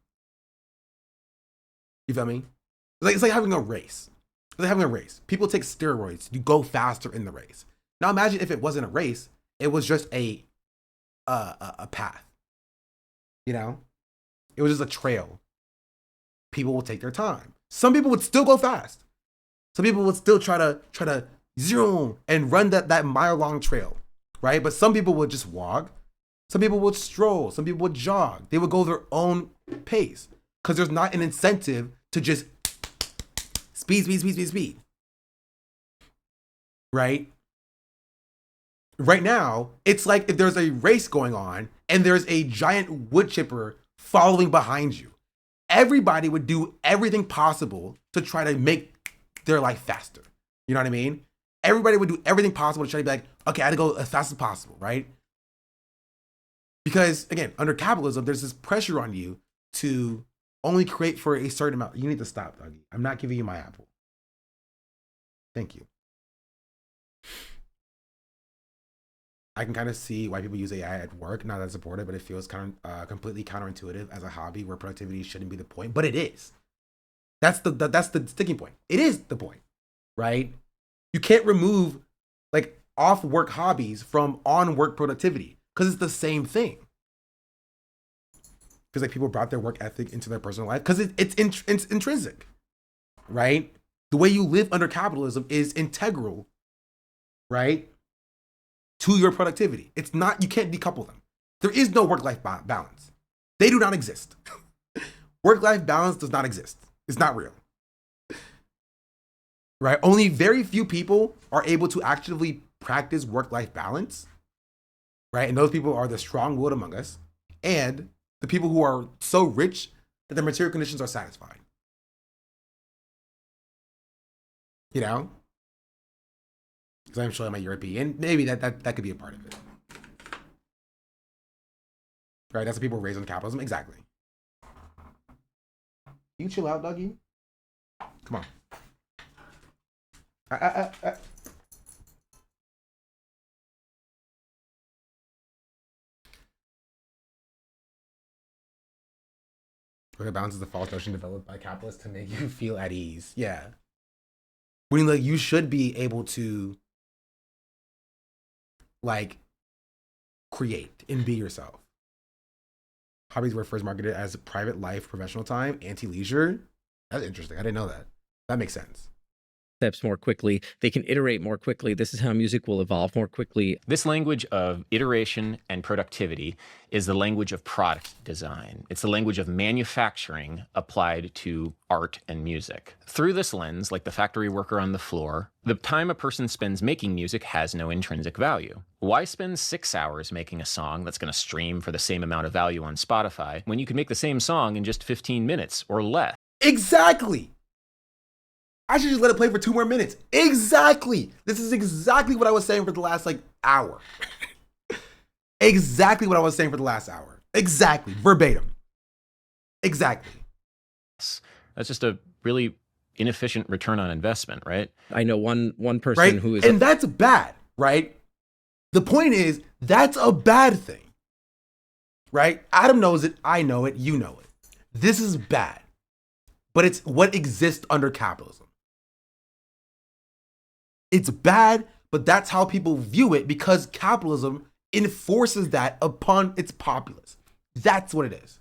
You feel me? It's like having a race. They're having a race. People take steroids to go faster in the race. Now imagine if it wasn't a race, it was just a path. It was just a trail. People will take their time. Some people would still go fast. Some people would still try to zoom and run that mile-long trail, right? But some people would just walk. Some people would stroll. Some people would jog. They would go their own pace because there's not an incentive to just speed. Right? Right now, it's like if there's a race going on and there's a giant wood chipper following behind you. Everybody would do everything possible to try to make their life faster. You know what I mean? Everybody would do everything possible to try to be like, okay, I gotta go as fast as possible, right? Because again, under capitalism, there's this pressure on you to only create for a certain amount. You need to stop, doggy. I'm not giving you my apple. Thank you. I can kind of see why people use AI at work. Not that I support it, but it feels completely counterintuitive as a hobby where productivity shouldn't be the point, but it is. That's the sticking point. It is the point, right? You can't remove like off work hobbies from on work productivity because it's the same thing. Because like people brought their work ethic into their personal life because it's intrinsic, right? The way you live under capitalism is integral, right, to your productivity. It's not, you can't decouple them. There is no work-life balance. They do not exist. Work-life balance does not exist. It's not real, right? Only very few people are able to actively practice work-life balance, right? And those people are the strong-willed among us and the people who are so rich that their material conditions are satisfied. Because I'm showing my European, maybe that could be a part of it. Right, that's the people raised on capitalism, exactly. You chill out, doggy. Come on. Where balance is the false notion developed by capitalists to make you feel at ease. Yeah. When like you should be able to like create and be yourself. Hobbies were first marketed as private life, professional time, anti-leisure. That's interesting. I didn't know that. That makes sense. Steps more quickly. They can iterate more quickly. This is how music will evolve more quickly. This language of iteration and productivity is the language of product design. It's the language of manufacturing applied to art and music. Through this lens, like the factory worker on the floor, the time a person spends making music has no intrinsic value. Why spend 6 hours making a song that's going to stream for the same amount of value on Spotify when you can make the same song in just 15 minutes or less? Exactly. I should just let it play for 2 more minutes. Exactly. This is exactly what I was saying for the last hour. Exactly what I was saying for the last hour. Exactly. Verbatim. Exactly. That's just a really inefficient return on investment, right? I know one person right? who is... And that's bad, right? The point is, that's a bad thing, right? Adam knows it. I know it. You know it. This is bad. But it's what exists under capitalism. It's bad, but that's how people view it because capitalism enforces that upon its populace. That's what it is.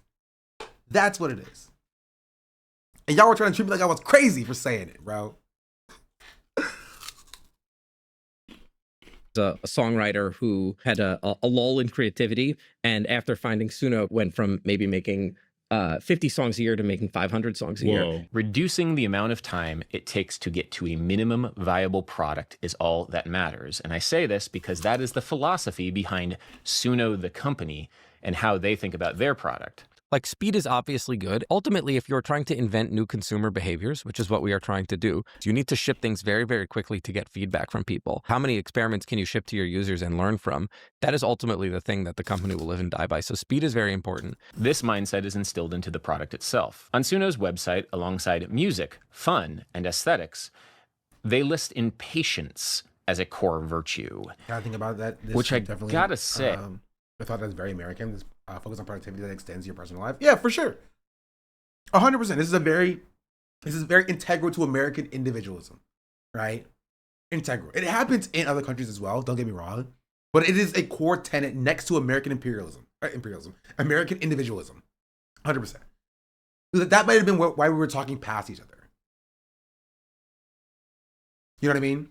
That's what it is. And y'all were trying to treat me like I was crazy for saying it, bro. A songwriter who had a lull in creativity, and after finding Suno, went from maybe making 50 songs a year to making 500 songs a year. Reducing the amount of time it takes to get to a minimum viable product is all that matters. And I say this because that is the philosophy behind Suno, the company, and how they think about their product. Like, speed is obviously good. Ultimately, if you're trying to invent new consumer behaviors, which is what we are trying to do, you need to ship things very, very quickly to get feedback from people. How many experiments can you ship to your users and learn from? That is ultimately the thing that the company will live and die by. So speed is very important. This mindset is instilled into the product itself. On Suno's website, alongside music, fun, and aesthetics, they list impatience as a core virtue. Gotta think about that. Which I gotta say, I thought that's very American. This focus on productivity that extends your personal life. Yeah, for sure. 100%. This is very integral to American individualism, right? Integral. It happens in other countries as well. Don't get me wrong, but it is a core tenet next to American imperialism. American individualism. 100%. That might have been why we were talking past each other. You know what I mean?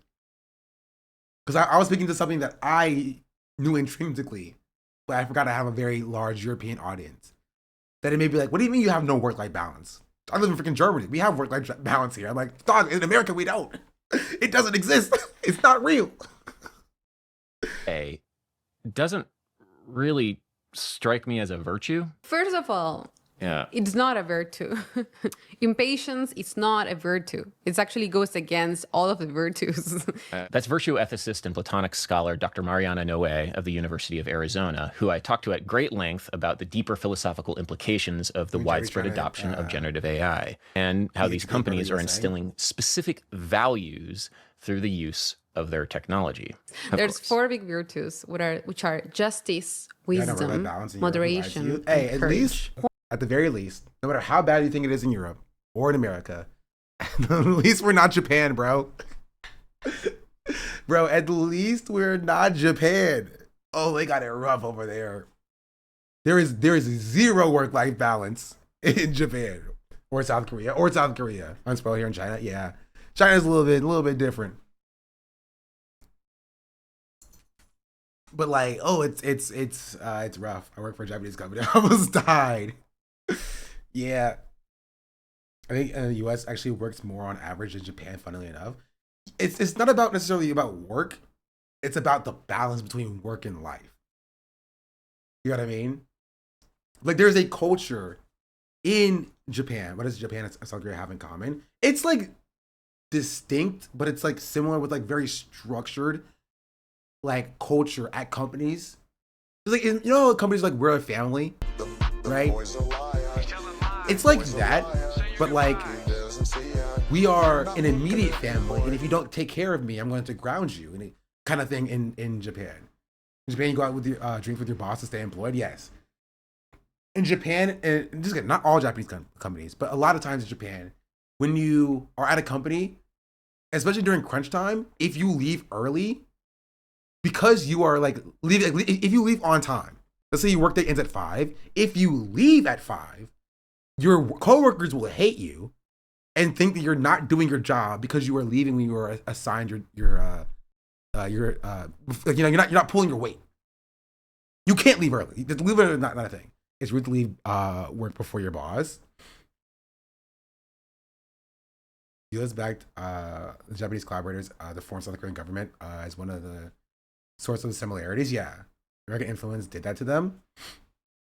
Because I was speaking to something that I knew intrinsically, but I forgot I have a very large European audience. That it may be like, what do you mean you have no work-life balance? I live in freaking Germany. We have work-life balance here. I'm like, dog, in America, we don't. It doesn't exist. It's not real. Doesn't really strike me as a virtue. First of all, it's not a virtue. Impatience is not a virtue. It actually goes against all of the virtues. That's virtue ethicist and Platonic scholar Dr. Mariana Noe of the University of Arizona, who I talked to at great length about the deeper philosophical implications of the widespread adoption of generative AI and how these companies are instilling specific values through the use of their technology. There's 4 big virtues, which are justice, wisdom, moderation, Hey, and at courage. least, at the very least, no matter how bad you think it is in Europe or in America, at least we're not Japan, bro. Bro, at least we're not Japan. Oh, they got it rough over there. There is zero work-life balance in Japan or South Korea. Unspoiled here in China. Yeah, China's a little bit different. But like, oh, it's rough. I work for a Japanese company. I almost died. Yeah, I think the U.S. actually works more on average than Japan. Funnily enough, it's not about necessarily about work. It's about the balance between work and life. You know what I mean? Like, there's a culture in Japan. What does Japan and South Korea have in common? It's like distinct, but it's like similar with like very structured like culture at companies. It's like, you know, companies like We're a Family, right? It's like that, but like we are an immediate family, and if you don't take care of me, I'm going to ground you, and it kind of thing in Japan. In Japan, you go out with your drink with your boss to stay employed. Yes. In Japan, and just not all Japanese companies, but a lot of times in Japan, when you are at a company, especially during crunch time, if you leave early, because you are like leaving, if you leave on time, let's say your workday ends at 5. If you leave at 5, your coworkers will hate you and think that you're not doing your job because you are leaving when you were assigned you're not pulling your weight. You can't leave early. Leave it not a thing. It's rude to leave work before your boss. US backed the Japanese collaborators, the foreign South Korean government, as one of the source of the similarities. Yeah, American influence did that to them.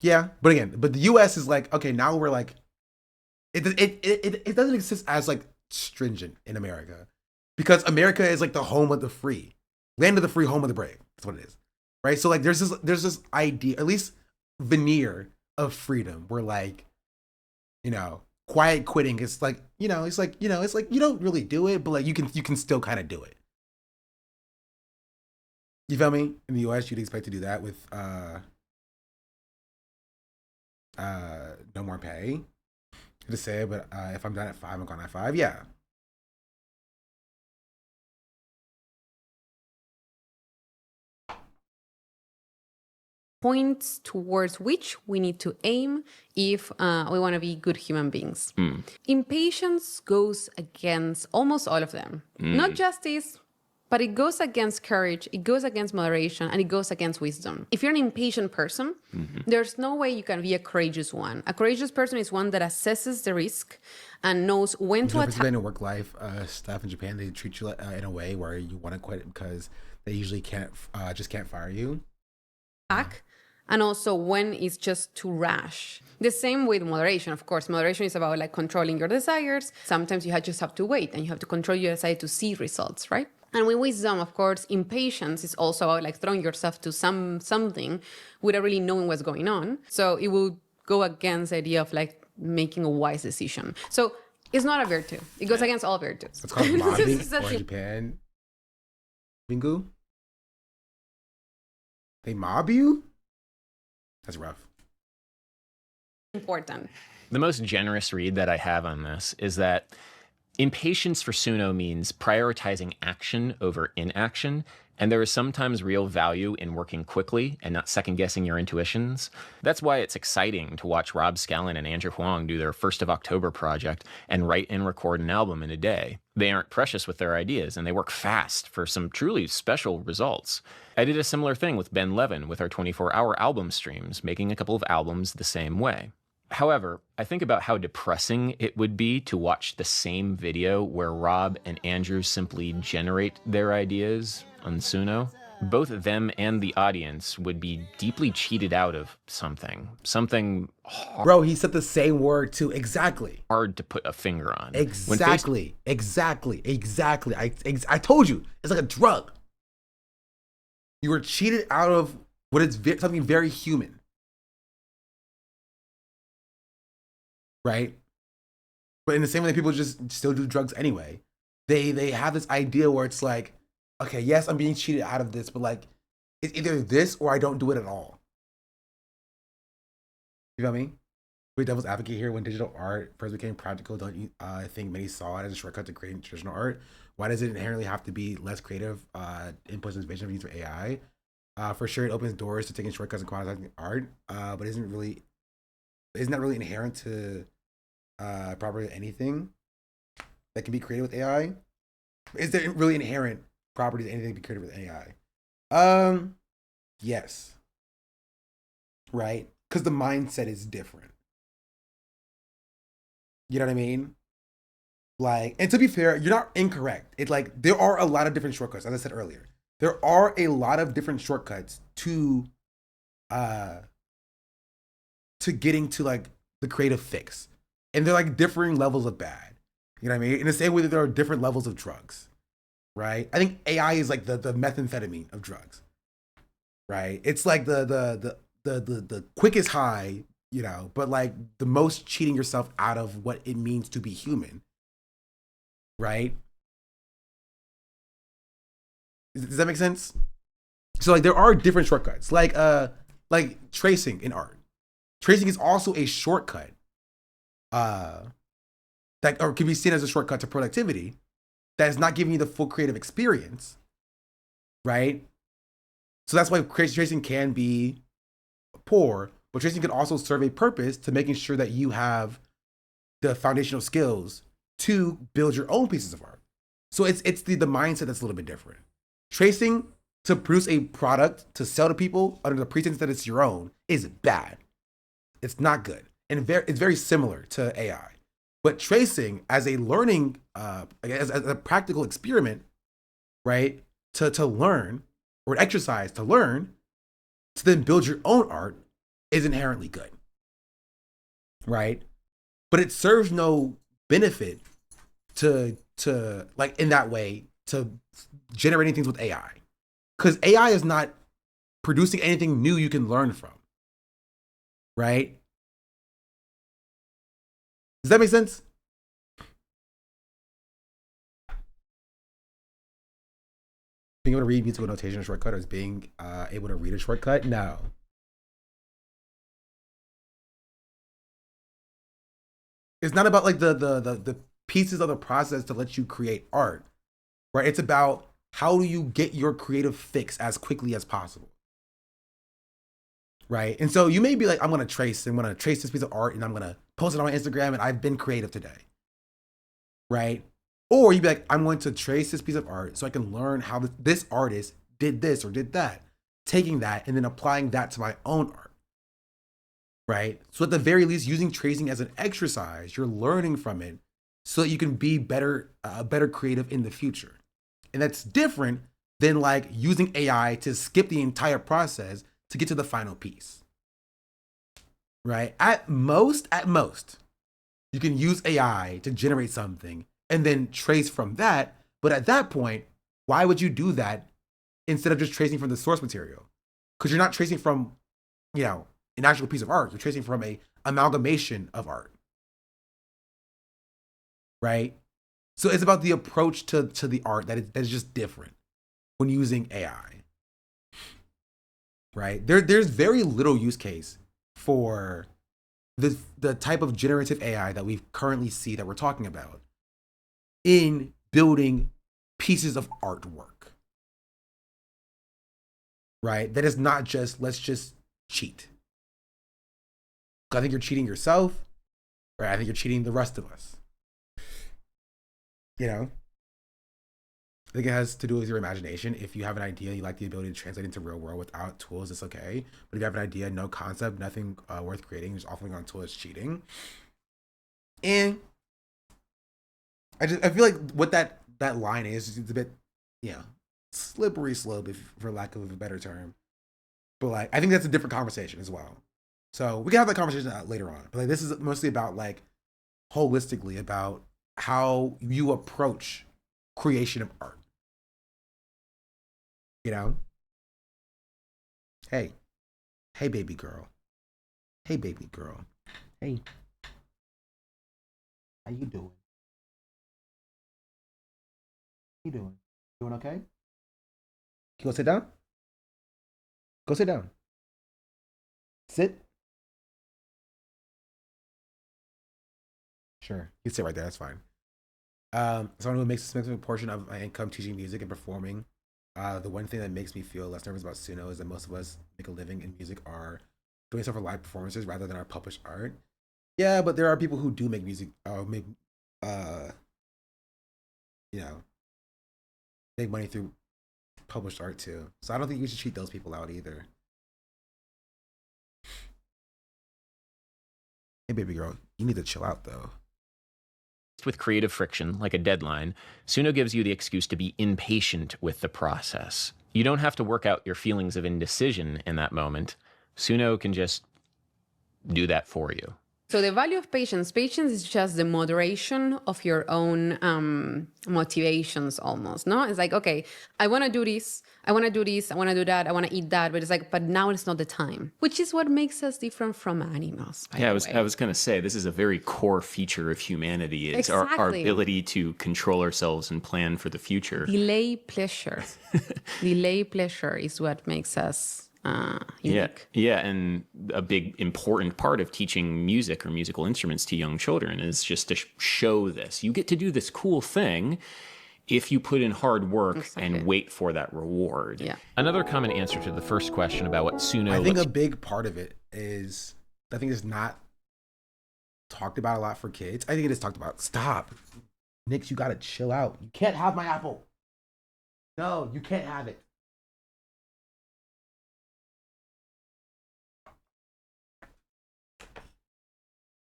Yeah, but the US is like, okay, now we're like, it doesn't exist as like stringent in America, because America is like the home of the free, land of the free, home of the brave. That's what it is, right? So like, there's this idea, at least veneer of freedom, where like, you know, quiet quitting is like, it's like you don't really do it, but like you can still kind of do it. You feel me? In the US, you'd expect to do that with no more pay. To say, but if I'm done at 5, I'm gone at 5. Yeah. points towards which we need to aim if we want to be good human beings. Impatience goes against almost all of them. Not justice, but it goes against courage, it goes against moderation, and it goes against wisdom. If you're an impatient person, there's no way you can be a courageous one. A courageous person is one that assesses the risk and knows when to attack. In work life stuff in Japan, they treat you in a way where you want to quit because they usually can't fire you. And also when it's just too rash. The same with moderation, of course. Moderation is about like controlling your desires. Sometimes you just have to wait and you have to control your desire to see results, right? And with wisdom, of course, impatience is also about like throwing yourself to something without really knowing what's going on. So it will go against the idea of like making a wise decision. So it's not a virtue. It goes against all virtues. It's called mobbing or Japan. Bingo. They mob you? That's rough. Important. The most generous read that I have on this is that impatience for Suno means prioritizing action over inaction, and there is sometimes real value in working quickly and not second-guessing your intuitions. That's why it's exciting to watch Rob Scallon and Andrew Huang do their 1st of October project and write and record an album in a day. They aren't precious with their ideas, and they work fast for some truly special results. I did a similar thing with Ben Levin with our 24-hour album streams, making a couple of albums the same way. However, I think about how depressing it would be to watch the same video where Rob and Andrew simply generate their ideas on Suno. Both them and the audience would be deeply cheated out of something hard. Bro, he said the same word too. Exactly. Hard to put a finger on. Exactly. I told you, it's like a drug. You were cheated out of what is something very human. Right? But in the same way that people just still do drugs anyway, they have this idea where it's like, okay, yes, I'm being cheated out of this, but like, it's either this or I don't do it at all. You know what I mean? We're devil's advocate here. When digital art first became practical, don't you think many saw it as a shortcut to creating traditional art? Why does it inherently have to be less creative inputs and inspiration used for AI? For sure, it opens doors to taking shortcuts and quantizing art, but isn't that really inherent to property anything that can be created with AI? Is there really inherent properties to anything to be created with AI? Yes. Right? Because the mindset is different. You know what I mean? Like, and to be fair, you're not incorrect. It's like there are a lot of different shortcuts, as I said earlier. There are a lot of different shortcuts to getting to like the creative fix. And they're like differing levels of bad. You know what I mean? In the same way that there are different levels of drugs. Right? I think AI is like the methamphetamine of drugs. Right? It's like the quickest high, you know, but like the most cheating yourself out of what it means to be human. Right? Does that make sense? So like there are different shortcuts. Like tracing in art. Tracing is also a shortcut. That or can be seen as a shortcut to productivity that is not giving you the full creative experience, right? So that's why tracing can be poor, but tracing can also serve a purpose to making sure that you have the foundational skills to build your own pieces of art. So it's the mindset that's a little bit different. Tracing to produce a product to sell to people under the pretense that it's your own is bad. It's not good. And it's very similar to AI. But tracing as a learning, as a practical experiment, right, to learn, or an exercise to learn, to then build your own art is inherently good, right? But it serves no benefit to like in that way to generating things with AI. Because AI is not producing anything new you can learn from, right? Does that make sense? Being able to read musical notation shortcut or is being able to read a shortcut? No. It's not about like the pieces of the process to let you create art, right? It's about how do you get your creative fix as quickly as possible, right? And so you may be like, I'm gonna trace this piece of art and I'm gonna post it on my Instagram and I've been creative today, right? Or you'd be like, I'm going to trace this piece of art so I can learn how this artist did this or did that, taking that and then applying that to my own art, right? So at the very least, using tracing as an exercise, you're learning from it so that you can be better creative in the future. And that's different than like using AI to skip the entire process to get to the final piece, right? At most, you can use AI to generate something and then trace from that. But at that point, why would you do that instead of just tracing from the source material? Because you're not tracing from, an actual piece of art. You're tracing from a amalgamation of art, right? So it's about the approach to the art that is just different when using AI, right? There's very little use case for the type of generative AI that we currently see that we're talking about in building pieces of artwork, right? That is not just, let's just cheat. I think you're cheating yourself, right? I think you're cheating the rest of us. I think it has to do with your imagination. If you have an idea, you like the ability to translate into real world without tools, it's okay. But if you have an idea, no concept, nothing worth creating, just offering on tools, it's cheating. And I feel like what that line is, it's a bit, slippery slope, for lack of a better term. But like, I think that's a different conversation as well. So we can have that conversation later on. But like, this is mostly about like holistically about how you approach creation of art. Hey baby girl. Hey baby girl. Hey. How you doing? You doing? Doing okay? Can you go sit down? Go sit down. Sit. Sure. You can sit right there. That's fine. Someone who makes a significant portion of my income teaching music and performing. The one thing that makes me feel less nervous about Suno is that most of us make a living in music are doing stuff for live performances rather than our published art. Yeah, but there are people who do make music, make money through published art too. So I don't think we should cheat those people out either. Hey, baby girl, you need to chill out though. With creative friction, like a deadline, Suno gives you the excuse to be impatient with the process. You don't have to work out your feelings of indecision in that moment. Suno can just do that for you. So the value of patience is just the moderation of your own motivations almost, no? It's like, okay, I want to do this, I want to do that, I want to eat that, but it's like, but now it's not the time, which is what makes us different from animals. Yeah, I was going to say, this is a very core feature of humanity. It's Exactly. our ability to control ourselves and plan for the future. Delay pleasure. Delay pleasure is what makes us unique. Yeah, and a big important part of teaching music or musical instruments to young children is just to show this. You get to do this cool thing if you put in hard work and wait for that reward. Yeah. Another common answer to the first question about what Suno... I think a big part of it is, I think it's not talked about a lot for kids. I think it is talked about. Stop. Nix, you gotta chill out. You can't have my apple. No, you can't have it.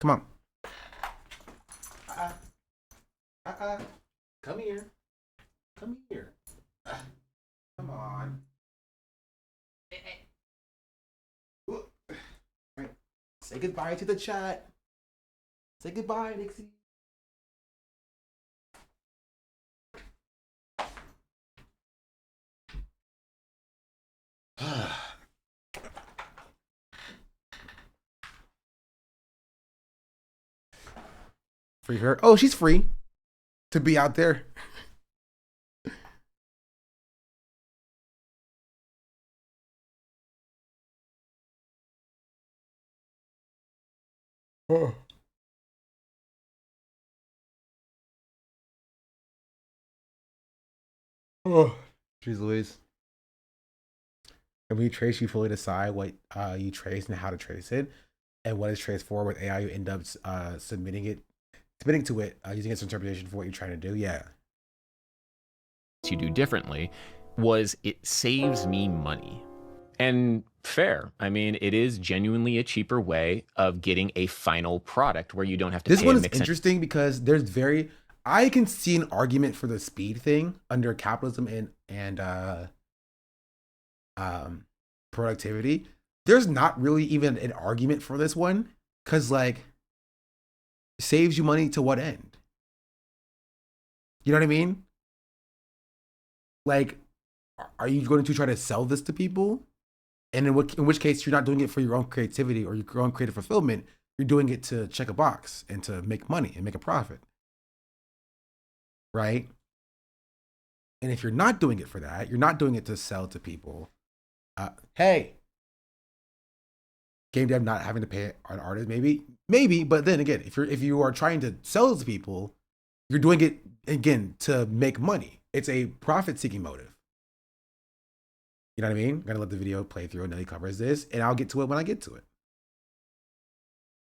Come on. Come here. Come here. Come on. Right. Say goodbye to the chat. Say goodbye, Nixie. Free her. Oh, she's free to be out there. Oh. Oh, jeez Louise. And when you trace, you fully decide what you trace and how to trace it, and what is traced for. With AI, you end up submitting to it using its interpretation for what you're trying to do. Yeah. You do differently was it saves me money. And fair. I mean, it is genuinely a cheaper way of getting a final product where you don't have to This pay one a is interesting because I can see an argument for the speed thing under capitalism and productivity. There's not really even an argument for this one because like saves you money to what end? You know what I mean? Like, are you going to try to sell this to people? And in which case you're not doing it for your own creativity or your own creative fulfillment. You're doing it to check a box and to make money and make a profit. Right? And if you're not doing it for that, you're not doing it to sell to people. Hey, game dev not having to pay an artist, maybe, but then again, if you are trying to sell to people, you're doing it again to make money. It's a profit-seeking motive. You know what I mean? I'm gonna let the video play through and Nelly covers this, and I'll get to it when I get to it.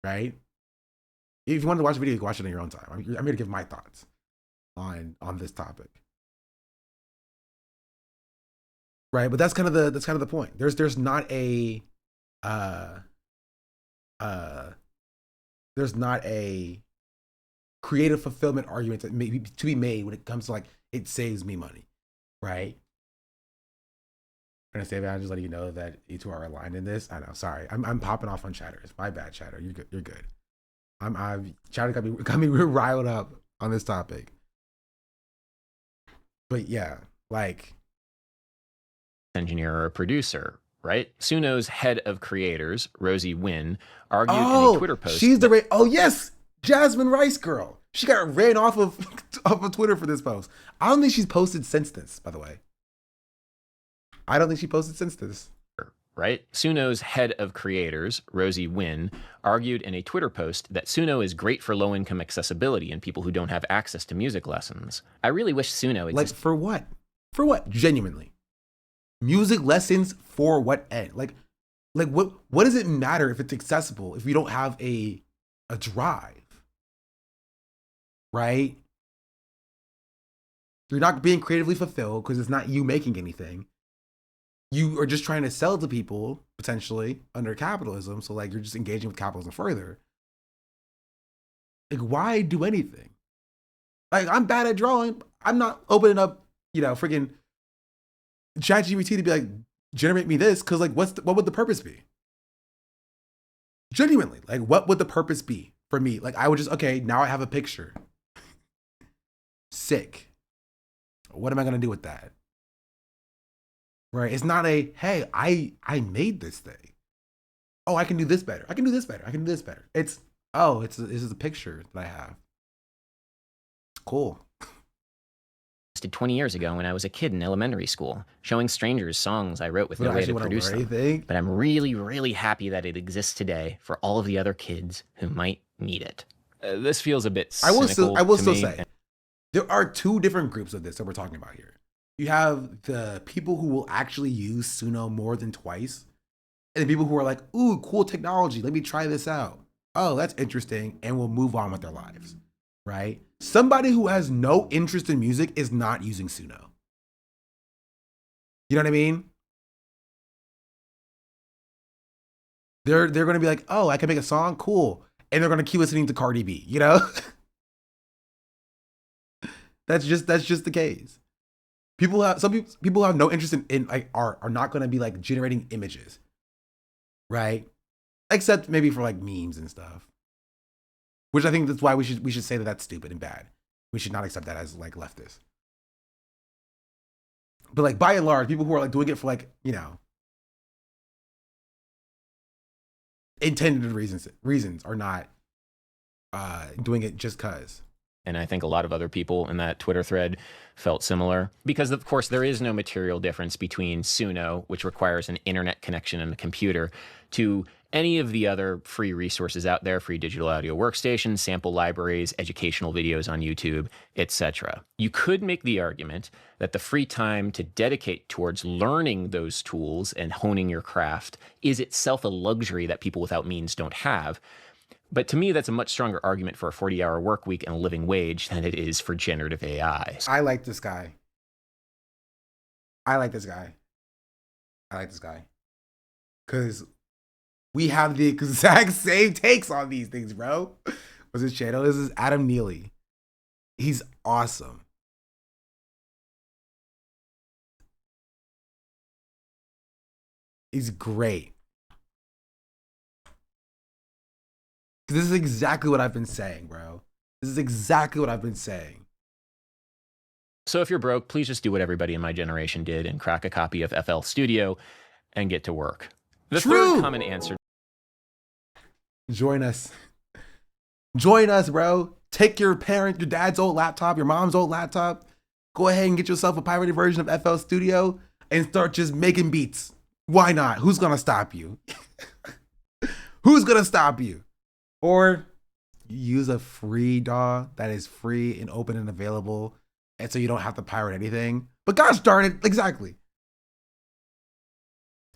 Right? If you want to watch the video, you can watch it on your own time. I'm here to give my thoughts on this topic. Right, but that's kind of the point. There's not a creative fulfillment argument that may be to be made when it comes to like it saves me money, right? I'm gonna say, I'm just letting you know that you two are aligned in this. I know, sorry, I'm popping off on chatters. My bad, chatter. You're good. You're good. Chatter got me riled up on this topic. But yeah, like engineer or producer, right? Suno's head of creators, Rosie Wynn, argued in a Twitter post. She's oh yes, Jasmine Rice girl. She got ran off of Twitter for this post. I don't think she's posted since this, by the way. I don't think she posted since this. Right? Suno's head of creators, Rosie Wynn, argued in a Twitter post that Suno is great for low-income accessibility and people who don't have access to music lessons. I really wish Suno existed. Like, for what? For what? Genuinely. Music lessons for what end? Like what does it matter if it's accessible if you don't have a drive? Right? You're not being creatively fulfilled because it's not you making anything. You are just trying to sell to people, potentially, under capitalism. So, like, you're just engaging with capitalism further. Like, why do anything? Like, I'm bad at drawing. I'm not opening up, freaking ChatGPT to be like, generate me this. Because, like, what would the purpose be? Genuinely, like, what would the purpose be for me? Like, I would just, okay, now I have a picture. Sick. What am I going to do with that? Right? It's not a, hey, I made this thing. Oh, I can do this better. I can do this better. I can do this better. This is a picture that I have. Cool. 20 years ago when I was a kid in elementary school, showing strangers songs I wrote with no way to produce them. But I'm really, really happy that it exists today for all of the other kids who might need it. This feels a bit cynical I will still say, there are two different groups of this that we're talking about here. You have the people who will actually use Suno more than twice, and the people who are like, ooh, cool technology, let me try this out. Oh, that's interesting, and will move on with their lives, right? Somebody who has no interest in music is not using Suno. You know what I mean? They're going to be like, oh, I can make a song, cool, and they're going to keep listening to Cardi B, That's just the case. Some people have no interest in like art are not going to be like generating images, right? Except maybe for like memes and stuff, which I think that's why we should say that that's stupid and bad. We should not accept that as like leftist. But like by and large, people who are like doing it for like intended reasons are not doing it just cause. And I think a lot of other people in that Twitter thread felt similar because, of course, there is no material difference between Suno, which requires an internet connection and a computer, to any of the other free resources out there, free digital audio workstations, sample libraries, educational videos on YouTube, etc. You could make the argument that the free time to dedicate towards learning those tools and honing your craft is itself a luxury that people without means don't have. But to me, that's a much stronger argument for a 40-hour work week and a living wage than it is for generative AI. I like this guy. I like this guy. Because we have the exact same takes on these things, bro. What's his channel? This is Adam Neely. He's awesome. He's great. This is exactly what I've been saying, bro. This is exactly what I've been saying. So if you're broke, please just do what everybody in my generation did and crack a copy of FL Studio and get to work. The third common answer. Join us. Join us, bro. Take your dad's old laptop, your mom's old laptop. Go ahead and get yourself a pirated version of FL Studio and start just making beats. Why not? Who's going to stop you? Who's going to stop you? Or use a free DAW that is free and open and available, and so you don't have to pirate anything. But gosh darn it, exactly.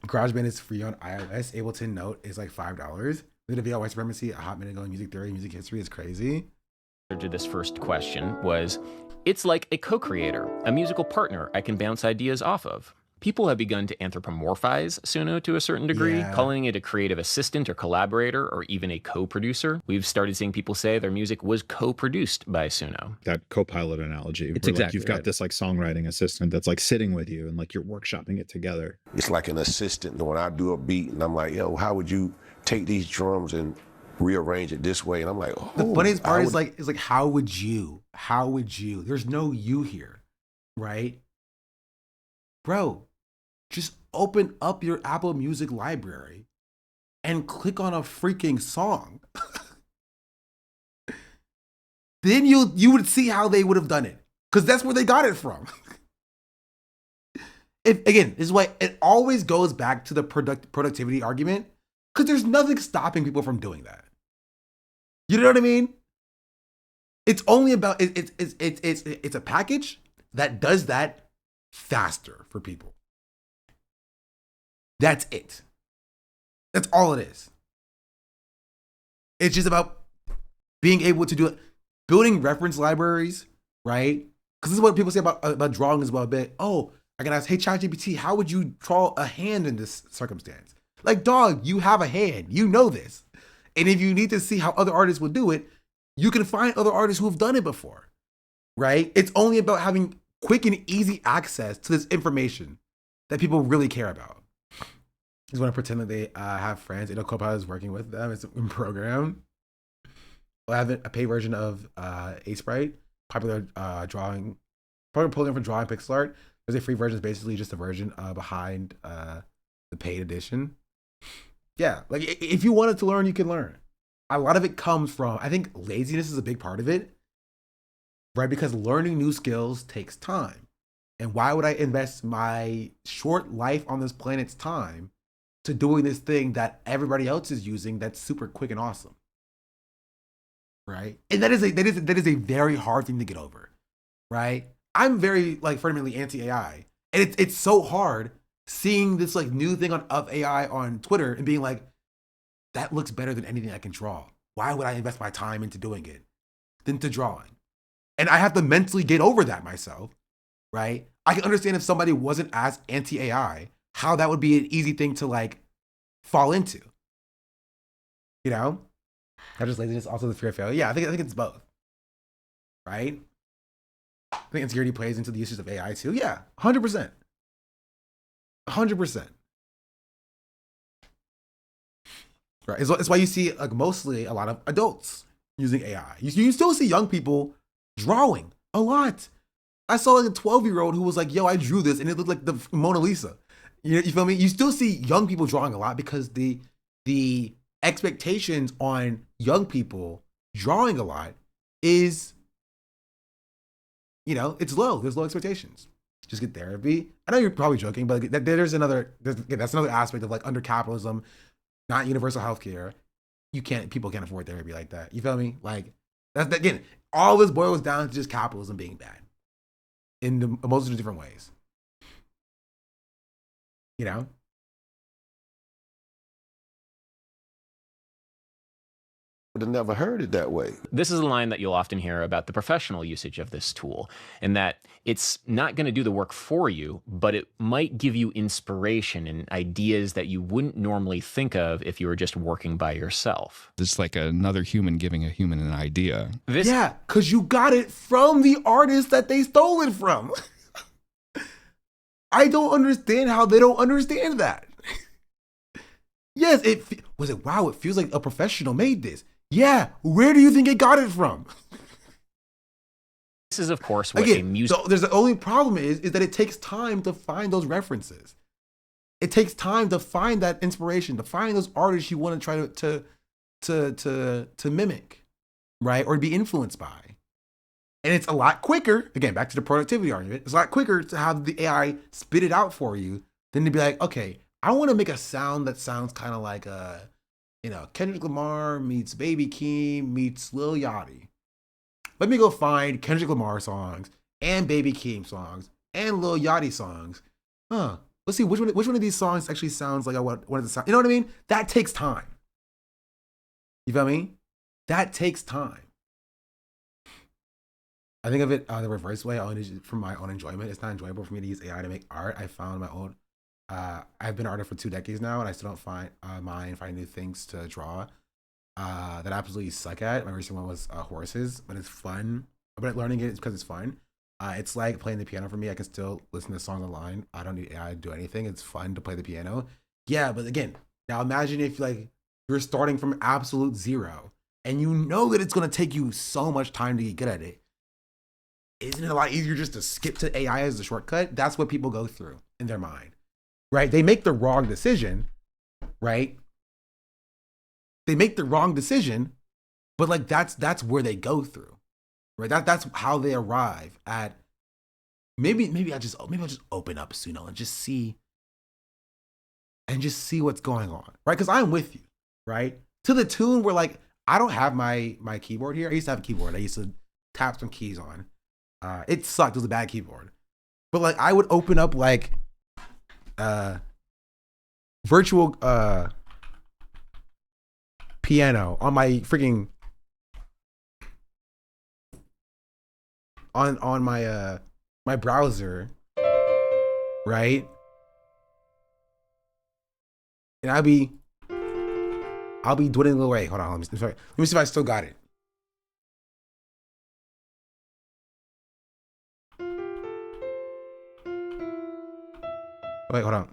GarageBand is free on iOS. Ableton Note is like $5. The video white supremacy, a hot minute ago, music theory, music history is crazy. To this first question was, it's like a co-creator, a musical partner I can bounce ideas off of. People have begun to anthropomorphize Suno to a certain degree, calling it a creative assistant or collaborator or even a co-producer. We've started seeing people say their music was co-produced by Suno. That co-pilot analogy. It's exactly like you've got this like songwriting assistant that's like sitting with you and like you're workshopping it together. It's like an assistant when I do a beat and I'm like, yo, how would you take these drums and rearrange it this way? And I'm like, oh. The funniest part is like, how would you? How would you? There's no you here, right? Bro, just open up your Apple Music library and click on a freaking song. Then you would see how they would have done it, because that's where they got it from. Again, this is why it always goes back to the productivity argument, because there's nothing stopping people from doing that. You know what I mean? It's only about it's a package that does that faster for people. That's it. That's all it is. It's just about being able to do it, building reference libraries, right? Because this is what people say about drawing as well a bit. Oh, I can ask, hey, ChatGPT, how would you draw a hand in this circumstance? Like, dog, you have a hand. You know this. And if you need to see how other artists would do it, you can find other artists who have done it before, right? It's only about having quick and easy access to this information that people really care about. Just want to pretend that they have friends. Copilot is working with them. It's a program. I have a paid version of Sprite, popular drawing, probably pulling for drawing pixel art. There's a free version, is basically just a version behind the paid edition. Yeah, like if you wanted to learn, you can learn. A lot of it comes from, I think laziness is a big part of it, right? Because learning new skills takes time. And why would I invest my short life on this planet's time to doing this thing that everybody else is using that's super quick and awesome? Right? And that is a very hard thing to get over, right? I'm very like fundamentally anti-AI. And it's so hard seeing this like new thing of AI on Twitter and being like, that looks better than anything I can draw. Why would I invest my time into doing it than to drawing? And I have to mentally get over that myself, right? I can understand if somebody wasn't as anti-AI, how that would be an easy thing to like fall into. You know? Not just laziness, also the fear of failure. Yeah, I think it's both. Right? I think insecurity plays into the uses of AI too. Yeah, 100%. 100%. Right. It's why you see like mostly a lot of adults using AI. You still see young people drawing a lot. I saw like a 12-year-old who was like, yo, I drew this and it looked like the Mona Lisa. You feel me? You still see young people drawing a lot because the expectations on young people drawing a lot is, it's low. There's low expectations. Just get therapy. I know you're probably joking, but that's another aspect of like under capitalism. not universal healthcare. People can't afford therapy like that. You feel me? Like that's again, all this boils down to just capitalism being bad in a multitude of different ways. You know? Would have never heard it that way. This is a line that you'll often hear about the professional usage of this tool, in that it's not going to do the work for you, but it might give you inspiration and ideas that you wouldn't normally think of if you were just working by yourself. It's like another human giving a human an idea. Yeah, because you got it from the artist that they stole it from. I don't understand how they don't understand that. Yes, it feels like a professional made this. Yeah, where do you think it got it from? This is, of course, what a music... So there's the only problem is that it takes time to find those references. It takes time to find that inspiration, to find those artists you want to try to mimic, right? Or be influenced by. And it's a lot quicker, again, back to the productivity argument, it's a lot quicker to have the AI spit it out for you than to be like, okay, I want to make a sound that sounds kind of like Kendrick Lamar meets Baby Keem meets Lil Yachty. Let me go find Kendrick Lamar songs and Baby Keem songs and Lil Yachty songs. Let's see which one of these songs actually sounds like I want it to sound. You know what I mean? That takes time. You feel me? That takes time. I think of it the reverse way, from my own enjoyment. It's not enjoyable for me to use AI to make art. I found my own. I've been an artist for 2 decades now, and I still don't mind finding new things to draw that I absolutely suck at. My recent one was horses, but it's fun. But learning it is because it's fun. It's like playing the piano for me. I can still listen to songs online. I don't need AI to do anything. It's fun to play the piano. Yeah, but again, now imagine if you're starting from absolute zero, and you know that it's gonna take you so much time to get good at it. Isn't it a lot easier just to skip to AI as the shortcut? That's what people go through in their mind, right? They make the wrong decision, right? They make the wrong decision, but that's where they go through, right? That's how they arrive at. Maybe I'll just open up Suno and just see what's going on, right? Because I'm with you, right? To the tune where I don't have my keyboard here. I used to have a keyboard. I used to tap some keys on. It sucked. It was a bad keyboard. But I would open up virtual piano on my freaking on my my browser, right? And I'll be dwindling away. Hold on, let me see if I still got it. Wait, hold on.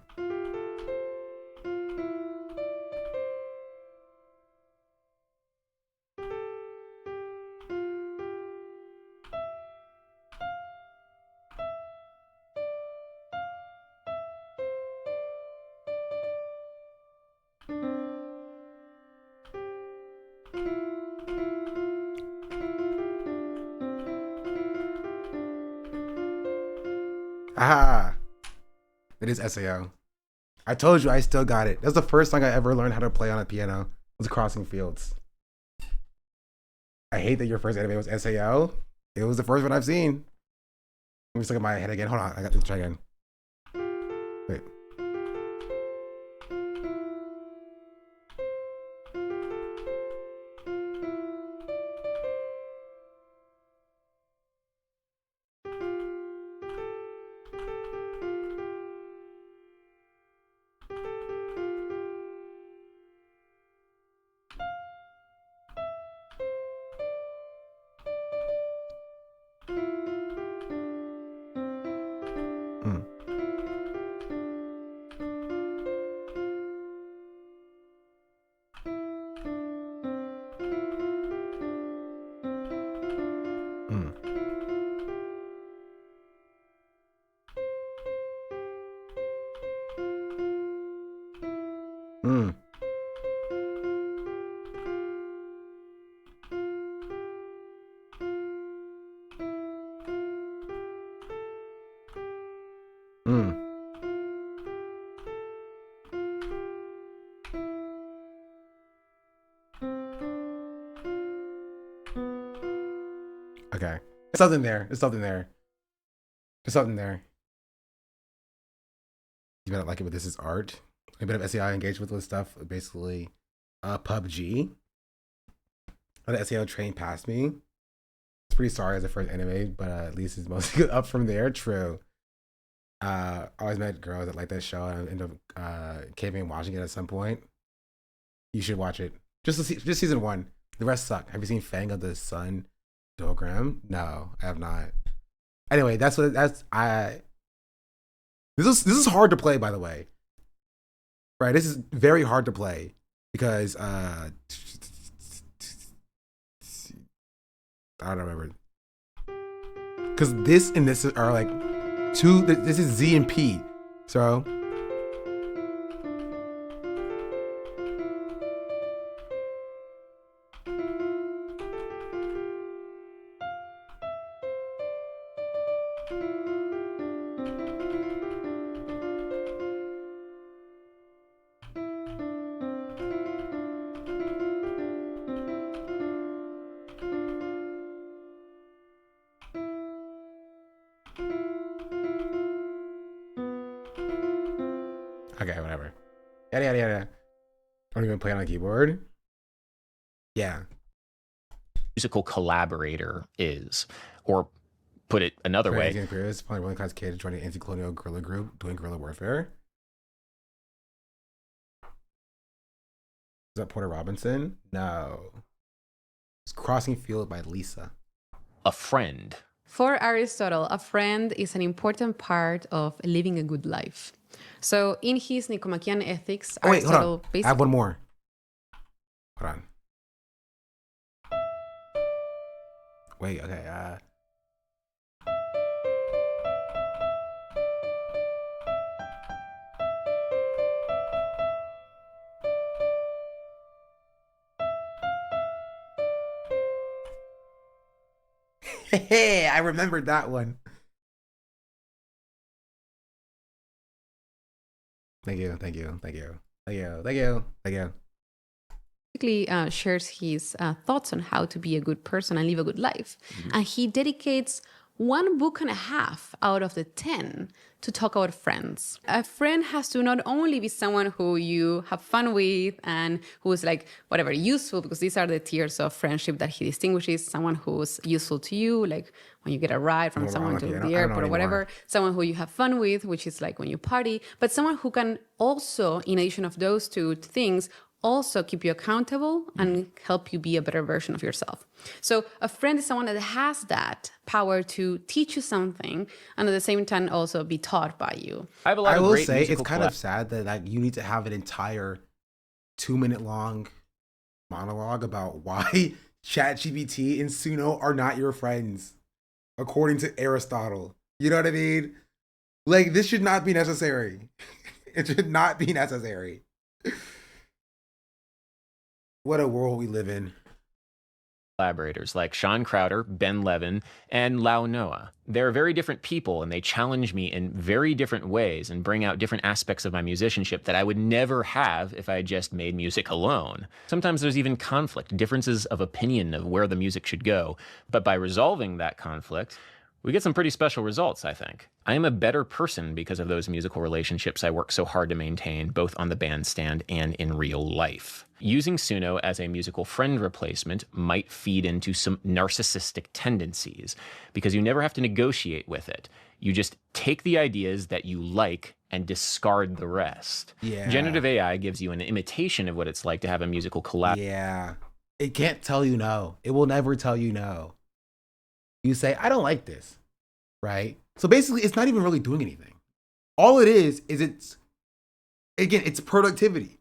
Ah, it is SAO. I told you I still got it. That's the first song I ever learned how to play on a piano. It was Crossing Fields. I hate that your first anime was SAO. It was the first one I've seen. Let me just look at my head again. Hold on, I got to try again. Wait. Okay. There's something there. There's something there. There's something there. You might not like it, but this is art. A bit of SEI engaged with stuff. Basically, PUBG. The SEO train past me. It's pretty sorry as a first anime, but at least it's mostly up from there. True. Always met girls that like that show and I end up caving and watching it at some point. You should watch it. Just season 1. The rest suck. Have you seen Fang of the Sun Dogram? No, I have not. Anyway, this is hard to play, by the way. Right, this is very hard to play because I don't remember. Because this and this are like two. This is Z and P, so. Okay, whatever. Yada yada yada. I'm even playing on a keyboard. Yeah. Musical collaborator is, or put it another way. Imperials, probably one class kid joining an anti-colonial guerrilla group doing guerrilla warfare. Is that Porter Robinson? No. It's Crossing Field by Lisa. A friend. For Aristotle, a friend is an important part of living a good life. So in his Nicomachean Ethics, Aristotle hold on. I have one more. Hold on. Wait, okay. Hey, I remembered that one. Thank you. Basically shares his thoughts on how to be a good person and live a good life. And he dedicates 1 book and a half out of the 10 to talk about friends. A friend has to not only be someone who you have fun with and who is like whatever useful, because these are the tiers of friendship that he distinguishes. Someone who's useful to you, like when you get a ride from someone to the airport or whatever. Someone who you have fun with, which is like when you party. But someone who can also, in addition of those two things, also keep you accountable and help you be a better version of yourself. So a friend is someone that has that power to teach you something and at the same time also be taught by you. I will say it's kind of sad that like you need to have an entire 2-minute long monologue about why ChatGPT and Suno are not your friends, according to Aristotle. You know what I mean? Like, this should not be necessary. It should not be necessary. What a world we live in. Collaborators like Sean Crowder, Ben Levin, and Lau Noah. They're very different people and they challenge me in very different ways and bring out different aspects of my musicianship that I would never have if I just made music alone. Sometimes there's even conflict, differences of opinion of where the music should go. But by resolving that conflict, we get some pretty special results, I think. I am a better person because of those musical relationships I work so hard to maintain, both on the bandstand and in real life. Using Suno as a musical friend replacement might feed into some narcissistic tendencies, because you never have to negotiate with it. You just take the ideas that you like and discard the rest. Yeah. Generative AI gives you an imitation of what it's like to have a musical collab. Yeah. It can't tell you no. It will never tell you no. You say, I don't like this, right? So basically, it's not even really doing anything. All it is it's productivity.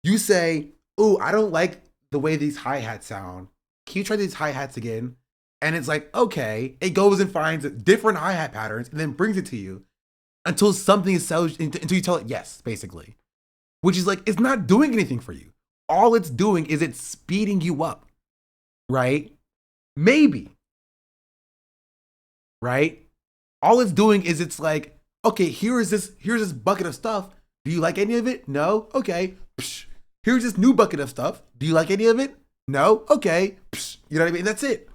You say, oh, I don't like the way these hi-hats sound. Can you try these hi-hats again? And it's like, okay. It goes and finds different hi-hat patterns and then brings it to you until something is until you tell it yes, basically. Which is like, it's not doing anything for you. All it's doing is it's speeding you up, right? Maybe. Right? All it's doing is it's like, okay, here's this bucket of stuff. Do you like any of it? No? Okay. Psh. Here's this new bucket of stuff. Do you like any of it? No? Okay. Psh. You know what I mean? That's it.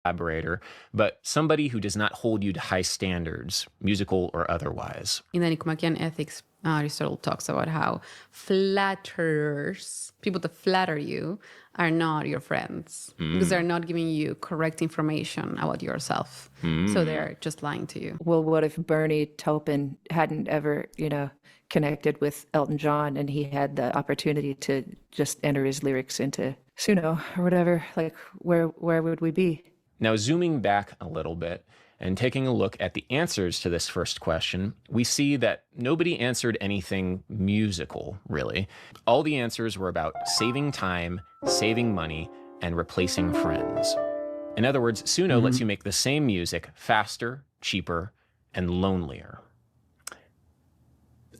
collaborator, but somebody who does not hold you to high standards, musical or otherwise. In the Nicomachean Ethics, Aristotle talks about how flatterers, people that flatter you, are not your friends because they're not giving you correct information about yourself. So they're just lying to you. Well, what if Bernie Taupin hadn't ever, connected with Elton John and he had the opportunity to just enter his lyrics into Suno or whatever? Like, where would we be? Now, zooming back a little bit and taking a look at the answers to this first question, we see that nobody answered anything musical, really. All the answers were about saving time, saving money, and replacing friends. In other words, Suno lets you make the same music faster, cheaper, and lonelier.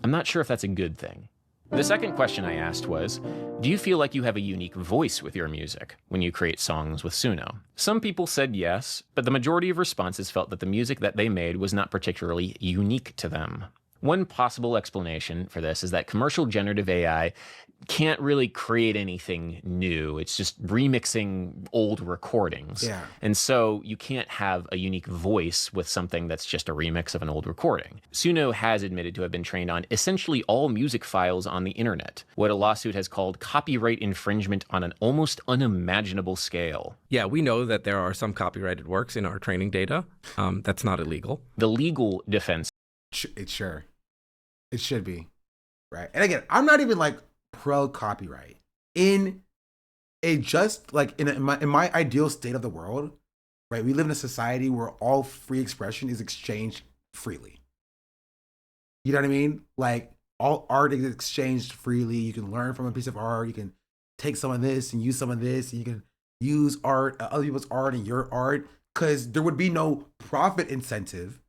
I'm not sure if that's a good thing. The second question I asked was, do you feel like you have a unique voice with your music when you create songs with Suno? Some people said yes, but the majority of responses felt that the music that they made was not particularly unique to them. One possible explanation for this is that commercial generative AI can't really create anything new. It's just remixing old recordings. Yeah. And so you can't have a unique voice with something that's just a remix of an old recording. Suno has admitted to have been trained on essentially all music files on the internet, what a lawsuit has called copyright infringement on an almost unimaginable scale. Yeah, we know that there are some copyrighted works in our training data. That's not illegal. The legal defense. It should be, right? And again, I'm not even like pro copyright. In a just like in my ideal state of the world, right? We live in a society where all free expression is exchanged freely. You know what I mean? Like all art is exchanged freely. You can learn from a piece of art. You can take some of this and use some of this. And you can use art, other people's art, and your art, because there would be no profit incentive,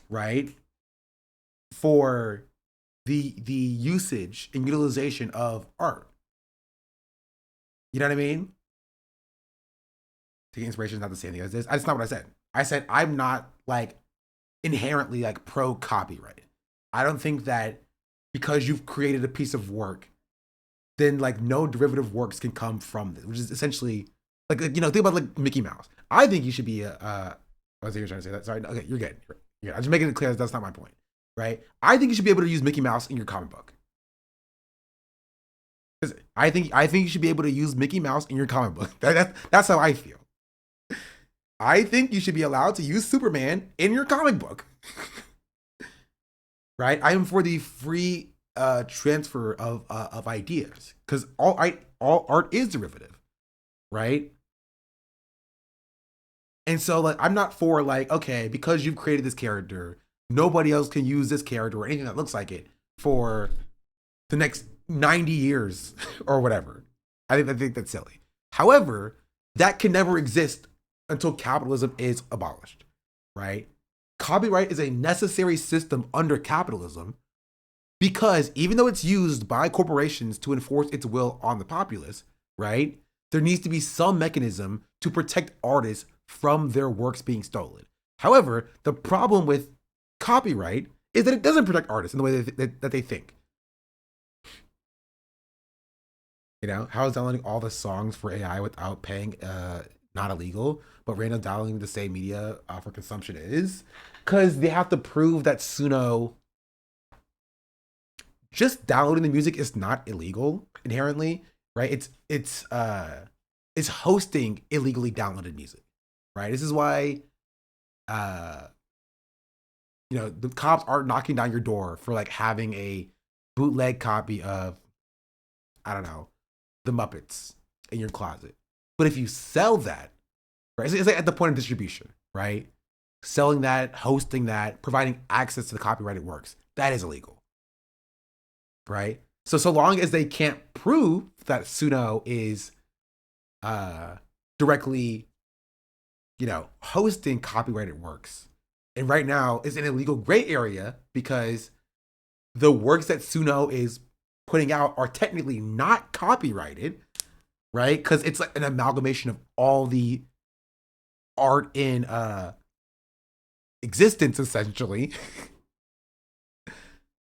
right? For the usage and utilization of art. You know what I mean? Taking inspiration is not the same thing as this. That's not what I said. I said I'm not like inherently like pro copyright. I don't think that because you've created a piece of work, then like no derivative works can come from this, which is essentially like think about like Mickey Mouse. I think you should be I was trying to say that. Sorry. Okay, you're good. I'm just making it clear that's not my point. Right? I think you should be able to use Mickey Mouse in your comic book. I think you should be able to use Mickey Mouse in your comic book. That's how I feel. I think you should be allowed to use Superman in your comic book. Right? I am for the free transfer of ideas, because all art is derivative, right? And so like I'm not for like, okay, because you've created this character, nobody else can use this character or anything that looks like it for the next 90 years or whatever. I think that's silly. However, that can never exist until capitalism is abolished, right? Copyright is a necessary system under capitalism because even though it's used by corporations to enforce its will on the populace, right? There needs to be some mechanism to protect artists from their works being stolen. However, the problem with copyright is that it doesn't protect artists in the way that they think. How is downloading all the songs for AI without paying not illegal, but random downloading the same media for consumption is? Because they have to prove that Suno, just downloading the music is not illegal inherently, right? It's hosting illegally downloaded music, right? This is why the cops aren't knocking down your door for like having a bootleg copy of, I don't know, The Muppets in your closet. But if you sell that, right, it's like at the point of distribution, right? Selling that, hosting that, providing access to the copyrighted works, that is illegal, right? So long as they can't prove that Suno is directly, hosting copyrighted works, and right now it's an illegal gray area because the works that Suno is putting out are technically not copyrighted, right? Because it's like an amalgamation of all the art in existence, essentially.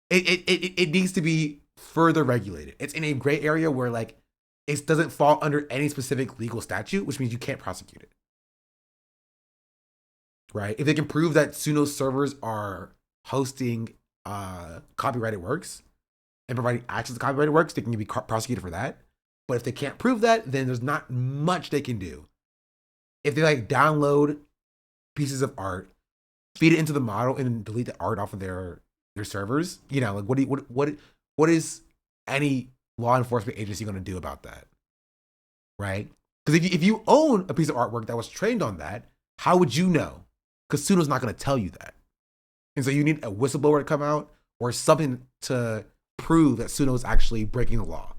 It needs to be further regulated. It's in a gray area where like it doesn't fall under any specific legal statute, which means you can't prosecute it. right? If they can prove that Suno's servers are hosting copyrighted works and providing access to copyrighted works, they can be prosecuted for that. But if they can't prove that, then there's not much they can do. If they like download pieces of art, feed it into the model, and then delete the art off of their servers, you know, like what is any law enforcement agency going to do about that, right? Because if you own a piece of artwork that was trained on that, how would you know? Because Suno's not going to tell you that, and so you need a whistleblower to come out or something to prove that Suno is actually breaking the law.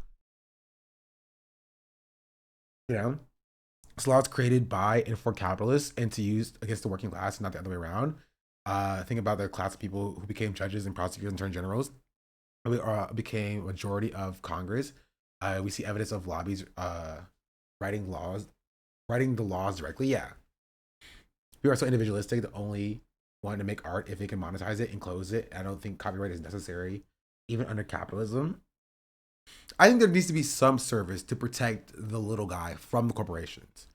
You know, this law is created by and for capitalists and to use against the working class, not the other way around. Think about the class of people who became judges and prosecutors and attorney generals. Became majority of Congress. We see evidence of lobbies writing the laws directly. Yeah, people are so individualistic that only want to make art if they can monetize it and close it. I don't think copyright is necessary, even under capitalism. I think there needs to be some service to protect the little guy from the corporations,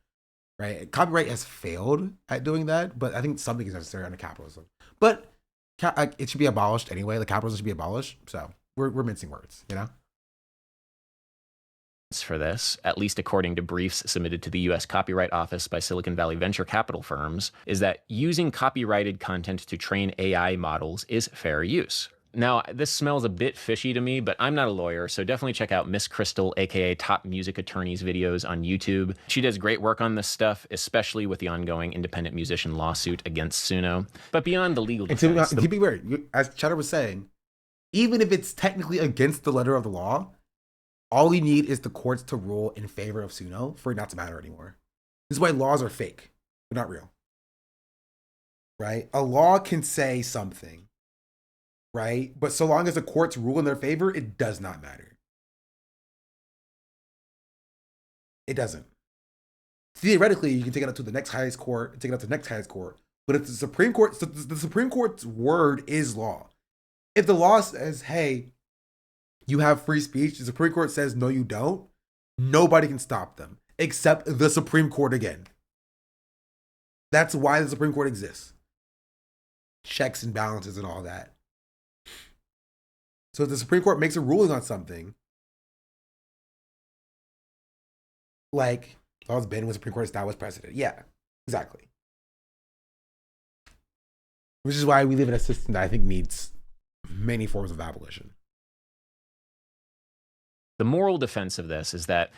right? Copyright has failed at doing that, but I think something is necessary under capitalism. But it should be abolished anyway. The capitalism should be abolished. So we're mincing words, you know? For this, at least according to briefs submitted to the U.S. Copyright Office by Silicon Valley venture capital firms, is that using copyrighted content to train AI models is fair use. Now, this smells a bit fishy to me, but I'm not a lawyer, so definitely check out Miss Crystal, aka Top Music Attorney's videos on YouTube. She does great work on this stuff, especially with the ongoing independent musician lawsuit against Suno. But beyond the legal defense... And to be fair, as Cheddar was saying, even if it's technically against the letter of the law, all we need is the courts to rule in favor of Suno for it not to matter anymore. This is why laws are fake. They're not real. Right? A law can say something, right? But so long as the courts rule in their favor, it does not matter. It doesn't. Theoretically, you can take it up to the next highest court, take it up to the next highest court. But if the Supreme Court's word is law. If the law says, hey, you have free speech, the Supreme Court says, no, you don't, nobody can stop them, except the Supreme Court again. That's why the Supreme Court exists. Checks and balances and all that. So if the Supreme Court makes a ruling on something, like Charles Ben was Supreme Court established precedent. Yeah, exactly. Which is why we live in a system that I think needs many forms of abolition. The moral defense of this is that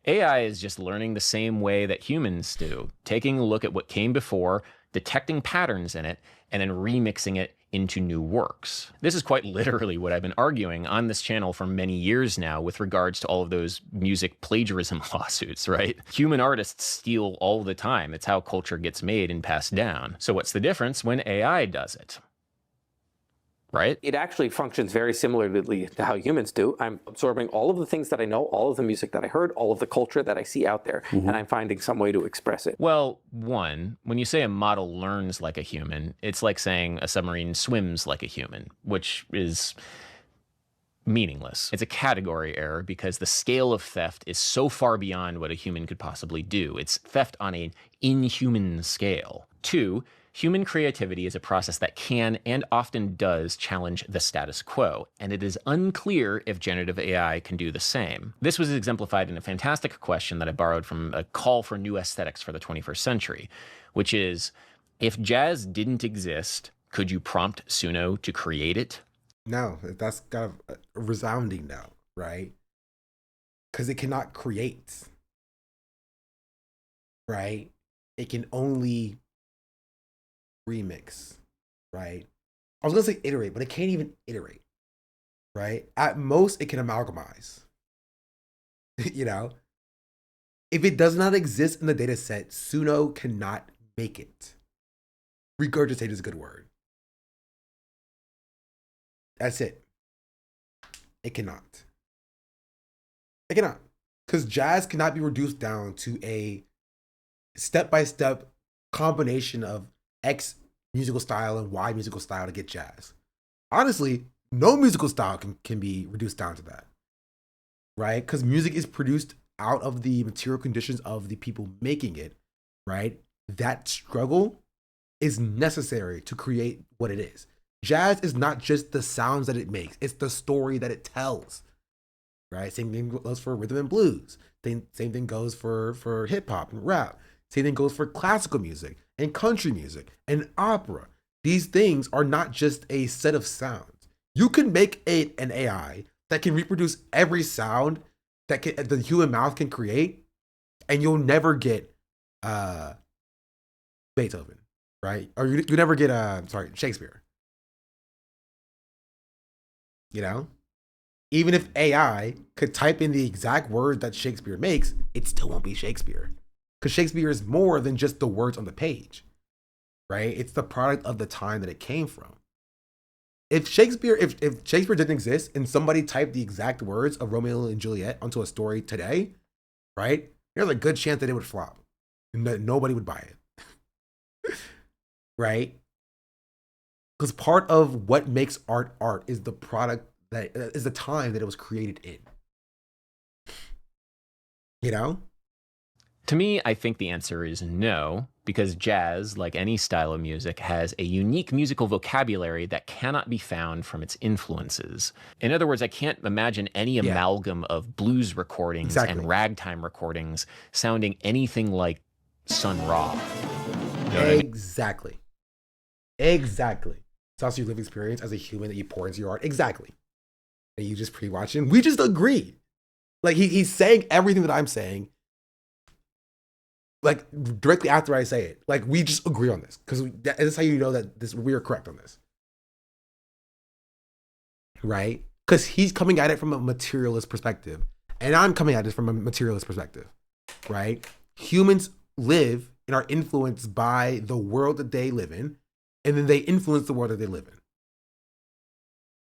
AI is just learning the same way that humans do, taking a look at what came before, detecting patterns in it, and then remixing it into new works. This is quite literally what I've been arguing on this channel for many years now with regards to all of those music plagiarism lawsuits, right? Human artists steal all the time. It's how culture gets made and passed down. So what's the difference when AI does it? Right? It actually functions very similarly to how humans do. I'm absorbing all of the things that I know, all of the music that I heard, all of the culture that I see out there, and I'm finding some way to express it. Well, one, when you say a model learns like a human, it's like saying a submarine swims like a human, which is meaningless. It's a category error because the scale of theft is so far beyond what a human could possibly do. It's theft on an inhuman scale. Two, human creativity is a process that can and often does challenge the status quo, and it is unclear if generative AI can do the same. This was exemplified in a fantastic question that I borrowed from a call for new aesthetics for the 21st century, which is, if jazz didn't exist, could you prompt Suno to create it? No, that's got a resounding no, right? Because it cannot create, right? It can only remix, right? I was gonna say iterate, but it can't even iterate, right? At most, it can amalgamize. You know, if it does not exist in the data set, Suno cannot make it. Regurgitate is a good word. That's it. It cannot. It cannot. Because jazz cannot be reduced down to a step-by-step combination of X musical style and Y musical style to get jazz. Honestly, no musical style can be reduced down to that, right? Because music is produced out of the material conditions of the people making it, right? That struggle is necessary to create what it is. Jazz is not just the sounds that it makes, it's the story that it tells. Right? Same thing goes for rhythm and blues. Same thing goes for hip hop and rap. Same thing goes for classical music and country music and opera. These things are not just a set of sounds. You can make an AI that can reproduce every sound that the human mouth can create, and you'll never get Beethoven, right? Or you never get Shakespeare. You know? Even if AI could type in the exact word that Shakespeare makes, it still won't be Shakespeare. Because Shakespeare is more than just the words on the page, right? It's the product of the time that it came from. If Shakespeare didn't exist and somebody typed the exact words of Romeo and Juliet onto a story today, right? There's a good chance that it would flop and that nobody would buy it, right? Because part of what makes art is the product that is the time that it was created in. You know? To me, I think the answer is no, because jazz, like any style of music, has a unique musical vocabulary that cannot be found from its influences. In other words, I can't imagine any amalgam of blues recordings and ragtime recordings sounding anything like Sun Ra. You know Exactly. Exactly. It's also your lived experience as a human that you pour into your art. Exactly. And you just pre-watch it. We just agreed. Like he's saying everything that I'm saying, like directly after I say it. Like we just agree on this because this is how you know that we are correct on this, right? Because he's coming at it from a materialist perspective, and I'm coming at it from a materialist perspective, right? Humans live and are influenced by the world that they live in, and then they influence the world that they live in,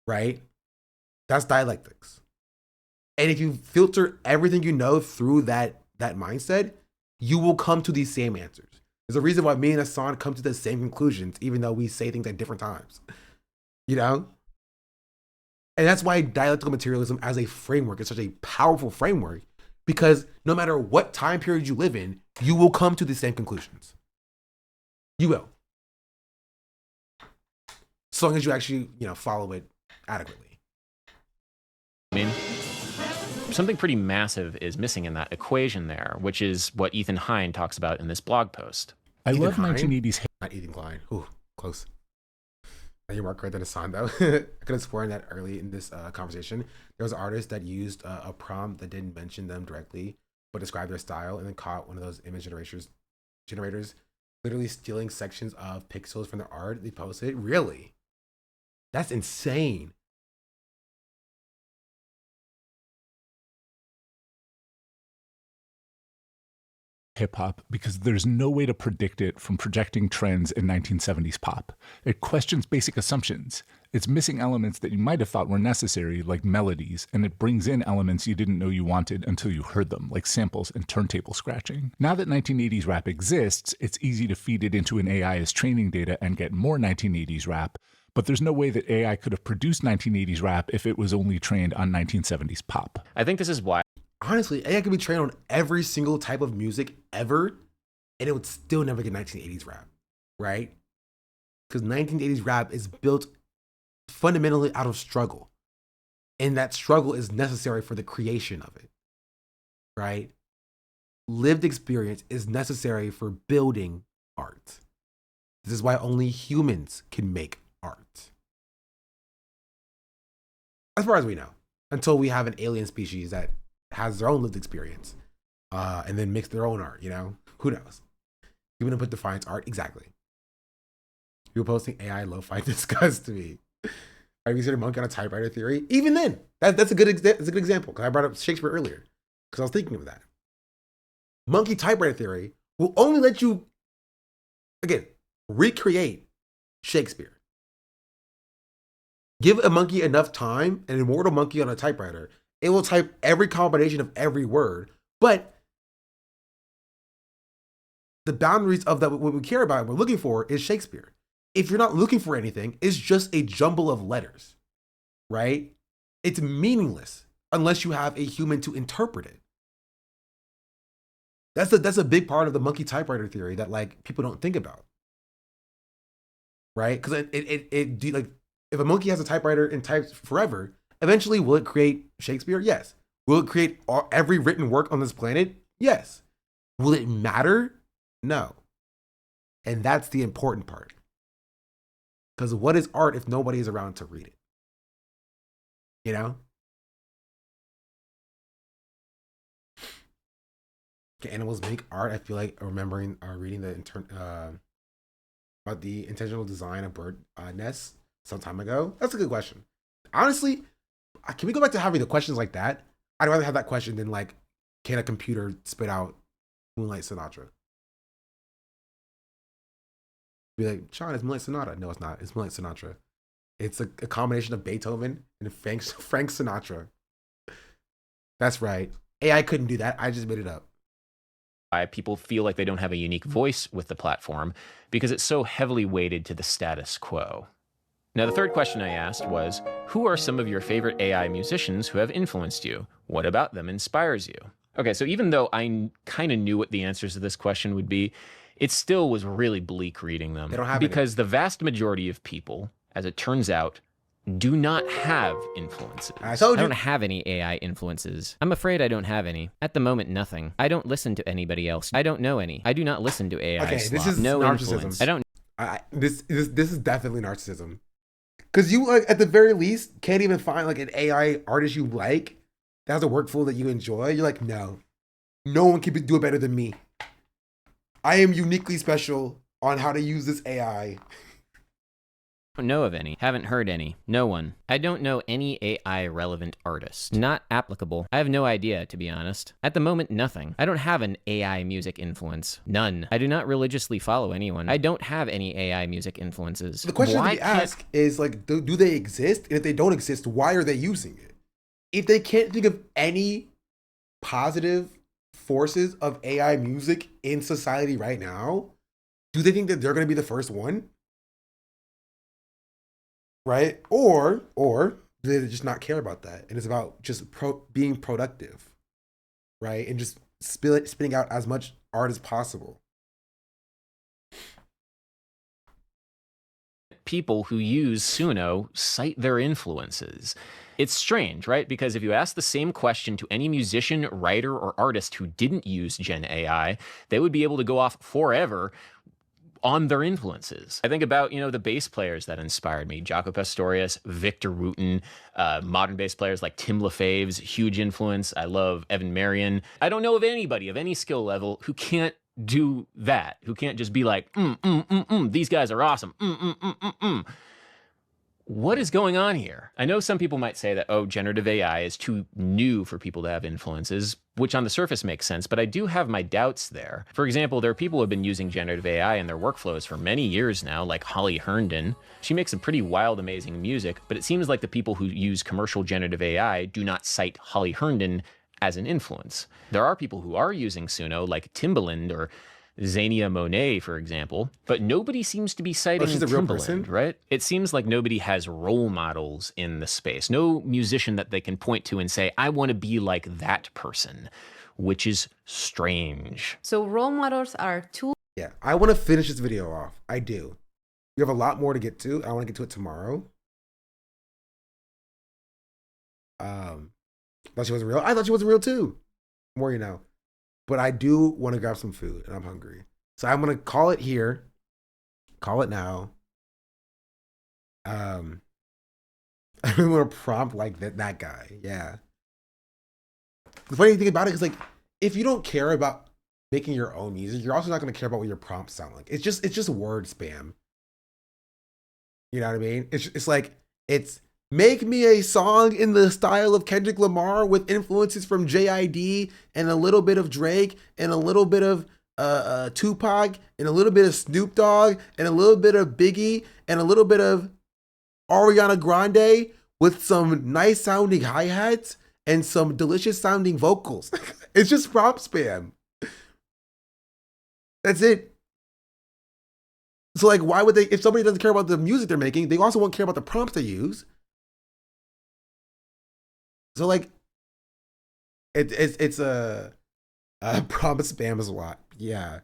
right? That's dialectics. And if you filter everything you know through that mindset, you will come to these same answers. There's a reason why me and Hassan come to the same conclusions, even though we say things at different times. You know? And that's why dialectical materialism as a framework is such a powerful framework, because no matter what time period you live in, you will come to the same conclusions. You will. As long as you actually, follow it adequately. I mean, something pretty massive is missing in that equation there, which is what Ethan Hine talks about in this blog post. I love 1980s. Not Ethan Klein. Ooh, close. You're more correct than Hassan, though. I could have sworn that early in this conversation, there was an artist that used a prompt that didn't mention them directly, but described their style, and then caught one of those image generators literally stealing sections of pixels from their art. They posted. Really? That's insane. Hip hop because there's no way to predict it from projecting trends in 1970s pop. It questions basic assumptions. It's missing elements that you might have thought were necessary, like melodies, and it brings in elements you didn't know you wanted until you heard them, like samples and turntable scratching. Now that 1980s rap exists, it's easy to feed it into an AI as training data and get more 1980s rap, but there's no way that AI could have produced 1980s rap if it was only trained on 1970s pop. I think this is why. Honestly, AI could be trained on every single type of music ever, and it would still never get 1980s rap, right? Because 1980s rap is built fundamentally out of struggle, and that struggle is necessary for the creation of it, right? Lived experience is necessary for building art. This is why only humans can make art. As far as we know, until we have an alien species that has their own lived experience, and then mix their own art, Who knows? Human input defines art, exactly. People posting AI lo-fi disgust me. I consider monkey on a typewriter theory. Even then, that's a good example, because I brought up Shakespeare earlier, because I was thinking of that. Monkey typewriter theory will only let you, again, recreate Shakespeare. Give a monkey enough time, an immortal monkey on a typewriter, it will type every combination of every word, but the boundaries of that, what we care about and we're looking for is Shakespeare. If you're not looking for anything, it's just a jumble of letters, right? It's meaningless unless you have a human to interpret it. That's a big part of the monkey typewriter theory that people don't think about. right? Because like if a monkey has a typewriter and types forever, eventually will it create Shakespeare? Yes. Will it create every written work on this planet? Yes. Will it matter? No. And that's the important part. Because what is art if nobody is around to read it? You know? Can animals make art? I feel like remembering reading about the intentional design of bird nests some time ago. That's a good question. Honestly, can we go back to having the questions like that? I'd rather have that question than like, can a computer spit out Moonlight Sonata? Be like, Sean, it's Moonlight Sonata. No, it's not. It's Moonlight Sinatra. It's a combination of Beethoven and Frank Sinatra. That's right. AI couldn't do that. I just made it up. People feel like they don't have a unique voice with the platform because it's so heavily weighted to the status quo. Now, the third question I asked was, who are some of your favorite AI musicians who have influenced you? What about them inspires you? Okay, so even though I kind of knew what the answers to this question would be, it still was really bleak reading them. They don't have because the vast majority of people, as it turns out, do not have influences. I don't have any AI influences. I'm afraid I don't have any. At the moment, nothing. I don't listen to anybody else. I don't know any. I do not listen to AI. Okay, slop. this is no narcissism. influence. I don't. This is definitely narcissism. Because you, like, at the very least, can't even find like an AI artist you like that has a workflow that you enjoy. You're like, no one can do it better than me. I am uniquely special on how to use this AI. Don't know of any. Haven't heard any. No one. I don't know any AI relevant artist. Not applicable. I have no idea, to be honest. At the moment, nothing. I don't have an AI music influence. None. I do not religiously follow anyone. I don't have any AI music influences. The question to be asked is like, do they exist? And if they don't exist, why are they using it? If they can't think of any positive forces of AI music in society right now, do they think that they're going to be the first one? Right? Or do they just not care about that? And it's about just being productive, right? And just spitting out as much art as possible. People who use Suno cite their influences. It's strange, right? Because if you ask the same question to any musician, writer, or artist who didn't use Gen AI, they would be able to go off forever on their influences. I think about, the bass players that inspired me. Jaco Pastorius, Victor Wooten, modern bass players like Tim LaFave's huge influence. I love Evan Marion. I don't know of anybody of any skill level who can't do that, who can't just be like, these guys are awesome. What is going on here? I know some people might say that, generative AI is too new for people to have influences, which on the surface makes sense, but I do have my doubts there. For example, there are people who have been using generative AI in their workflows for many years now, like Holly Herndon. She makes some pretty wild, amazing music, but it seems like the people who use commercial generative AI do not cite Holly Herndon as an influence. There are people who are using Suno, like Timbaland or Zania Monet, for example, but nobody seems to be citing she's a real Timbaland, person? right? It seems like nobody has role models in the space. No musician that they can point to and say, I want to be like that person, which is strange. So role models are two. Yeah, I want to finish this video off. I do. We have a lot more to get to. I want to get to it tomorrow. Thought she wasn't real. I thought she wasn't real too. More you know. But I do want to grab some food and I'm hungry. So I'm going to call it here. Call it now. I really want to prompt like that guy. Yeah. The funny thing about it is like, if you don't care about making your own music, you're also not going to care about what your prompts sound like. It's just word spam. You know what I mean? It's like, it's make me a song in the style of Kendrick Lamar with influences from JID and a little bit of Drake and a little bit of Tupac and a little bit of Snoop Dogg and a little bit of Biggie and a little bit of Ariana Grande with some nice sounding hi-hats and some delicious sounding vocals. It's just prompt spam. That's it. So like, why would they, if somebody doesn't care about the music they're making, they also won't care about the prompts they use. So like, it's a prompt spam is a lot. Yeah.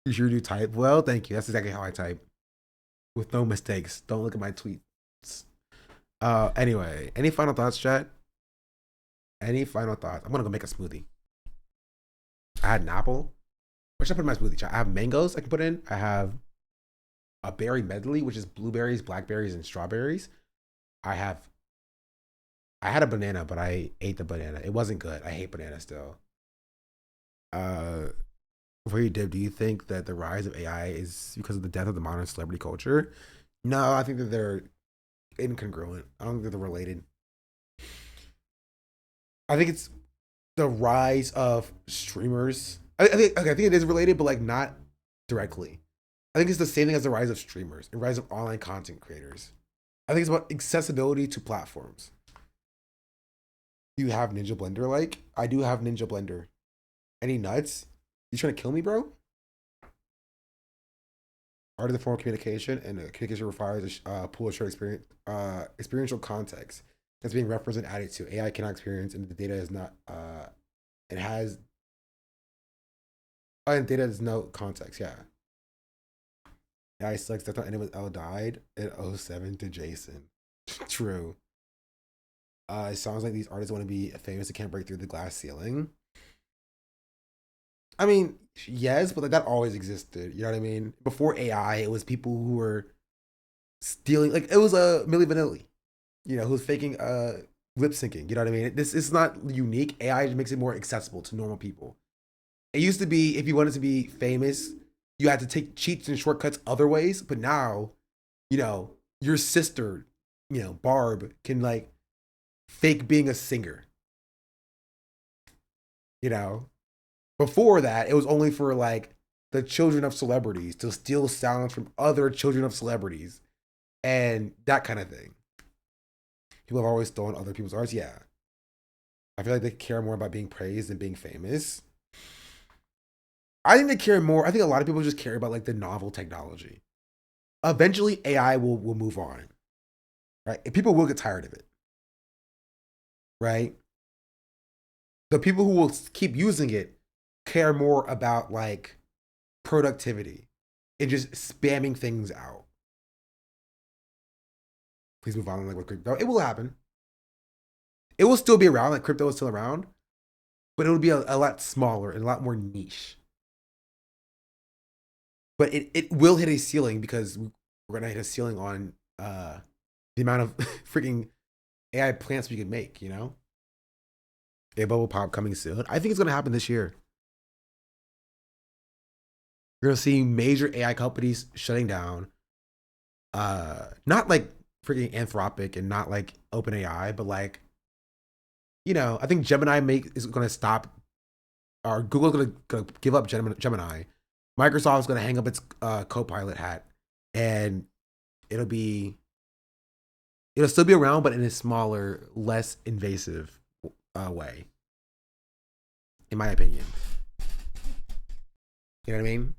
You sure do type? Well, thank you. That's exactly how I type. with no mistakes. Don't look at my tweets. Anyway, any final thoughts, chat? Any final thoughts? I'm gonna go make a smoothie. I had an apple. What should I put in my smoothie, chat? I have mangoes I can put in. I have a berry medley, which is blueberries, blackberries, and strawberries. I had a banana, but I ate the banana. It wasn't good. I hate banana still. Before you dip, do you think that the rise of AI is because of the death of the modern celebrity culture? No, I think that they're incongruent. I don't think they're related. I think it's the rise of streamers. I think it is related, but like not directly. I think it's the same thing as the rise of streamers and rise of online content creators. I think it's about accessibility to platforms. Do you have Ninja Blender like? I do have Ninja Blender. Any nuts? You trying to kill me, bro? Art of the form of communication, and communication requires a pool of shared experiential context that's being represented, added to. AI cannot experience, and the data is not. It has. And data has no context. Yeah. AI sucks. That's not anyone else died in 07 to Jason. True. It sounds like these artists want to be famous. They can't break through the glass ceiling. I mean, yes, but like that always existed. You know what I mean? Before AI, it was people who were stealing. Like it was a Milli Vanilli, you know, who's faking lip syncing. You know what I mean? This is not unique. AI makes it more accessible to normal people. It used to be if you wanted to be famous, you had to take cheats and shortcuts other ways. But now, you know, your sister, you know, Barb, can like fake being a singer. You know? Before that, it was only for like the children of celebrities to steal sounds from other children of celebrities and that kind of thing. People have always stolen other people's arts. Yeah. I feel like they care more about being praised than being famous. I think they care more. I think a lot of people just care about like the novel technology. Eventually, AI will move on. Right? And people will get tired of it. Right? The people who will keep using it care more about like productivity and just spamming things out. Please move on like with crypto. It will happen. It will still be around, like crypto is still around, but it will be a lot smaller and a lot more niche. But it will hit a ceiling because we're gonna hit a ceiling on the amount of freaking AI plants we can make, you know? A bubble pop coming soon. I think it's gonna happen this year. You're gonna see major AI companies shutting down. Not like freaking Anthropic and not like OpenAI, but like, you know, I think Gemini is gonna stop, or Google's gonna give up Gemini. Microsoft's gonna hang up its Copilot hat, and it'll still be around, but in a smaller, less invasive way, in my opinion. You know what I mean?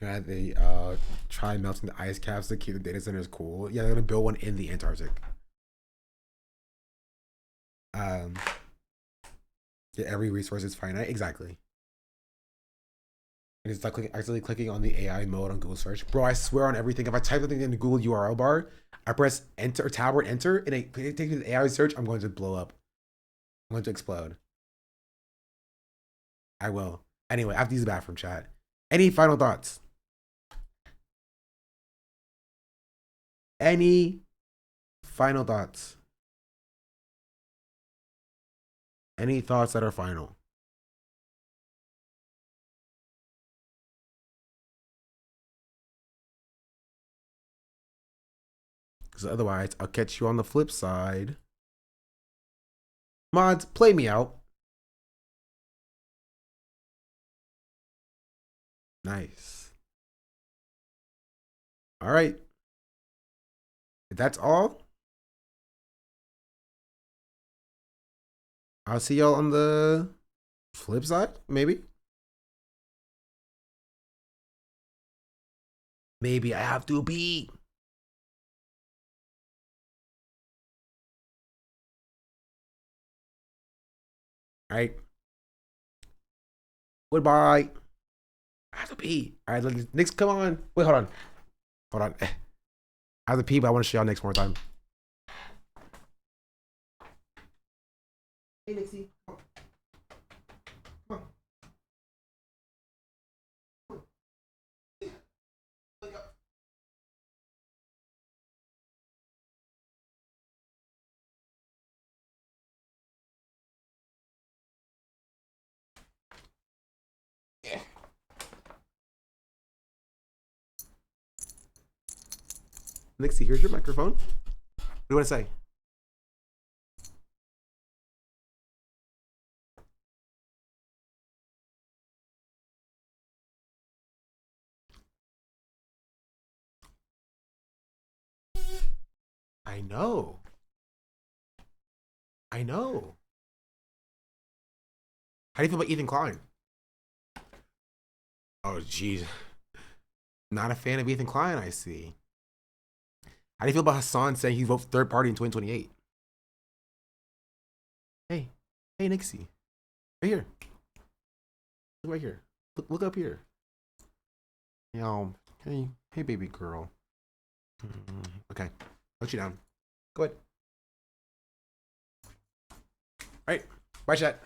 They try melting the ice caps to keep the data centers cool. Yeah, they're gonna build one in the Antarctic. Yeah, every resource is finite. Exactly. And it's like accidentally clicking on the AI mode on Google search. Bro, I swear on everything. If I type something in the Google URL bar, I press enter or tab or enter, and it takes me to the AI search, I'm going to blow up. I'm going to explode. I will. Anyway, I have to use the bathroom, chat. Any final thoughts? Any final thoughts? Any thoughts that are final? Because otherwise, I'll catch you on the flip side. Mods, play me out. Nice. All right. If that's all, I'll see y'all on the flip side, maybe. Maybe I have to be. All right. Goodbye. I have to pee. All right, next, come on. Wait, hold on. Hold on. I have to pee, but I want to show y'all next more time. Hey, Nixie. Come on. Yeah. Nixie, here's your microphone. What do you want to say? I know. I know. How do you feel about Ethan Klein? Oh, jeez. Not a fan of Ethan Klein, I see. How do you feel about Hassan saying he vote for third party in 2028? Hey. Hey, Nixie. Right here. Look right here. Look up here. Hey, baby girl. Okay. Put you down. Go ahead. All right. Bye, chat.